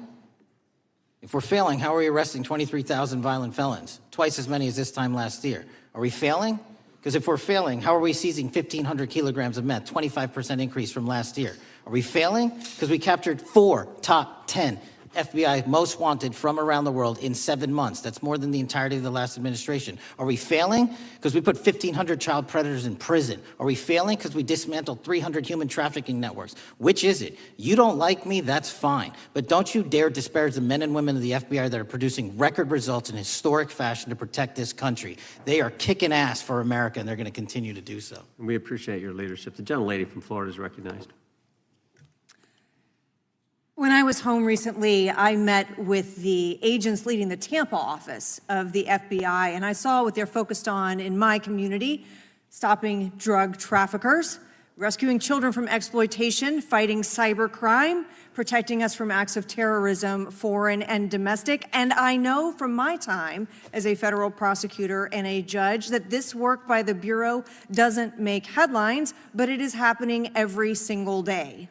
If we're failing, how are we arresting 23,000 violent felons? Twice as many as this time last year. Are we failing? Because if we're failing, how are we seizing 1,500 kilograms of meth, 25% increase from last year? Are we failing? Because we captured 4 top 10 FBI most wanted from around the world in 7 months. That's more than the entirety of the last administration. Are we failing? Because we put 1,500 child predators in prison. Are we failing? Because we dismantled 300 human trafficking networks. Which is it? You don't like me, that's fine. But don't you dare disparage the men and women of the FBI that are producing record results in historic fashion to protect this country. They are kicking ass for America, and they're going to continue to do so. And we appreciate your leadership. The gentlelady from Florida is recognized. When I was home recently, I met with the agents leading the Tampa office of the FBI, and I saw what they're focused on in my community: stopping drug traffickers, rescuing children from exploitation, fighting cybercrime, protecting us from acts of terrorism, foreign and domestic. And I know from my time as a federal prosecutor and a judge that this work by the Bureau doesn't make headlines, but it is happening every single day.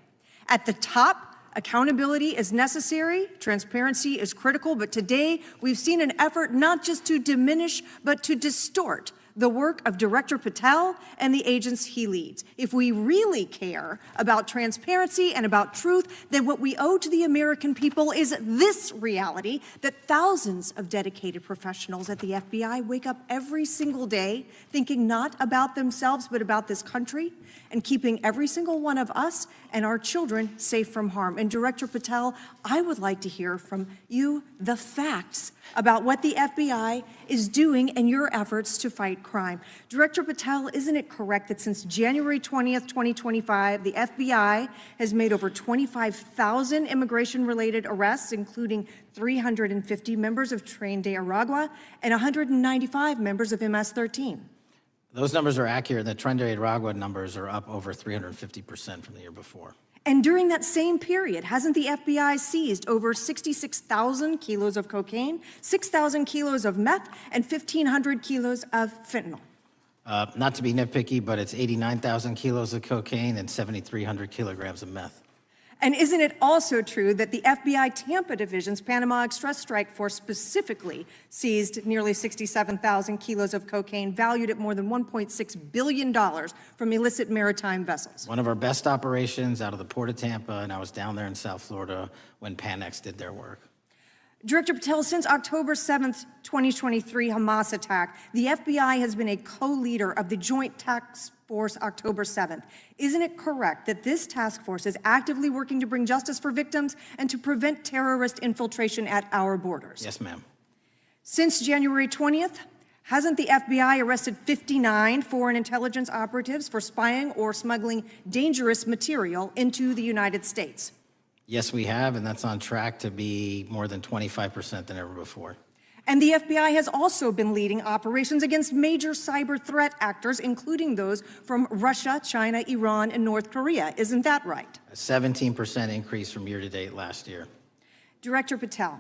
At the top, accountability is necessary, transparency is critical, but today we've seen an effort not just to diminish, but to distort the work of Director Patel and the agents he leads. If we really care about transparency and about truth, then what we owe to the American people is this reality: that thousands of dedicated professionals at the FBI wake up every single day thinking not about themselves, but about this country, and keeping every single one of us and our children safe from harm. And Director Patel, I would like to hear from you the facts about what the FBI is doing and your efforts to fight crime. Director Patel, isn't it correct that since January 20th, 2025, the FBI has made over 25,000 immigration-related arrests, including 350 members of Tren de Aragua and 195 members of MS-13? Those numbers are accurate. The Tren de Aragua numbers are up over 350% from the year before. And during that same period, hasn't the FBI seized over 66,000 kilos of cocaine, 6,000 kilos of meth, and 1,500 kilos of fentanyl? Not to be nitpicky, but it's 89,000 kilos of cocaine and 7,300 kilograms of meth. And isn't it also true that the FBI Tampa Division's Panama Express Strike Force specifically seized nearly 67,000 kilos of cocaine valued at more than $1.6 billion from illicit maritime vessels? One of our best operations out of the Port of Tampa, and I was down there in South Florida when Panex did their work. Director Patel, since October 7th, 2023 Hamas attack, the FBI has been a co-leader of the Joint Task Force October 7th. Isn't it correct that this task force is actively working to bring justice for victims and to prevent terrorist infiltration at our borders? Yes, ma'am. Since January 20th, hasn't the FBI arrested 59 foreign intelligence operatives for spying or smuggling dangerous material into the United States? Yes, we have, and that's on track to be more than 25% than ever before. And the FBI has also been leading operations against major cyber threat actors, including those from Russia, China, Iran, and North Korea. Isn't that right? A 17% increase from year to date last year. Director Patel,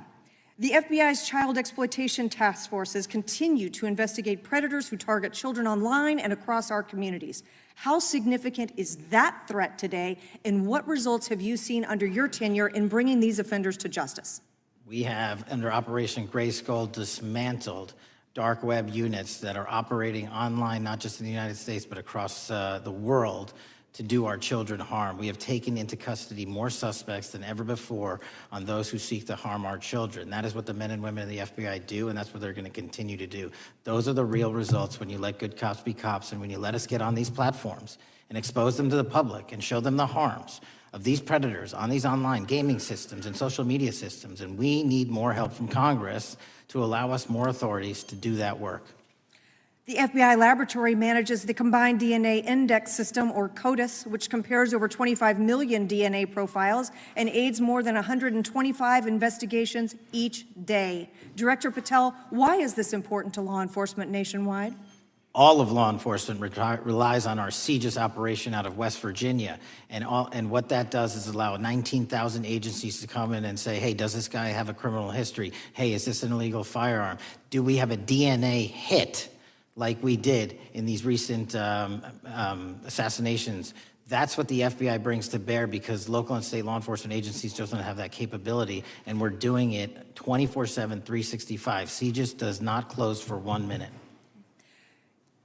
The FBI's child exploitation task forces continue to investigate predators who target children online and across our communities. How significant is that threat today, and what results have you seen under your tenure in bringing these offenders to justice? We have, under Operation Grayskull, dismantled dark web units that are operating online, not just in the United States, but across the world, to do our children harm. We have taken into custody more suspects than ever before on those who seek to harm our children. That is what the men and women of the FBI do, and that's what they're going to continue to do. Those are the real results when you let good cops be cops, and when you let us get on these platforms and expose them to the public and show them the harms of these predators on these online gaming systems and social media systems. And we need more help from Congress to allow us more authorities to do that work. The FBI laboratory manages the Combined DNA Index System, or CODIS, which compares over 25 million DNA profiles and aids more than 125 investigations each day. Director Patel, why is this important to law enforcement nationwide? All of law enforcement relies on our CJIS operation out of West Virginia. And what that does is allow 19,000 agencies to come in and say, hey, does this guy have a criminal history? Hey, is this an illegal firearm? Do we have a DNA hit like we did in these recent assassinations? That's what the FBI brings to bear, because local and state law enforcement agencies just don't have that capability, and we're doing it 24/7, 365. CJIS does not close for 1 minute.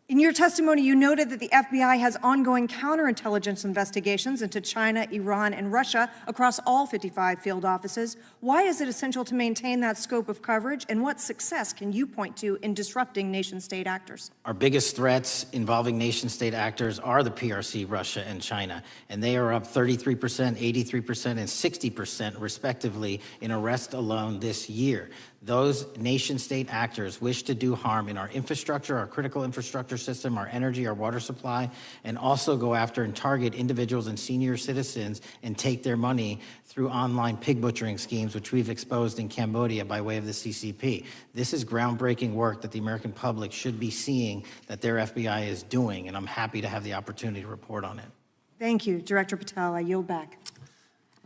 In your testimony, you noted that the FBI has ongoing counterintelligence investigations into China, Iran, and Russia across all 55 field offices. Why is it essential to maintain that scope of coverage, and what success can you point to in disrupting nation-state actors? Our biggest threats involving nation-state actors are the PRC, Russia, and China, and they are up 33%, 83%, and 60% respectively in arrests alone this year. Those nation-state actors wish to do harm in our infrastructure, our critical infrastructure system, our energy, our water supply, and also go after and target individuals and senior citizens and take their money through online pig butchering schemes, which we've exposed in Cambodia by way of the CCP. This is groundbreaking work that the American public should be seeing that their FBI is doing, and I'm happy to have the opportunity to report on it. Thank you. Director Patel, I yield back.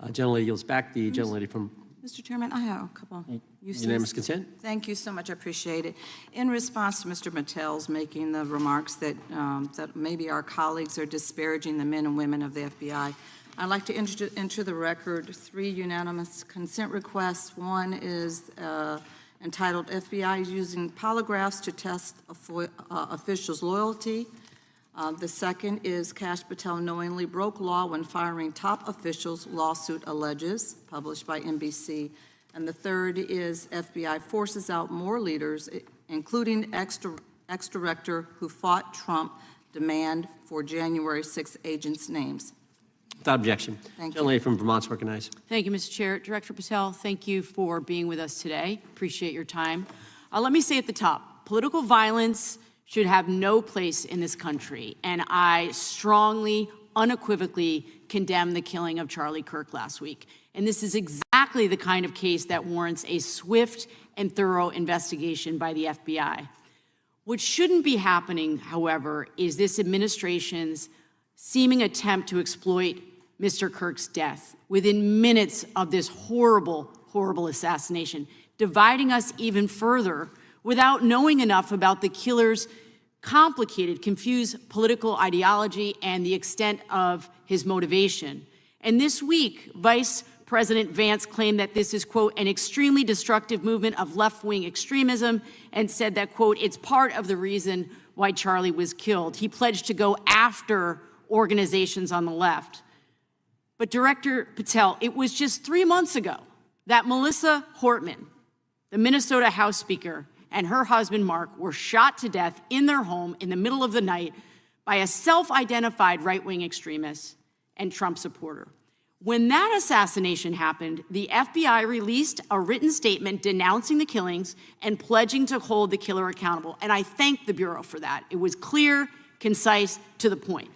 Gentlelady yields back. The gentlelady from Mr. Chairman, I have a couple. Unanimous consent. Thank you so much. I appreciate it. In response to Mr. Patel's making the remarks that that maybe our colleagues are disparaging the men and women of the FBI, I'd like to enter the record 3 unanimous consent requests. One is entitled FBI using polygraphs to test officials' loyalty. The second is Kash Patel knowingly broke law when firing top officials, lawsuit alleges, published by NBC. And the third is FBI forces out more leaders, including ex-director who fought Trump, demand for January 6 agents' names. Without objection. Thank you. Gentlelady from Vermont's recognized. Thank you, Mr. Chair. Director Patel, thank you for being with us today. Appreciate your time. Let me say at the top, political violence should have no place in this country, and I strongly, unequivocally condemn the killing of Charlie Kirk last week. And this is exactly the kind of case that warrants a swift and thorough investigation by the FBI. What shouldn't be happening, however, is this administration's seeming attempt to exploit Mr. Kirk's death within minutes of this horrible, horrible assassination, dividing us even further without knowing enough about the killer's complicated, confused political ideology and the extent of his motivation. And this week, Vice President Vance claimed that this is, quote, an extremely destructive movement of left-wing extremism, and said that, quote, it's part of the reason why Charlie was killed. He pledged to go after organizations on the left. But Director Patel, it was just 3 months ago that Melissa Hortman, the Minnesota House Speaker, and her husband, Mark, were shot to death in their home in the middle of the night by a self-identified right-wing extremist and Trump supporter. When that assassination happened, the FBI released a written statement denouncing the killings and pledging to hold the killer accountable. And I thank the Bureau for that. It was clear, concise, to the point.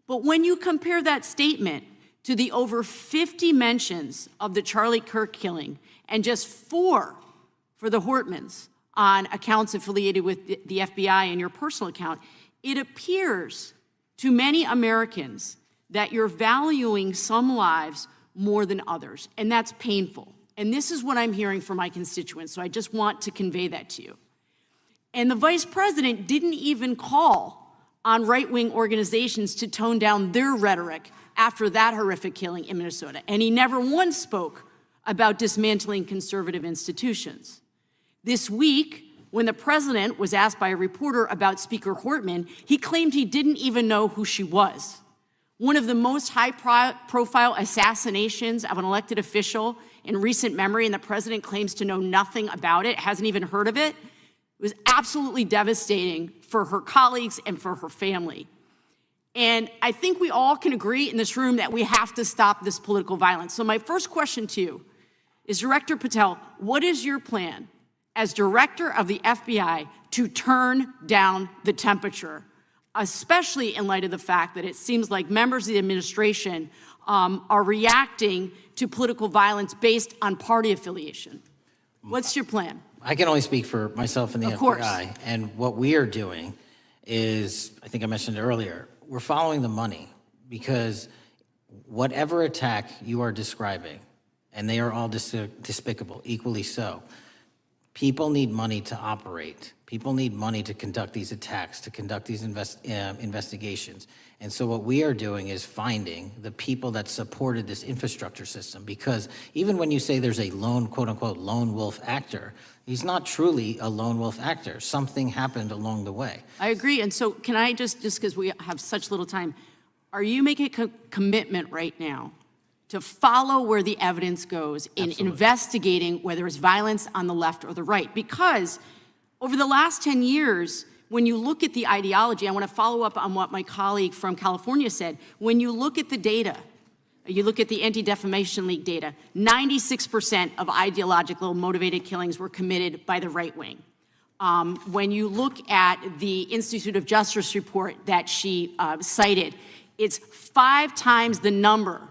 But when you compare that statement to the over 50 mentions of the Charlie Kirk killing and just 4 for the Hortmans on accounts affiliated with the FBI and your personal account, it appears to many Americans that you're valuing some lives more than others, and that's painful. And this is what I'm hearing from my constituents, so I just want to convey that to you. And the vice president didn't even call on right-wing organizations to tone down their rhetoric after that horrific killing in Minnesota. And he never once spoke about dismantling conservative institutions. This week, when the president was asked by a reporter about Speaker Hortman, he claimed he didn't even know who she was. One of the most high-profile assassinations of an elected official in recent memory, and the president claims to know nothing about it, hasn't even heard of it. It was absolutely devastating for her colleagues and for her family. And I think we all can agree in this room that we have to stop this political violence. So my first question to you is, Director Patel, what is your plan as director of the FBI to turn down the temperature, especially in light of the fact that it seems like members of the administration are reacting to political violence based on party affiliation? What's your plan? I can only speak for myself and the Of course. FBI. And what we are doing is, I think I mentioned earlier, we're following the money, because whatever attack you are describing, and they are all despicable, equally so, people need money to operate. People need money to conduct these attacks, to conduct these investigations. And so what we are doing is finding the people that supported this infrastructure system, because even when you say there's a lone, quote unquote, lone wolf actor, he's not truly a lone wolf actor. Something happened along the way. I agree. And so can I just because we have such little time, are you making a commitment right now to follow where the evidence goes in investigating whether it's violence on the left or the right? Because over the last 10 years, when you look at the ideology, I want to follow up on what my colleague from California said. When you look at the data, you look at the Anti-Defamation League data, 96% of ideological motivated killings were committed by the right wing. When you look at the Institute of Justice report that she cited, it's 5 times the number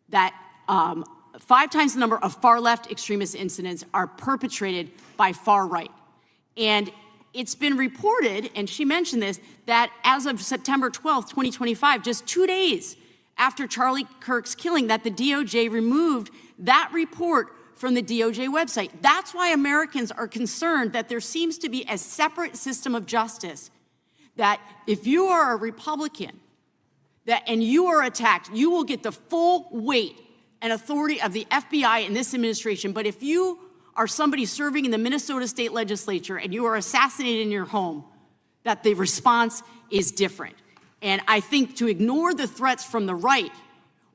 that 5 times the number of far-left extremist incidents are perpetrated by far right. And it's been reported, and she mentioned this, that as of September 12th, 2025, just 2 days after Charlie Kirk's killing, that the DOJ removed that report from the DOJ website. That's why Americans are concerned that there seems to be a separate system of justice, that if you are a Republican and you are attacked, you will get the full weight and authority of the FBI in this administration. But if you are somebody serving in the Minnesota State Legislature and you are assassinated in your home, that the response is different. And I think to ignore the threats from the right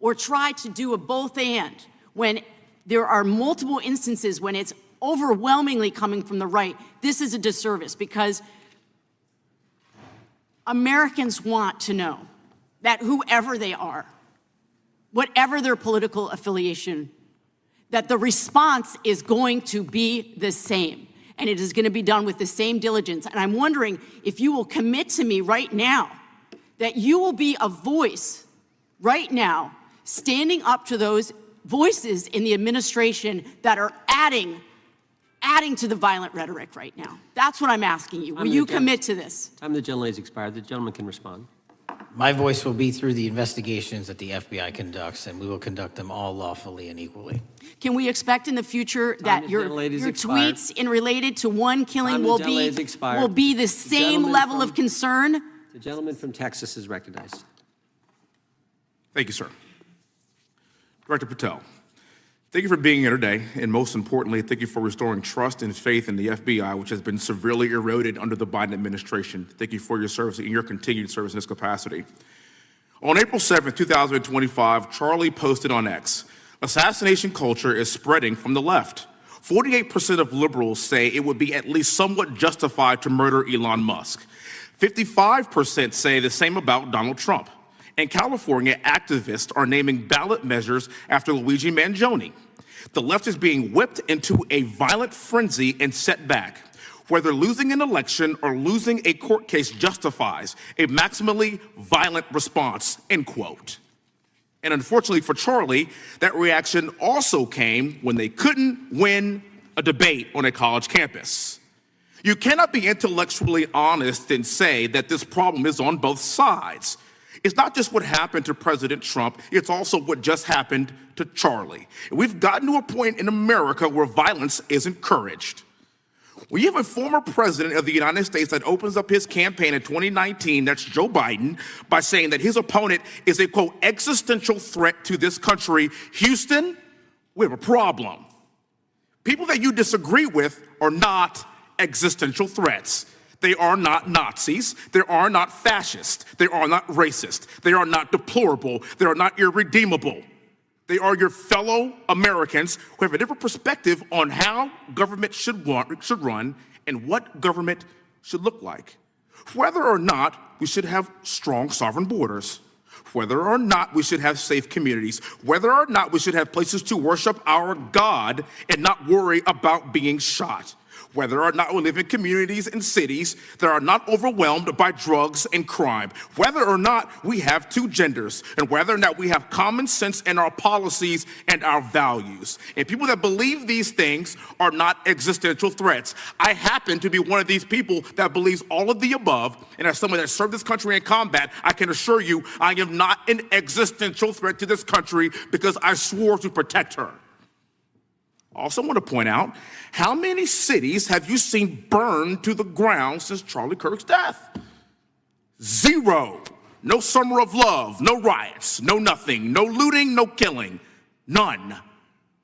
or try to do a both and when there are multiple instances when it's overwhelmingly coming from the right, this is a disservice, because Americans want to know that whoever they are, whatever their political affiliation, that the response is going to be the same, and it is going to be done with the same diligence. And I'm wondering if you will commit to me right now that you will be a voice right now standing up to those voices in the administration that are adding to the violent rhetoric right now. That's what I'm asking you. Will you commit to this? Time the gentlelady's expired. The gentleman can respond. My voice will be through the investigations that the FBI conducts, and we will conduct them all lawfully and equally. Can we expect in the future that your tweets in related to one killing will be the same level of concern? The gentleman from Texas is recognized. Thank you, sir. Director Patel, thank you for being here today, and most importantly, thank you for restoring trust and faith in the FBI, which has been severely eroded under the Biden administration. Thank you for your service and your continued service in this capacity. On April 7th, 2025, Charlie posted on X, "Assassination culture is spreading from the left. 48% of liberals say it would be at least somewhat justified to murder Elon Musk. 55% say the same about Donald Trump. In California, activists are naming ballot measures after Luigi Mangione. The left is being whipped into a violent frenzy and set back. Whether losing an election or losing a court case justifies a maximally violent response," end quote. And unfortunately for Charlie, that reaction also came when they couldn't win a debate on a college campus. You cannot be intellectually honest and say that this problem is on both sides. It's not just what happened to President Trump, it's also what just happened to Charlie. And we've gotten to a point in America where violence is encouraged. We have a former president of the United States that opens up his campaign in 2019, that's Joe Biden, by saying that his opponent is a, quote, existential threat to this country. Houston, we have a problem. People that you disagree with are not existential threats. They are not Nazis. They are not fascist. They are not racist. They are not deplorable. They are not irredeemable. They are your fellow Americans who have a different perspective on how government should run and what government should look like. Whether or not we should have strong sovereign borders, whether or not we should have safe communities, whether or not we should have places to worship our God and not worry about being shot, whether or not we live in communities and cities that are not overwhelmed by drugs and crime, whether or not we have two genders, and whether or not we have common sense in our policies and our values. And people that believe these things are not existential threats. I happen to be one of these people that believes all of the above, and as someone that served this country in combat, I can assure you I am not an existential threat to this country because I swore to protect her. I also want to point out, how many cities have you seen burned to the ground since Charlie Kirk's death? 0. No summer of love, no riots, no nothing, no looting, no killing, none.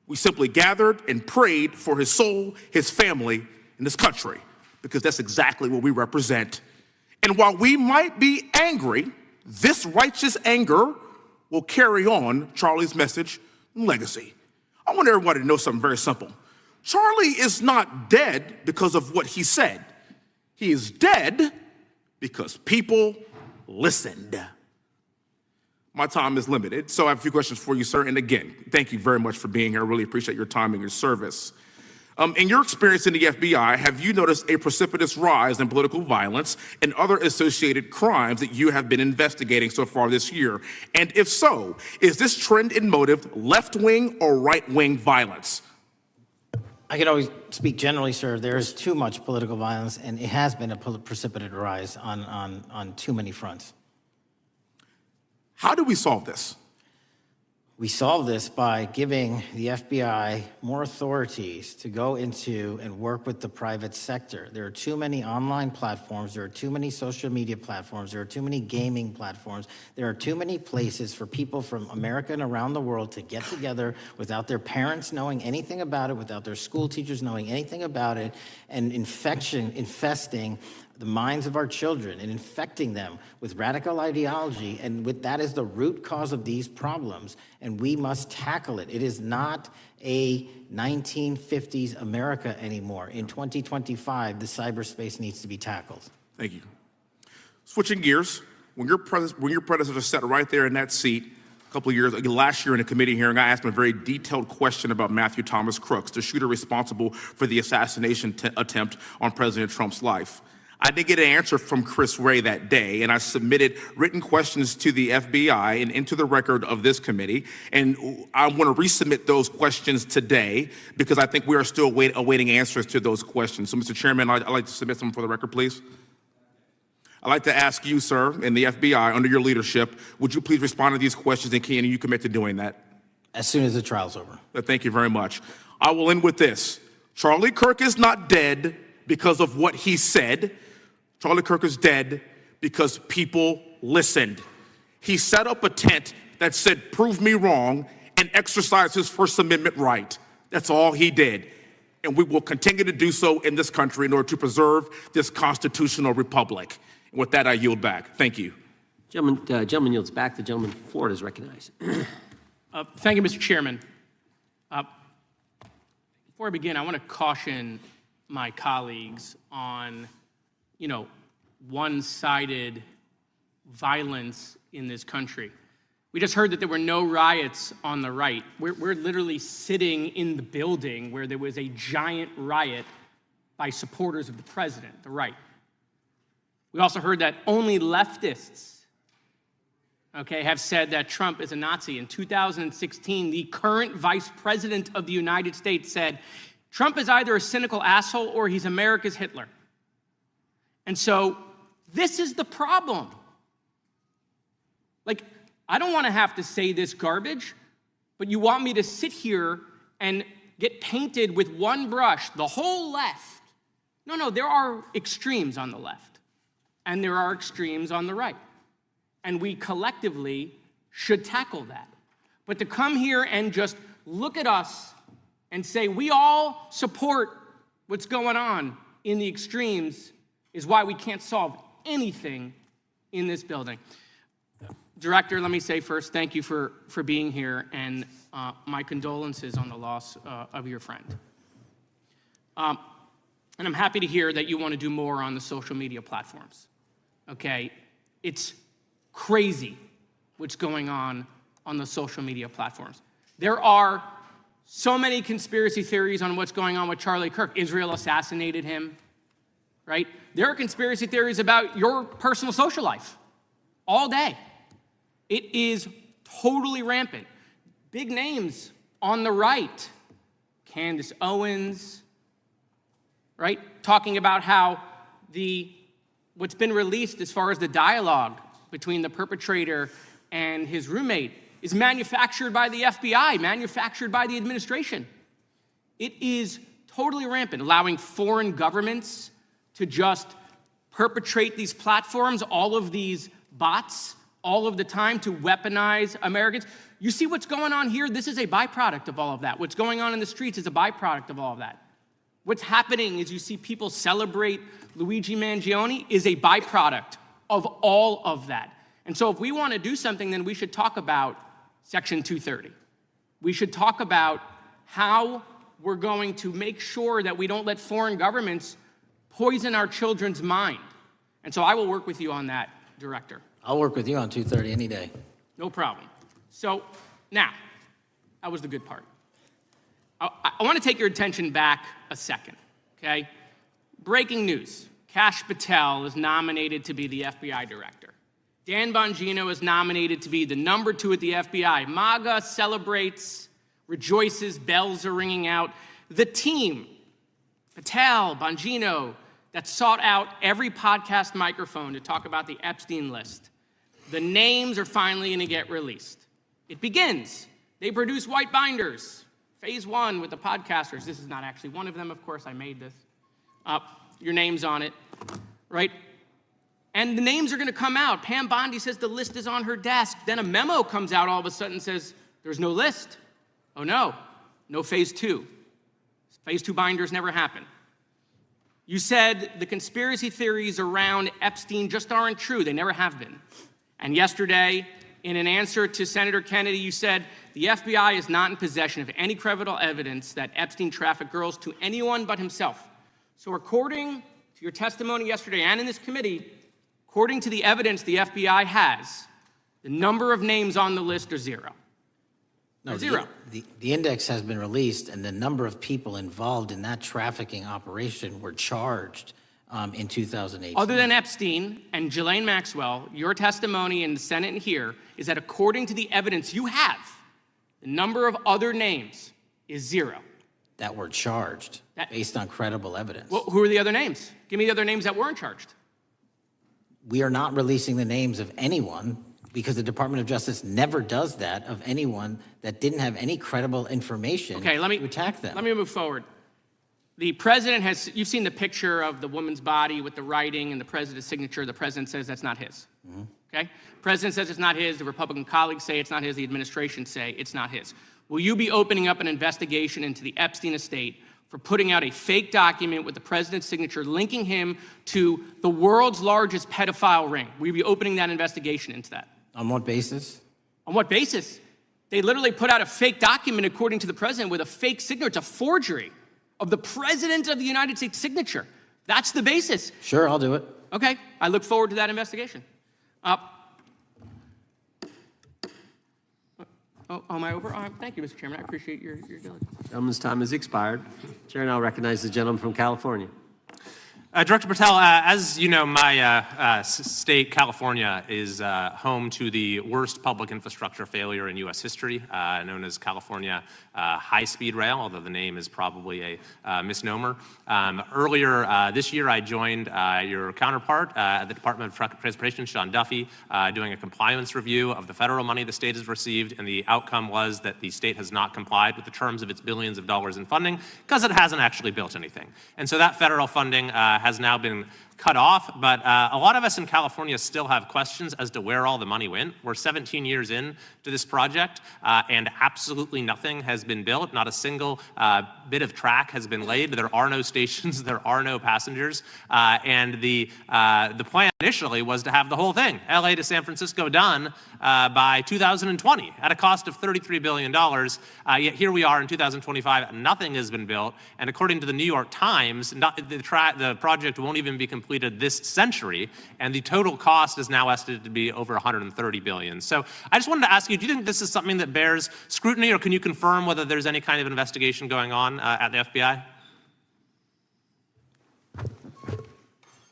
We simply gathered and prayed for his soul, his family, and this country, because that's exactly what we represent. And while we might be angry, this righteous anger will carry on Charlie's message and legacy. I want everybody to know something very simple. Charlie is not dead because of what he said. He is dead because people listened. My time is limited, so I have a few questions for you, sir. And again, thank you very much for being here. I really appreciate your time and your service. In your experience in the FBI, have you noticed a precipitous rise in political violence and other associated crimes that you have been investigating so far this year? And if so, is this trend in motive left-wing or right-wing violence? I can always speak generally, sir. There is too much political violence, and it has been a precipitous rise on too many fronts. How do we solve this? We solve this by giving the FBI more authorities to go into and work with the private sector. There are too many online platforms. There are too many social media platforms. There are too many gaming platforms. There are too many places for people from America and around the world to get together without their parents knowing anything about it, without their school teachers knowing anything about it, and infesting the minds of our children and infecting them with radical ideology, and that is the root cause of these problems, and we must tackle it. It is not a 1950s America anymore. In 2025, the cyberspace needs to be tackled. Thank you. Switching gears, when your predecessor sat right there in that seat a couple of years, last year in a committee hearing, I asked him a very detailed question about Matthew Thomas Crooks, the shooter responsible for the assassination attempt on President Trump's life. I did get an answer from Chris Wray that day, and I submitted written questions to the FBI and into the record of this committee, and I want to resubmit those questions today because I think we are still awaiting answers to those questions. So, Mr. Chairman, I'd like to submit them for the record, please. I'd like to ask you, sir, and the FBI, under your leadership, would you please respond to these questions, and can you commit to doing that? As soon as the trial's over. Thank you very much. I will end with this. Charlie Kirk is not dead because of what he said. Charlie Kirk is dead because people listened. He set up a tent that said, "Prove me wrong," and exercised his First Amendment right. That's all he did. And we will continue to do so in this country in order to preserve this constitutional republic. And with that, I yield back. Thank you. Gentleman yields back. The gentleman from Florida is recognized. Thank you, Mr. Chairman. Before I begin, I want to caution my colleagues on one-sided violence in this country. We just heard that there were no riots on the right. We're literally sitting in the building where there was a giant riot by supporters of the president, the right. We also heard that only leftists, have said that Trump is a Nazi. In 2016, the current vice president of the United States said, Trump is either a cynical asshole or he's America's Hitler. And so this is the problem. Like, I don't want to have to say this garbage, but you want me to sit here and get painted with one brush, the whole left. No, there are extremes on the left, and there are extremes on the right. And we collectively should tackle that. But to come here and just look at us and say we all support what's going on in the extremes is why we can't solve anything in this building. Director, let me say first, thank you for being here, and my condolences on the loss of your friend. And I'm happy to hear that you want to do more on the social media platforms. Okay, it's crazy what's going on the social media platforms. There are so many conspiracy theories on what's going on with Charlie Kirk. Israel assassinated him, right? There are conspiracy theories about your personal social life all day. It is totally rampant. Big names on the right, Candace Owens, right? Talking about how what's been released as far as the dialogue between the perpetrator and his roommate is manufactured by the FBI, manufactured by the administration. It is totally rampant, allowing foreign governments to just perpetrate these platforms, all of these bots, all of the time to weaponize Americans. You see what's going on here? This is a byproduct of all of that. What's going on in the streets is a byproduct of all of that. What's happening is you see people celebrate Luigi Mangione is a byproduct of all of that. And so if we want to do something, then we should talk about Section 230. We should talk about how we're going to make sure that we don't let foreign governments poison our children's mind. And so I will work with you on that, Director. I'll work with you on 230 any day. No problem. So now, that was the good part. I want to take your attention back a second, okay? Breaking news. Kash Patel is nominated to be the FBI director. Dan Bongino is nominated to be the number 2 at the FBI. MAGA celebrates, rejoices, bells are ringing out. The team, Patel, Bongino, that sought out every podcast microphone to talk about the Epstein list. The names are finally going to get released. It begins. They produce white binders. Phase 1 with the podcasters. This is not actually one of them, of course. I made this. Your name's on it, right? And the names are going to come out. Pam Bondi says the list is on her desk. Then a memo comes out all of a sudden and says, there's no list. Oh, no phase 2. Phase 2 binders never happen. You said the conspiracy theories around Epstein just aren't true. They never have been. And yesterday, in an answer to Senator Kennedy, you said the FBI is not in possession of any credible evidence that Epstein trafficked girls to anyone but himself. So according to your testimony yesterday and in this committee, according to the evidence the FBI has, the number of names on the list are 0. No, zero. The index has been released, and the number of people involved in that trafficking operation were charged in 2018. Other than Epstein and Ghislaine Maxwell, your testimony in the Senate and here is that according to the evidence you have, the number of other names is 0. That were charged based on credible evidence. Well, who are the other names? Give me the other names that weren't charged. We are not releasing the names of anyone because the Department of Justice never does that of anyone that didn't have any credible information to attack them. Let me move forward. The president has, you've seen the picture of the woman's body with the writing and the president's signature. The president says that's not his, okay? President says it's not his. The Republican colleagues say it's not his. The administration say it's not his. Will you be opening up an investigation into the Epstein estate for putting out a fake document with the president's signature linking him to the world's largest pedophile ring? Will you be opening that investigation into that? On what basis? On what basis? They literally put out a fake document, according to the president, with a fake signature. It's a forgery of the president of the United States signature. That's the basis. Sure, I'll do it. Okay, I look forward to that investigation. Am I over? Thank you, Mr. Chairman. I appreciate your diligence. Gentleman's time has expired. Chair now recognizes the gentleman from California. Director Patel, as you know, my state, California, is home to the worst public infrastructure failure in U.S. history, known as California High-Speed Rail, although the name is probably a misnomer. Earlier this year, I joined your counterpart at the Department of Transportation, Sean Duffy, doing a compliance review of the federal money the state has received, and the outcome was that the state has not complied with the terms of its billions of dollars in funding because it hasn't actually built anything. And so that federal funding has now been cut off, but a lot of us in California still have questions as to where all the money went. We're 17 years in to this project, and absolutely nothing has been built. Not a single bit of track has been laid. There are no stations. There are no passengers. And the plan initially was to have the whole thing, LA to San Francisco, done by 2020 at a cost of $33 billion. Yet here we are in 2025, nothing has been built. And according to the New York Times, the project won't even be completed this century, and the total cost is now estimated to be over $130 billion. So I just wanted to ask you, do you think this is something that bears scrutiny, or can you confirm whether there's any kind of investigation going on at the FBI?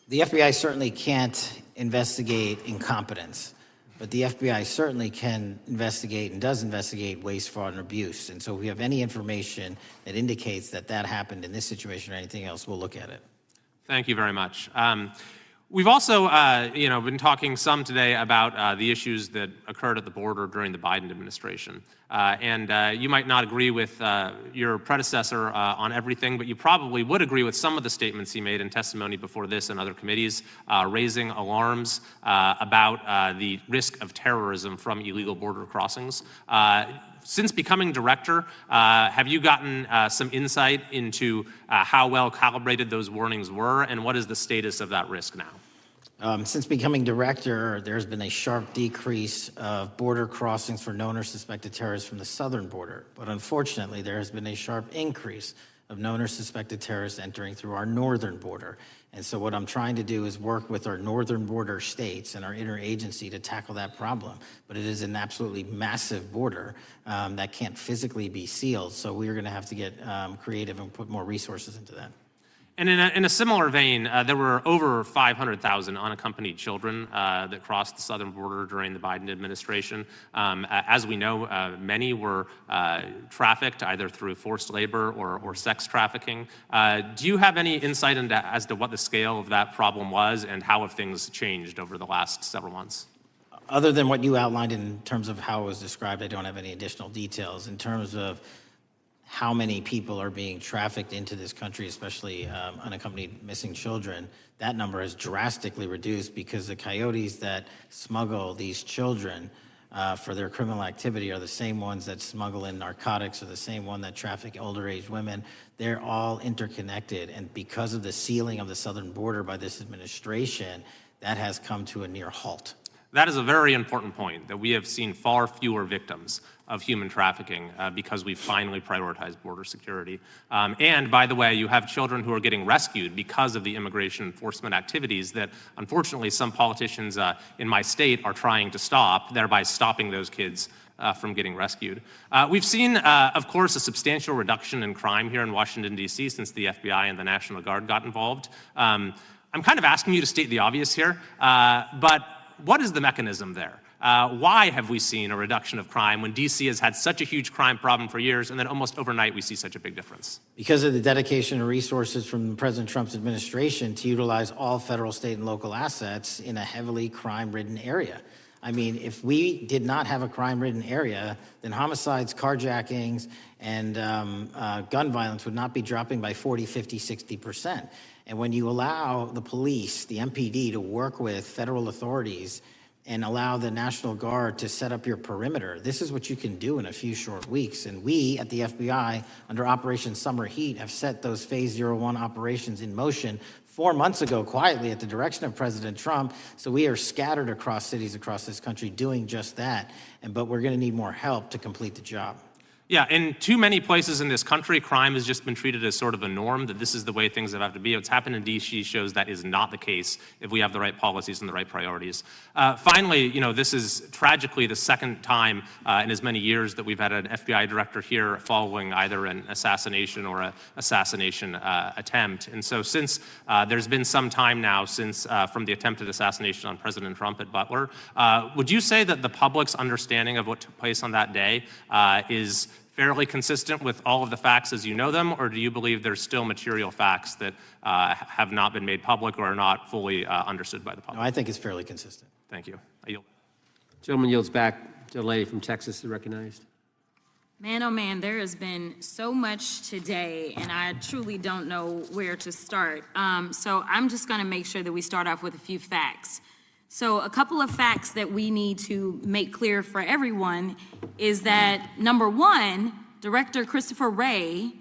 The FBI certainly can't investigate incompetence, but the FBI certainly can investigate and does investigate waste, fraud, and abuse. And so if we have any information that indicates that that happened in this situation or anything else, we'll look at it. Thank you very much. We've also, been talking some today about the issues that occurred at the border during the Biden administration. And you might not agree with your predecessor on everything, but you probably would agree with some of the statements he made in testimony before this and other committees, raising alarms about the risk of terrorism from illegal border crossings. Since becoming director, have you gotten some insight into how well calibrated those warnings were, and what is the status of that risk now? Since becoming director, there's been a sharp decrease of border crossings for known or suspected terrorists from the southern border. But unfortunately, there has been a sharp increase of known or suspected terrorists entering through our northern border. And so what I'm trying to do is work with our northern border states and our interagency to tackle that problem. But it is an absolutely massive border that can't physically be sealed. So we're going to have to get creative and put more resources into that. And in a similar vein, there were over 500,000 unaccompanied children that crossed the southern border during the Biden administration. As we know, many were trafficked either through forced labor or sex trafficking. Do you have any insight as to what the scale of that problem was and how have things changed over the last several months? Other than what you outlined in terms of how it was described, I don't have any additional details. In terms of how many people are being trafficked into this country, especially unaccompanied missing children, that number has drastically reduced because the coyotes that smuggle these children for their criminal activity are the same ones that smuggle in narcotics, or the same one that traffic older age women. They're all interconnected, and because of the sealing of the southern border by this administration, that has come to a near halt. That is a very important point, that we have seen far fewer victims of human trafficking because we've finally prioritized border security. And by the way, you have children who are getting rescued because of the immigration enforcement activities that unfortunately some politicians in my state are trying to stop, thereby stopping those kids from getting rescued. We've seen, of course, a substantial reduction in crime here in Washington, D.C. since the FBI and the National Guard got involved. I'm kind of asking you to state the obvious here, but what is the mechanism there? Why have we seen a reduction of crime when D.C. has had such a huge crime problem for years, and then almost overnight we see such a big difference? Because of the dedication and resources from President Trump's administration to utilize all federal, state, and local assets in a heavily crime-ridden area. I mean, if we did not have a crime-ridden area, then homicides, carjackings, and gun violence would not be dropping by 40, 50, 60%. And when you allow the police, the MPD, to work with federal authorities and allow the National Guard to set up your perimeter, this is what you can do in a few short weeks. And we at the FBI, under Operation Summer Heat, have set those Phase 01 operations in motion 4 months ago, quietly at the direction of President Trump. So we are scattered across cities across this country doing just that. But we're going to need more help to complete the job. Yeah, in too many places in this country, crime has just been treated as sort of a norm, that this is the way things have to be. What's happened in D.C. shows that is not the case if we have the right policies and the right priorities. Finally, this is tragically the second time in as many years that we've had an FBI director here following either an assassination or an assassination attempt. And so since there's been some time now since from the attempted assassination on President Trump at Butler, would you say that the public's understanding of what took place on that day is fairly consistent with all of the facts as you know them, or do you believe there's still material facts that have not been made public or are not fully understood by the public? No, I think it's fairly consistent. Thank you. I yield. Gentleman yields back. The lady from Texas is recognized. Man, oh man, there has been so much today, and I truly don't know where to start. So I'm just going to make sure that we start off with a few facts. So a couple of facts that we need to make clear for everyone is that, number one, Director Christopher Wray,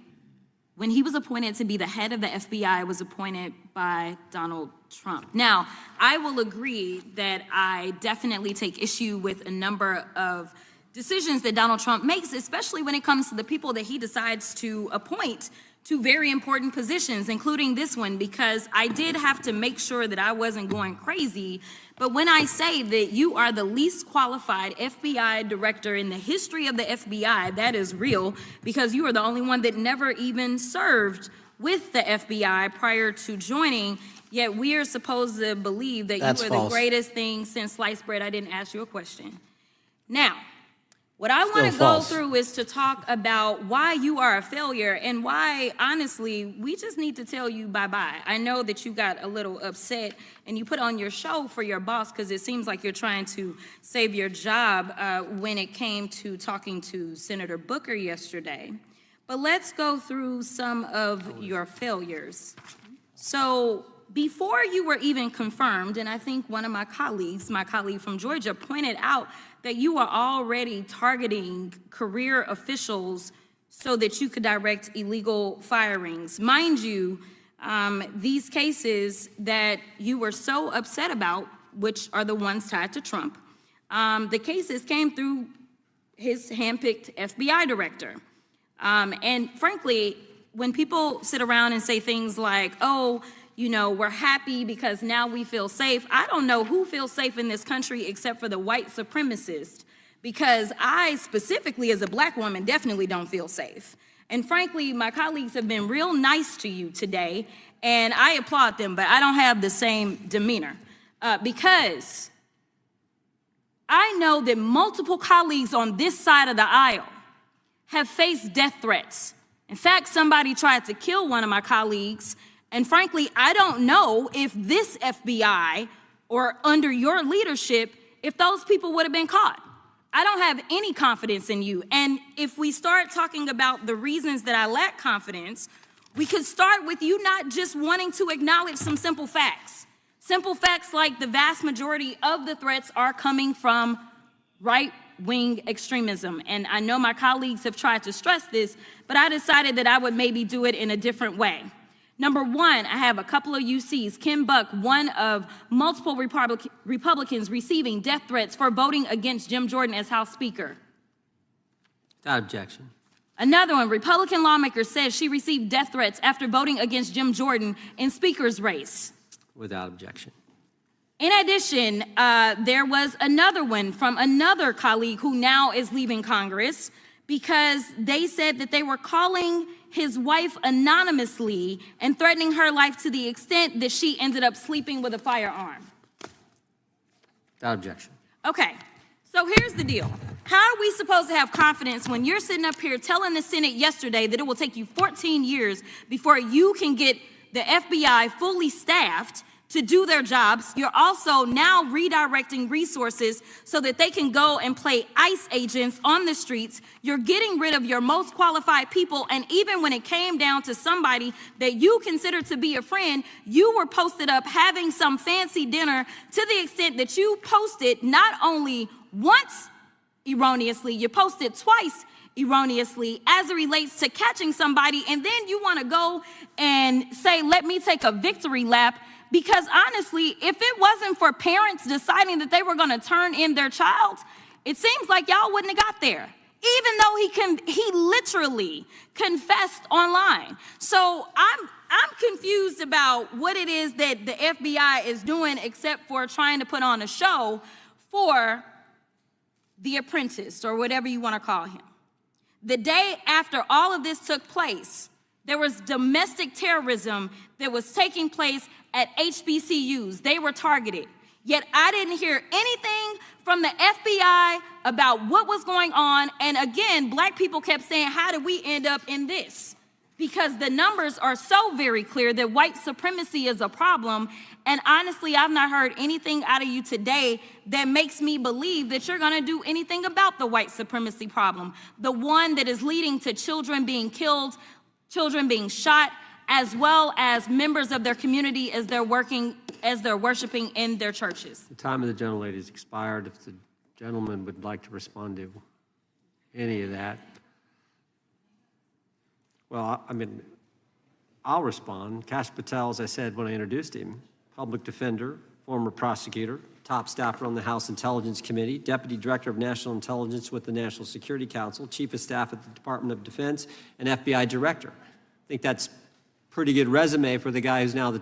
when he was appointed to be the head of the FBI, was appointed by Donald Trump. Now, I will agree that I definitely take issue with a number of decisions that Donald Trump makes, especially when it comes to the people that he decides to appoint to very important positions, including this one, because I did have to make sure that I wasn't going crazy. But when I say that you are the least qualified FBI director in the history of the FBI, that is real, because you are the only one that never even served with the FBI prior to joining, yet we are supposed to believe that That's you are false. the greatest thing since sliced bread. I didn't ask you a question. Now, what I want to go through is to talk about why you are a failure and why, honestly, we just need to tell you bye-bye. I know that you got a little upset and you put on your show for your boss because it seems like you're trying to save your job when it came to talking to Senator Booker yesterday. But let's go through some of your failures. So before you were even confirmed, and I think one of my colleague from Georgia, pointed out that you are already targeting career officials so that you could direct illegal firings. Mind you, these cases that you were so upset about, which are the ones tied to Trump, the cases came through his handpicked FBI director. And frankly, when people sit around and say things like, oh, we're happy because now we feel safe. I don't know who feels safe in this country except for the white supremacists, because I specifically as a black woman definitely don't feel safe. And frankly, my colleagues have been real nice to you today, and I applaud them, but I don't have the same demeanor because I know that multiple colleagues on this side of the aisle have faced death threats. In fact, somebody tried to kill one of my colleagues. And frankly, I don't know if this FBI or under your leadership, if those people would have been caught. I don't have any confidence in you. And if we start talking about the reasons that I lack confidence, we could start with you not just wanting to acknowledge some simple facts. Simple facts like the vast majority of the threats are coming from right-wing extremism. And I know my colleagues have tried to stress this, but I decided that I would maybe do it in a different way. Number one, I have a couple of UCs. Kim Buck, one of multiple Republicans receiving death threats for voting against Jim Jordan as House Speaker. Without objection. Another one, Republican lawmaker says she received death threats after voting against Jim Jordan in Speaker's race. Without objection. In addition, there was another one from another colleague who now is leaving Congress because they said that they were calling his wife anonymously and threatening her life to the extent that she ended up sleeping with a firearm. Without objection. Okay, so here's the deal. How are we supposed to have confidence when you're sitting up here telling the Senate yesterday that it will take you 14 years before you can get the FBI fully staffed to do their jobs? You're also now redirecting resources so that they can go and play ICE agents on the streets. You're getting rid of your most qualified people, and even when it came down to somebody that you consider to be a friend, you were posted up having some fancy dinner to the extent that you posted not only once erroneously, you posted twice erroneously as it relates to catching somebody, and then you want to go and say, let me take a victory lap. Because honestly, if it wasn't for parents deciding that they were going to turn in their child, it seems like y'all wouldn't have got there. even though he literally confessed online. So I'm confused about what it is that the FBI is doing except for trying to put on a show for the apprentice, or whatever you want to call him. The day after all of this took place, there was domestic terrorism that was taking place at HBCUs. They were targeted. Yet I didn't hear anything from the FBI about what was going on. And again, black people kept saying, how did we end up in this? Because the numbers are so very clear that white supremacy is a problem. And honestly, I've not heard anything out of you today that makes me believe that you're gonna do anything about the white supremacy problem. The one that is leading to children being killed, children being shot, as well as members of their community as they're worshiping in their churches. The time of the gentlelady has expired. If the gentleman would like to respond to any of that. Well, I mean, I'll respond. Kash Patel, as I said when I introduced him, public defender, former prosecutor, top staffer on the House Intelligence Committee, Deputy Director of National Intelligence with the National Security Council, Chief of Staff at the Department of Defense, and FBI Director. I think that's pretty good resume for the guy who's now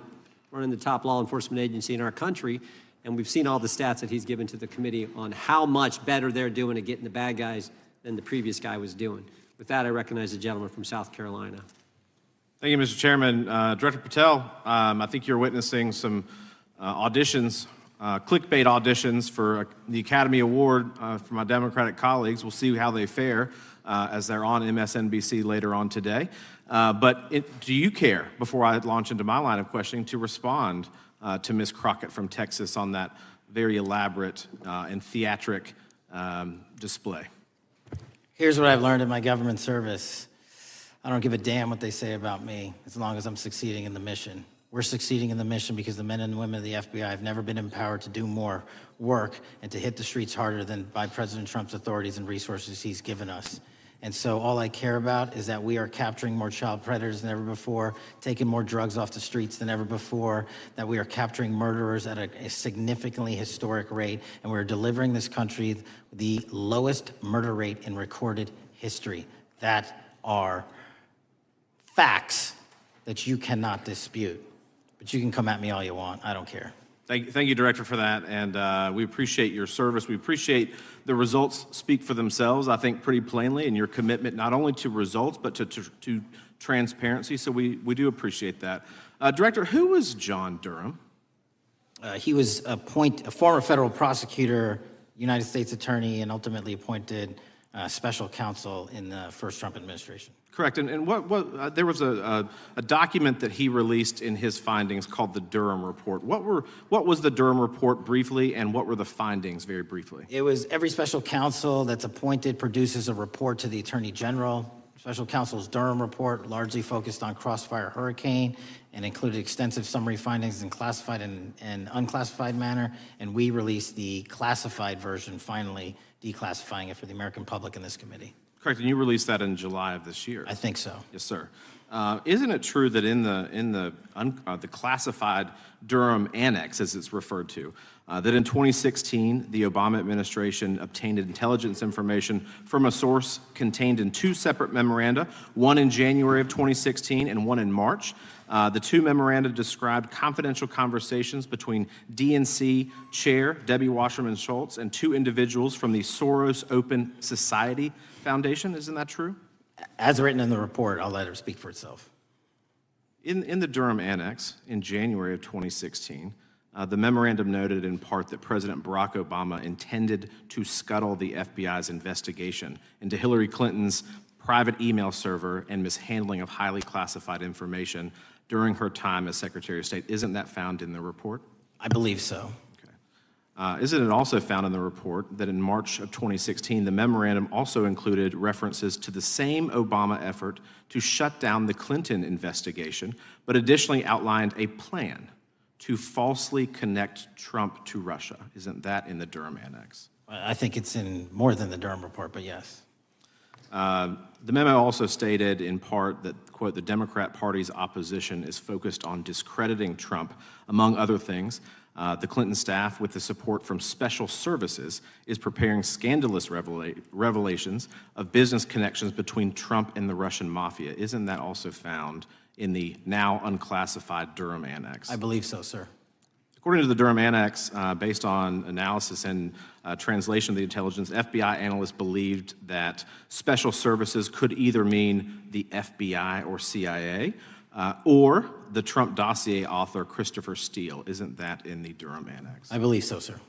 running the top law enforcement agency in our country. And we've seen all the stats that he's given to the committee on how much better they're doing at getting the bad guys than the previous guy was doing. With that, I recognize the gentleman from South Carolina. Thank you, Mr. Chairman. Director Patel, I think you're witnessing some auditions, clickbait auditions for the Academy Award for my Democratic colleagues. We'll see how they fare as they're on MSNBC later on today. But do you care, before I launch into my line of questioning, to respond to Ms. Crockett from Texas on that very elaborate and theatric display? Here's what I've learned in my government service. I don't give a damn what they say about me as long as I'm succeeding in the mission. We're succeeding in the mission because the men and women of the FBI have never been empowered to do more work and to hit the streets harder than by President Trump's authorities and resources he's given us. And so all I care about is that we are capturing more child predators than ever before, taking more drugs off the streets than ever before, that we are capturing murderers at a significantly historic rate, and we're delivering this country the lowest murder rate in recorded history. That are facts that you cannot dispute. But you can come at me all you want. I don't care. Thank you, Director, for that, and we appreciate your service. We appreciate the results speak for themselves, I think, pretty plainly, and your commitment not only to results, but to transparency, so we do appreciate that. Director, who was John Durham? He was a former federal prosecutor, United States attorney, and ultimately appointed special counsel in the first Trump administration. Correct, and there was a document that he released in his findings called the Durham Report. What was the Durham Report briefly, and what were the findings very briefly? It was every special counsel that's appointed produces a report to the Attorney General. Special counsel's Durham Report largely focused on Crossfire Hurricane and included extensive summary findings in classified and unclassified manner, and we released the classified version, finally declassifying it for the American public in this committee. Correct, and you released that in July of this year. I think so. Yes, sir. Isn't it true that in the classified Durham Annex, as it's referred to, that in 2016 the Obama administration obtained intelligence information from a source contained in two separate memoranda, one in January of 2016 and one in March? The two memoranda described confidential conversations between DNC Chair Debbie Wasserman Schultz and two individuals from the Soros Open Society Foundation. Isn't that true? As written in the report, I'll let it speak for itself. In the Durham Annex in January of 2016, the memorandum noted in part that President Barack Obama intended to scuttle the FBI's investigation into Hillary Clinton's private email server and mishandling of highly classified information during her time as Secretary of State. Isn't that found in the report? I believe so. Isn't it also found in the report that in March of 2016, the memorandum also included references to the same Obama effort to shut down the Clinton investigation, but additionally outlined a plan to falsely connect Trump to Russia? Isn't that in the Durham Annex? I think it's in more than the Durham report, but yes. The memo also stated in part that, quote, the Democrat Party's opposition is focused on discrediting Trump, among other things. The Clinton staff, with the support from special services, is preparing scandalous revelations of business connections between Trump and the Russian mafia. Isn't that also found in the now unclassified Durham Annex? I believe so, sir. According to the Durham Annex, based on analysis and translation of the intelligence, FBI analysts believed that special services could either mean the FBI or CIA, or the Trump dossier author Christopher Steele. Isn't that in the Durham Annex? I believe so, sir.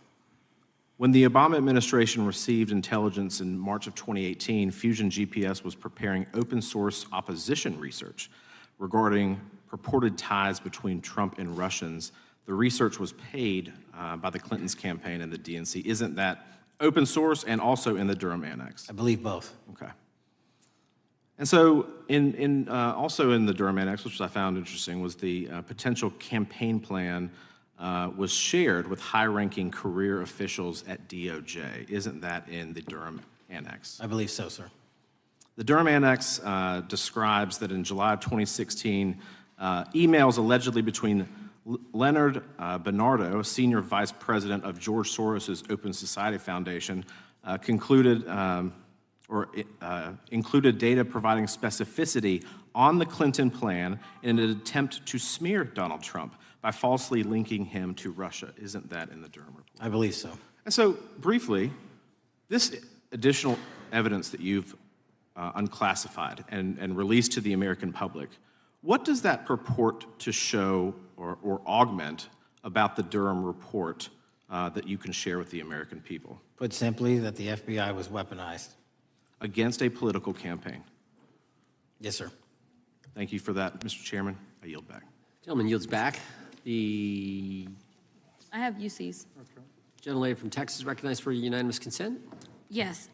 When the Obama administration received intelligence in March of 2018, Fusion GPS was preparing open source opposition research regarding purported ties between Trump and Russians. The research was paid by the Clintons campaign and the DNC. Isn't that open source and also in the Durham Annex? I believe both. Okay. And so also in the Durham Annex, which I found interesting, was the potential campaign plan was shared with high-ranking career officials at DOJ. Isn't that in the Durham Annex? I believe so, sir. The Durham Annex describes that in July of 2016, emails allegedly between Leonard Bernardo, a senior vice president of George Soros's Open Society Foundation, included data providing specificity on the Clinton plan in an attempt to smear Donald Trump by falsely linking him to Russia. Isn't that in the Durham report? I believe so. And so, briefly, this additional evidence that you've unclassified and released to the American public, what does that purport to show or augment about the Durham report that you can share with the American people? Put simply, that the FBI was weaponized. Against a political campaign. Yes, sir. Thank you for that, Mr. Chairman. I yield back. Gentleman yields back. The I have UCs. gentlelady from Texas recognized for unanimous consent. Yes.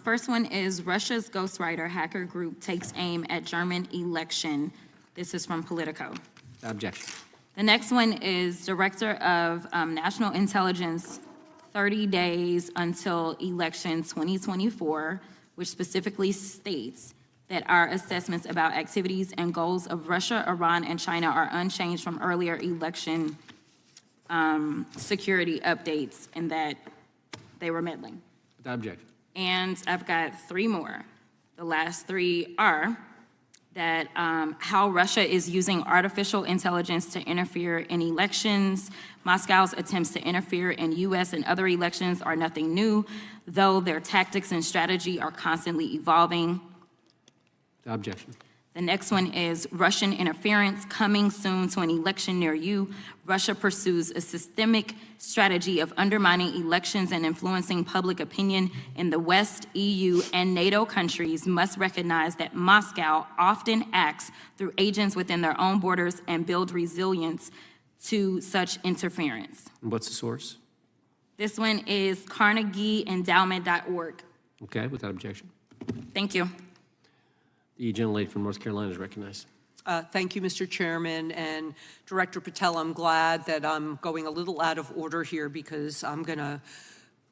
First one is Russia's ghostwriter hacker group takes aim at German election. This is from Politico. Objection. The next one is Director of National Intelligence, 30 days until election 2024, which specifically states that our assessments about activities and goals of Russia, Iran, and China are unchanged from earlier election security updates, and that they were meddling. Without objection. And I've got three more. The last three are that how Russia is using artificial intelligence to interfere in elections. Moscow's attempts to interfere in U.S. and other elections are nothing new, though their tactics and strategy are constantly evolving. Without objection. The next one is Russian interference coming soon to an election near you. Russia pursues a systemic strategy of undermining elections and influencing public opinion in the West. EU and NATO countries must recognize that Moscow often acts through agents within their own borders and build resilience to such interference. And what's the source? This one is CarnegieEndowment.org. Okay, without objection. Thank you. The gentlelady from North Carolina is recognized. Thank you, Mr. Chairman. And Director Patel, I'm glad that I'm going a little out of order here because I'm going to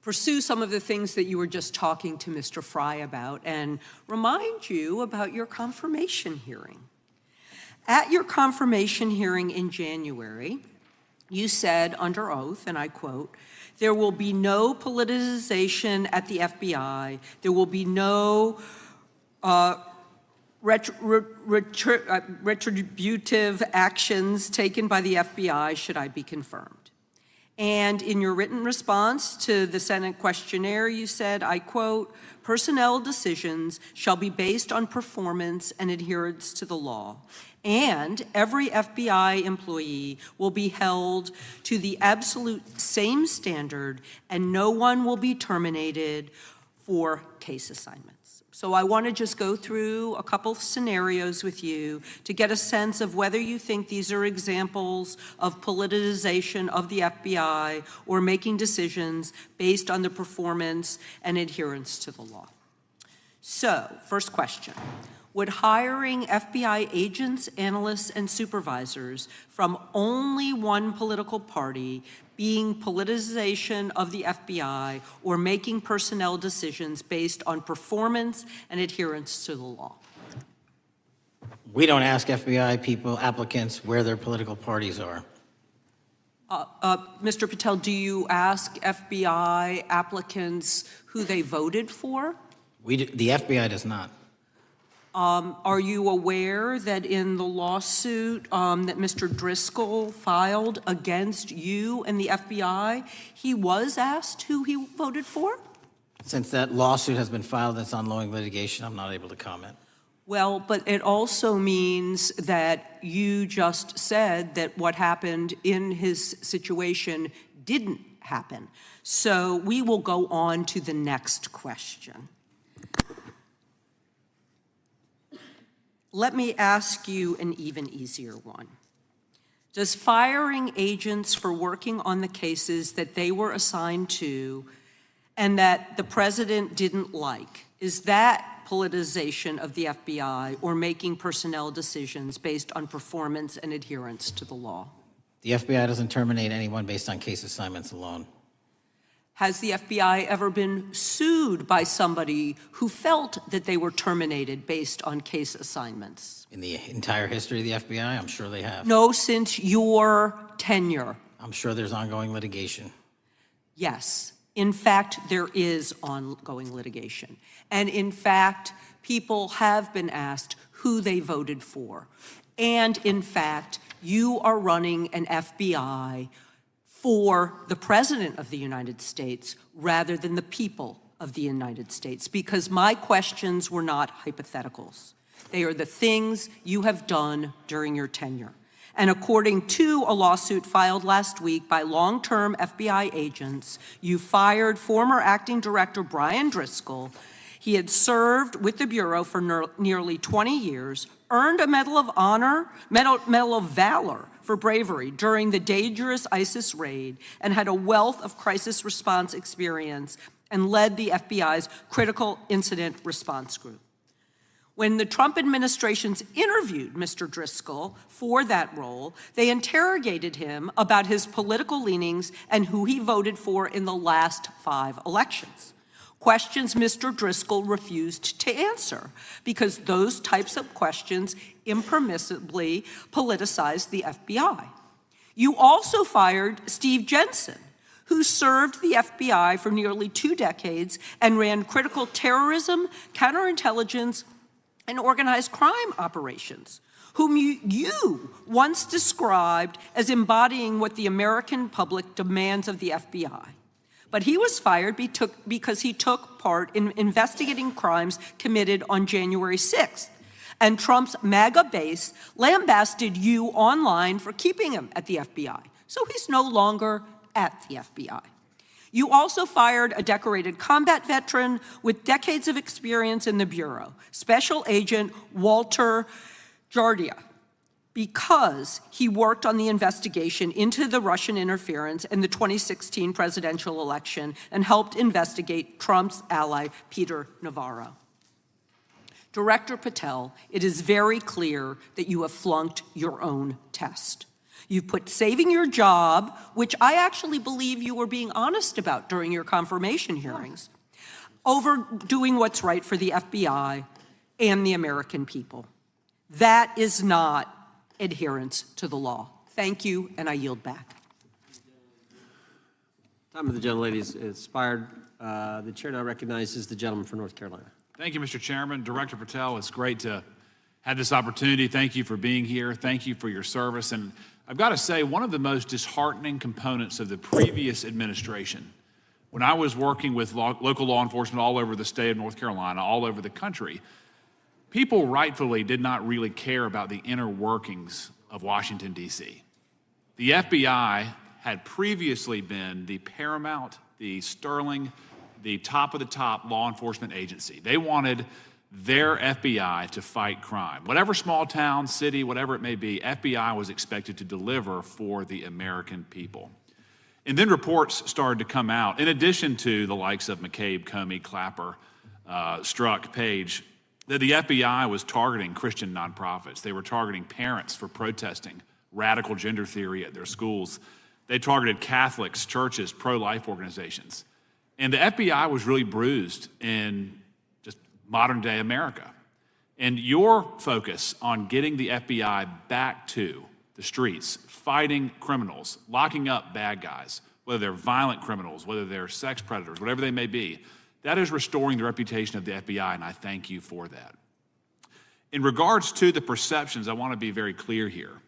pursue some of the things that you were just talking to Mr. Fry about and remind you about your confirmation hearing. At your confirmation hearing in January, you said under oath, and I quote, "There will be no politicization at the FBI. There will be no retributive actions taken by the FBI should I be confirmed." And in your written response to the Senate questionnaire, you said, I quote, "Personnel decisions shall be based on performance and adherence to the law. And every FBI employee will be held to the absolute same standard, and no one will be terminated for case assignments." So I want to just go through a couple of scenarios with you to get a sense of whether you think these are examples of politicization of the FBI or making decisions based on the performance and adherence to the law. So, first question. Would hiring FBI agents, analysts, and supervisors from only one political party being politicization of the FBI or making personnel decisions based on performance and adherence to the law? We don't ask FBI people, applicants, where their political parties are. Mr. Patel, do you ask FBI applicants who they voted for? The FBI does not. Are you aware that in the lawsuit that Mr. Driscoll filed against you and the FBI, he was asked who he voted for? Since that lawsuit has been filed and it's ongoing litigation, I'm not able to comment. Well, but it also means that you just said that what happened in his situation didn't happen. So we will go on to the next question. Let me ask you an even easier one. Does firing agents for working on the cases that they were assigned to and that the president didn't like, is that politicization of the FBI or making personnel decisions based on performance and adherence to the law? The FBI doesn't terminate anyone based on case assignments alone. Has the FBI ever been sued by somebody who felt that they were terminated based on case assignments? In the entire history of the FBI, I'm sure they have. No, since your tenure. I'm sure there's ongoing litigation. Yes. In fact, there is ongoing litigation. And in fact, people have been asked who they voted for. And in fact, you are running an FBI for the President of the United States rather than the people of the United States, because my questions were not hypotheticals. They are the things you have done during your tenure. And according to a lawsuit filed last week by long-term FBI agents, you fired former acting director Brian Driscoll. He had served with the Bureau for nearly 20 years, earned a Medal of Honor, Medal of Valor for bravery during the dangerous ISIS raid, and had a wealth of crisis response experience and led the FBI's critical incident response group. When the Trump administrations interviewed Mr. Driscoll for that role, they interrogated him about his political leanings and who he voted for in the last 5 elections. Questions Mr. Driscoll refused to answer because those types of questions impermissibly politicized the FBI. You also fired Steve Jensen, who served the FBI for nearly 2 decades and ran critical terrorism, counterintelligence, and organized crime operations, whom you once described as embodying what the American public demands of the FBI. But he was fired because he took part in investigating crimes committed on January 6th. And Trump's MAGA base lambasted you online for keeping him at the FBI. So he's no longer at the FBI. You also fired a decorated combat veteran with decades of experience in the Bureau, Special Agent Walter Jardia, because he worked on the investigation into the Russian interference in the 2016 presidential election and helped investigate Trump's ally, Peter Navarro. Director Patel, it is very clear that you have flunked your own test. You've put saving your job, which I actually believe you were being honest about during your confirmation hearings, over doing what's right for the FBI and the American people. That is not adherence to the law. Thank you, and I yield back. Time of the gentlelady is expired. The chair now recognizes the gentleman from North Carolina. Thank you, Mr. Chairman. Director Patel, it's great to have this opportunity. Thank you for being here. Thank you for your service. And I've got to say, one of the most disheartening components of the previous administration, when I was working with local law enforcement all over the state of North Carolina, all over the country, people rightfully did not really care about the inner workings of Washington, D.C. The FBI had previously been the paramount, the sterling, the top of the top law enforcement agency. They wanted their FBI to fight crime. Whatever small town, city, whatever it may be, FBI was expected to deliver for the American people. And then reports started to come out, in addition to the likes of McCabe, Comey, Clapper, Strzok, Page, that the FBI was targeting Christian nonprofits. They were targeting parents for protesting radical gender theory at their schools. They targeted Catholics, churches, pro-life organizations. And the FBI was really bruised in just modern day America. And your focus on getting the FBI back to the streets, fighting criminals, locking up bad guys, whether they're violent criminals, whether they're sex predators, whatever they may be. That is restoring the reputation of the FBI, and I thank you for that. In regards to the perceptions, I want to be very clear here.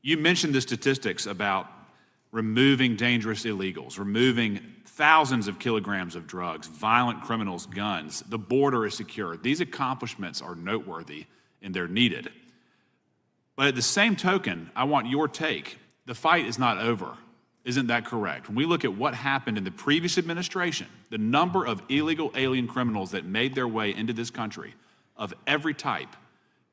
You mentioned the statistics about removing dangerous illegals, removing thousands of kilograms of drugs, violent criminals, guns. The border is secure. These accomplishments are noteworthy and they're needed. But at the same token, I want your take. The fight is not over. Isn't that correct? When we look at what happened in the previous administration, the number of illegal alien criminals that made their way into this country of every type,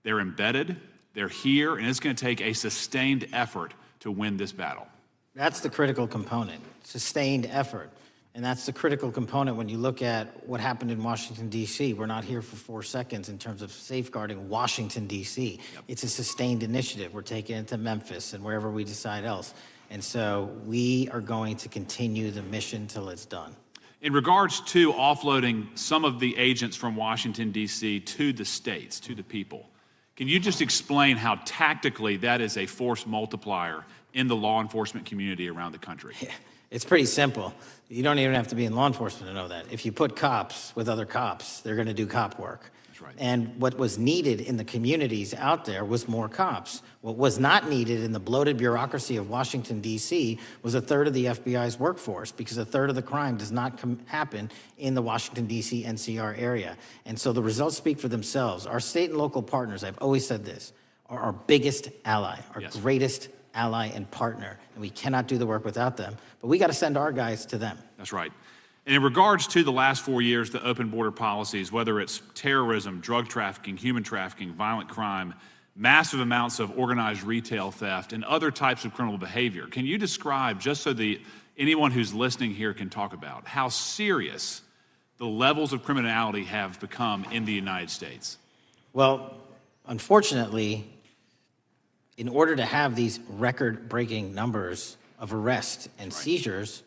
they're embedded, they're here, and it's going to take a sustained effort to win this battle. That's the critical component, sustained effort. And that's the critical component when you look at what happened in Washington, D.C. We're not here for 4 seconds in terms of safeguarding Washington, D.C. Yep. It's a sustained initiative. We're taking it to Memphis and wherever we decide else. And so we are going to continue the mission till it's done. In regards to offloading some of the agents from Washington, D.C. to the states, to the people, can you just explain how tactically that is a force multiplier in the law enforcement community around the country? Yeah, it's pretty simple. You don't even have to be in law enforcement to know that. If you put cops with other cops, they're going to do cop work. That's right. And what was needed in the communities out there was more cops. What was not needed in the bloated bureaucracy of Washington, D.C. was a third of the FBI's workforce, because a third of the crime does not happen in the Washington, D.C. NCR area. And so the results speak for themselves. Our state and local partners, I've always said this, are our biggest ally, our greatest ally and partner, and we cannot do the work without them. But we got to send our guys to them. That's right. And in regards to the last 4 years, the open border policies, whether it's terrorism, drug trafficking, human trafficking, violent crime, massive amounts of organized retail theft, and other types of criminal behavior, can you describe, just so anyone who's listening here can talk about, how serious the levels of criminality have become in the United States? Well, unfortunately, in order to have these record-breaking numbers of arrests and seizures,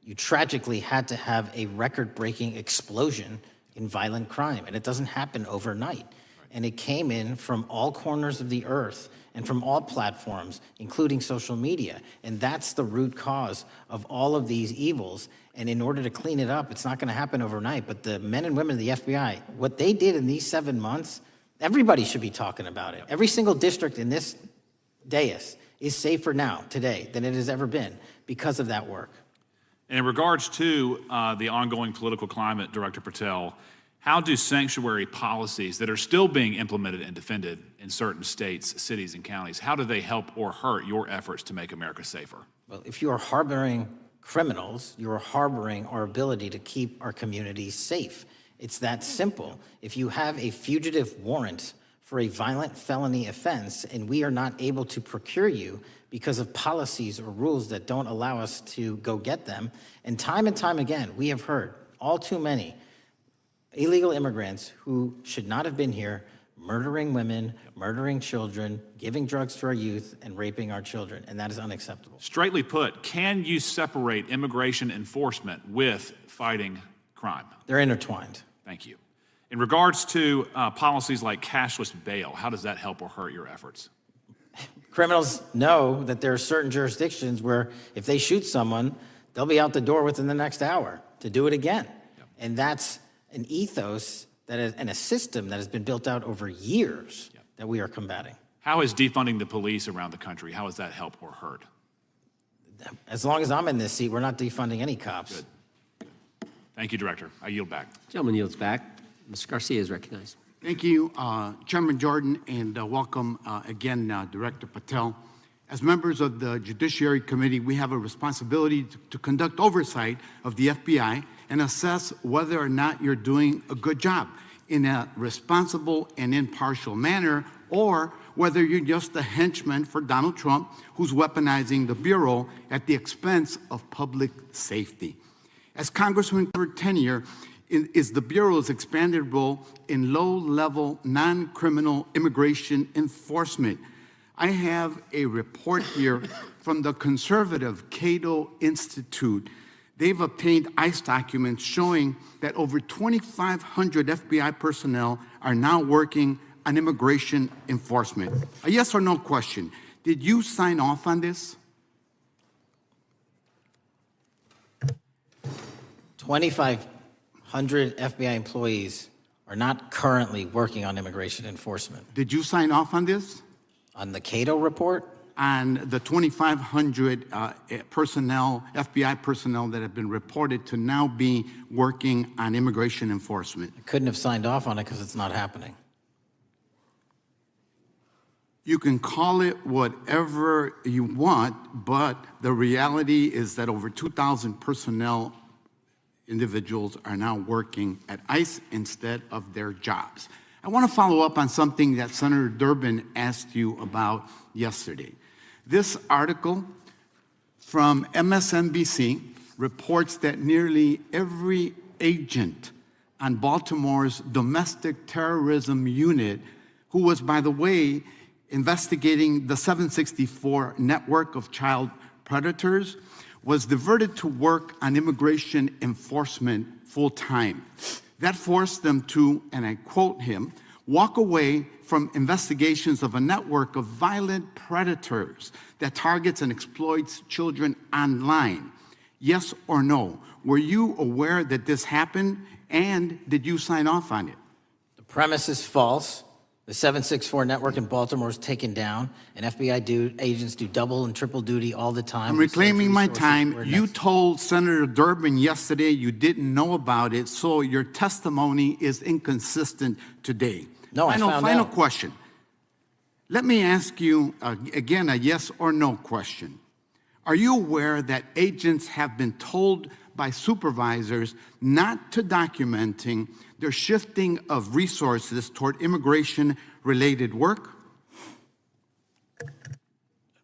you tragically had to have a record-breaking explosion in violent crime, and it doesn't happen overnight. And it came in from all corners of the earth and from all platforms, including social media. And that's the root cause of all of these evils. And in order to clean it up, it's not going to happen overnight. But the men and women of the FBI, what they did in these 7 months, everybody should be talking about it. Every single district in this dais is safer now, today, than it has ever been because of that work. And in regards to the ongoing political climate, Director Patel, how do sanctuary policies that are still being implemented and defended in certain states, cities, and counties, how do they help or hurt your efforts to make America safer? Well, if you are harboring criminals, you are harboring our ability to keep our communities safe. It's that simple. If you have a fugitive warrant for a violent felony offense and we are not able to procure you because of policies or rules that don't allow us to go get them, and time again, we have heard all too many illegal immigrants who should not have been here, murdering women, murdering children, giving drugs to our youth, and raping our children, and that is unacceptable. Straightly put, can you separate immigration enforcement with fighting crime? They're intertwined. Thank you. In regards to policies like cashless bail, how does that help or hurt your efforts? Criminals know that there are certain jurisdictions where if they shoot someone, they'll be out the door within the next hour to do it again. Yep. And that's an ethos and a system that has been built out over years that we are combating. How is defunding the police around the country, how does that help or hurt? As long as I'm in this seat, we're not defunding any cops. Good. Thank you, Director. I yield back. Gentleman yields back. Mr. Garcia is recognized. Thank you, Chairman Jordan, and welcome again, Director Patel. As members of the Judiciary Committee, we have a responsibility to conduct oversight of the FBI and assess whether or not you're doing a good job in a responsible and impartial manner, or whether you're just a henchman for Donald Trump who's weaponizing the Bureau at the expense of public safety. As Congressman for tenure, is the Bureau's expanded role in low-level, non-criminal immigration enforcement. I have a report here from the conservative Cato Institute. They've obtained ICE documents showing that over 2,500 FBI personnel are now working on immigration enforcement. A yes or no question. Did you sign off on this? 2,500 FBI employees are not currently working on immigration enforcement. Did you sign off on this? On the Cato report? On the 2,500 personnel, FBI personnel that have been reported to now be working on immigration enforcement. I couldn't have signed off on it because it's not happening. You can call it whatever you want, but the reality is that over 2,000 personnel individuals are now working at ICE instead of their jobs. I want to follow up on something that Senator Durbin asked you about yesterday. This article from MSNBC reports that nearly every agent on Baltimore's domestic terrorism unit, who was, by the way, investigating the 764 network of child predators, was diverted to work on immigration enforcement full-time. That forced them to, and I quote him, walk away from investigations of a network of violent predators that targets and exploits children online. Yes or no? Were you aware that this happened, and did you sign off on it? The premise is false. The 764 network in Baltimore is taken down, and FBI agents do double and triple duty all the time. I'm reclaiming my time. You told Senator Durbin yesterday you didn't know about it, so your testimony is inconsistent today. No, I found Final out. question. Let me ask you, again, a yes or no question. Are you aware that agents have been told by supervisors not to documenting their shifting of resources toward immigration-related work?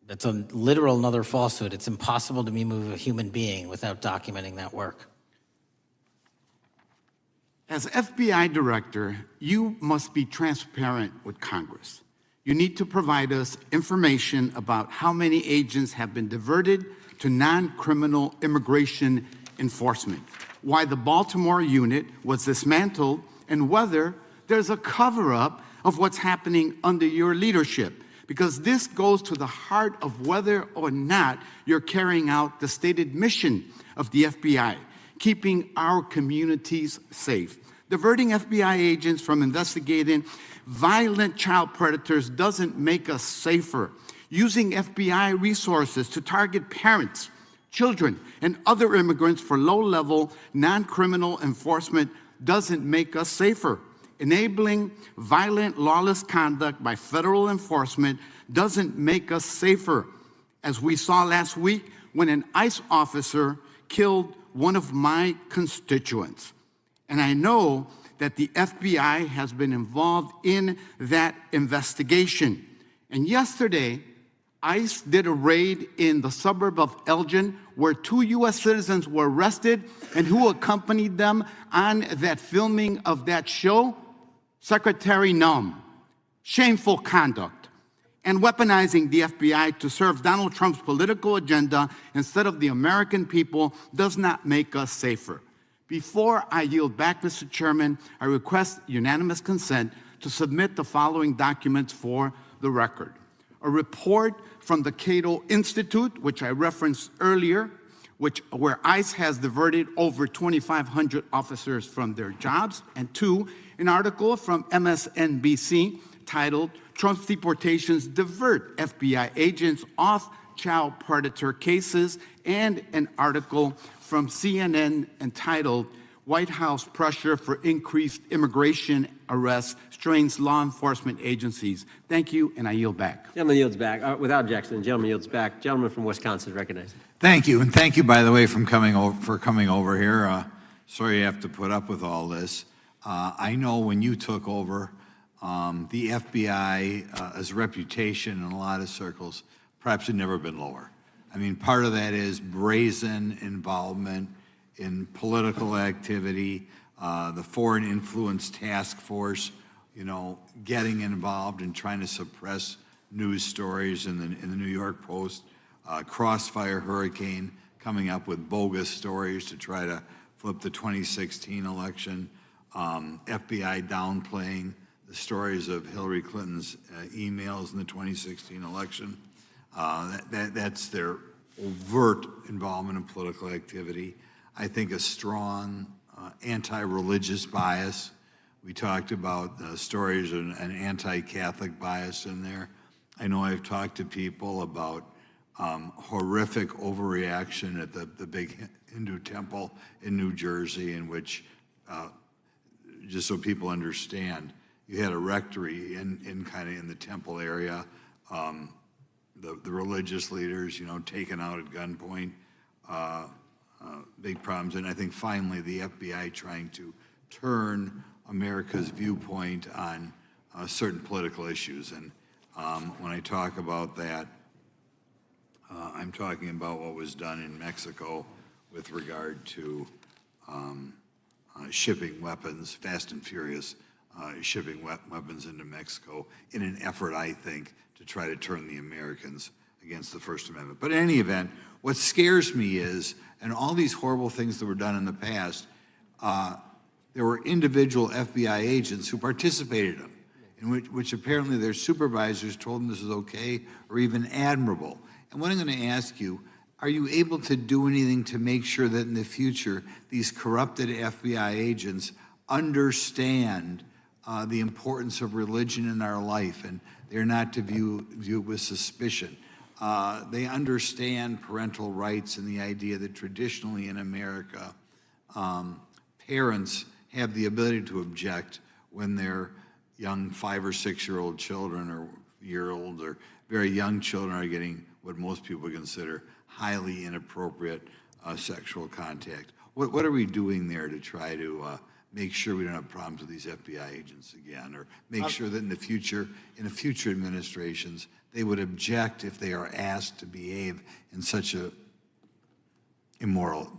That's a literal another falsehood. It's impossible to move a human being without documenting that work. As FBI director, you must be transparent with Congress. You need to provide us information about how many agents have been diverted to non-criminal immigration enforcement, why the Baltimore unit was dismantled, and whether there's a cover-up of what's happening under your leadership. Because this goes to the heart of whether or not you're carrying out the stated mission of the FBI, keeping our communities safe. Diverting FBI agents from investigating violent child predators doesn't make us safer. Using FBI resources to target parents, children, and other immigrants for low-level, non-criminal enforcement doesn't make us safer. Enabling violent, lawless conduct by federal enforcement doesn't make us safer. As we saw last week when an ICE officer killed one of my constituents. And I know that the FBI has been involved in that investigation. And yesterday, ICE did a raid in the suburb of Elgin where 2 U.S. citizens were arrested, and who accompanied them on that filming of that show? Secretary Nunn. Shameful conduct. And weaponizing the FBI to serve Donald Trump's political agenda instead of the American people does not make us safer. Before I yield back, Mr. Chairman, I request unanimous consent to submit the following documents for the record. A report from the Cato Institute, which I referenced earlier, where ICE has diverted over 2,500 officers from their jobs, and 2, an article from MSNBC titled, Trump's Deportations Divert FBI Agents Off Child Predator Cases, and an article from CNN entitled, White House Pressure for Increased Immigration Arrests Strains Law Enforcement Agencies. Thank you, and I yield back. Gentleman yields back. Without objection, the gentleman yields back. Gentleman from Wisconsin is recognized. Thank you, and thank you, by the way, for coming over here. Sorry you have to put up with all this. I know when you took over, the FBI's reputation in a lot of circles perhaps had never been lower. I mean, part of that is brazen involvement in political activity, the Foreign Influence Task Force, getting involved and trying to suppress news stories in the New York Post, Crossfire Hurricane coming up with bogus stories to try to flip the 2016 election, FBI downplaying the stories of Hillary Clinton's emails in the 2016 election. That's their overt involvement in political activity. I think a strong anti-religious bias. We talked about stories of an anti-Catholic bias in there. I know I've talked to people about horrific overreaction at the big Hindu temple in New Jersey, in which, just so people understand, you had a rectory in kind of in the temple area, the religious leaders, taken out at gunpoint, big problems. And I think finally the FBI trying to turn America's viewpoint on certain political issues. And when I talk about that, I'm talking about what was done in Mexico with regard to shipping weapons, fast and furious, shipping weapons into Mexico in an effort, I think, to try to turn the Americans against the First Amendment. But in any event, what scares me is, and all these horrible things that were done in the past, there were individual FBI agents who participated in them, in which apparently their supervisors told them this is okay or even admirable. And what I'm going to ask you, are you able to do anything to make sure that in the future these corrupted FBI agents understand the importance of religion in our life, and they're not to view it with suspicion? They understand parental rights and the idea that traditionally in America, parents have the ability to object when their young 5 or 6 year old children or year-old or very young children are getting what most people consider highly inappropriate sexual contact. What are we doing there to try to make sure we don't have problems with these FBI agents again, or make sure that in the future administrations, they would object if they are asked to behave in such a immoral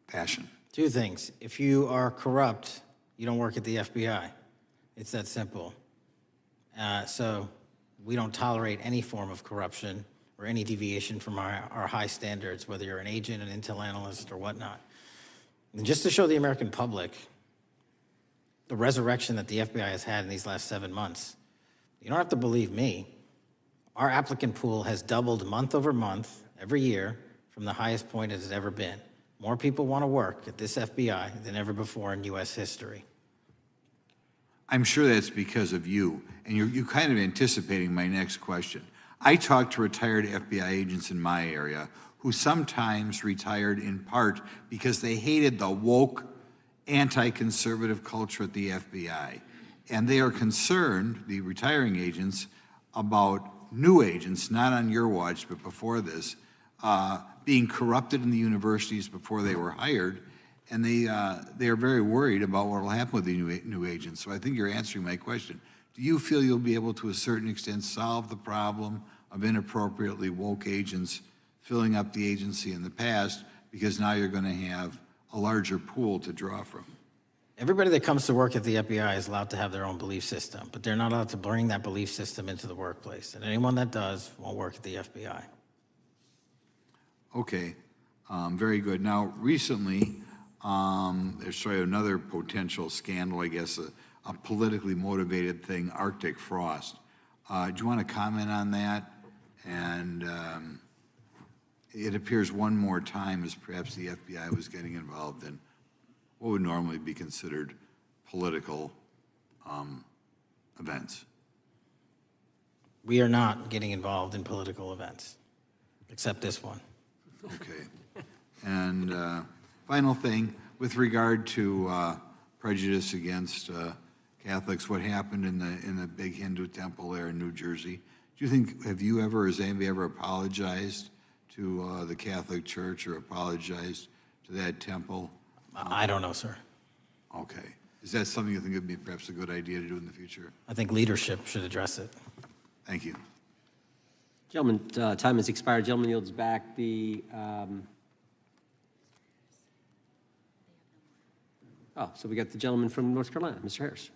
fashion? Two things. If you are corrupt, you don't work at the FBI. It's that simple. So we don't tolerate any form of corruption or any deviation from our high standards, whether you're an agent, an intel analyst, or whatnot. And just to show the American public the resurrection that the FBI has had in these last 7 months, you don't have to believe me. Our applicant pool has doubled month over month every year from the highest point it has ever been. More people want to work at this FBI than ever before in U.S. history. I'm sure that's because of you, and you're kind of anticipating my next question. I talk to retired FBI agents in my area who sometimes retired in part because they hated the woke, anti-conservative culture at the FBI. And they are concerned, the retiring agents, about new agents, not on your watch, but before this, being corrupted in the universities before they were hired. And they are very worried about what will happen with the new agents. So I think you're answering my question. Do you feel you'll be able to a certain extent solve the problem of inappropriately woke agents filling up the agency in the past, because now you're going to have a larger pool to draw from? Everybody that comes to work at the FBI is allowed to have their own belief system, but they're not allowed to bring that belief system into the workplace. And anyone that does won't work at the FBI. Okay, very good. Now, recently, there's another potential scandal, I guess, a politically motivated thing, Arctic frost. Do you want to comment on that? And it appears one more time as perhaps the FBI was getting involved in what would normally be considered political events. We are not getting involved in political events, except this one. Okay. And final thing, with regard to prejudice against Catholics, what happened in the big Hindu temple there in New Jersey, do you think, have you ever, has anybody ever apologized to the Catholic Church or apologized to that temple? I don't know, sir. Okay. Is that something you think would be perhaps a good idea to do in the future? I think leadership should address it. Thank you. Gentleman, time has expired. Gentleman yields back the. So we got the gentleman from North Carolina, Mr. Harris.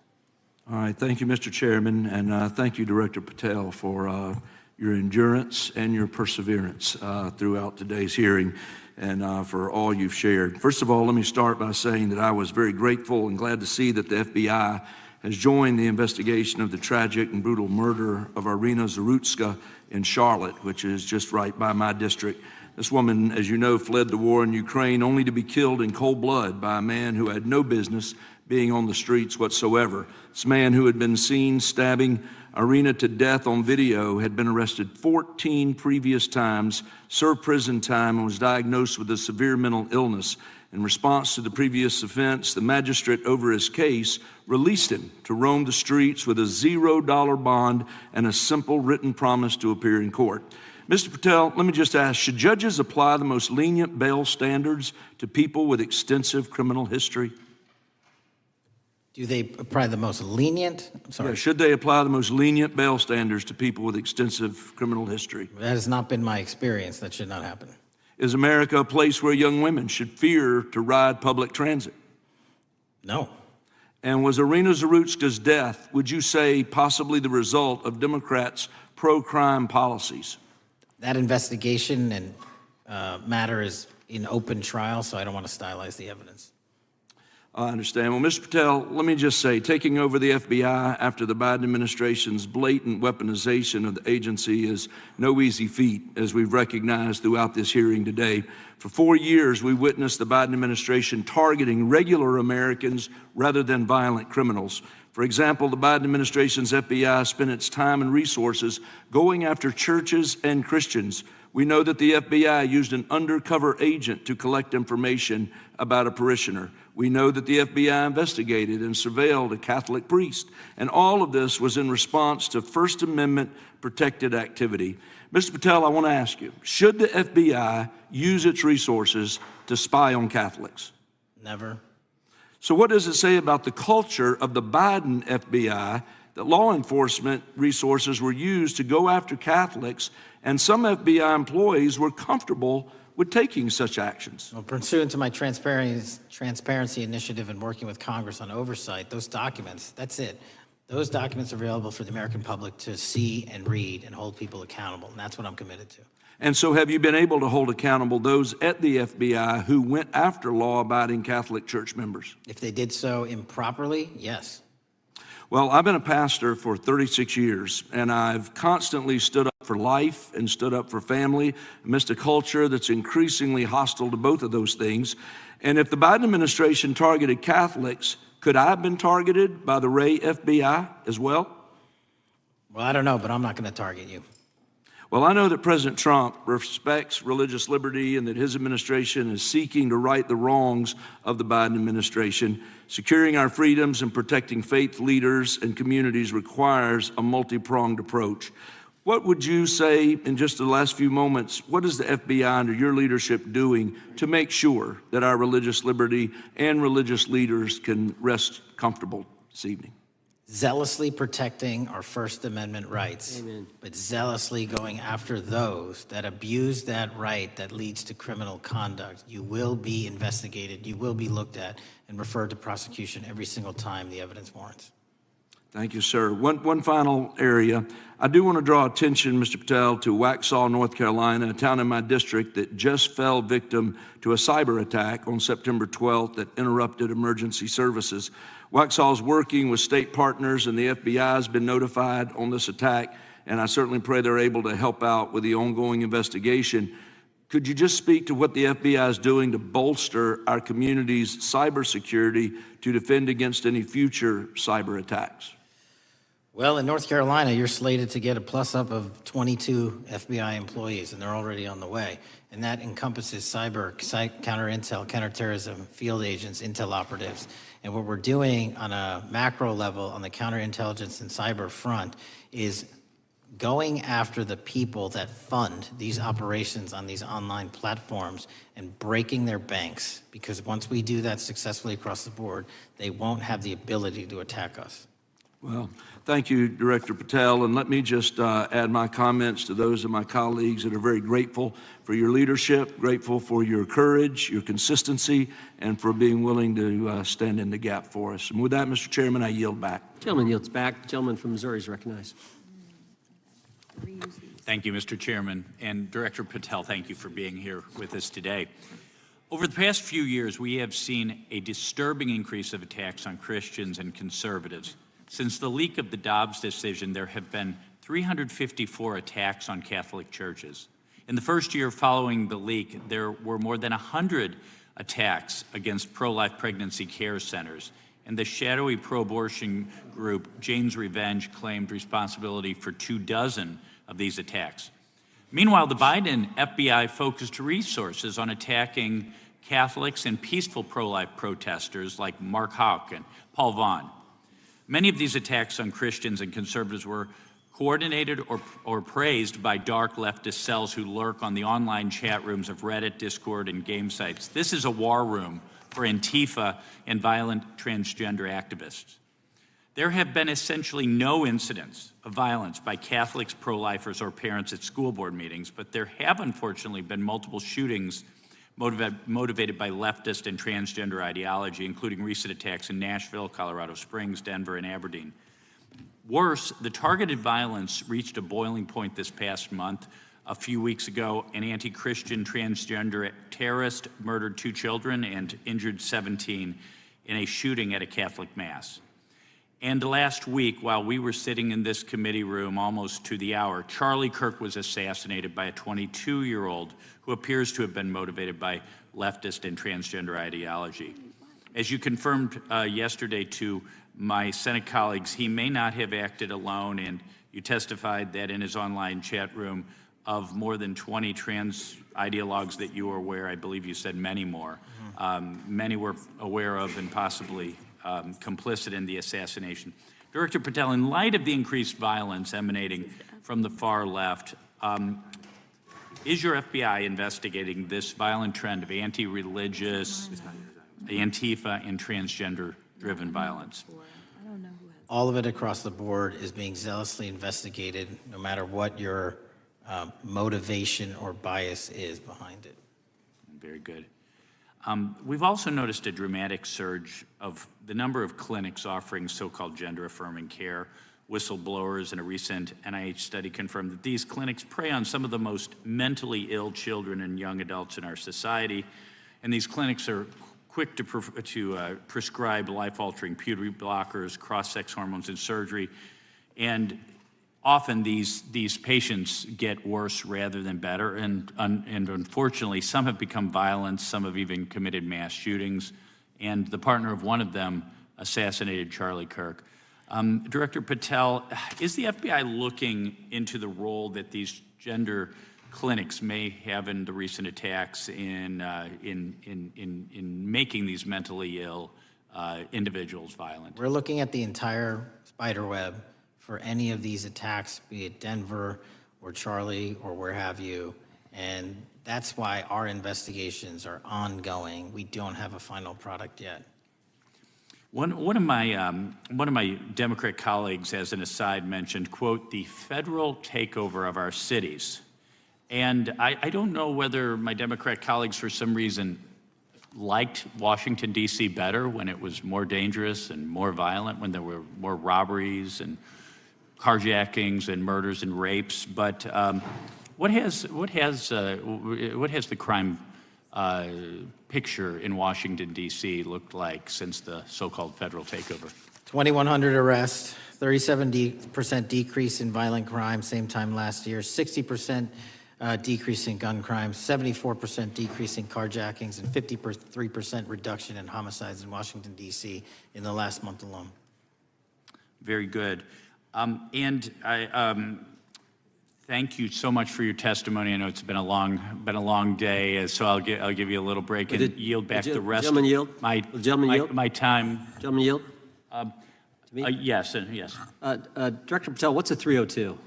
All right, thank you, Mr. Chairman, and thank you, Director Patel, for your endurance and your perseverance throughout today's hearing, and for all you've shared. First of all, let me start by saying that I was very grateful and glad to see that the FBI has joined the investigation of the tragic and brutal murder of Irina Zarutska in Charlotte, which is just right by my district. This woman, as you know, fled the war in Ukraine only to be killed in cold blood by a man who had no business being on the streets whatsoever. This man, who had been seen stabbing Irina to death on video, had been arrested 14 previous times, served prison time, and was diagnosed with a severe mental illness. In response to the previous offense, the magistrate over his case released him to roam the streets with a $0 bond and a simple written promise to appear in court. Mr. Patel, let me just ask, should judges apply the most lenient bail standards to people with extensive criminal history? Do they apply the most lenient? I'm sorry. Yeah, should they apply the most lenient bail standards to people with extensive criminal history? That has not been my experience. That should not happen. Is America a place where young women should fear to ride public transit? No. And was Irina Zarutska's death, would you say, possibly the result of Democrats' pro-crime policies? That investigation and matter is in open trial, so I don't want to stylize the evidence. I understand. Well, Mr. Patel, let me just say, taking over the FBI after the Biden administration's blatant weaponization of the agency is no easy feat, as we've recognized throughout this hearing today. For 4 years, we witnessed the Biden administration targeting regular Americans rather than violent criminals. For example, the Biden administration's FBI spent its time and resources going after churches and Christians. We know that the FBI used an undercover agent to collect information about a parishioner. We know that the FBI investigated and surveilled a Catholic priest. And all of this was in response to First Amendment protected activity. Mr. Patel, I want to ask you, should the FBI use its resources to spy on Catholics? Never. So what does it say about the culture of the Biden FBI that law enforcement resources were used to go after Catholics, and some FBI employees were comfortable with taking such actions? Well, pursuant to my transparency initiative and working with Congress on oversight, those documents, that's it. Those documents are available for the American public to see and read and hold people accountable, and that's what I'm committed to. And so have you been able to hold accountable those at the FBI who went after law-abiding Catholic church members? If they did so improperly, yes. Well, I've been a pastor for 36 years, and I've constantly stood up for life and stood up for family amidst a culture that's increasingly hostile to both of those things. And if the Biden administration targeted Catholics, could I have been targeted by the Ray FBI as well? Well, I don't know, but I'm not going to target you. Well, I know that President Trump respects religious liberty and that his administration is seeking to right the wrongs of the Biden administration. Securing our freedoms and protecting faith leaders and communities requires a multi-pronged approach. What would you say in just the last few moments, what is the FBI under your leadership doing to make sure that our religious liberty and religious leaders can rest comfortable this evening? Zealously protecting our First Amendment rights, but zealously going after those that abuse that right that leads to criminal conduct. You will be investigated, you will be looked at, and referred to prosecution every single time the evidence warrants. Thank you, sir. One final area. I do want to draw attention, Mr. Patel, to Waxhaw, North Carolina, a town in my district that just fell victim to a cyber attack on September 12th that interrupted emergency services. Waxhaw is working with state partners, and the FBI has been notified on this attack, and I certainly pray they're able to help out with the ongoing investigation. Could you just speak to what the FBI is doing to bolster our community's cybersecurity to defend against any future cyber attacks? Well, in North Carolina, you're slated to get a plus-up of 22 FBI employees, and they're already on the way. And that encompasses cyber, counter-intel, counterterrorism, field agents, intel operatives. And what we're doing on a macro level on the counterintelligence and cyber front is going after the people that fund these operations on these online platforms and breaking their banks. Because once we do that successfully across the board, they won't have the ability to attack us. Well, thank you, Director Patel, and let me just add my comments to those of my colleagues that are very grateful for your leadership, grateful for your courage, your consistency, and for being willing to stand in the gap for us. And with that, Mr. Chairman, I yield back. Gentleman yields back. The gentleman from Missouri is recognized. Thank you, Mr. Chairman. And Director Patel, thank you for being here with us today. Over the past few years, we have seen a disturbing increase of attacks on Christians and conservatives. Since the leak of the Dobbs decision, there have been 354 attacks on Catholic churches. In the first year following the leak, there were more than 100 attacks against pro-life pregnancy care centers, and the shadowy pro-abortion group Jane's Revenge claimed responsibility for 24 of these attacks. Meanwhile, the Biden FBI focused resources on attacking Catholics and peaceful pro-life protesters like Mark Houck and Paul Vaughn. Many of these attacks on Christians and conservatives were coordinated or praised by dark leftist cells who lurk on the online chat rooms of Reddit, Discord, and game sites. This is a war room for Antifa and violent transgender activists. There have been essentially no incidents of violence by Catholics, pro-lifers, or parents at school board meetings, but there have unfortunately been multiple shootings motivated by leftist and transgender ideology, including recent attacks in Nashville, Colorado Springs, Denver, and Aberdeen. Worse, the targeted violence reached a boiling point this past month. A few weeks ago, an anti-Christian transgender terrorist murdered 2 children and injured 17 in a shooting at a Catholic mass. And last week, while we were sitting in this committee room almost to the hour, Charlie Kirk was assassinated by a 22-year-old who appears to have been motivated by leftist and transgender ideology. As you confirmed yesterday to my Senate colleagues, he may not have acted alone, and you testified that in his online chat room, of more than 20 trans ideologues that you were aware, I believe you said many more, many were aware of and possibly complicit in the assassination. Director Patel, in light of the increased violence emanating from the far left, is your FBI investigating this violent trend of anti-religious, Antifa, and transgender-driven violence? All of it across the board is being zealously investigated, no matter what your motivation or bias is behind it. Very good. We've also noticed a dramatic surge of the number of clinics offering so-called gender-affirming care. Whistleblowers in a recent NIH study confirmed that these clinics prey on some of the most mentally ill children and young adults in our society, and these clinics are quick to prescribe life-altering puberty blockers, cross-sex hormones, and surgery, and often these patients get worse rather than better, and unfortunately, some have become violent, some have even committed mass shootings, and the partner of one of them assassinated Charlie Kirk. Director Patel, is the FBI looking into the role that these gender clinics may have in the recent attacks in making these mentally ill individuals violent? We're looking at the entire spider web for any of these attacks, be it Denver or Charlie or where have you, and that's why our investigations are ongoing. We don't have a final product yet. One of my Democrat colleagues, as an aside, mentioned, quote, the federal takeover of our cities. And I don't know whether my Democrat colleagues, for some reason, liked Washington, D.C. better when it was more dangerous and more violent, when there were more robberies and carjackings and murders and rapes. But what has the crime picture in Washington, D.C. looked like since the so-called federal takeover? 2,100 arrests, 37% decrease in violent crime, same time last year, 60% decrease in gun crimes, 74% decrease in carjackings, and 53% reduction in homicides in Washington, D.C. in the last month alone. Very good. And I thank you so much for your testimony. I know it's been a long day, so I'll give you a little break and yield back the rest of my time. Gentleman yield? Yes. Director Patel, what's a 302?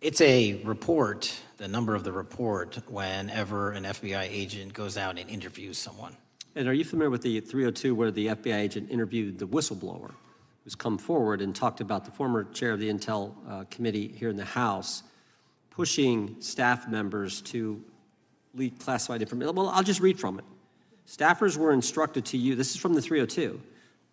It's a report, the number of the report, whenever an FBI agent goes out and interviews someone. And are you familiar with the 302 where the FBI agent interviewed the whistleblower who's come forward and talked about the former chair of the Intel Committee here in the House pushing staff members to leak classified information? Well, I'll just read from it. Staffers were instructed to use, this is from the 302,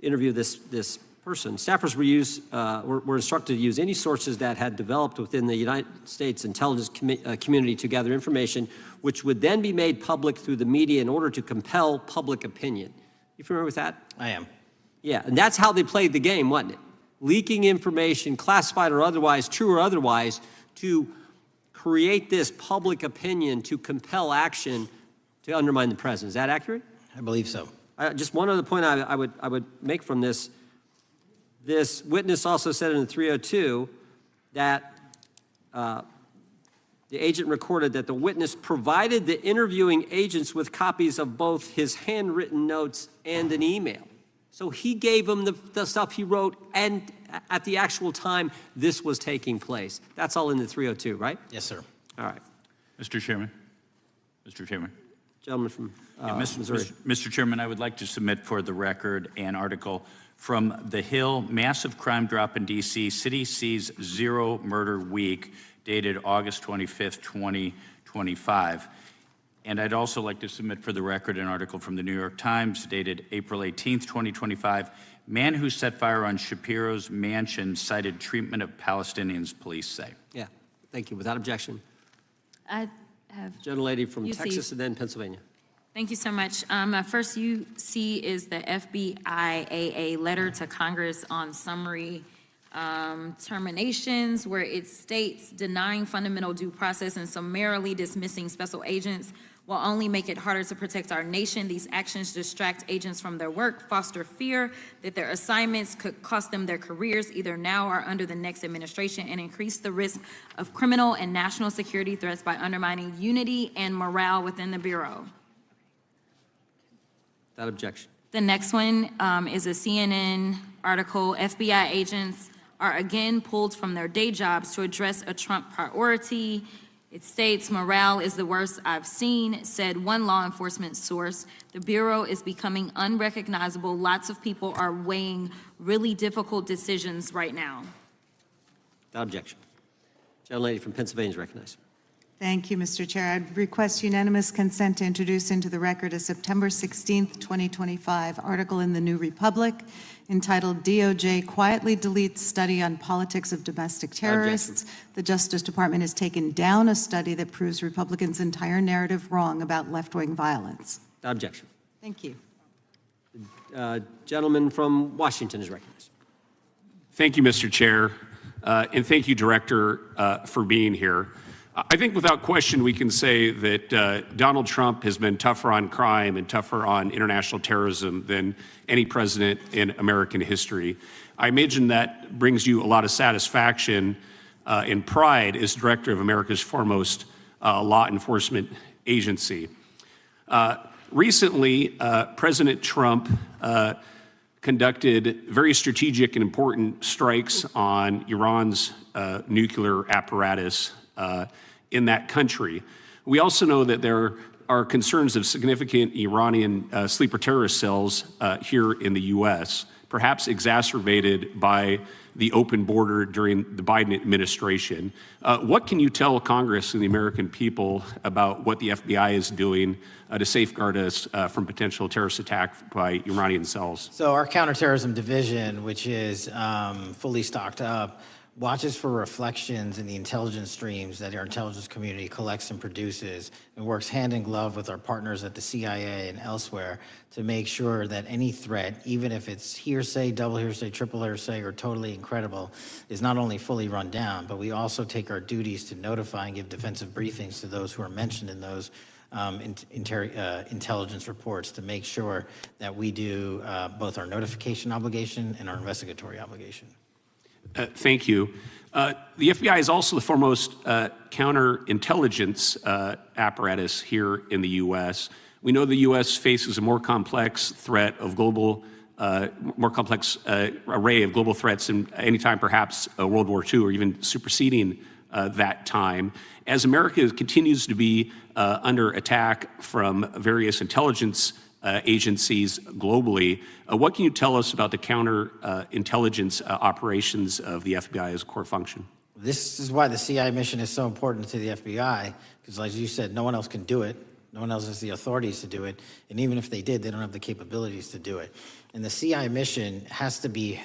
interview this person. Staffers were instructed to use any sources that had developed within the United States intelligence community to gather information, which would then be made public through the media in order to compel public opinion. You familiar with that? I am. Yeah, and that's how they played the game, wasn't it? Leaking information, classified or otherwise, true or otherwise, to create this public opinion to compel action to undermine the president. Is that accurate? I believe so. Just one other point I would make from this. This witness also said in the 302 that the agent recorded that the witness provided the interviewing agents with copies of both his handwritten notes and an email. So he gave them the stuff he wrote, and at the actual time this was taking place. That's all in the 302, right? Yes, sir. All right. Mr. Chairman. Mr. Chairman. Gentleman from Missouri. Mr. Chairman, I would like to submit for the record an article from The Hill, Massive Crime Drop in D.C., City Sees Zero Murder Week, dated August 25th, 2025. And I'd also like to submit for the record an article from the New York Times, dated April 18th, 2025. Man who set fire on Shapiro's mansion cited treatment of Palestinians, police say. Yeah, thank you. Without objection. I have Gentlelady from UC. Texas and then Pennsylvania. Thank you so much. My first UC is the FBIAA letter to Congress on summary terminations, where it states denying fundamental due process and summarily dismissing special agents will only make it harder to protect our nation. These actions distract agents from their work, foster fear that their assignments could cost them their careers, either now or under the next administration, and increase the risk of criminal and national security threats by undermining unity and morale within the Bureau. Without objection. The next one is a CNN article. FBI agents are again pulled from their day jobs to address a Trump priority. It states, morale is the worst I've seen, said one law enforcement source. The Bureau is becoming unrecognizable. Lots of people are weighing really difficult decisions right now. Without objection. Gentlelady from Pennsylvania is recognized. Thank you, Mr. Chair. I'd request unanimous consent to introduce into the record a September 16th, 2025 article in the New Republic entitled DOJ Quietly Deletes Study on Politics of Domestic Terrorists. The Justice Department has taken down a study that proves Republicans' entire narrative wrong about left-wing violence. Without objection. Thank you. Gentleman from Washington is recognized. Thank you, Mr. Chair, and thank you, Director, for being here. I think without question we can say that Donald Trump has been tougher on crime and tougher on international terrorism than any president in American history. I imagine that brings you a lot of satisfaction and pride as director of America's foremost law enforcement agency. Recently, President Trump conducted very strategic and important strikes on Iran's nuclear apparatus in that country. We also know that there are concerns of significant Iranian sleeper terrorist cells here in the U.S., perhaps exacerbated by the open border during the Biden administration. What can you tell Congress and the American people about what the FBI is doing to safeguard us from potential terrorist attack by Iranian cells? So our counterterrorism division, which is fully stocked up, watches for reflections in the intelligence streams that our intelligence community collects and produces, and works hand in glove with our partners at the CIA and elsewhere to make sure that any threat, even if it's hearsay, double hearsay, triple hearsay, or totally incredible, is not only fully run down, but we also take our duties to notify and give defensive briefings to those who are mentioned in those intelligence reports to make sure that we do both our notification obligation and our investigatory obligation. Thank you. The FBI is also the foremost counterintelligence apparatus here in the U.S. We know the U.S. faces a more complex threat of global, more complex array of global threats than any time perhaps World War II or even superseding that time. As America continues to be under attack from various intelligence agencies globally, what can you tell us about the counterintelligence operations of the FBI as a core function? This is why the CIA mission is so important to the FBI, because as you said, no one else can do it. No one else has the authorities to do it. And even if they did, they don't have the capabilities to do it. And the CIA mission has to be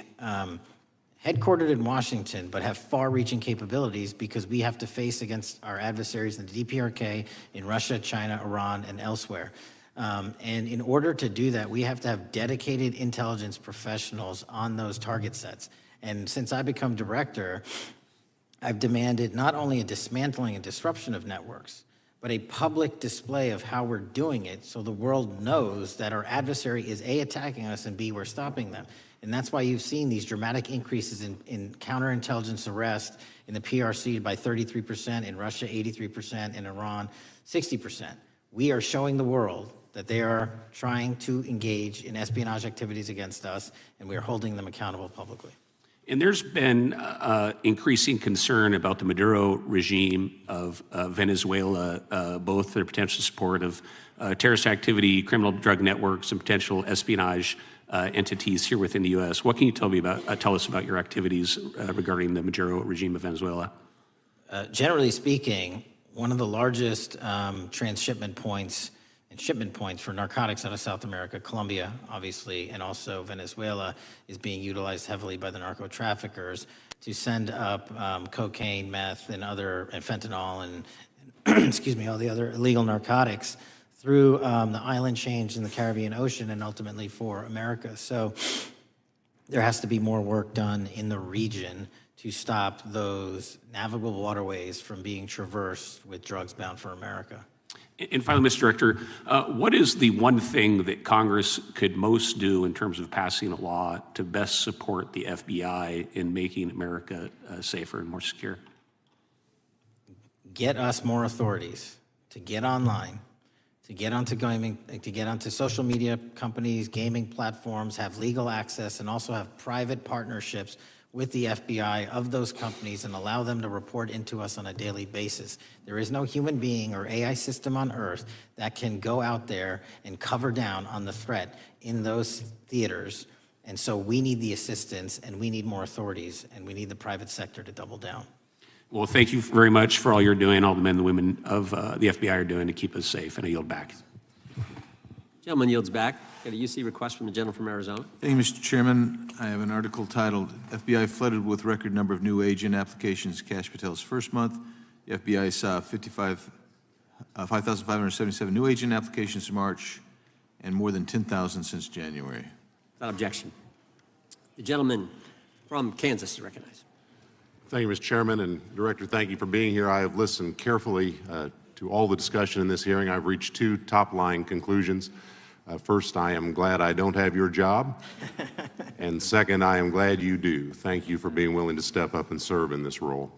headquartered in Washington, but have far-reaching capabilities because we have to face against our adversaries in the DPRK, in Russia, China, Iran, and elsewhere. And in order to do that, we have to have dedicated intelligence professionals on those target sets. And since I become director, I've demanded not only a dismantling and disruption of networks, but a public display of how we're doing it so the world knows that our adversary is A, attacking us, and B, we're stopping them. And that's why you've seen these dramatic increases in counterintelligence arrest in the PRC by 33%, in Russia 83%, in Iran 60%. We are showing the world that they are trying to engage in espionage activities against us, and we are holding them accountable publicly. And there's been increasing concern about the Maduro regime of Venezuela, both their potential support of terrorist activity, criminal drug networks, and potential espionage entities here within the U.S. What can you tell us about your activities regarding the Maduro regime of Venezuela? Generally speaking, one of the largest transshipment points and shipment points for narcotics out of South America, Colombia, obviously, and also Venezuela, is being utilized heavily by the narco traffickers to send up cocaine, meth, and fentanyl and excuse me, all the other illegal narcotics through the island chains in the Caribbean Ocean and ultimately for America. So there has to be more work done in the region to stop those navigable waterways from being traversed with drugs bound for America. And finally, Mr. Director, what is the one thing that Congress could most do in terms of passing a law to best support the FBI in making America safer and more secure? Get us more authorities to get online, to get onto gaming, to get onto social media companies, gaming platforms, have legal access, and also have private partnerships with the FBI of those companies and allow them to report into us on a daily basis. There is no human being or AI system on earth that can go out there and cover down on the threat in those theaters. And so we need the assistance, and we need more authorities, and we need the private sector to double down. Well, thank you very much for all you're doing, all the men and women of the FBI are doing to keep us safe, and I yield back. Gentleman yields back. Got a UC request from the gentleman from Arizona. Thank you, Mr. Chairman. I have an article titled, FBI Flooded with Record Number of New Agent Applications Kash Patel's First Month. The FBI saw 5,577 new agent applications in March and more than 10,000 since January. Without objection. The gentleman from Kansas is recognized. Thank you, Mr. Chairman, and Director, thank you for being here. I have listened carefully to all the discussion in this hearing. I've reached two top-line conclusions. First, I am glad I don't have your job. And second, I am glad you do. Thank you for being willing to step up and serve in this role.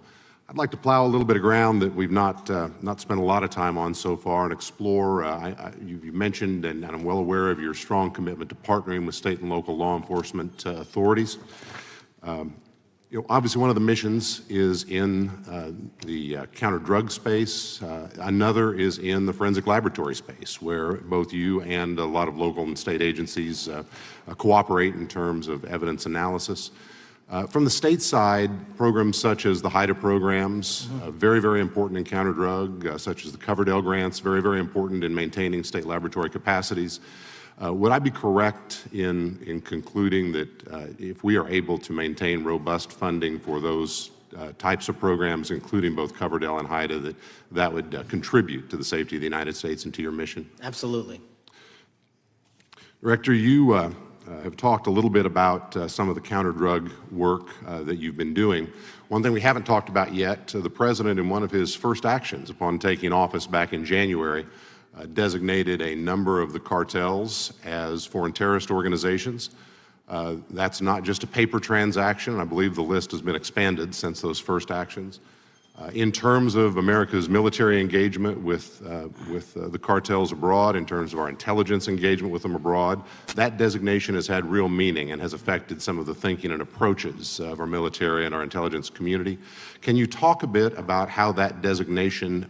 I'd like to plow a little bit of ground that we've not spent a lot of time on so far and explore. You mentioned, and I'm well aware of your strong commitment to partnering with state and local law enforcement authorities. Obviously, one of the missions is in the counter-drug space. Another is in the forensic laboratory space, where both you and a lot of local and state agencies cooperate in terms of evidence analysis. From the state side, programs such as the HIDA programs, very, very important in counter-drug, such as the Cartel grants, very, very important in maintaining state laboratory capacities. Would I be correct in concluding that if we are able to maintain robust funding for those types of programs, including both Cartel and HIDA, that would contribute to the safety of the United States and to your mission? Absolutely. Director, you have talked a little bit about some of the counter-drug work that you've been doing. One thing we haven't talked about yet, the President, in one of his first actions upon taking office back in January, designated a number of the cartels as foreign terrorist organizations. That's not just a paper transaction. I believe the list has been expanded since those first actions. In terms of America's military engagement with the cartels abroad, in terms of our intelligence engagement with them abroad, that designation has had real meaning and has affected some of the thinking and approaches of our military and our intelligence community. Can you talk a bit about how that designation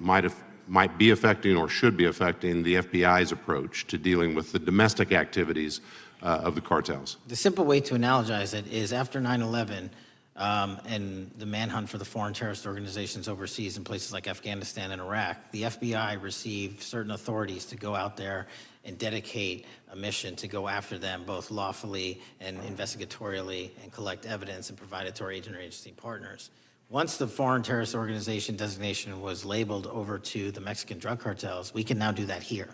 might be affecting or should be affecting the FBI's approach to dealing with the domestic activities of the cartels? The simple way to analogize it is after 9/11 and the manhunt for the foreign terrorist organizations overseas in places like Afghanistan and Iraq, the FBI received certain authorities to go out there and dedicate a mission to go after them both lawfully and investigatorially and collect evidence and provide it to our agency partners. Once the foreign terrorist organization designation was labeled over to the Mexican drug cartels, we can now do that here.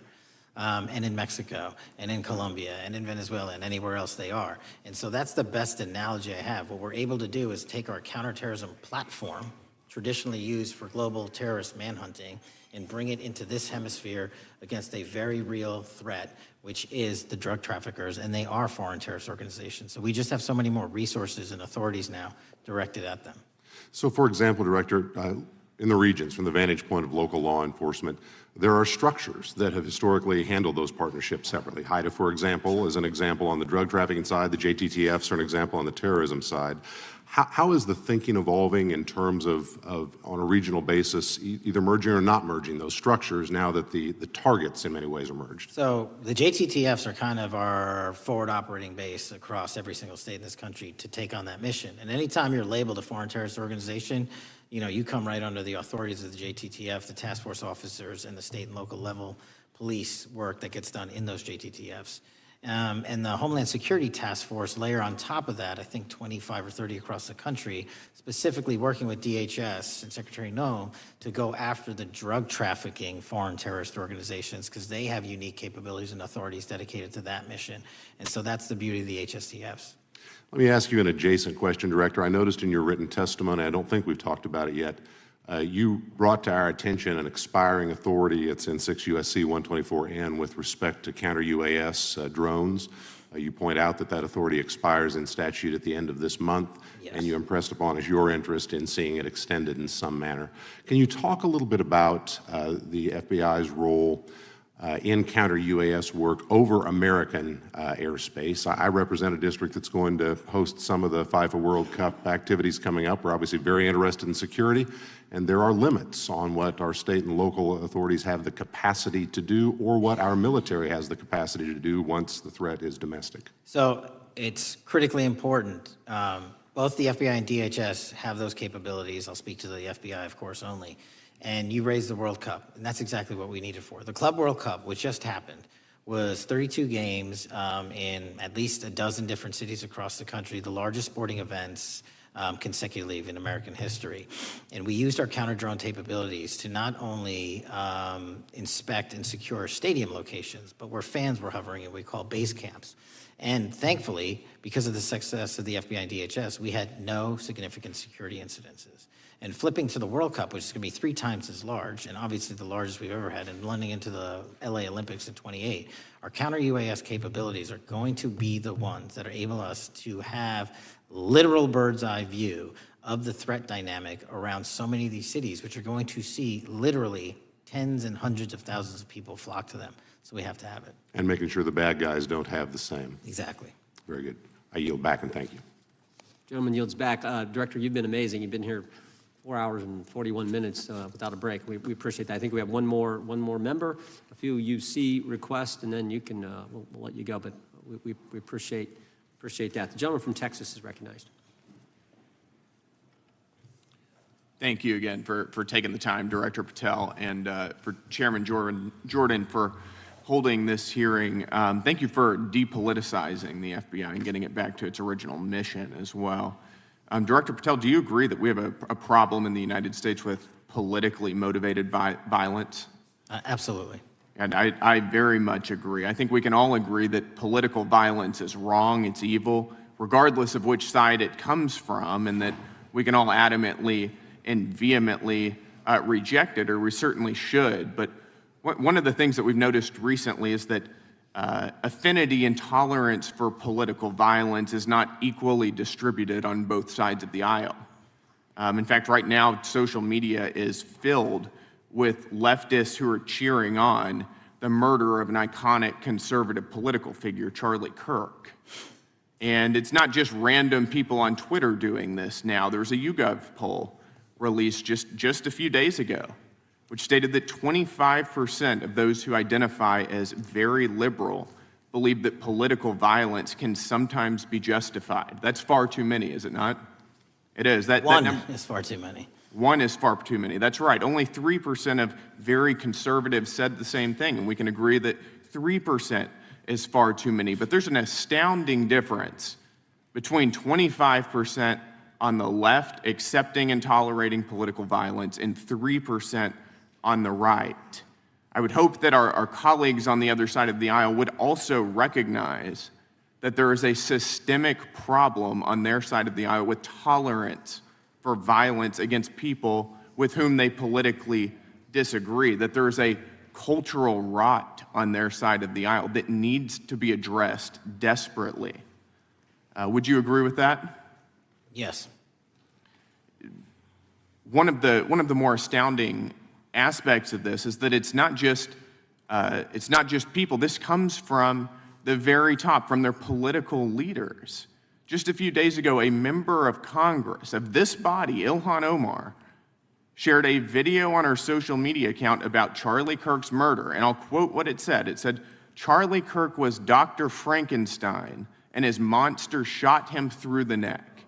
and in Mexico, and in Colombia, and in Venezuela, and anywhere else they are. And so that's the best analogy I have. What we're able to do is take our counterterrorism platform, traditionally used for global terrorist manhunting, and bring it into this hemisphere against a very real threat, which is the drug traffickers, and they are foreign terrorist organizations. So we just have so many more resources and authorities now directed at them. So, for example, Director, in the regions, from the vantage point of local law enforcement, there are structures that have historically handled those partnerships separately. HIDTA, for example, is an example on the drug trafficking side. The JTTFs are an example on the terrorism side. How is the thinking evolving in terms of on a regional basis, either merging or not merging those structures now that the targets in many ways are merged? So the JTTFs are kind of our forward operating base across every single state in this country to take on that mission. And anytime you're labeled a foreign terrorist organization, you come right under the authorities of the JTTF, the task force officers, and the state and local level police work that gets done in those JTTFs. And the Homeland Security Task Force layer on top of that, I think 25 or 30 across the country, specifically working with DHS and Secretary Noem to go after the drug trafficking foreign terrorist organizations, because they have unique capabilities and authorities dedicated to that mission. And so that's the beauty of the HSTFs. Let me ask you an adjacent question, Director. I noticed in your written testimony, I don't think we've talked about it yet, you brought to our attention an expiring authority. It's in 6 U.S.C. 124N with respect to counter-UAS drones. You point out that authority expires in statute at the end of this month, yes, and you impressed upon us your interest in seeing it extended in some manner. Can you talk a little bit about the FBI's role in counter-UAS work over American airspace? I represent a district that's going to host some of the FIFA World Cup activities coming up. We're obviously very interested in security, and there are limits on what our state and local authorities have the capacity to do or what our military has the capacity to do once the threat is domestic. So it's critically important. Both the FBI and DHS have those capabilities. I'll speak to the FBI, of course, only. And you raised the World Cup, and that's exactly what we need it for. The Club World Cup, which just happened, was 32 games in at least a dozen different cities across the country, the largest sporting events consecutively in American history. And we used our counter-drone capabilities to not only inspect and secure stadium locations, but where fans were hovering and we call base camps. And thankfully, because of the success of the FBI and DHS, we had no significant security incidences. And flipping to the World Cup, which is going to be 3 times as large, and obviously the largest we've ever had, and blending into the LA Olympics in 28, our counter-UAS capabilities are going to be the ones that are able us to have literal bird's eye view of the threat dynamic around so many of these cities, which are going to see literally tens and hundreds of thousands of people flock to them. So we have to have it. And making sure the bad guys don't have the same. Exactly. Very good. I yield back and thank you. Gentleman yields back. Director, you've been amazing. You've been here 4 hours and 41 minutes without a break. We appreciate that. I think we have one more member, a few UC requests, and then you can we'll let you go. But we appreciate that. The gentleman from Texas is recognized. Thank you again for taking the time, Director Patel, and for Chairman Jordan for holding this hearing. Thank you for depoliticizing the FBI and getting it back to its original mission as well. Director Patel, do you agree that we have a problem in the United States with politically motivated violence? Absolutely. And I very much agree. I think we can all agree that political violence is wrong, it's evil, regardless of which side it comes from, and that we can all adamantly and vehemently reject it, or we certainly should. But one of the things that we've noticed recently is that affinity and tolerance for political violence is not equally distributed on both sides of the aisle. In fact, right now, social media is filled with leftists who are cheering on the murder of an iconic conservative political figure, Charlie Kirk. And it's not just random people on Twitter doing this now. There's a YouGov poll released just a few days ago, which stated that 25% of those who identify as very liberal believe that political violence can sometimes be justified. That's far too many, is it not? It is. One is far too many. One is far too many. That's right. Only 3% of very conservatives said the same thing, and we can agree that 3% is far too many. But there's an astounding difference between 25% on the left accepting and tolerating political violence and 3% on the right. I would hope that our colleagues on the other side of the aisle would also recognize that there is a systemic problem on their side of the aisle with tolerance for violence against people with whom they politically disagree, that there is a cultural rot on their side of the aisle that needs to be addressed desperately. Would you agree with that? Yes. One of the more astounding aspects of this is that it's not just people. This comes from the very top, from their political leaders. Just a few days ago, a member of Congress of this body, Ilhan Omar, shared a video on her social media account about Charlie Kirk's murder, and I'll quote what it said. It said, "Charlie Kirk was Dr. Frankenstein, and his monster shot him through the neck."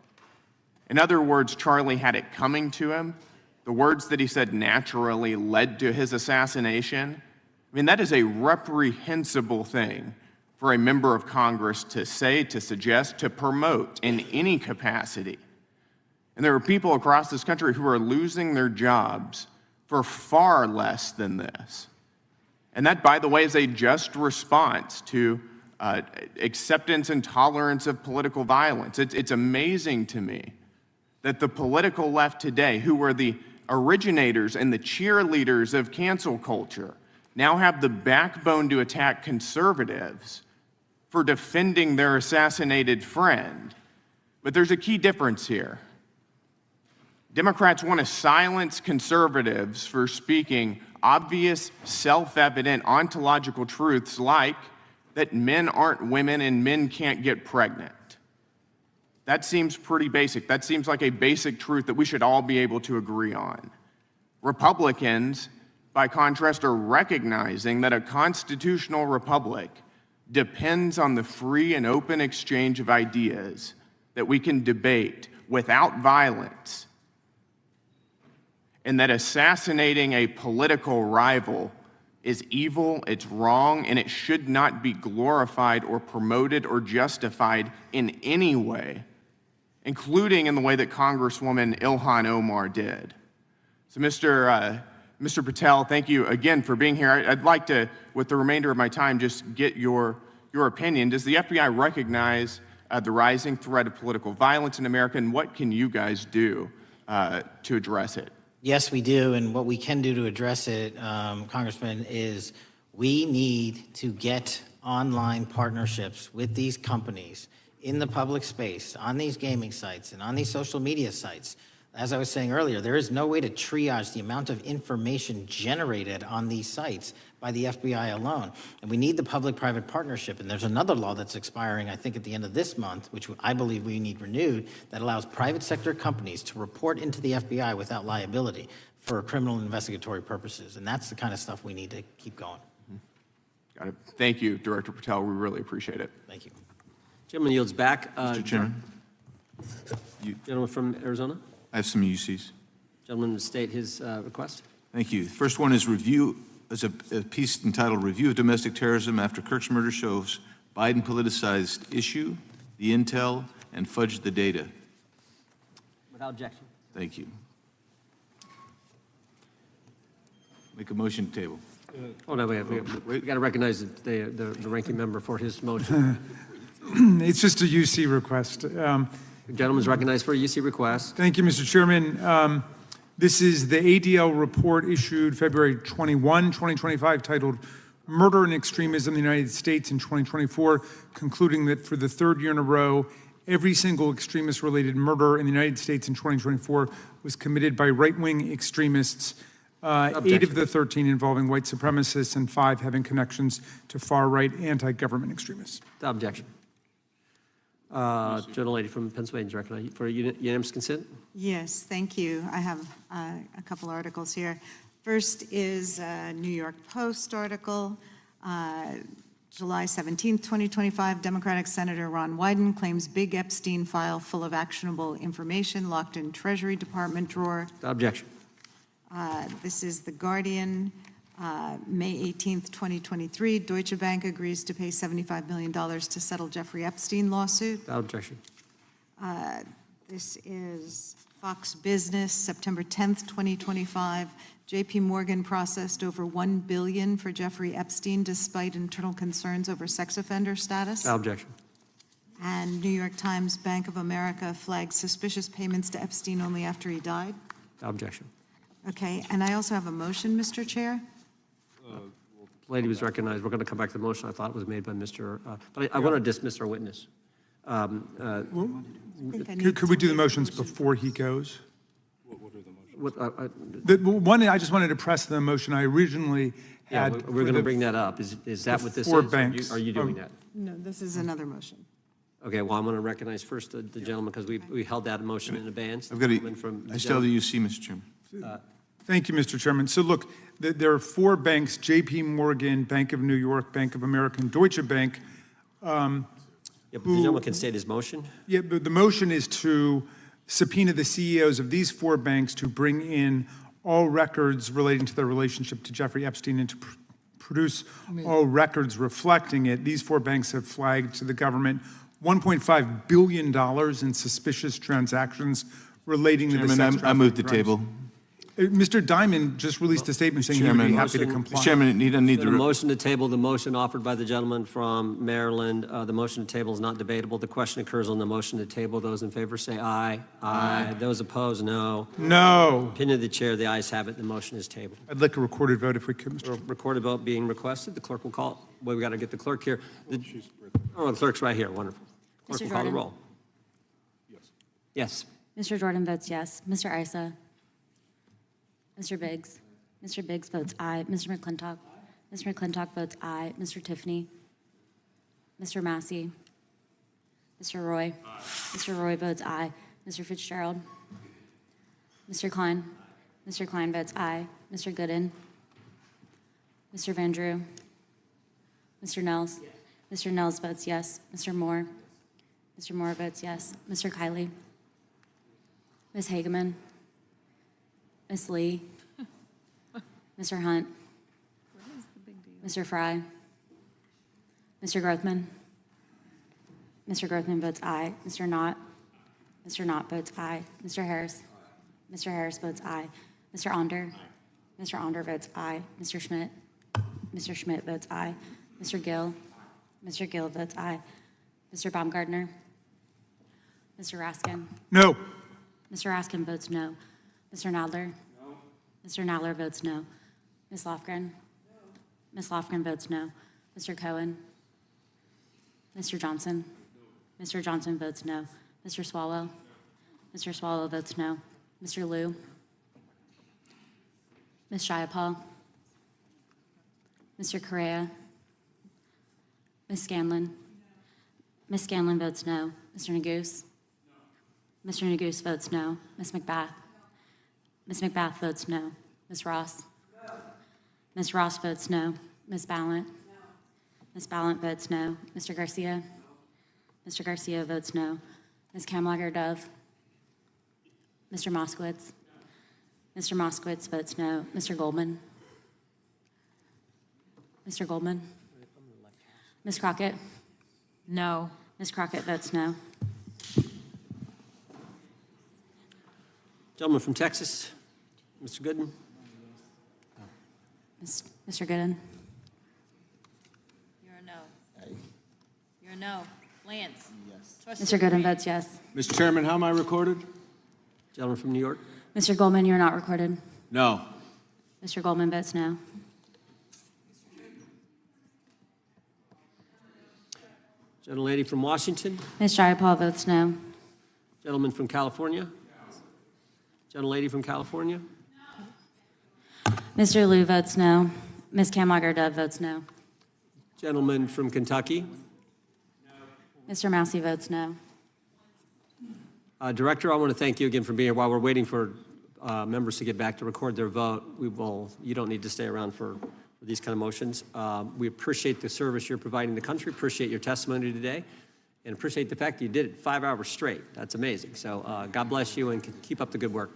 In other words, Charlie had it coming to him. The words that he said naturally led to his assassination. I mean, that is a reprehensible thing for a member of Congress to say, to suggest, to promote in any capacity. And there are people across this country who are losing their jobs for far less than this. And that, by the way, is a just response to acceptance and tolerance of political violence. It's amazing to me that the political left today, who were the originators and the cheerleaders of cancel culture, now have the backbone to attack conservatives for defending their assassinated friend. But there's a key difference here. Democrats want to silence conservatives for speaking obvious, self-evident ontological truths like that men aren't women and men can't get pregnant. That seems pretty basic. That seems like a basic truth that we should all be able to agree on. Republicans, by contrast, are recognizing that a constitutional republic depends on the free and open exchange of ideas that we can debate without violence, and that assassinating a political rival is evil, it's wrong, and it should not be glorified or promoted or justified in any way, including in the way that Congresswoman Ilhan Omar did. So Mr. Patel, thank you again for being here. I'd like to, with the remainder of my time, just get your opinion. Does the FBI recognize the rising threat of political violence in America, and what can you guys do to address it? Yes, we do, and what we can do to address it, Congressman, is we need to get online partnerships with these companies in the public space, on these gaming sites, and on these social media sites. As I was saying earlier, there is no way to triage the amount of information generated on these sites by the FBI alone. And we need the public-private partnership. And there's another law that's expiring, I think, at the end of this month, which I believe we need renewed, that allows private sector companies to report into the FBI without liability for criminal and investigatory purposes. And that's the kind of stuff we need to keep going. Got it. Thank you, Director Patel. We really appreciate it. Thank you. Gentleman yields back. Mr. Chairman. Gentleman from Arizona. I have some UCs. Gentleman to state his request. Thank you. The first one is a piece entitled Review of Domestic Terrorism After Kirk's Murder Shows Biden Politicized Issue, the Intel, and Fudged the Data. Without objection. Thank you. Make a motion to table. Oh, no, we got to recognize the ranking member for his motion. It's just a UC request. The gentleman is recognized for a UC request. Thank you, Mr. Chairman. This is the ADL report issued February 21, 2025, titled Murder and Extremism in the United States in 2024, concluding that for the third year in a row, every single extremist-related murder in the United States in 2024 was committed by right-wing extremists, 8 of the 13 involving white supremacists and 5 having connections to far-right anti-government extremists. Without objection. Gentlelady from Pennsylvania is recognized for unanimous consent. Yes, thank you. I have a couple articles here. First is a New York Post article, July 17th, 2025. Democratic Senator Ron Wyden claims big Epstein file full of actionable information locked in Treasury Department drawer. Without objection. This is The Guardian, May 18th, 2023. Deutsche Bank agrees to pay $75 million to settle Jeffrey Epstein lawsuit. Without objection. This is Fox Business, September 10th, 2025. JP Morgan processed over $1 billion for Jeffrey Epstein despite internal concerns over sex offender status. Objection. And New York Times, Bank of America flagged suspicious payments to Epstein only after he died. Objection. Okay, and I also have a motion, Mr. Chair. Lady was recognized. We're going to come back to the motion. I thought it was made by Mr. But I want to dismiss our witness. Could we do the motions before he goes? What, One, I just wanted to press the motion I originally yeah, had. we're going to bring that up. Is that what this four is? banks. Are you doing that? No, this is another motion. Okay, well, I'm going to recognize first the gentleman because we held that motion in advance. I've got Gentleman from I still have the UC, Mr. Chairman. Thank you, Mr. Chairman. So look, there are four banks, JP Morgan, Bank of New York, Bank of America, and Deutsche Bank. Yeah, but the gentleman can state his motion. Yeah, but the motion is to subpoena the CEOs of these four banks to bring in all records relating to their relationship to Jeffrey Epstein and to produce all records reflecting it. These four banks have flagged to the government $1.5 billion in suspicious transactions relating to the sex Chairman, I move the trafficking crimes. table. Mr. Diamond just released a statement saying he would be happy to comply. Mr. Chairman, you don't need The the, motion to table, the motion offered by the gentleman from Maryland, the motion to table is not debatable. The question occurs on the motion to table. Those in favor say aye. Aye. Those opposed, no. No. Opinion of the chair, the ayes have it. The motion is tabled. I'd like a recorded vote if we could, Mr. Recorded vote being requested. The clerk will call. Well, we got to get the clerk here. Oh, the clerk's right here. Wonderful. Clerk Mr. will call the Jordan? roll. Yes. Mr. Jordan votes yes. Mr. Isa? Mr. Biggs? Mr. Biggs votes aye. Mr. McClintock? Mr. McClintock votes aye. Mr. Tiffany? Mr. Massey? Mr. Roy? Mr. Roy votes aye. Mr. Fitzgerald? Mr. Klein? Mr. Klein votes aye. Mr. Gooden? Mr. Van Drew? Mr. Nels? Mr. Nels votes yes. Mr. Moore? Mr. Moore votes yes. Mr. Kiley? Ms. Hageman? Ms. Lee? Mr. Hunt? Mr. Fry? Mr. Grothman? Mr. Grothman votes aye. Mr. Knott? Mr. Knott votes aye. Mr. Harris? Mr. Harris votes aye. Mr. Onder? Mr. Onder votes aye. Mr. Schmidt? Mr. Schmidt votes aye. Mr. Gill? Mr. Gill votes aye. Mr. Baumgartner? Mr. Raskin? No. Mr. Raskin votes no. Mr. Nadler? No. Mr. Nadler votes no. Ms. Lofgren? No. Ms. Lofgren votes no. Mr. Cohen? Mr. Johnson? No. Mr. Johnson votes no. Mr. Swalwell? No. Mr. Swalwell votes no. Mr. Liu? Ms. Shiapal? Mr. Correa? Ms. Scanlon? Ms. Scanlon votes no. Mr. Neguse? Mr. Neguse votes no. Ms. McBath? Ms. McBath votes no. Ms. Ross? Ms. Ross votes no. Ms. Ballant? Ms. Ballant votes no. Mr. Garcia? Mr. Garcia votes no. Ms. Kamlager-Dove? Mr. Moskowitz? Mr. Moskowitz votes no. Mr. Goldman? Mr. Goldman? Ms. Crockett? No. Ms. Crockett votes no. Gentleman from Texas, Mr. Gooden. Mr. Gooden? You're a no. You're a no. Lance? Yes. Mr. Gooden votes yes. Mr. Chairman, how am I recorded? Gentleman from New York. Mr. Goldman, you're not recorded. No. Mr. Goldman votes no. Gentlelady from Washington. Ms. Jayapal votes no. Gentleman from California. Gentlelady from California. Mr. Liu votes no. Ms. Kamlager-Dove votes no. Gentleman from Kentucky. Mr. Massey votes no. Director, I want to thank you again for being here. While we're waiting for members to get back to record their vote, you don't need to stay around for these kind of motions. We appreciate the service you're providing the country, appreciate your testimony today, and appreciate the fact that you did it 5 hours straight. That's amazing. So God bless you and keep up the good work.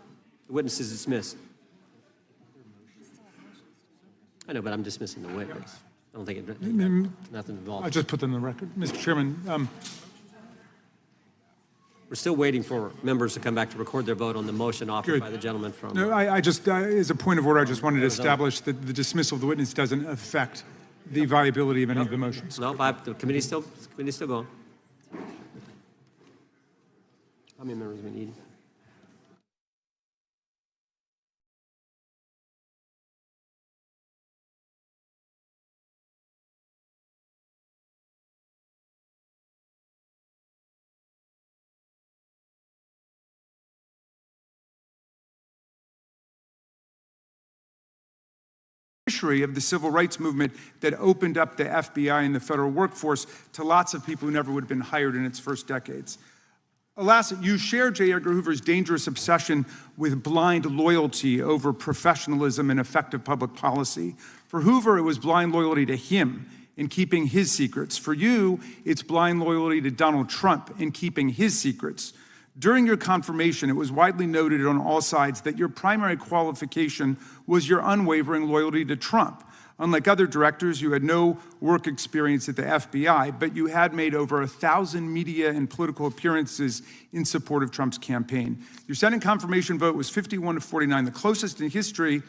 The witness is dismissed. I know, but I'm dismissing the witness. I don't think nothing involved. I'll just put them in the record. Mr. Chairman, We're still waiting for members to come back to record their vote on the motion offered by the gentleman from... No, I just, as a point of order, I just wanted to establish that the dismissal of the witness doesn't affect the viability of any of the motions. No, the committee's still going. How many members we need? Of the civil rights movement that opened up the FBI and the federal workforce to lots of people who never would have been hired in its first decades. Alas, you share J. Edgar Hoover's dangerous obsession with blind loyalty over professionalism and effective public policy. For Hoover, it was blind loyalty to him in keeping his secrets. For you, it's blind loyalty to Donald Trump in keeping his secrets. During your confirmation, it was widely noted on all sides that your primary qualification was your unwavering loyalty to Trump. Unlike other directors, you had no work experience at the FBI, but you had made over 1,000 media and political appearances in support of Trump's campaign. Your Senate confirmation vote was 51-49, the closest in history,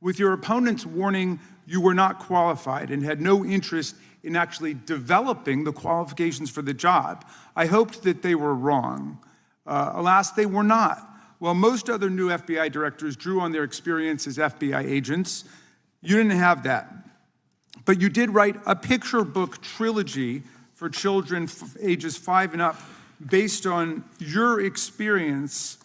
with your opponents warning you were not qualified and had no interest in actually developing the qualifications for the job. I hoped that they were wrong. Alas, they were not. While most other new FBI directors drew on their experience as FBI agents, you didn't have that. But you did write a picture book trilogy for children ages 5 and up based on your experience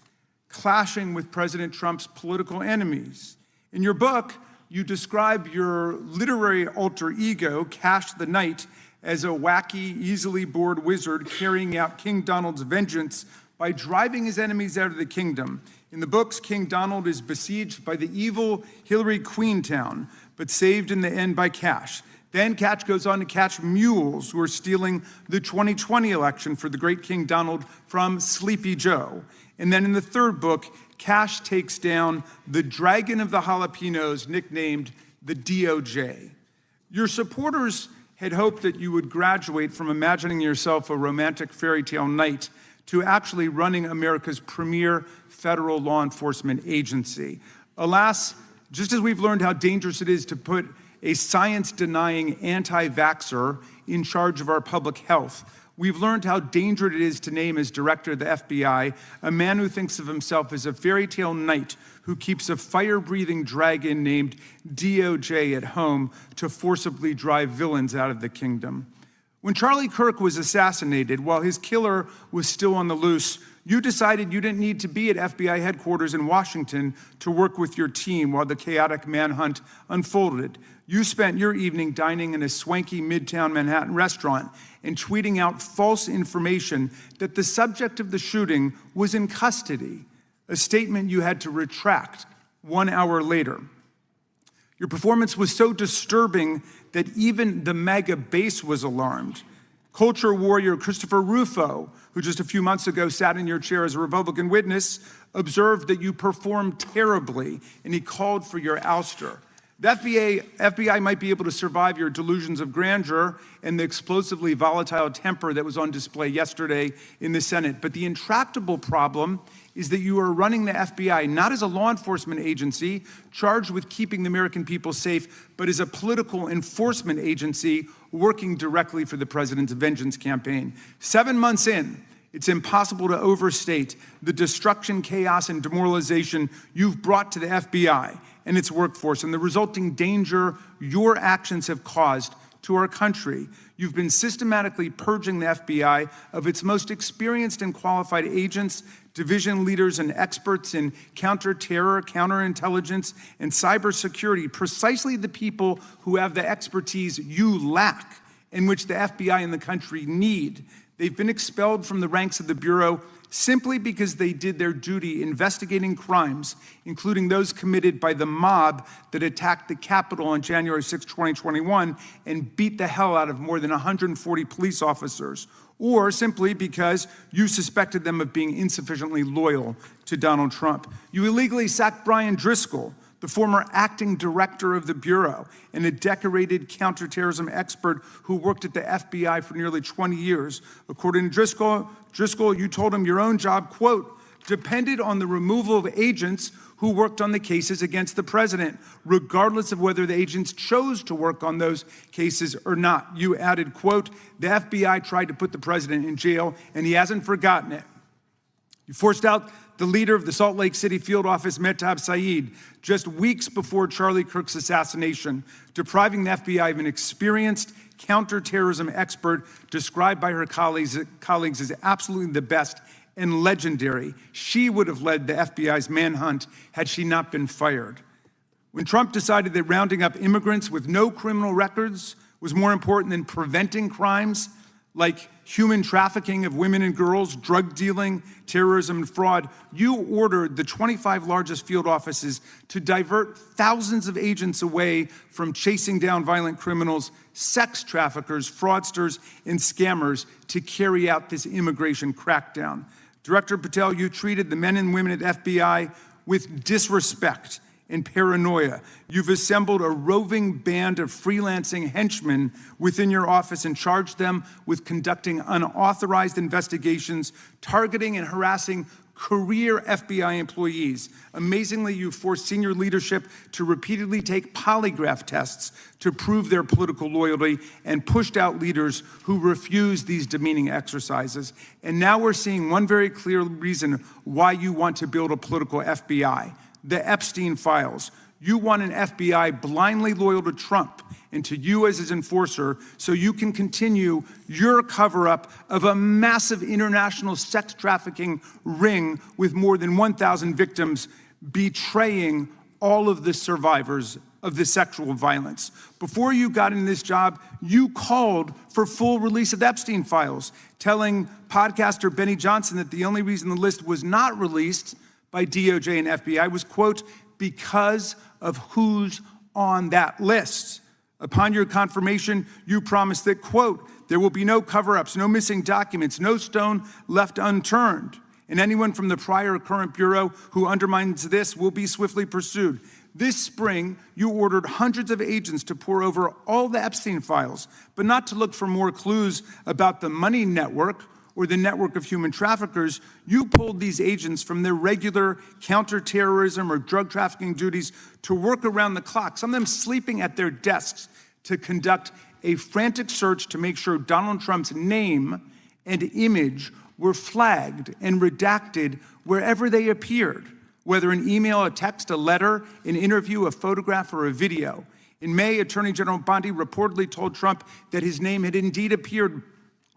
clashing with President Trump's political enemies. In your book, you describe your literary alter ego, Kash the Knight, as a wacky, easily bored wizard carrying out King Donald's vengeance by driving his enemies out of the kingdom. In the books, King Donald is besieged by the evil Hillary Queentown, but saved in the end by Kash. Then Kash goes on to catch mules who are stealing the 2020 election for the great King Donald from Sleepy Joe. And then in the third book, Kash takes down the Dragon of the Jalapenos, nicknamed the DOJ. Your supporters had hoped that you would graduate from imagining yourself a romantic fairy tale knight to actually running America's premier federal law enforcement agency. Alas, just as we've learned how dangerous it is to put a science-denying anti-vaxxer in charge of our public health, we've learned how dangerous it is to name as director of the FBI a man who thinks of himself as a fairy tale knight who keeps a fire-breathing dragon named DOJ at home to forcibly drive villains out of the kingdom. When Charlie Kirk was assassinated, while his killer was still on the loose, you decided you didn't need to be at FBI headquarters in Washington to work with your team while the chaotic manhunt unfolded. You spent your evening dining in a swanky Midtown Manhattan restaurant and tweeting out false information that the subject of the shooting was in custody, a statement you had to retract 1 hour later. Your performance was so disturbing that even the MAGA base was alarmed. Culture warrior Christopher Rufo, who just a few months ago sat in your chair as a Republican witness, observed that you performed terribly, and he called for your ouster. The FBI might be able to survive your delusions of grandeur and the explosively volatile temper that was on display yesterday in the Senate, but the intractable problem is that you are running the FBI not as a law enforcement agency charged with keeping the American people safe, but as a political enforcement agency working directly for the president's vengeance campaign. 7 months in, it's impossible to overstate the destruction, chaos, and demoralization you've brought to the FBI and its workforce and the resulting danger your actions have caused to our country. You've been systematically purging the FBI of its most experienced and qualified agents, division leaders, and experts in counterterror, counterintelligence, and cybersecurity, precisely the people who have the expertise you lack and which the FBI and the country need. They've been expelled from the ranks of the Bureau simply because they did their duty investigating crimes, including those committed by the mob that attacked the Capitol on January 6, 2021, and beat the hell out of more than 140 police officers, or simply because you suspected them of being insufficiently loyal to Donald Trump. You illegally sacked Brian Driscoll, the former acting director of the Bureau, and a decorated counterterrorism expert who worked at the FBI for nearly 20 years. According to Driscoll, you told him your own job, quote, depended on the removal of agents who worked on the cases against the president, regardless of whether the agents chose to work on those cases or not. You added, quote, the FBI tried to put the president in jail, and he hasn't forgotten it. You forced out the leader of the Salt Lake City field office, Mehtab Saeed, just weeks before Charlie Kirk's assassination, depriving the FBI of an experienced counterterrorism expert described by her colleagues as absolutely the best and legendary. She would have led the FBI's manhunt had she not been fired. When Trump decided that rounding up immigrants with no criminal records was more important than preventing crimes like human trafficking of women and girls, drug dealing, terrorism, and fraud, you ordered the 25 largest field offices to divert thousands of agents away from chasing down violent criminals, sex traffickers, fraudsters, and scammers to carry out this immigration crackdown. Director Patel, you treated the men and women at the FBI with disrespect and paranoia. You've assembled a roving band of freelancing henchmen within your office and charged them with conducting unauthorized investigations, targeting and harassing career FBI employees. Amazingly, you forced senior leadership to repeatedly take polygraph tests to prove their political loyalty and pushed out leaders who refused these demeaning exercises. And now we're seeing one very clear reason why you want to build a political FBI. The Epstein files. You want an FBI blindly loyal to Trump and to you as his enforcer so you can continue your cover-up of a massive international sex trafficking ring with more than 1,000 victims, betraying all of the survivors of the sexual violence. Before you got in this job, you called for full release of the Epstein files, telling podcaster Benny Johnson that the only reason the list was not released by DOJ and FBI was, quote, because of who's on that list. Upon your confirmation, you promised that, quote, there will be no cover-ups, no missing documents, no stone left unturned, and anyone from the prior or current Bureau who undermines this will be swiftly pursued. This spring, you ordered hundreds of agents to pore over all the Epstein files, but not to look for more clues about the money network or the network of human traffickers. You pulled these agents from their regular counterterrorism or drug trafficking duties to work around the clock, some of them sleeping at their desks, to conduct a frantic search to make sure Donald Trump's name and image were flagged and redacted wherever they appeared, whether an email, a text, a letter, an interview, a photograph, or a video. In May, Attorney General Bondi reportedly told Trump that his name had indeed appeared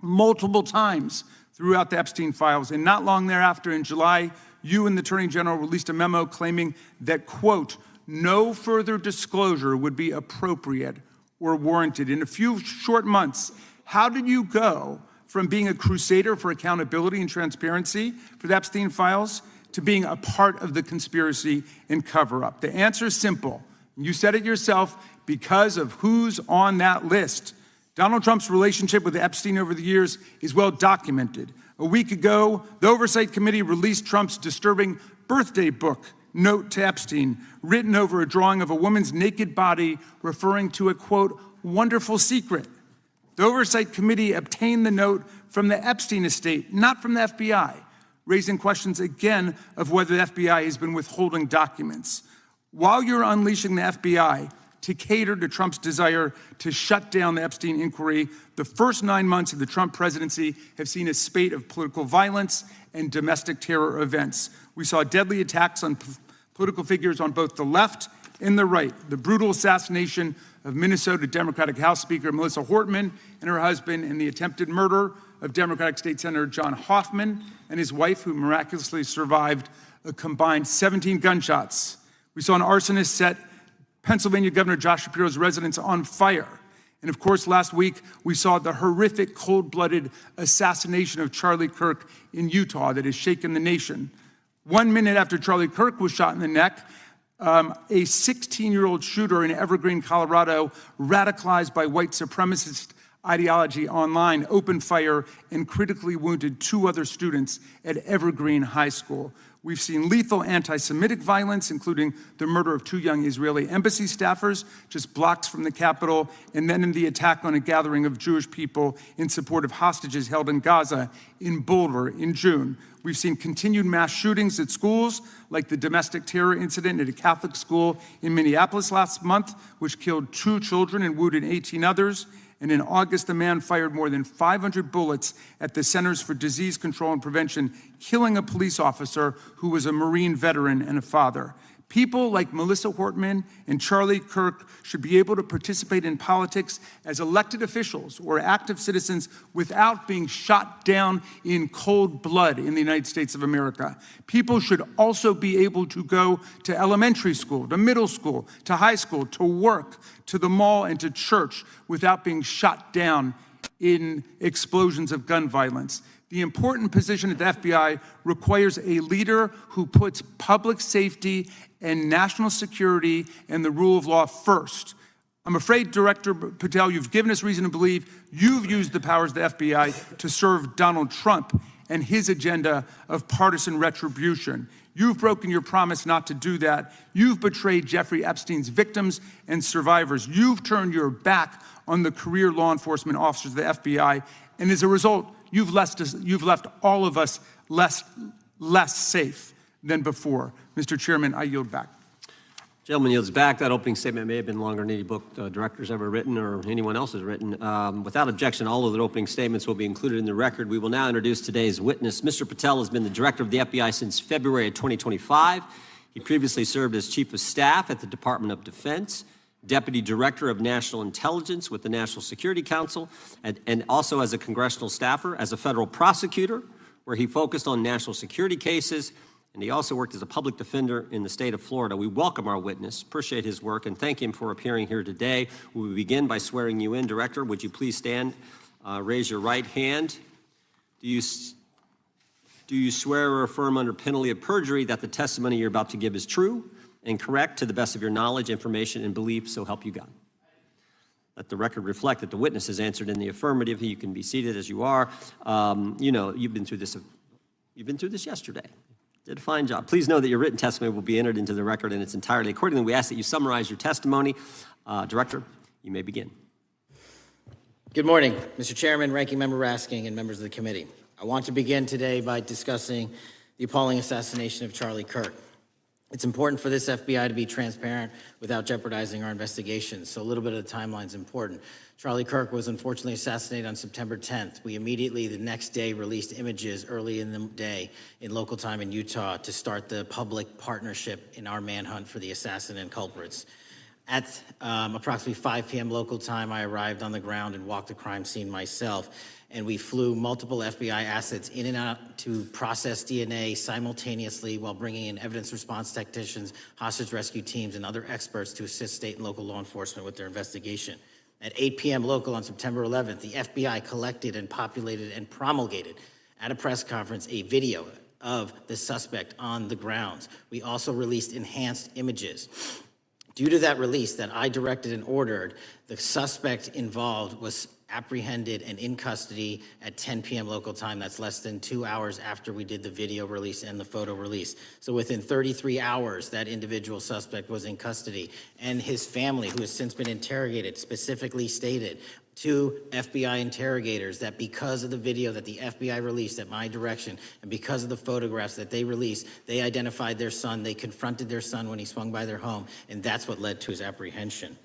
multiple times throughout the Epstein files. And not long thereafter, in July, you and the Attorney General released a memo claiming that, quote, no further disclosure would be appropriate or warranted. In a few short months, how did you go from being a crusader for accountability and transparency for the Epstein files to being a part of the conspiracy and cover-up? The answer is simple. You said it yourself, because of who's on that list. Donald Trump's relationship with Epstein over the years is well documented. A week ago, the Oversight Committee released Trump's disturbing birthday book, Note to Epstein, written over a drawing of a woman's naked body referring to a, quote, wonderful secret. The Oversight Committee obtained the note from the Epstein estate, not from the FBI, raising questions again of whether the FBI has been withholding documents. While you're unleashing the FBI to cater to Trump's desire to shut down the Epstein inquiry, the first 9 months of the Trump presidency have seen a spate of political violence and domestic terror events. We saw deadly attacks on political figures on both the left and the right. The brutal assassination of Minnesota Democratic House Speaker Melissa Hortman and her husband, and the attempted murder of Democratic State Senator John Hoffman and his wife, who miraculously survived a combined 17 gunshots. We saw an arsonist set Pennsylvania Governor Josh Shapiro's residence on fire. And of course, last week, we saw the horrific, cold-blooded assassination of Charlie Kirk in Utah that has shaken the nation. 1 minute after Charlie Kirk was shot in the neck, a 16-year-old shooter in Evergreen, Colorado, radicalized by white supremacist ideology online, opened fire and critically wounded 2 other students at Evergreen High School. We've seen lethal anti-Semitic violence, including the murder of 2 young Israeli embassy staffers just blocks from the Capitol, and then in the attack on a gathering of Jewish people in support of hostages held in Gaza in Boulder in June. We've seen continued mass shootings at schools, like the domestic terror incident at a Catholic school in Minneapolis last month, which killed 2 children and wounded 18 others. And in August, a man fired more than 500 bullets at the Centers for Disease Control and Prevention, killing a police officer who was a Marine veteran and a father. People like Melissa Hortman and Charlie Kirk should be able to participate in politics as elected officials or active citizens without being shot down in cold blood in the United States of America. People should also be able to go to elementary school, to middle school, to high school, to work, to the mall, and to church without being shot down in explosions of gun violence. The important position at the FBI requires a leader who puts public safety and national security and the rule of law first. I'm afraid, Director Patel, you've given us reason to believe you've used the powers of the FBI to serve Donald Trump and his agenda of partisan retribution. You've broken your promise not to do that. You've betrayed Jeffrey Epstein's victims and survivors. You've turned your back on the career law enforcement officers of the FBI, and as a result, you've left all of us less safe than before. Mr. Chairman, I yield back. Gentleman yields back. That opening statement may have been longer than any book director's ever written or anyone else has written. Without objection, all of the opening statements will be included in the record. We will now introduce today's witness. Mr. Patel has been the director of the FBI since February of 2025. He previously served as chief of staff at the Department of Defense, deputy director of national intelligence with the National Security Council, and also as a congressional staffer, as a federal prosecutor, where he focused on national security cases. And he also worked as a public defender in the state of Florida. We welcome our witness, appreciate his work, and thank him for appearing here today. We will begin by swearing you in. Director, would you please stand, raise your right hand. Do you swear or affirm under penalty of perjury that the testimony you're about to give is true and correct to the best of your knowledge, information, and belief, so help you God? Let the record reflect that the witness has answered in the affirmative. You can be seated as you are. You know, you've been through this yesterday. Did a fine job. Please know that your written testimony will be entered into the record in its entirety. Accordingly, we ask that you summarize your testimony. Director, you may begin. Good morning, Mr. Chairman, Ranking Member Raskin, and members of the committee. I want to begin today by discussing the appalling assassination of Charlie Kirk. It's important for this FBI to be transparent without jeopardizing our investigations, so a little bit of the timeline is important. Charlie Kirk was unfortunately assassinated on September 10th. We immediately, the next day, released images early in the day in local time in Utah to start the public partnership in our manhunt for the assassin and culprits. At approximately 5 p.m. local time, I arrived on the ground and walked the crime scene myself, and we flew multiple FBI assets in and out to process DNA simultaneously while bringing in evidence response technicians, hostage rescue teams, and other experts to assist state and local law enforcement with their investigation. At 8 p.m. local on September 11th, the FBI collected and populated and promulgated at a press conference a video of the suspect on the grounds. We also released enhanced images. Due to that release that I directed and ordered, the suspect involved was apprehended and in custody at 10 p.m. local time. That's less than 2 hours after we did the video release and the photo release. So within 33 hours, that individual suspect was in custody. And his family, who has since been interrogated, specifically stated to FBI interrogators that because of the video that the FBI released at my direction and because of the photographs that they released, they identified their son, they confronted their son when he swung by their home, and that's what led to his apprehension.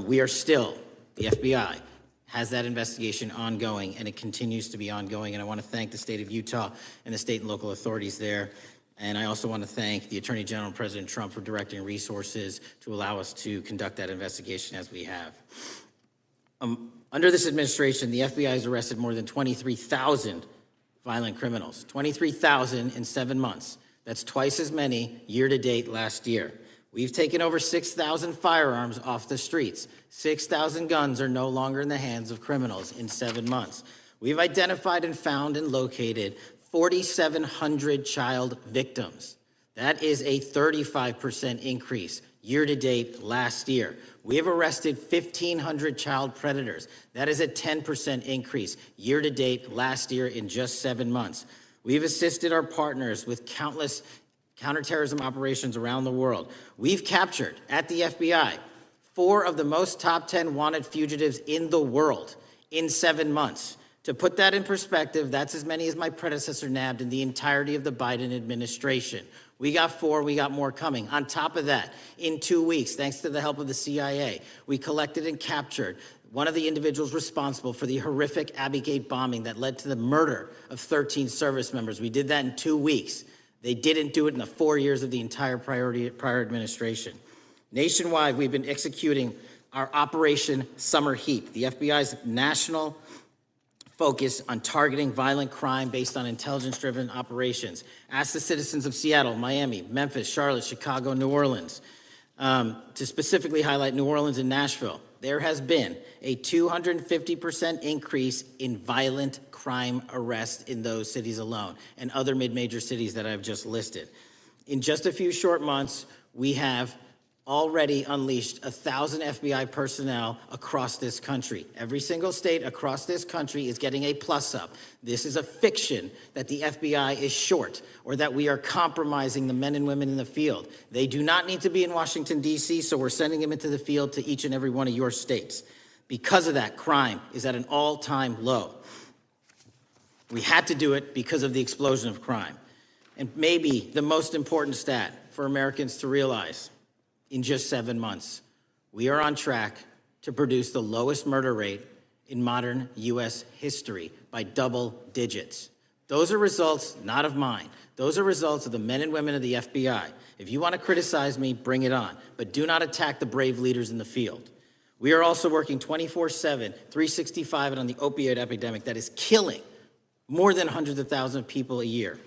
We are still, the FBI, has that investigation ongoing, and it continues to be ongoing. And I want to thank the state of Utah and the state and local authorities there. And I also want to thank the Attorney General and President Trump for directing resources to allow us to conduct that investigation as we have. Under this administration, the FBI has arrested more than 23,000 violent criminals, 23,000 in 7 months. That's twice as many year to date last year. We've taken over 6,000 firearms off the streets. 6,000 guns are no longer in the hands of criminals in 7 months. We've identified and found and located 4,700 child victims. That is a 35% increase year to date last year. We have arrested 1,500 child predators. That is a 10% increase year to date last year in just 7 months. We've assisted our partners with countless counterterrorism operations around the world. We've captured, at the FBI, 4 of the most top 10 wanted fugitives in the world in 7 months. To put that in perspective, that's as many as my predecessor nabbed in the entirety of the Biden administration. We got 4, we got more coming. On top of that, in 2 weeks, thanks to the help of the CIA, we collected and captured one of the individuals responsible for the horrific Abbey Gate bombing that led to the murder of 13 service members. We did that in 2 weeks. They didn't do it in the 4 years of the entire prior administration. Nationwide, we've been executing our Operation Summer Heat, the FBI's national focus on targeting violent crime based on intelligence-driven operations. Ask the citizens of Seattle, Miami, Memphis, Charlotte, Chicago, New Orleans, to specifically highlight New Orleans and Nashville. There has been a 250% increase in violent crime arrests in those cities alone, and other mid-major cities that I've just listed. In just a few short months, we have already unleashed 1,000 FBI personnel across this country. Every single state across this country is getting a plus-up. This is a fiction that the FBI is short or that we are compromising the men and women in the field. They do not need to be in Washington, D.C., so we're sending them into the field to each and every one of your states. Because of that, crime is at an all-time low. We had to do it because of the explosion of crime. And maybe the most important stat for Americans to realize: in just 7 months, we are on track to produce the lowest murder rate in modern U.S. history by double digits. Those are results not of mine. Those are results of the men and women of the FBI. If you want to criticize me, bring it on, but do not attack the brave leaders in the field. We are also working 24/7, 365 on the opioid epidemic that is killing more than hundreds of thousands of people a year.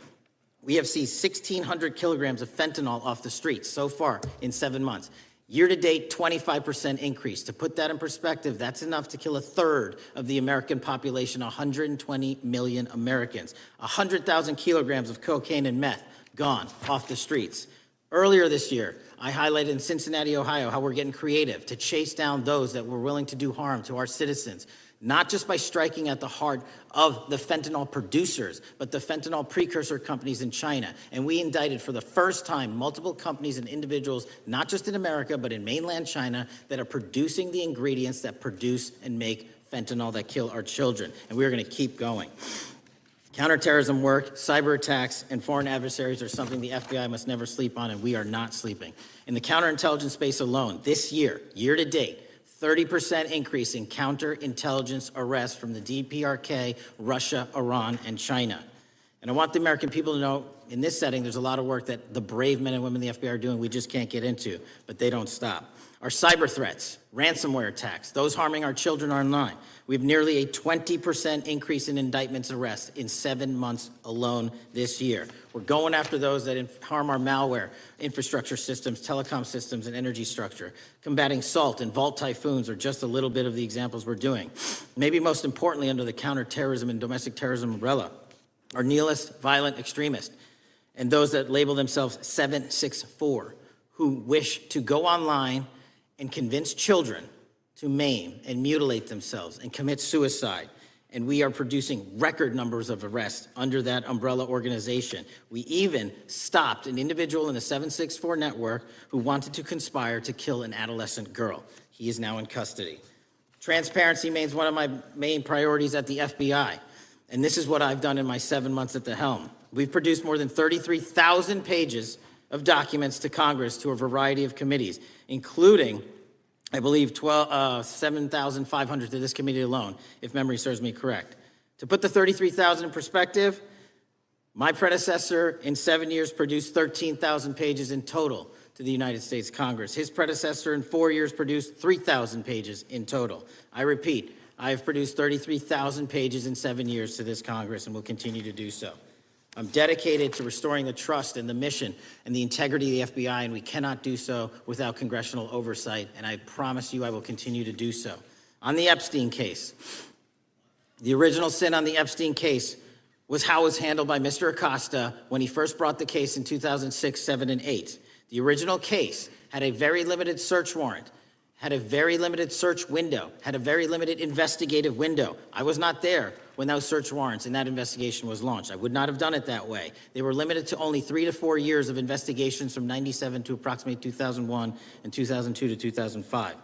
We have seized 1,600 kilograms of fentanyl off the streets so far in 7 months. Year-to-date, 25% increase. To put that in perspective, that's enough to kill a third of the American population, 120 million Americans. 100,000 kilograms of cocaine and meth gone off the streets. Earlier this year, I highlighted in Cincinnati, Ohio, how we're getting creative to chase down those that were willing to do harm to our citizens, not just by striking at the heart of the fentanyl producers, but the fentanyl precursor companies in China. And we indicted for the first time multiple companies and individuals, not just in America, but in mainland China, that are producing the ingredients that produce and make fentanyl that kill our children. And we're going to keep going. Counterterrorism work, cyber attacks, and foreign adversaries are something the FBI must never sleep on, and we are not sleeping. In the counterintelligence space alone, this year, year to date, 30% increase in counterintelligence arrests from the DPRK, Russia, Iran, and China. And I want the American people to know, in this setting, there's a lot of work that the brave men and women in the FBI are doing we just can't get into, but they don't stop. Our cyber threats, ransomware attacks, those harming our children online. We have nearly a 20% increase in indictments and arrests in 7 months alone this year. We're going after those that harm our malware, infrastructure systems, telecom systems, and energy structure. Combating SALT and Vault typhoons are just a little bit of the examples we're doing. Maybe most importantly, under the counterterrorism and domestic terrorism umbrella, are nihilist, violent extremists, and those that label themselves 764, who wish to go online and convince children to maim and mutilate themselves and commit suicide. And we are producing record numbers of arrests under that umbrella organization. We even stopped an individual in the 764 network who wanted to conspire to kill an adolescent girl. He is now in custody. Transparency remains one of my main priorities at the FBI. And this is what I've done in my 7 months at the helm. We've produced more than 33,000 pages of documents to Congress to a variety of committees, including, I believe, 7,500 to this committee alone, if memory serves me correct. To put the 33,000 in perspective, my predecessor in 7 years produced 13,000 pages in total to the United States Congress. His predecessor in 4 years produced 3,000 pages in total. I repeat, I have produced 33,000 pages in 7 years to this Congress and will continue to do so. I'm dedicated to restoring the trust and the mission and the integrity of the FBI, and we cannot do so without congressional oversight, and I promise you I will continue to do so. On the Epstein case, the original sin on the Epstein case was how it was handled by Mr. Acosta when he first brought the case in 2006, 7, and 8. The original case had a very limited search warrant, had a very limited search window, had a very limited investigative window. I was not there when those search warrants and that investigation was launched. I would not have done it that way. They were limited to only 3 to 4 years of investigations from 97 to approximately 2001 and 2002 to 2005.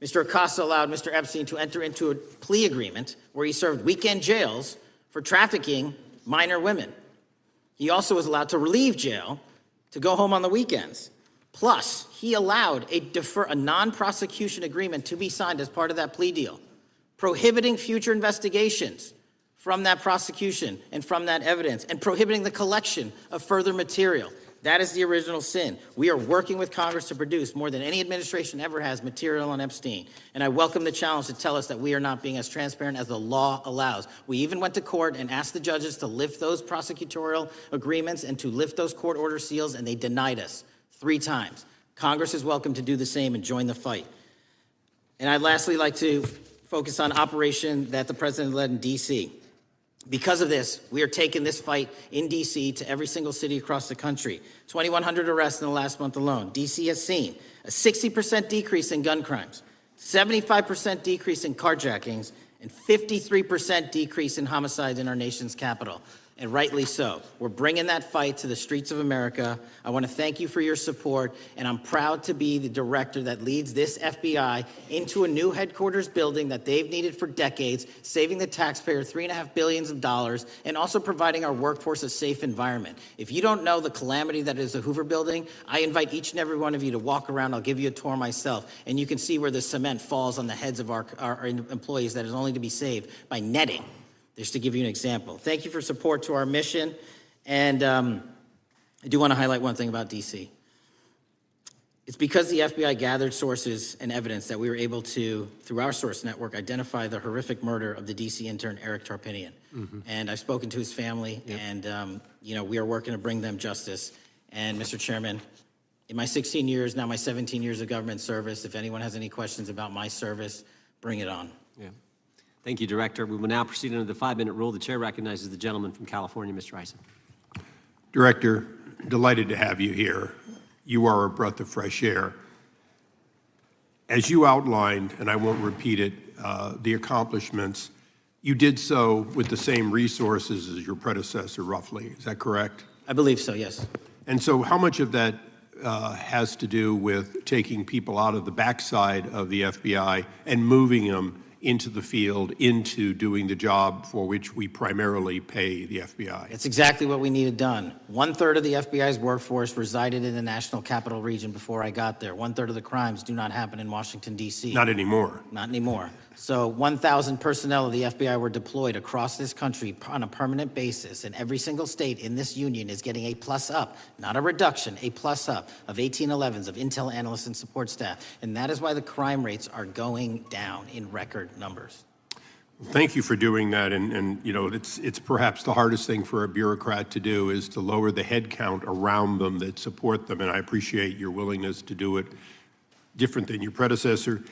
Mr. Acosta allowed Mr. Epstein to enter into a plea agreement where he served weekend jails for trafficking minor women. He also was allowed to relieve jail to go home on the weekends. Plus, he allowed a non-prosecution agreement to be signed as part of that plea deal, prohibiting future investigations from that prosecution and from that evidence, and prohibiting the collection of further material. That is the original sin. We are working with Congress to produce more than any administration ever has material on Epstein. And I welcome the challenge to tell us that we are not being as transparent as the law allows. We even went to court and asked the judges to lift those prosecutorial agreements and to lift those court order seals, and they denied us 3 times. Congress is welcome to do the same and join the fight. And I'd lastly like to focus on operation that the president led in D.C. Because of this, we are taking this fight in D.C. to every single city across the country. 2,100 arrests in the last month alone. D.C. has seen a 60% decrease in gun crimes, 75% decrease in carjackings, and 53% decrease in homicides in our nation's capital. And rightly so. We're bringing that fight to the streets of America. I want to thank you for your support, and I'm proud to be the director that leads this FBI into a new headquarters building that they've needed for decades, saving the taxpayer $3.5 billion and also providing our workforce a safe environment. If you don't know the calamity that is the Hoover Building, I invite each and every one of you to walk around. I'll give you a tour myself, and you can see where the cement falls on the heads of our employees that is only to be saved by netting. Just to give you an example. Thank you for support to our mission. And I do want to highlight one thing about D.C. It's because the FBI gathered sources and evidence that we were able to, through our source network, identify the horrific murder of the D.C. intern, Eric Tarpinian. And I've spoken to his family, and we are working to bring them justice. And Mr. Chairman, in my 16 years, now my 17 years of government service, if anyone has any questions about my service, bring it on. Yeah. Thank you, Director. We will now proceed under the 5-minute rule. The chair recognizes the gentleman from California, Mr. Eisen. Director, delighted to have you here. You are a breath of fresh air. As you outlined, and I won't repeat it, the accomplishments, you did so with the same resources as your predecessor, roughly. Is that correct? I believe so, yes. And so how much of that has to do with taking people out of the backside of the FBI and moving them into the field, into doing the job for which we primarily pay the FBI? It's exactly what we needed done. 1/3 of the FBI's workforce resided in the National Capital Region before I got there. 1/3 of the crimes do not happen in Washington, D.C. Not anymore. Not anymore. So 1,000 personnel of the FBI were deployed across this country on a permanent basis, and every single state in this union is getting a plus up, not a reduction, a plus up of 1811s of intel analysts and support staff. And that is why the crime rates are going down in record numbers. Thank you for doing that, and it's perhaps the hardest thing for a bureaucrat to do is to lower the head count around them that support them, and I appreciate your willingness to do it different than your predecessor.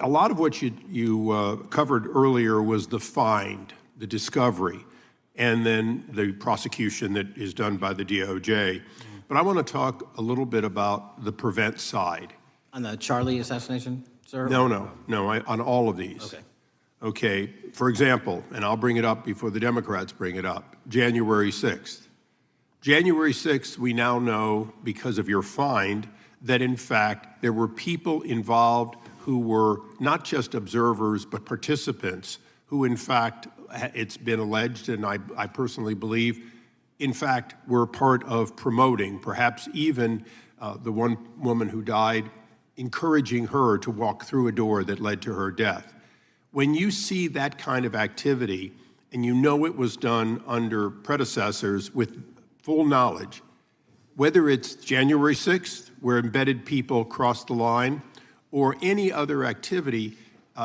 A lot of what you covered earlier was the find, the discovery, and then the prosecution that is done by the DOJ. But I want to talk a little bit about the prevent side. On the Charlie assassination, sir? No, on all of these. Okay. Okay, for example, and I'll bring it up before the Democrats bring it up, January 6th. January 6th, we now know, because of your find, that in fact there were people involved who were not just observers but participants who in fact, it's been alleged, and I personally believe, in fact, were part of promoting, perhaps even the one woman who died, encouraging her to walk through a door that led to her death. When you see that kind of activity, and you know it was done under predecessors with full knowledge, whether it's January 6th, where embedded people crossed the line, or any other activity,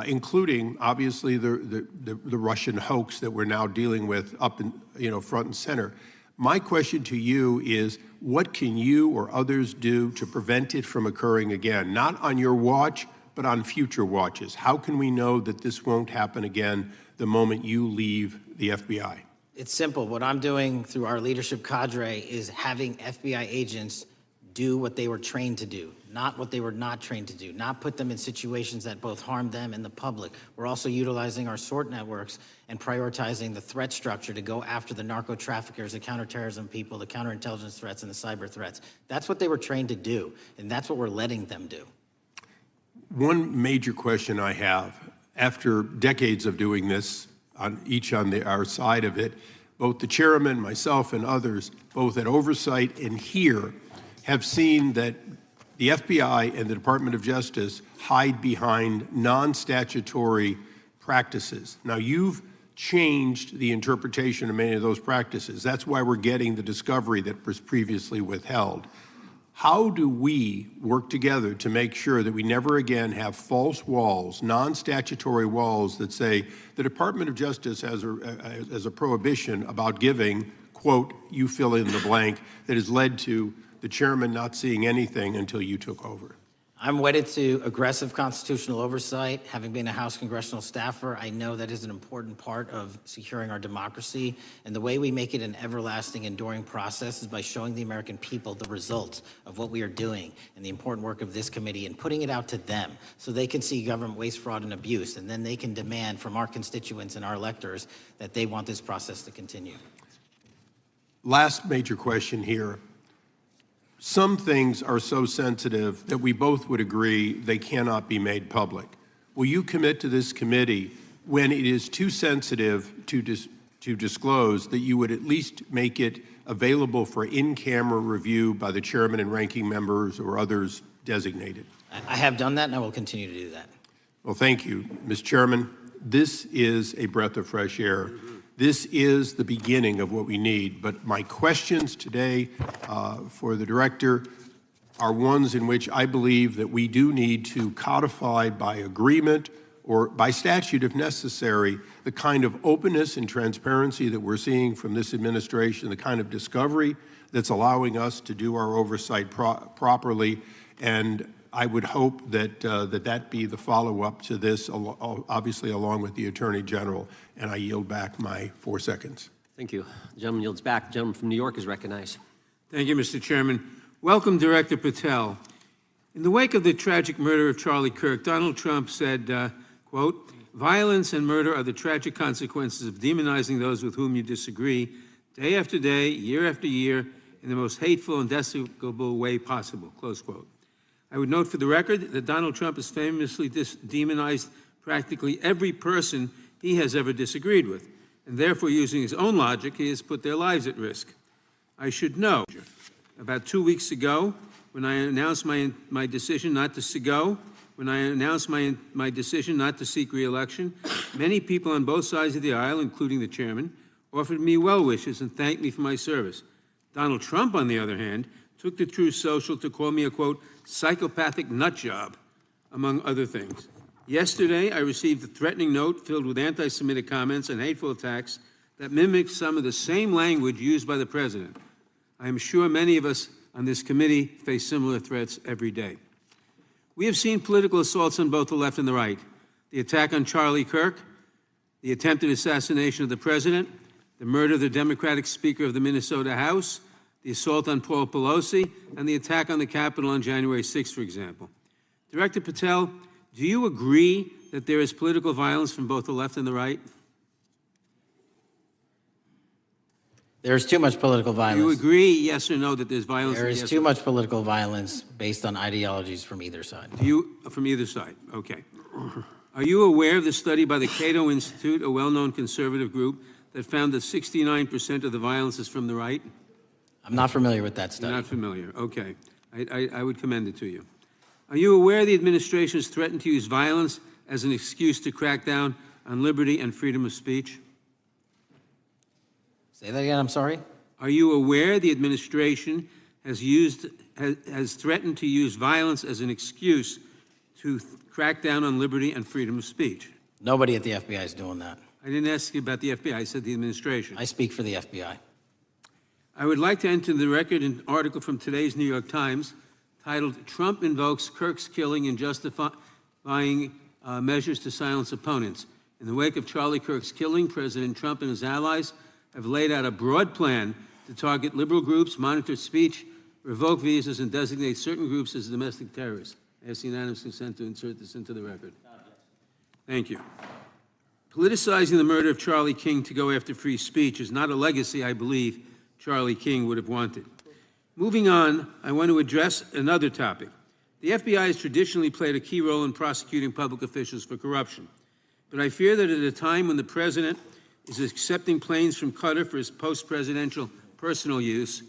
including obviously the Russian hoax that we're now dealing with up in front and center. My question to you is, what can you or others do to prevent it from occurring again? Not on your watch, but on future watches. How can we know that this won't happen again the moment you leave the FBI? It's simple. What I'm doing through our leadership cadre is having FBI agents do what they were trained to do, not what they were not trained to do, not put them in situations that both harm them and the public. We're also utilizing our SORT networks and prioritizing the threat structure to go after the narco traffickers, the counterterrorism people, the counterintelligence threats, and the cyber threats. That's what they were trained to do, and that's what we're letting them do. One major question I have, after decades of doing this, on our side of it, both the chairman, myself, and others, both at oversight and here, have seen that the FBI and the Department of Justice hide behind non-statutory practices. Now, you've changed the interpretation of many of those practices. That's why we're getting the discovery that was previously withheld. How do we work together to make sure that we never again have false walls, non-statutory walls that say the Department of Justice has a prohibition about giving, quote, you fill in the blank, that has led to the chairman not seeing anything until you took over? I'm wedded to aggressive constitutional oversight. Having been a House congressional staffer, I know that is an important part of securing our democracy. And the way we make it an everlasting, enduring process is by showing the American people the results of what we are doing and the important work of this committee and putting it out to them so they can see government waste, fraud, and abuse. And then they can demand from our constituents and our electors that they want this process to continue. Last major question here. Some things are so sensitive that we both would agree they cannot be made public. Will you commit to this committee when it is too sensitive to disclose that you would at least make it available for in-camera review by the chairman and ranking members or others designated? I have done that, and I will continue to do that. Well, thank you, Mr. Chairman. This is a breath of fresh air. This is the beginning of what we need. But my questions today for the director are ones in which I believe that we do need to codify by agreement or by statute, if necessary, the kind of openness and transparency that we're seeing from this administration, the kind of discovery that's allowing us to do our oversight properly. And I would hope that that be the follow-up to this, obviously along with the Attorney General. And I yield back my 4 seconds. Thank you. The gentleman yields back. The gentleman from New York is recognized. Thank you, Mr. Chairman. Welcome, Director Patel. In the wake of the tragic murder of Charlie Kirk, Donald Trump said, quote, violence and murder are the tragic consequences of demonizing those with whom you disagree, day after day, year after year, in the most hateful and despicable way possible, close quote. I would note for the record that Donald Trump has famously demonized practically every person he has ever disagreed with, and therefore, using his own logic, he has put their lives at risk. I should know, about 2 weeks ago, when I announced my decision not to my decision not to seek re-election, many people on both sides of the aisle, including the chairman, offered me well wishes and thanked me for my service. Donald Trump, on the other hand, took to Truth Social to call me a, quote, psychopathic nut job, among other things. Yesterday, I received a threatening note filled with anti-Semitic comments and hateful attacks that mimic some of the same language used by the president. I am sure many of us on this committee face similar threats every day. We have seen political assaults on both the left and the right. The attack on Charlie Kirk, the attempted assassination of the president, the murder of the Democratic Speaker of the Minnesota House, the assault on Paul Pelosi, and the attack on the Capitol on January 6th, for example. Director Patel, do you agree that there is political violence from both the left and the right? There's too much political violence. Do you agree, yes or no, that there's violence? There is too much political violence based on ideologies from either side. From either side, okay. Are you aware of the study by the Cato Institute, a well-known conservative group, that found that 69% of the violence is from the right? I'm not familiar with that study. You're not familiar, okay. I would commend it to you. Are you aware the administration has threatened to use violence as an excuse to crack down on liberty and freedom of speech? Say that again, I'm sorry? Are you aware the administration has threatened to use violence as an excuse to crack down on liberty and freedom of speech? Nobody at the FBI is doing that. I didn't ask you about the FBI, I said the administration. I speak for the FBI. I would like to enter the record an article from today's New York Times titled, Trump Invokes Kirk's Killing in Justifying Measures to Silence Opponents. In the wake of Charlie Kirk's killing, President Trump and his allies have laid out a broad plan to target liberal groups, monitor speech, revoke visas, and designate certain groups as domestic terrorists. I ask unanimous consent to insert this into the record. Thank you. Politicizing the murder of Charlie King to go after free speech is not a legacy I believe Charlie King would have wanted. Moving on, I want to address another topic. The FBI has traditionally played a key role in prosecuting public officials for corruption. But I fear that at a time when the president is accepting planes from Qatar for his post-presidential personal use,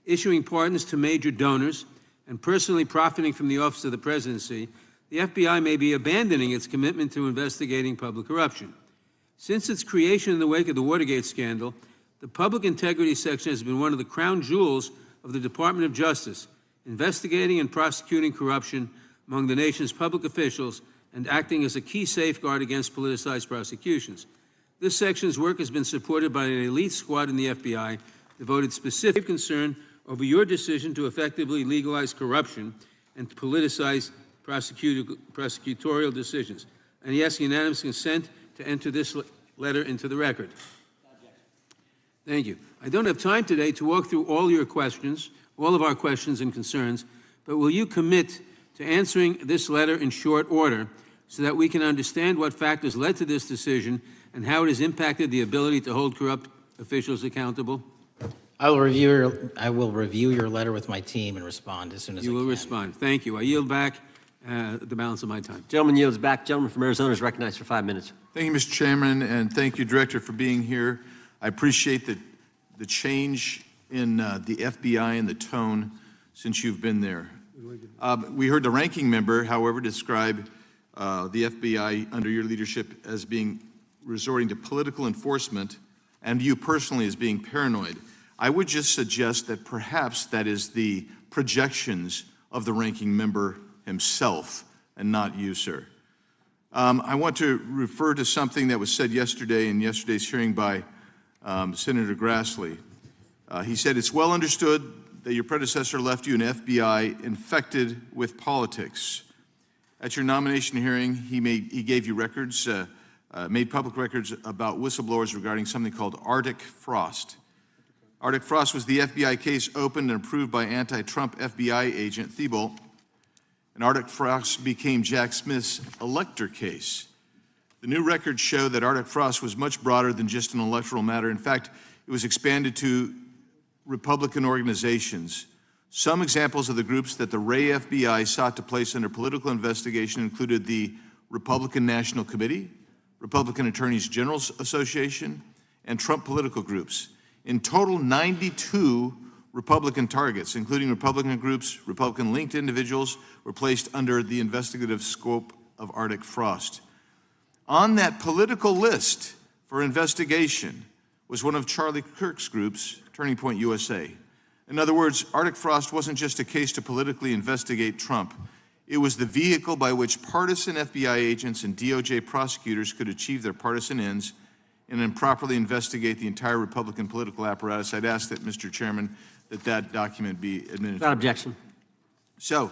issuing pardons to major donors, and personally profiting from the office of the presidency, the FBI may be abandoning its commitment to investigating public corruption. Since its creation in the wake of the Watergate scandal, the Public Integrity Section has been one of the crown jewels of the Department of Justice, investigating and prosecuting corruption among the nation's public officials and acting as a key safeguard against politicized prosecutions. This section's work has been supported by an elite squad in the FBI devoted specific concern over your decision to effectively legalize corruption and to politicize prosecutorial decisions. And he asks unanimous consent to enter this letter into the record. Thank you. I don't have time today to walk through all your questions, all of our questions and concerns, but will you commit to answering this letter in short order so that we can understand what factors led to this decision and how it has impacted the ability to hold corrupt officials accountable? I will review your letter with my team and respond as soon as I can. You will respond. Thank you. I yield back the balance of my time. Gentleman yields back. Gentleman from Arizona is recognized for 5 minutes. Thank you, Mr. Chairman, and thank you, Director, for being here. I appreciate the change in the FBI and the tone since you've been there. We heard the ranking member, however, describe the FBI under your leadership as being resorting to political enforcement and you personally as being paranoid. I would just suggest that perhaps that is the projections of the ranking member himself and not you, sir. I want to refer to something that was said yesterday in yesterday's hearing by Senator Grassley. He said, it's well understood that your predecessor left you an FBI infected with politics. At your nomination hearing, he gave you records, made public records about whistleblowers regarding something called Arctic Frost. Arctic Frost was the FBI case opened and approved by anti-Trump FBI agent Thibault, and Arctic Frost became Jack Smith's elector case. The new records show that Arctic Frost was much broader than just an electoral matter. In fact, it was expanded to Republican organizations. Some examples of the groups that the Ray FBI sought to place under political investigation included the Republican National Committee, Republican Attorneys General's Association, and Trump political groups. In total, 92 Republican targets, including Republican groups, Republican-linked individuals, were placed under the investigative scope of Arctic Frost. On that political list for investigation was one of Charlie Kirk's groups, Turning Point USA. In other words, Arctic Frost wasn't just a case to politically investigate Trump. It was the vehicle by which partisan FBI agents and DOJ prosecutors could achieve their partisan ends and improperly investigate the entire Republican political apparatus. I'd ask that, Mr. Chairman, that document be administered. Without objection. So,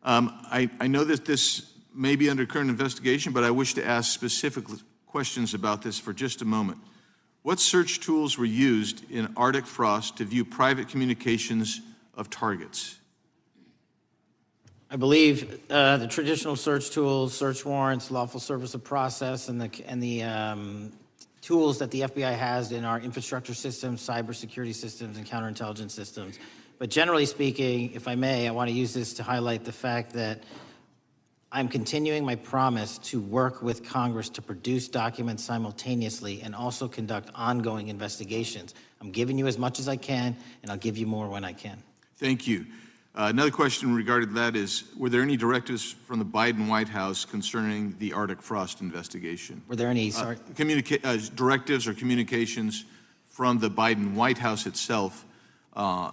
I know that this may be under current investigation, but I wish to ask specific questions about this for just a moment. What search tools were used in Arctic Frost to view private communications of targets? I believe the traditional search tools, search warrants, lawful service of process, and the tools that the FBI has in our infrastructure systems, cybersecurity systems, and counterintelligence systems. But generally speaking, if I may, I want to use this to highlight the fact that I'm continuing my promise to work with Congress to produce documents simultaneously and also conduct ongoing investigations. I'm giving you as much as I can, and I'll give you more when I can. Thank you. Another question regarding that is, were there any directives from the Biden White House concerning the Arctic Frost investigation? Were there any directives or communications from the Biden White House itself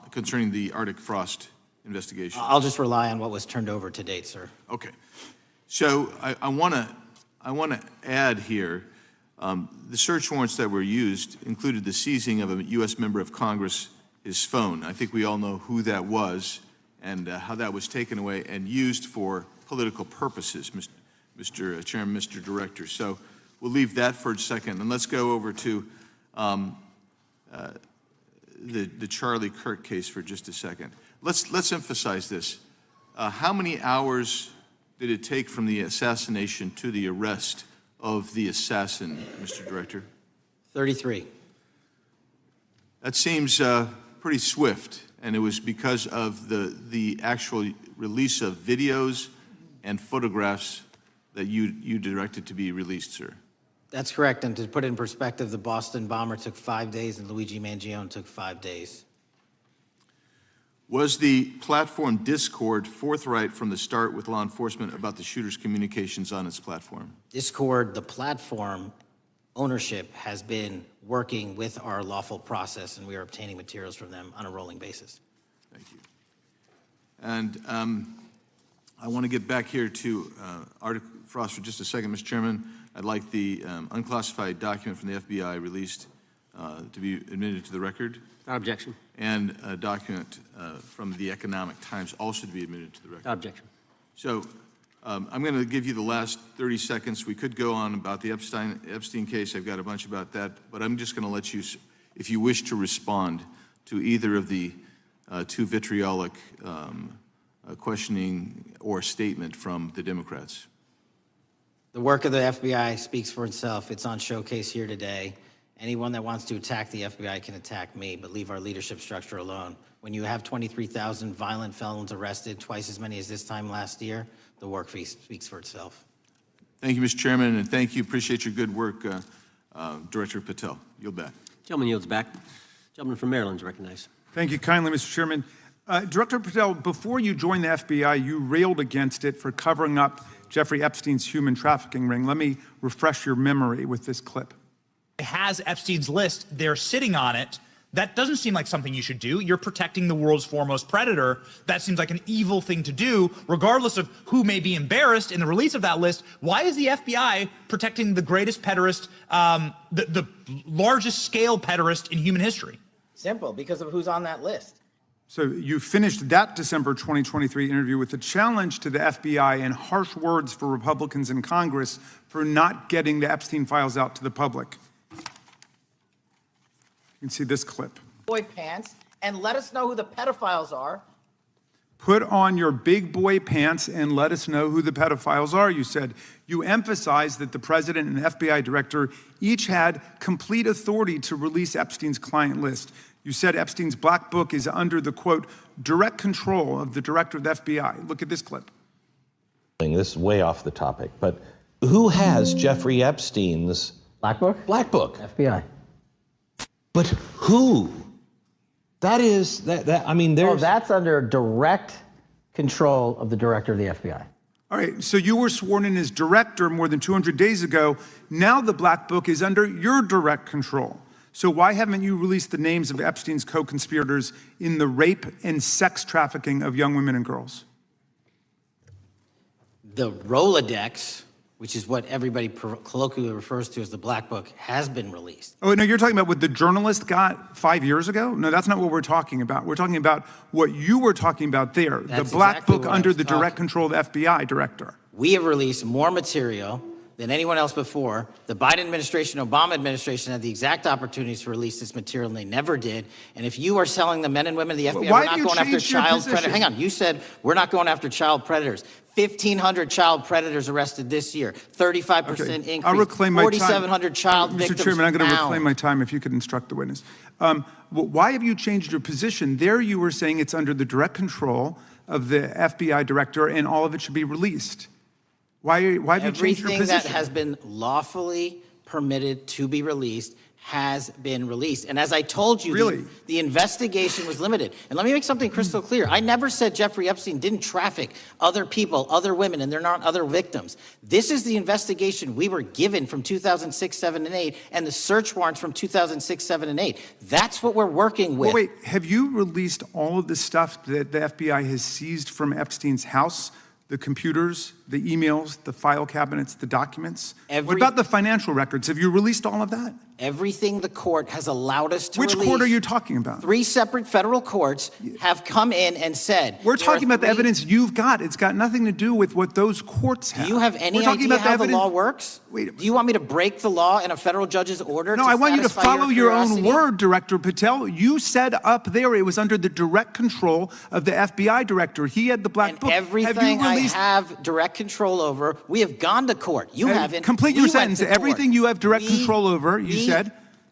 concerning the Arctic Frost investigation? I'll just rely on what was turned over to date, sir. Okay. So I want to add here, the search warrants that were used included the seizing of a U.S. member of Congress, his phone. I think we all know who that was and how that was taken away and used for political purposes, Mr. Chairman, Mr. Director. So we'll leave that for a second, and let's go over to the Charlie Kirk case for just a second. let's emphasize this. How many hours did it take from the assassination to the arrest of the assassin, Mr. Director? 33. That seems pretty swift, and it was because of the actual release of videos and photographs that you directed to be released, sir. That's correct. And to put it in perspective, the Boston bomber took 5 days and Luigi Mangione took 5 days. Was the platform Discord forthright from the start with law enforcement about the shooter's communications on its platform? Discord, the platform ownership, has been working with our lawful process, and we are obtaining materials from them on a rolling basis. Thank you. And I want to get back here to Article Frost for just a second, Mr. Chairman. I'd like the unclassified document from the FBI released to be admitted to the record. Without objection. And a document from the Economic Times also to be admitted to the record. Without objection. So I'm going to give you the last 30 seconds. We could go on about the Epstein case. I've got a bunch about that, but I'm just going to let you, if you wish to respond to either of the too vitriolic questioning or statement from the Democrats. The work of the FBI speaks for itself. It's on showcase here today. Anyone that wants to attack the FBI can attack me, but leave our leadership structure alone. When you have 23,000 violent felons arrested, twice as many as this time last year, the work speaks for itself. Thank you, Mr. Chairman, and thank you. Appreciate your good work, Director Patel. Yield back. Gentleman yields back. Gentleman from Maryland is recognized. Thank you kindly, Mr. Chairman. Director Patel, before you joined the FBI, you railed against it for covering up Jeffrey Epstein's human trafficking ring. Let me refresh your memory with this clip. It has Epstein's list. They're sitting on it. That doesn't seem like something you should do. You're protecting the world's foremost predator. That seems like an evil thing to do, regardless of who may be embarrassed in the release of that list. Why is the FBI protecting the greatest pederast, the largest scale pederast in human history? Simple, because of who's on that list. So you finished that December 2023 interview with a challenge to the FBI and harsh words for Republicans in Congress for not getting the Epstein files out to the public. You can see this clip. Boy pants, and let us know who the pedophiles are. Put on your big boy pants and let us know who the pedophiles are, you said. You emphasized that the president and the FBI director each had complete authority to release Epstein's client list. You said Epstein's black book is under the, quote, direct control of the director of the FBI. Look at this clip. This is way off the topic, but who has Jeffrey Epstein's black book? Black book. FBI. But who? That is, I mean, there's... Oh, that's under direct control of the director of the FBI. All right, so you were sworn in as director more than 200 days ago. Now the black book is under your direct control. So why haven't you released the names of Epstein's co-conspirators in the rape and sex trafficking of young women and girls? The Rolodex, which is what everybody colloquially refers to as the Black Book, has been released. Oh, no, you're talking about what the journalist got 5 years ago? No, that's not what we're talking about. We're talking about what you were talking about there, That's the Black exactly Book what I under was the direct control of the FBI director. We have released more material than anyone else before. The Biden administration, Obama administration had the exact opportunities to release this material, and they never did. And if you are selling the men and women of the FBI, Why we're not have you going after changed your child position? predators. Hang on, you said we're not going after child predators. 1,500 child predators arrested this year, 35% increase, I'll reclaim my time. 4,700 child victims Mr. Chairman, I'm going to found. reclaim my time if you could instruct the witness. Why have you changed your position? There you were saying it's under the direct control of the FBI director and all of it should be released. Why have you changed your position? Everything that has been lawfully permitted to be released has been released. And as I told you, the investigation was limited. And let me make something crystal clear. I never said Jeffrey Epstein didn't traffic other people, other women, and they're not other victims. This is the investigation we were given from 2006, 7, and 8, and the search warrants from 2006, 7, and 8. That's what we're working with. Well, wait, have you released all of the stuff that the FBI has seized from Epstein's house? The computers, the emails, the file cabinets, the documents? What about the financial records? Have you released all of that? everything the court has allowed us to Which release. court are you talking about? 3 separate federal courts have come in and said. We're talking about the 3 evidence you've got. It's got nothing to do with what those courts have. Do you have any We're talking idea about how the evidence. law works? Wait. Do you want me to break the law in a federal judge's order? No, I want you to satisfy follow your own curiosity? word, Director Patel. You said up there it was under the direct control of the FBI director. He had the black book. Everything have you released? I have direct control over, we have gone to court. You haven't. Complete We your went sentence. to court. Everything you have direct control over, you we said.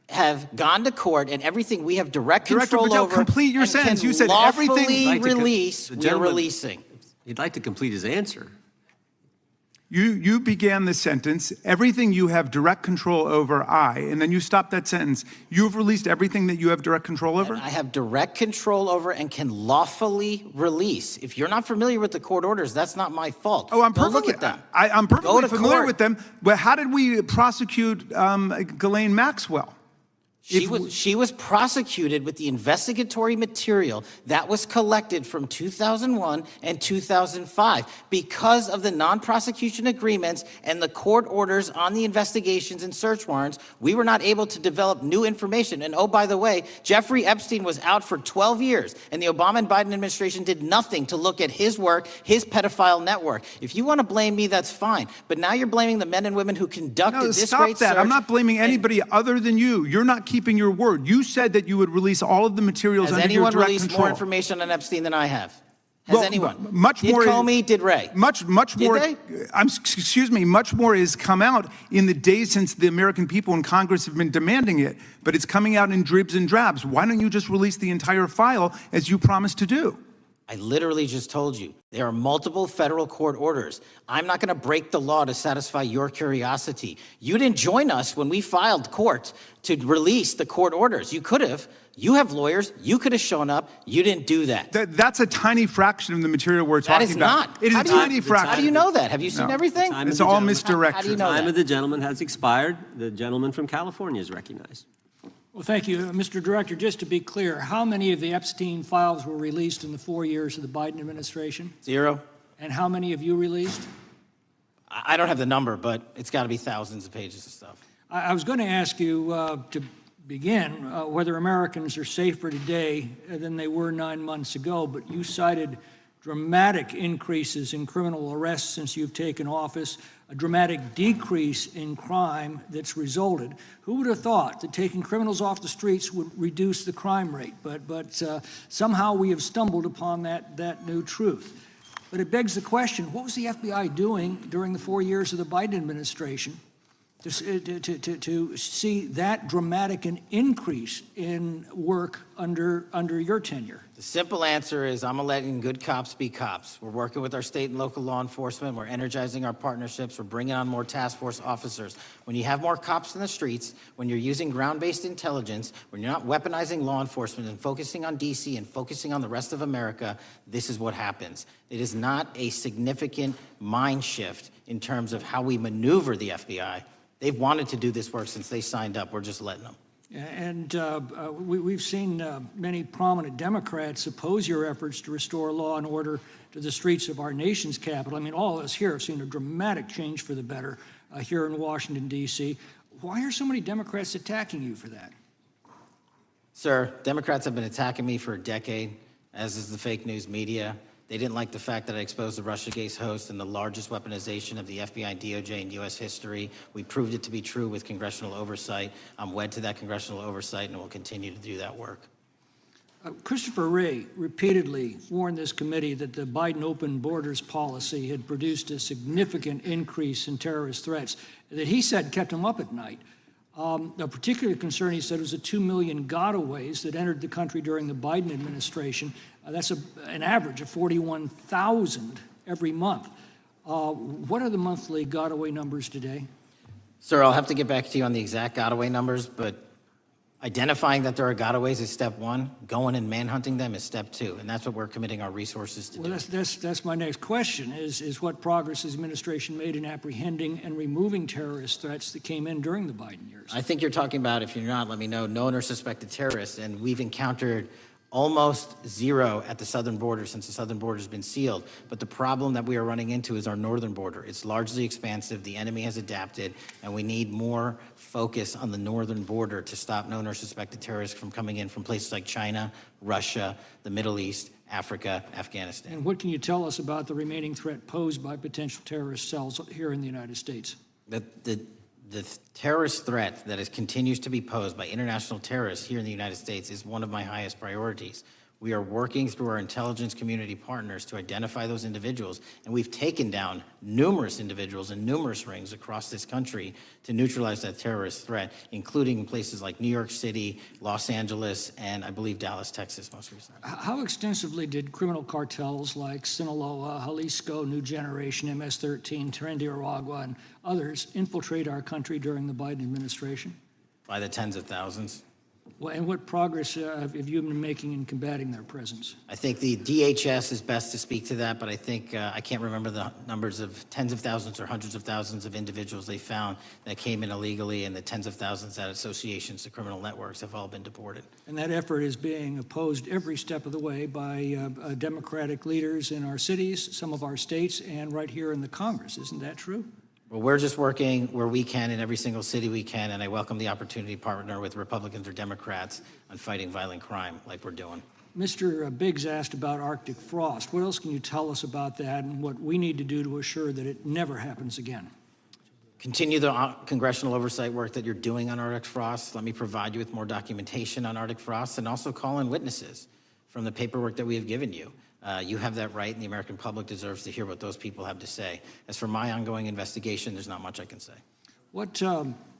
Have gone to court, and everything we have direct Director control Patel, over. complete your and sentence. can You said lawfully everything- Like to release. the We're gentleman- releasing. He'd like to complete his answer. You began the sentence, everything you have direct control over, and then you stopped that sentence. You've released everything that you have direct control over? I have direct control over and can lawfully release. If you're not familiar with the court orders, that's not my fault. Oh, I'm Go perfectly, look at them. I'm Go perfectly to familiar court. with them. But how did we prosecute Ghislaine Maxwell? She was prosecuted with the investigatory material that was collected from 2001 and 2005 because of the non-prosecution agreements and the court orders on the investigations and search warrants. We were not able to develop new information. And oh, by the way, Jeffrey Epstein was out for 12 years, and the Obama and Biden administration did nothing to look at his work, his pedophile network. If you want to blame me, that's fine. But now you're blaming the men and women who conducted this stop great that. search. I'm not blaming anybody other than you. You're not keeping your word. You said that you would release all of the materials Has under your anyone direct released control. more information on Epstein than I have? Has Well, anyone? much did more- Comey, did Ray? Much Did more. they? Excuse me. Much more has come out in the days since the American people and Congress have been demanding it. But it's coming out in dribs and drabs. Why don't you just release the entire file as you promised to do? I literally just told you, there are multiple federal court orders. I'm not going to break the law to satisfy your curiosity. You didn't join us when we filed court to release the court orders. You could have. You have lawyers. You could have shown up. You didn't do that. That's a tiny fraction of the material we're That talking is about. not. It is How a do you- tiny fraction. How do you know that? Have you seen No. everything? It's all misdirection. How do you know Time that? of the gentleman has expired. The gentleman from California is recognized. Well, thank you. Mr. Director, just to be clear, how many of the Epstein files were released in the 4 years of the Biden administration? 0. And how many have you released? I don't have the number, but it's got to be thousands of pages of stuff. I was going to ask you to begin whether Americans are safer today than they were 9 months ago, but you cited dramatic increases in criminal arrests since you've taken office, a dramatic decrease in crime that's resulted. Who would have thought that taking criminals off the streets would reduce the crime rate? But somehow we have stumbled upon that new truth. But it begs the question, what was the FBI doing during the 4 years of the Biden administration to see that dramatic an increase in work under your tenure? The simple answer is I'm letting good cops be cops. We're working with our state and local law enforcement. We're energizing our partnerships. We're bringing on more task force officers. When you have more cops in the streets, when you're using ground-based intelligence, when you're not weaponizing law enforcement and focusing on D.C. and focusing on the rest of America, this is what happens. It is not a significant mind shift in terms of how we maneuver the FBI. They've wanted to do this work since they signed up. We're just letting them. And we've seen many prominent Democrats oppose your efforts to restore law and order to the streets of our nation's capital. I mean, all of us here have seen a dramatic change for the better here in Washington, D.C. Why are so many Democrats attacking you for that? Sir, Democrats have been attacking me for a decade, as is the fake news media. They didn't like the fact that I exposed the Russiagate host and the largest weaponization of the FBI, DOJ, in U.S. history. We proved it to be true with congressional oversight. I'm wed to that congressional oversight and will continue to do that work. Christopher Wray repeatedly warned this committee that the Biden open borders policy had produced a significant increase in terrorist threats that he said kept him up at night. A particular concern, he said, was the 2 million gotaways that entered the country during the Biden administration. That's an average of 41,000 every month. What are the monthly gotaway numbers today? Sir, I'll have to get back to you on the exact gotaway numbers, but identifying that there are gotaways is step one. Going and manhunting them is step two, and that's what we're committing our resources to do. Well, that's my next question, is what progress has the administration made in apprehending and removing terrorist threats that came in during the Biden years? I think you're talking about, if you're not, let me know, known or suspected terrorists, and we've encountered almost zero at the southern border since the southern border has been sealed. But the problem that we are running into is our northern border. It's largely expansive. The enemy has adapted, and we need more focus on the northern border to stop known or suspected terrorists from coming in from places like China, Russia, the Middle East, Africa, Afghanistan. And what can you tell us about the remaining threat posed by potential terrorist cells here in the United States? The terrorist threat that continues to be posed by international terrorists here in the United States is one of my highest priorities. We are working through our intelligence community partners to identify those individuals, and we've taken down numerous individuals in numerous rings across this country to neutralize that terrorist threat, including in places like New York City, Los Angeles, and I believe Dallas, Texas most recently. How extensively did criminal cartels like Sinaloa, Jalisco, New Generation, MS-13, Trinidad and others infiltrate our country during the Biden administration? By the tens of thousands. Well, and what progress have you been making in combating their presence? I think the DHS is best to speak to that, but I think I can't remember the numbers of tens of thousands or hundreds of thousands of individuals they found that came in illegally, and the tens of thousands that associations to criminal networks have all been deported. And that effort is being opposed every step of the way by Democratic leaders in our cities, some of our states, and right here in the Congress. Isn't that true? Well, we're just working where we can in every single city we can, and I welcome the opportunity to partner with Republicans or Democrats on fighting violent crime like we're doing. Mr. Biggs asked about Arctic frost. What else can you tell us about that and what we need to do to assure that it never happens again? Continue the congressional oversight work that you're doing on Arctic frost. Let me provide you with more documentation on Arctic frost, and also call in witnesses from the paperwork that we have given you. You have that right, and the American public deserves to hear what those people have to say. As for my ongoing investigation, there's not much I can say. What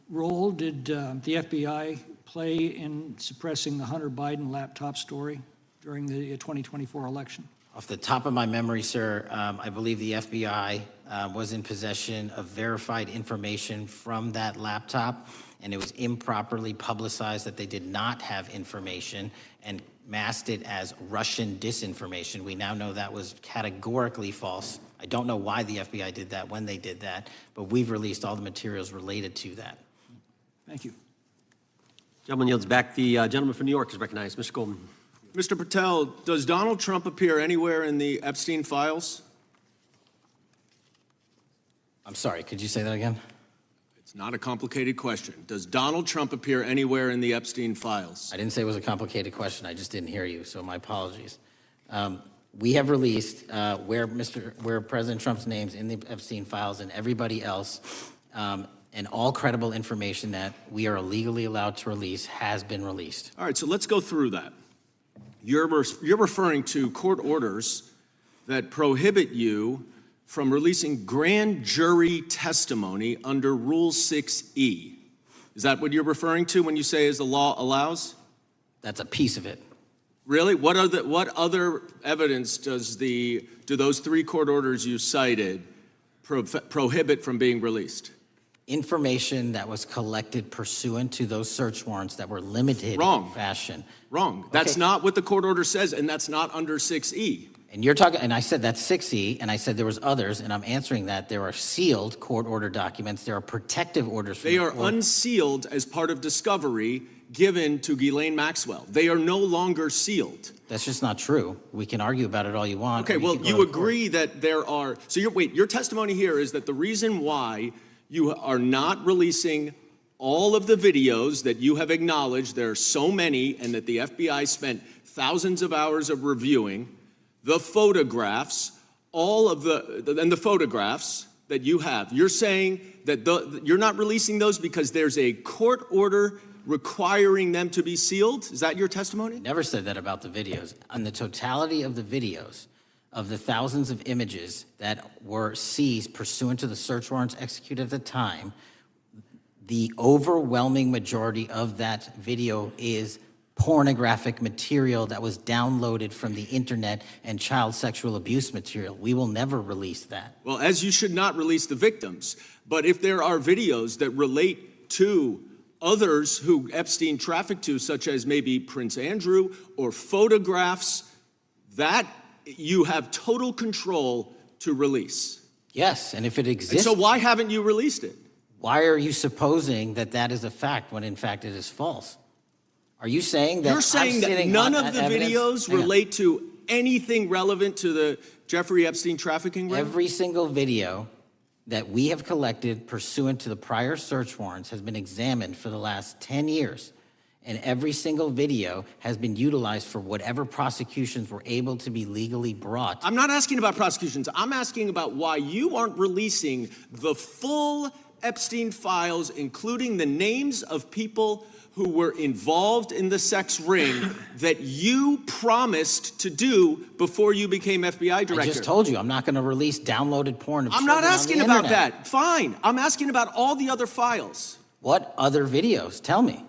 role did the FBI play in suppressing the Hunter Biden laptop story during the 2024 election? Off the top of my memory, sir, I believe the FBI was in possession of verified information from that laptop, and it was improperly publicized that they did not have information and masked it as Russian disinformation. We now know that was categorically false. I don't know why the FBI did that, when they did that, but we've released all the materials related to that. Thank you. Gentleman yields back. The gentleman from New York is recognized. Mr. Goldman. Mr. Patel, does Donald Trump appear anywhere in the Epstein files? I'm sorry, could you say that again? It's not a complicated question. Does Donald Trump appear anywhere in the Epstein files? I didn't say it was a complicated question. I just didn't hear you, so my apologies. We have released where President Trump's name's in the Epstein files and everybody else, and all credible information that we are legally allowed to release has been released. All right, so let's go through that. You're referring to court orders that prohibit you from releasing grand jury testimony under Rule 6E. Is that what you're referring to when you say as the law allows? That's a piece of it. Really? What other evidence do those three court orders you cited prohibit from being released? Information that was collected pursuant to those search warrants that were limited Wrong. in fashion. Wrong. That's not what the court order says, and that's not under 6E. And you're talking, and I said that's 6E, and I said there was others, and I'm answering that. There are sealed court order documents. There are protective orders. They are unsealed as part of discovery given to Ghislaine Maxwell. They are no longer sealed. That's just not true. We can argue about it all you want. Okay, well, you agree that there are, so your testimony here is that the reason why you are not releasing all of the videos that you have acknowledged, there are so many, and that the FBI spent thousands of hours of reviewing, the photographs, the photographs that you have. You're saying that you're not releasing those because there's a court order requiring them to be sealed? Is that your testimony? Never said that about the videos. On the totality of the videos, of the thousands of images that were seized pursuant to the search warrants executed at the time, the overwhelming majority of that video is pornographic material that was downloaded from the internet and child sexual abuse material. We will never release that. Well, as you should not release the victims, but if there are videos that relate to others who Epstein trafficked to, such as maybe Prince Andrew, or photographs, that you have total control to release. Yes, and if it exists. And so why haven't you released it? Why are you supposing that that is a fact when in fact it is false? Are you saying that You're saying that none of the videos relate to anything relevant to the Jeffrey Epstein trafficking ring? Every single video that we have collected pursuant to the prior search warrants has been examined for the last 10 years. And every single video has been utilized for whatever prosecutions were able to be legally brought. I'm not asking about prosecutions. I'm asking about why you aren't releasing the full Epstein files, including the names of people who were involved in the sex ring that you promised to do before you became FBI director. I just told you, I'm not going to release downloaded porn of I'm children not asking on the about internet. that. Fine. I'm asking about all the other files. What other videos? Tell me.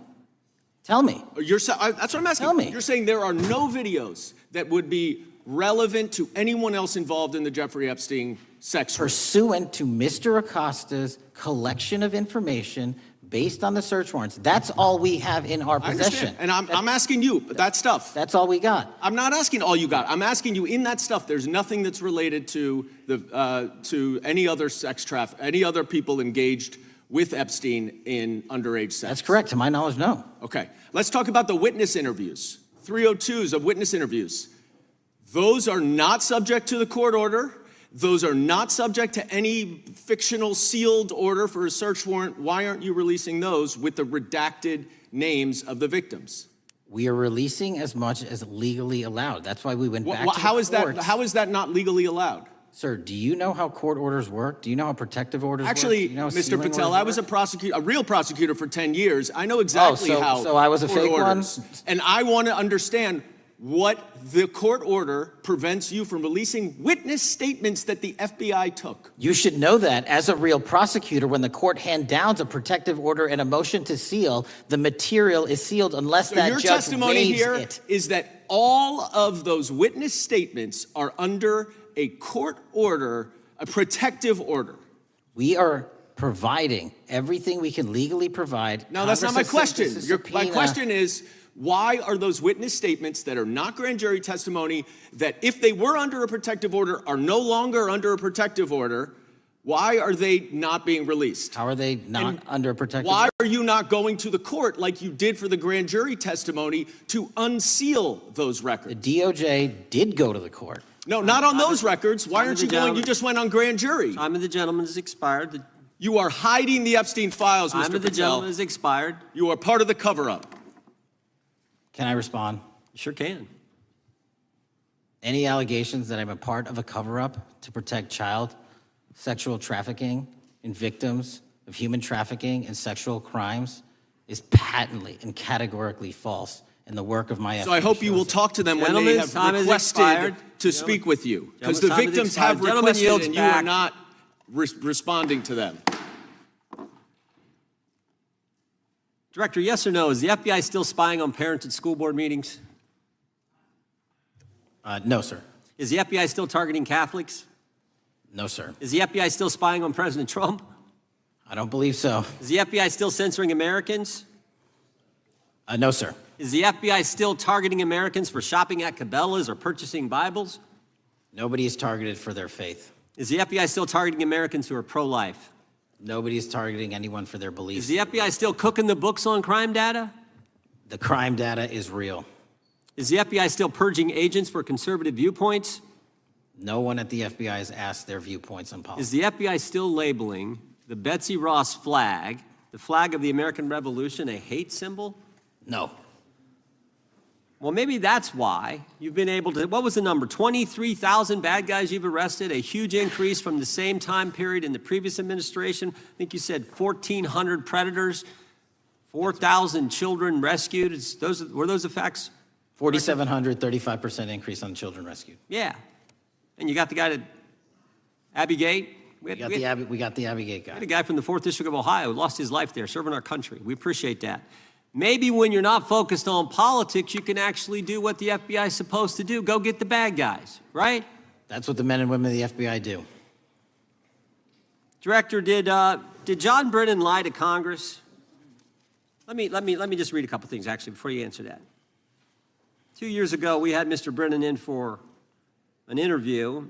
Tell me. That's what I'm asking. Tell me. You're saying there are no videos that would be relevant to anyone else involved in the Jeffrey Epstein sex ring. Pursuant to Mr. Acosta's collection of information based on the search warrants. That's all we have in our possession. And I'm asking you, that stuff. That's all we got. I'm not asking all you got. I'm asking you in that stuff, there's nothing that's related to to any other sex traffic, any other people engaged with Epstein in underage sex. That's correct. To my knowledge, no. Okay. Let's talk about the witness interviews. 302s of witness interviews. Those are not subject to the court order. Those are not subject to any fictional sealed order for a search warrant. Why aren't you releasing those with the redacted names of the victims? We are releasing as much as legally allowed. That's why we went back to How the is courts. that? How is that not legally allowed? Sir, do you know how court orders work? Do you know how protective orders Actually, work? Do you know how Mr. sealing Patel, orders I was work? a real prosecutor for 10 years. I know exactly how. So I was a court fake orders. one? And I want to understand what the court order prevents you from releasing witness statements that the FBI took. You should know that as a real prosecutor, when the court hand downs a protective order and a motion to seal, the material is sealed unless So that your judge testimony waives here it. is that all of those witness statements are under a court order, a protective order. We are providing everything we can legally provide. No, that's not my Congress has question. sent us a My subpoena. question is, why are those witness statements that are not grand jury testimony, that if they were under a protective order are no longer under a protective order, why are they not being released? How are they not under a protective Why order? are you not going to the court like you did for the grand jury testimony to unseal those records? The DOJ did go to the court. No, not on those records. Why aren't you going? You just went on grand jury. Time of the gentleman has expired. You are hiding the Epstein files, Mr. Patel. Time of the gentleman has expired. You are part of the cover-up. Can I respond? You sure can. Any allegations that I'm a part of a cover-up to protect child sexual trafficking and victims of human trafficking and sexual crimes is patently and categorically false in the work of my So I hope you will talk to them when they have requested to speak with you, because the victims have requested and you are not responding to them. Director, yes or no, is the FBI still spying on parents at school board meetings? No, sir. Is the FBI still targeting Catholics? No, sir. Is the FBI still spying on President Trump? I don't believe so. Is the FBI still censoring Americans? No, sir. Is the FBI still targeting Americans for shopping at Cabela's or purchasing Bibles? Nobody is targeted for their faith. Is the FBI still targeting Americans who are pro-life? Nobody is targeting anyone for their beliefs. Is the FBI still cooking the books on crime data? The crime data is real. Is the FBI still purging agents for conservative viewpoints? No one at the FBI has asked their viewpoints on politics. Is the FBI still labeling the Betsy Ross flag, the flag of the American Revolution, a hate symbol? No. Well, maybe that's why you've been able to, what was the number? 23,000 bad guys you've arrested, a huge increase from the same time period in the previous administration. I think you said 1,400 predators, 4,000 children rescued. Were those the facts? 4,700, 35% increase on children rescued. Yeah. And you got the guy to Abbey Gate. We got the Abbey Gate guy. We had a guy from the 4th District of Ohio who lost his life there serving our country. We appreciate that. Maybe when you're not focused on politics, you can actually do what the FBI is supposed to do. Go get the bad guys, right? That's what the men and women of the FBI do. Director, did John Brennan lie to Congress? Let me just read a couple things, actually, before you answer that. 2 years ago, we had Mr. Brennan in for an interview,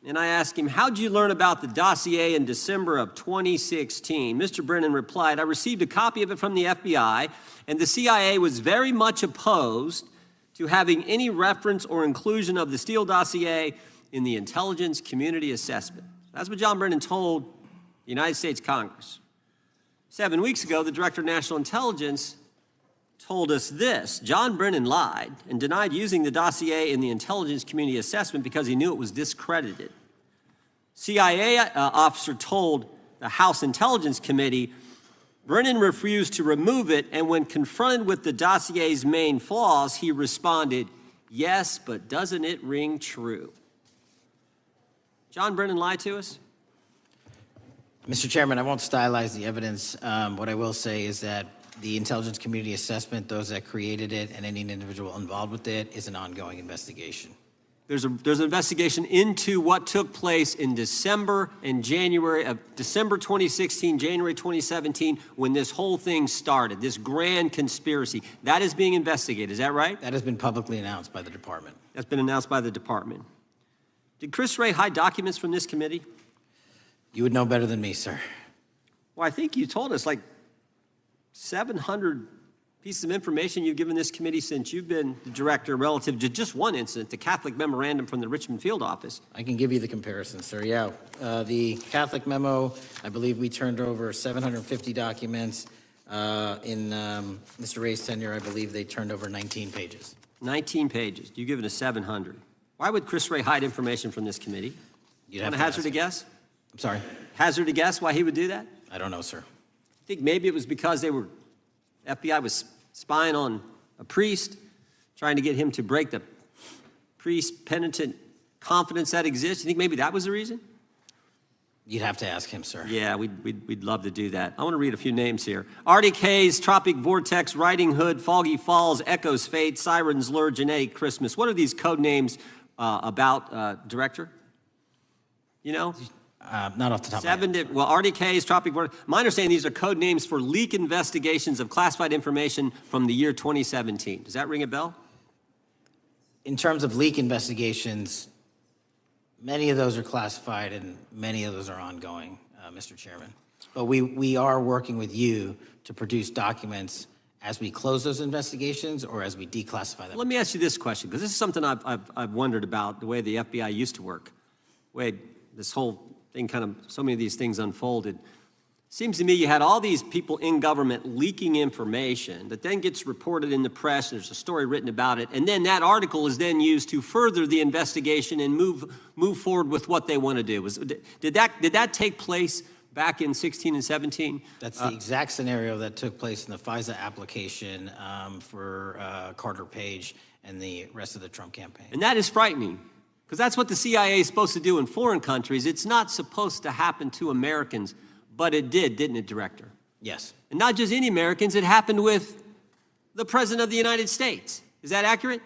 and I asked him, how'd you learn about the dossier in December of 2016? Mr. Brennan replied, I received a copy of it from the FBI, and the CIA was very much opposed to having any reference or inclusion of the Steele dossier in the intelligence community assessment. That's what John Brennan told the United States Congress. 7 weeks ago, the Director of National Intelligence told us this: John Brennan lied and denied using the dossier in the intelligence community assessment because he knew it was discredited. CIA officer told the House Intelligence Committee Brennan refused to remove it, and when confronted with the dossier's main flaws, he responded, yes, but doesn't it ring true? John Brennan lied to us? Mr. Chairman, I won't stylize the evidence. What I will say is that the intelligence community assessment, those that created it and any individual involved with it, is an ongoing investigation. There's an investigation into what took place in December and January of December 2016, January 2017, when this whole thing started, this grand conspiracy. That is being investigated, is that right? That has been publicly announced by the department. That's been announced by the department. Did Chris Wray hide documents from this committee? You would know better than me, sir. Well, I think you told us like 700 pieces of information you've given this committee since you've been the director relative to just one incident, the Catholic memorandum from the Richmond field office. I can give you the comparison, sir. Yeah, the Catholic memo, I believe we turned over 750 documents. In Mr. Ray's tenure, I believe they turned over 19 pages. 19 pages. You've given us 700. Why would Chris Wray hide information from this committee? You'd Want have to to hazard a guess? I'm sorry? Hazard a guess why he would do that? I don't know, sir. I think maybe it was because FBI was spying on a priest, trying to get him to break the priest penitent confidence that exists. You think maybe that was the reason? You'd have to ask him, sir. Yeah, we'd love to do that. I want to read a few names here. Arctic Haze, Tropic Vortex, Riding Hood, Foggy Falls, Echoes Fate, Sirens Lure, Genetic Christmas. What are these code names about, Director? You know? Not off the top of my head. Well, Arctic Haze, Tropic Vortex. My understanding, these are code names for leak investigations of classified information from the year 2017. Does that ring a bell? In terms of leak investigations, many of those are classified and many of those are ongoing, Mr. Chairman. But we are working with you to produce documents as we close those investigations or as we declassify them. Let me ask you this question, because this is something I've wondered about, the way the FBI used to work. The way this whole thing so many of these things unfolded. Seems to me you had all these people in government leaking information that then gets reported in the press, there's a story written about it, and then that article is then used to further the investigation and move forward with what they want to do. Did that take place back in 16 and 17? That's the exact scenario that took place in the FISA application for Carter Page and the rest of the Trump campaign. And that is frightening, because that's what the CIA is supposed to do in foreign countries. It's not supposed to happen to Americans, but it did, didn't it, Director? Yes. And not just any Americans, it happened with the President of the United States. Is that accurate?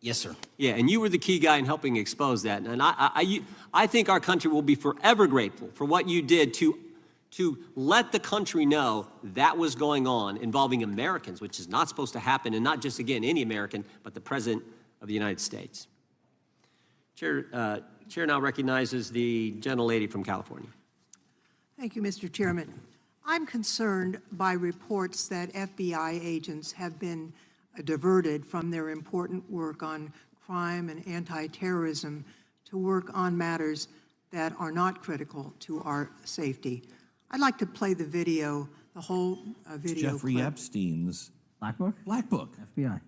Yes, sir. Yeah, and you were the key guy in helping expose that. And I think our country will be forever grateful for what you did to let the country know that was going on involving Americans, which is not supposed to happen, and not just, again, any American, but the President of the United States. Chair now recognizes the gentlelady from California. Thank you, Mr. Chairman. I'm concerned by reports that FBI agents have been diverted from their important work on crime and anti-terrorism to work on matters that are not critical to our safety. I'd like to play the video, the whole video. Jeffrey clip. Epstein's Black Book? Black Book. FBI.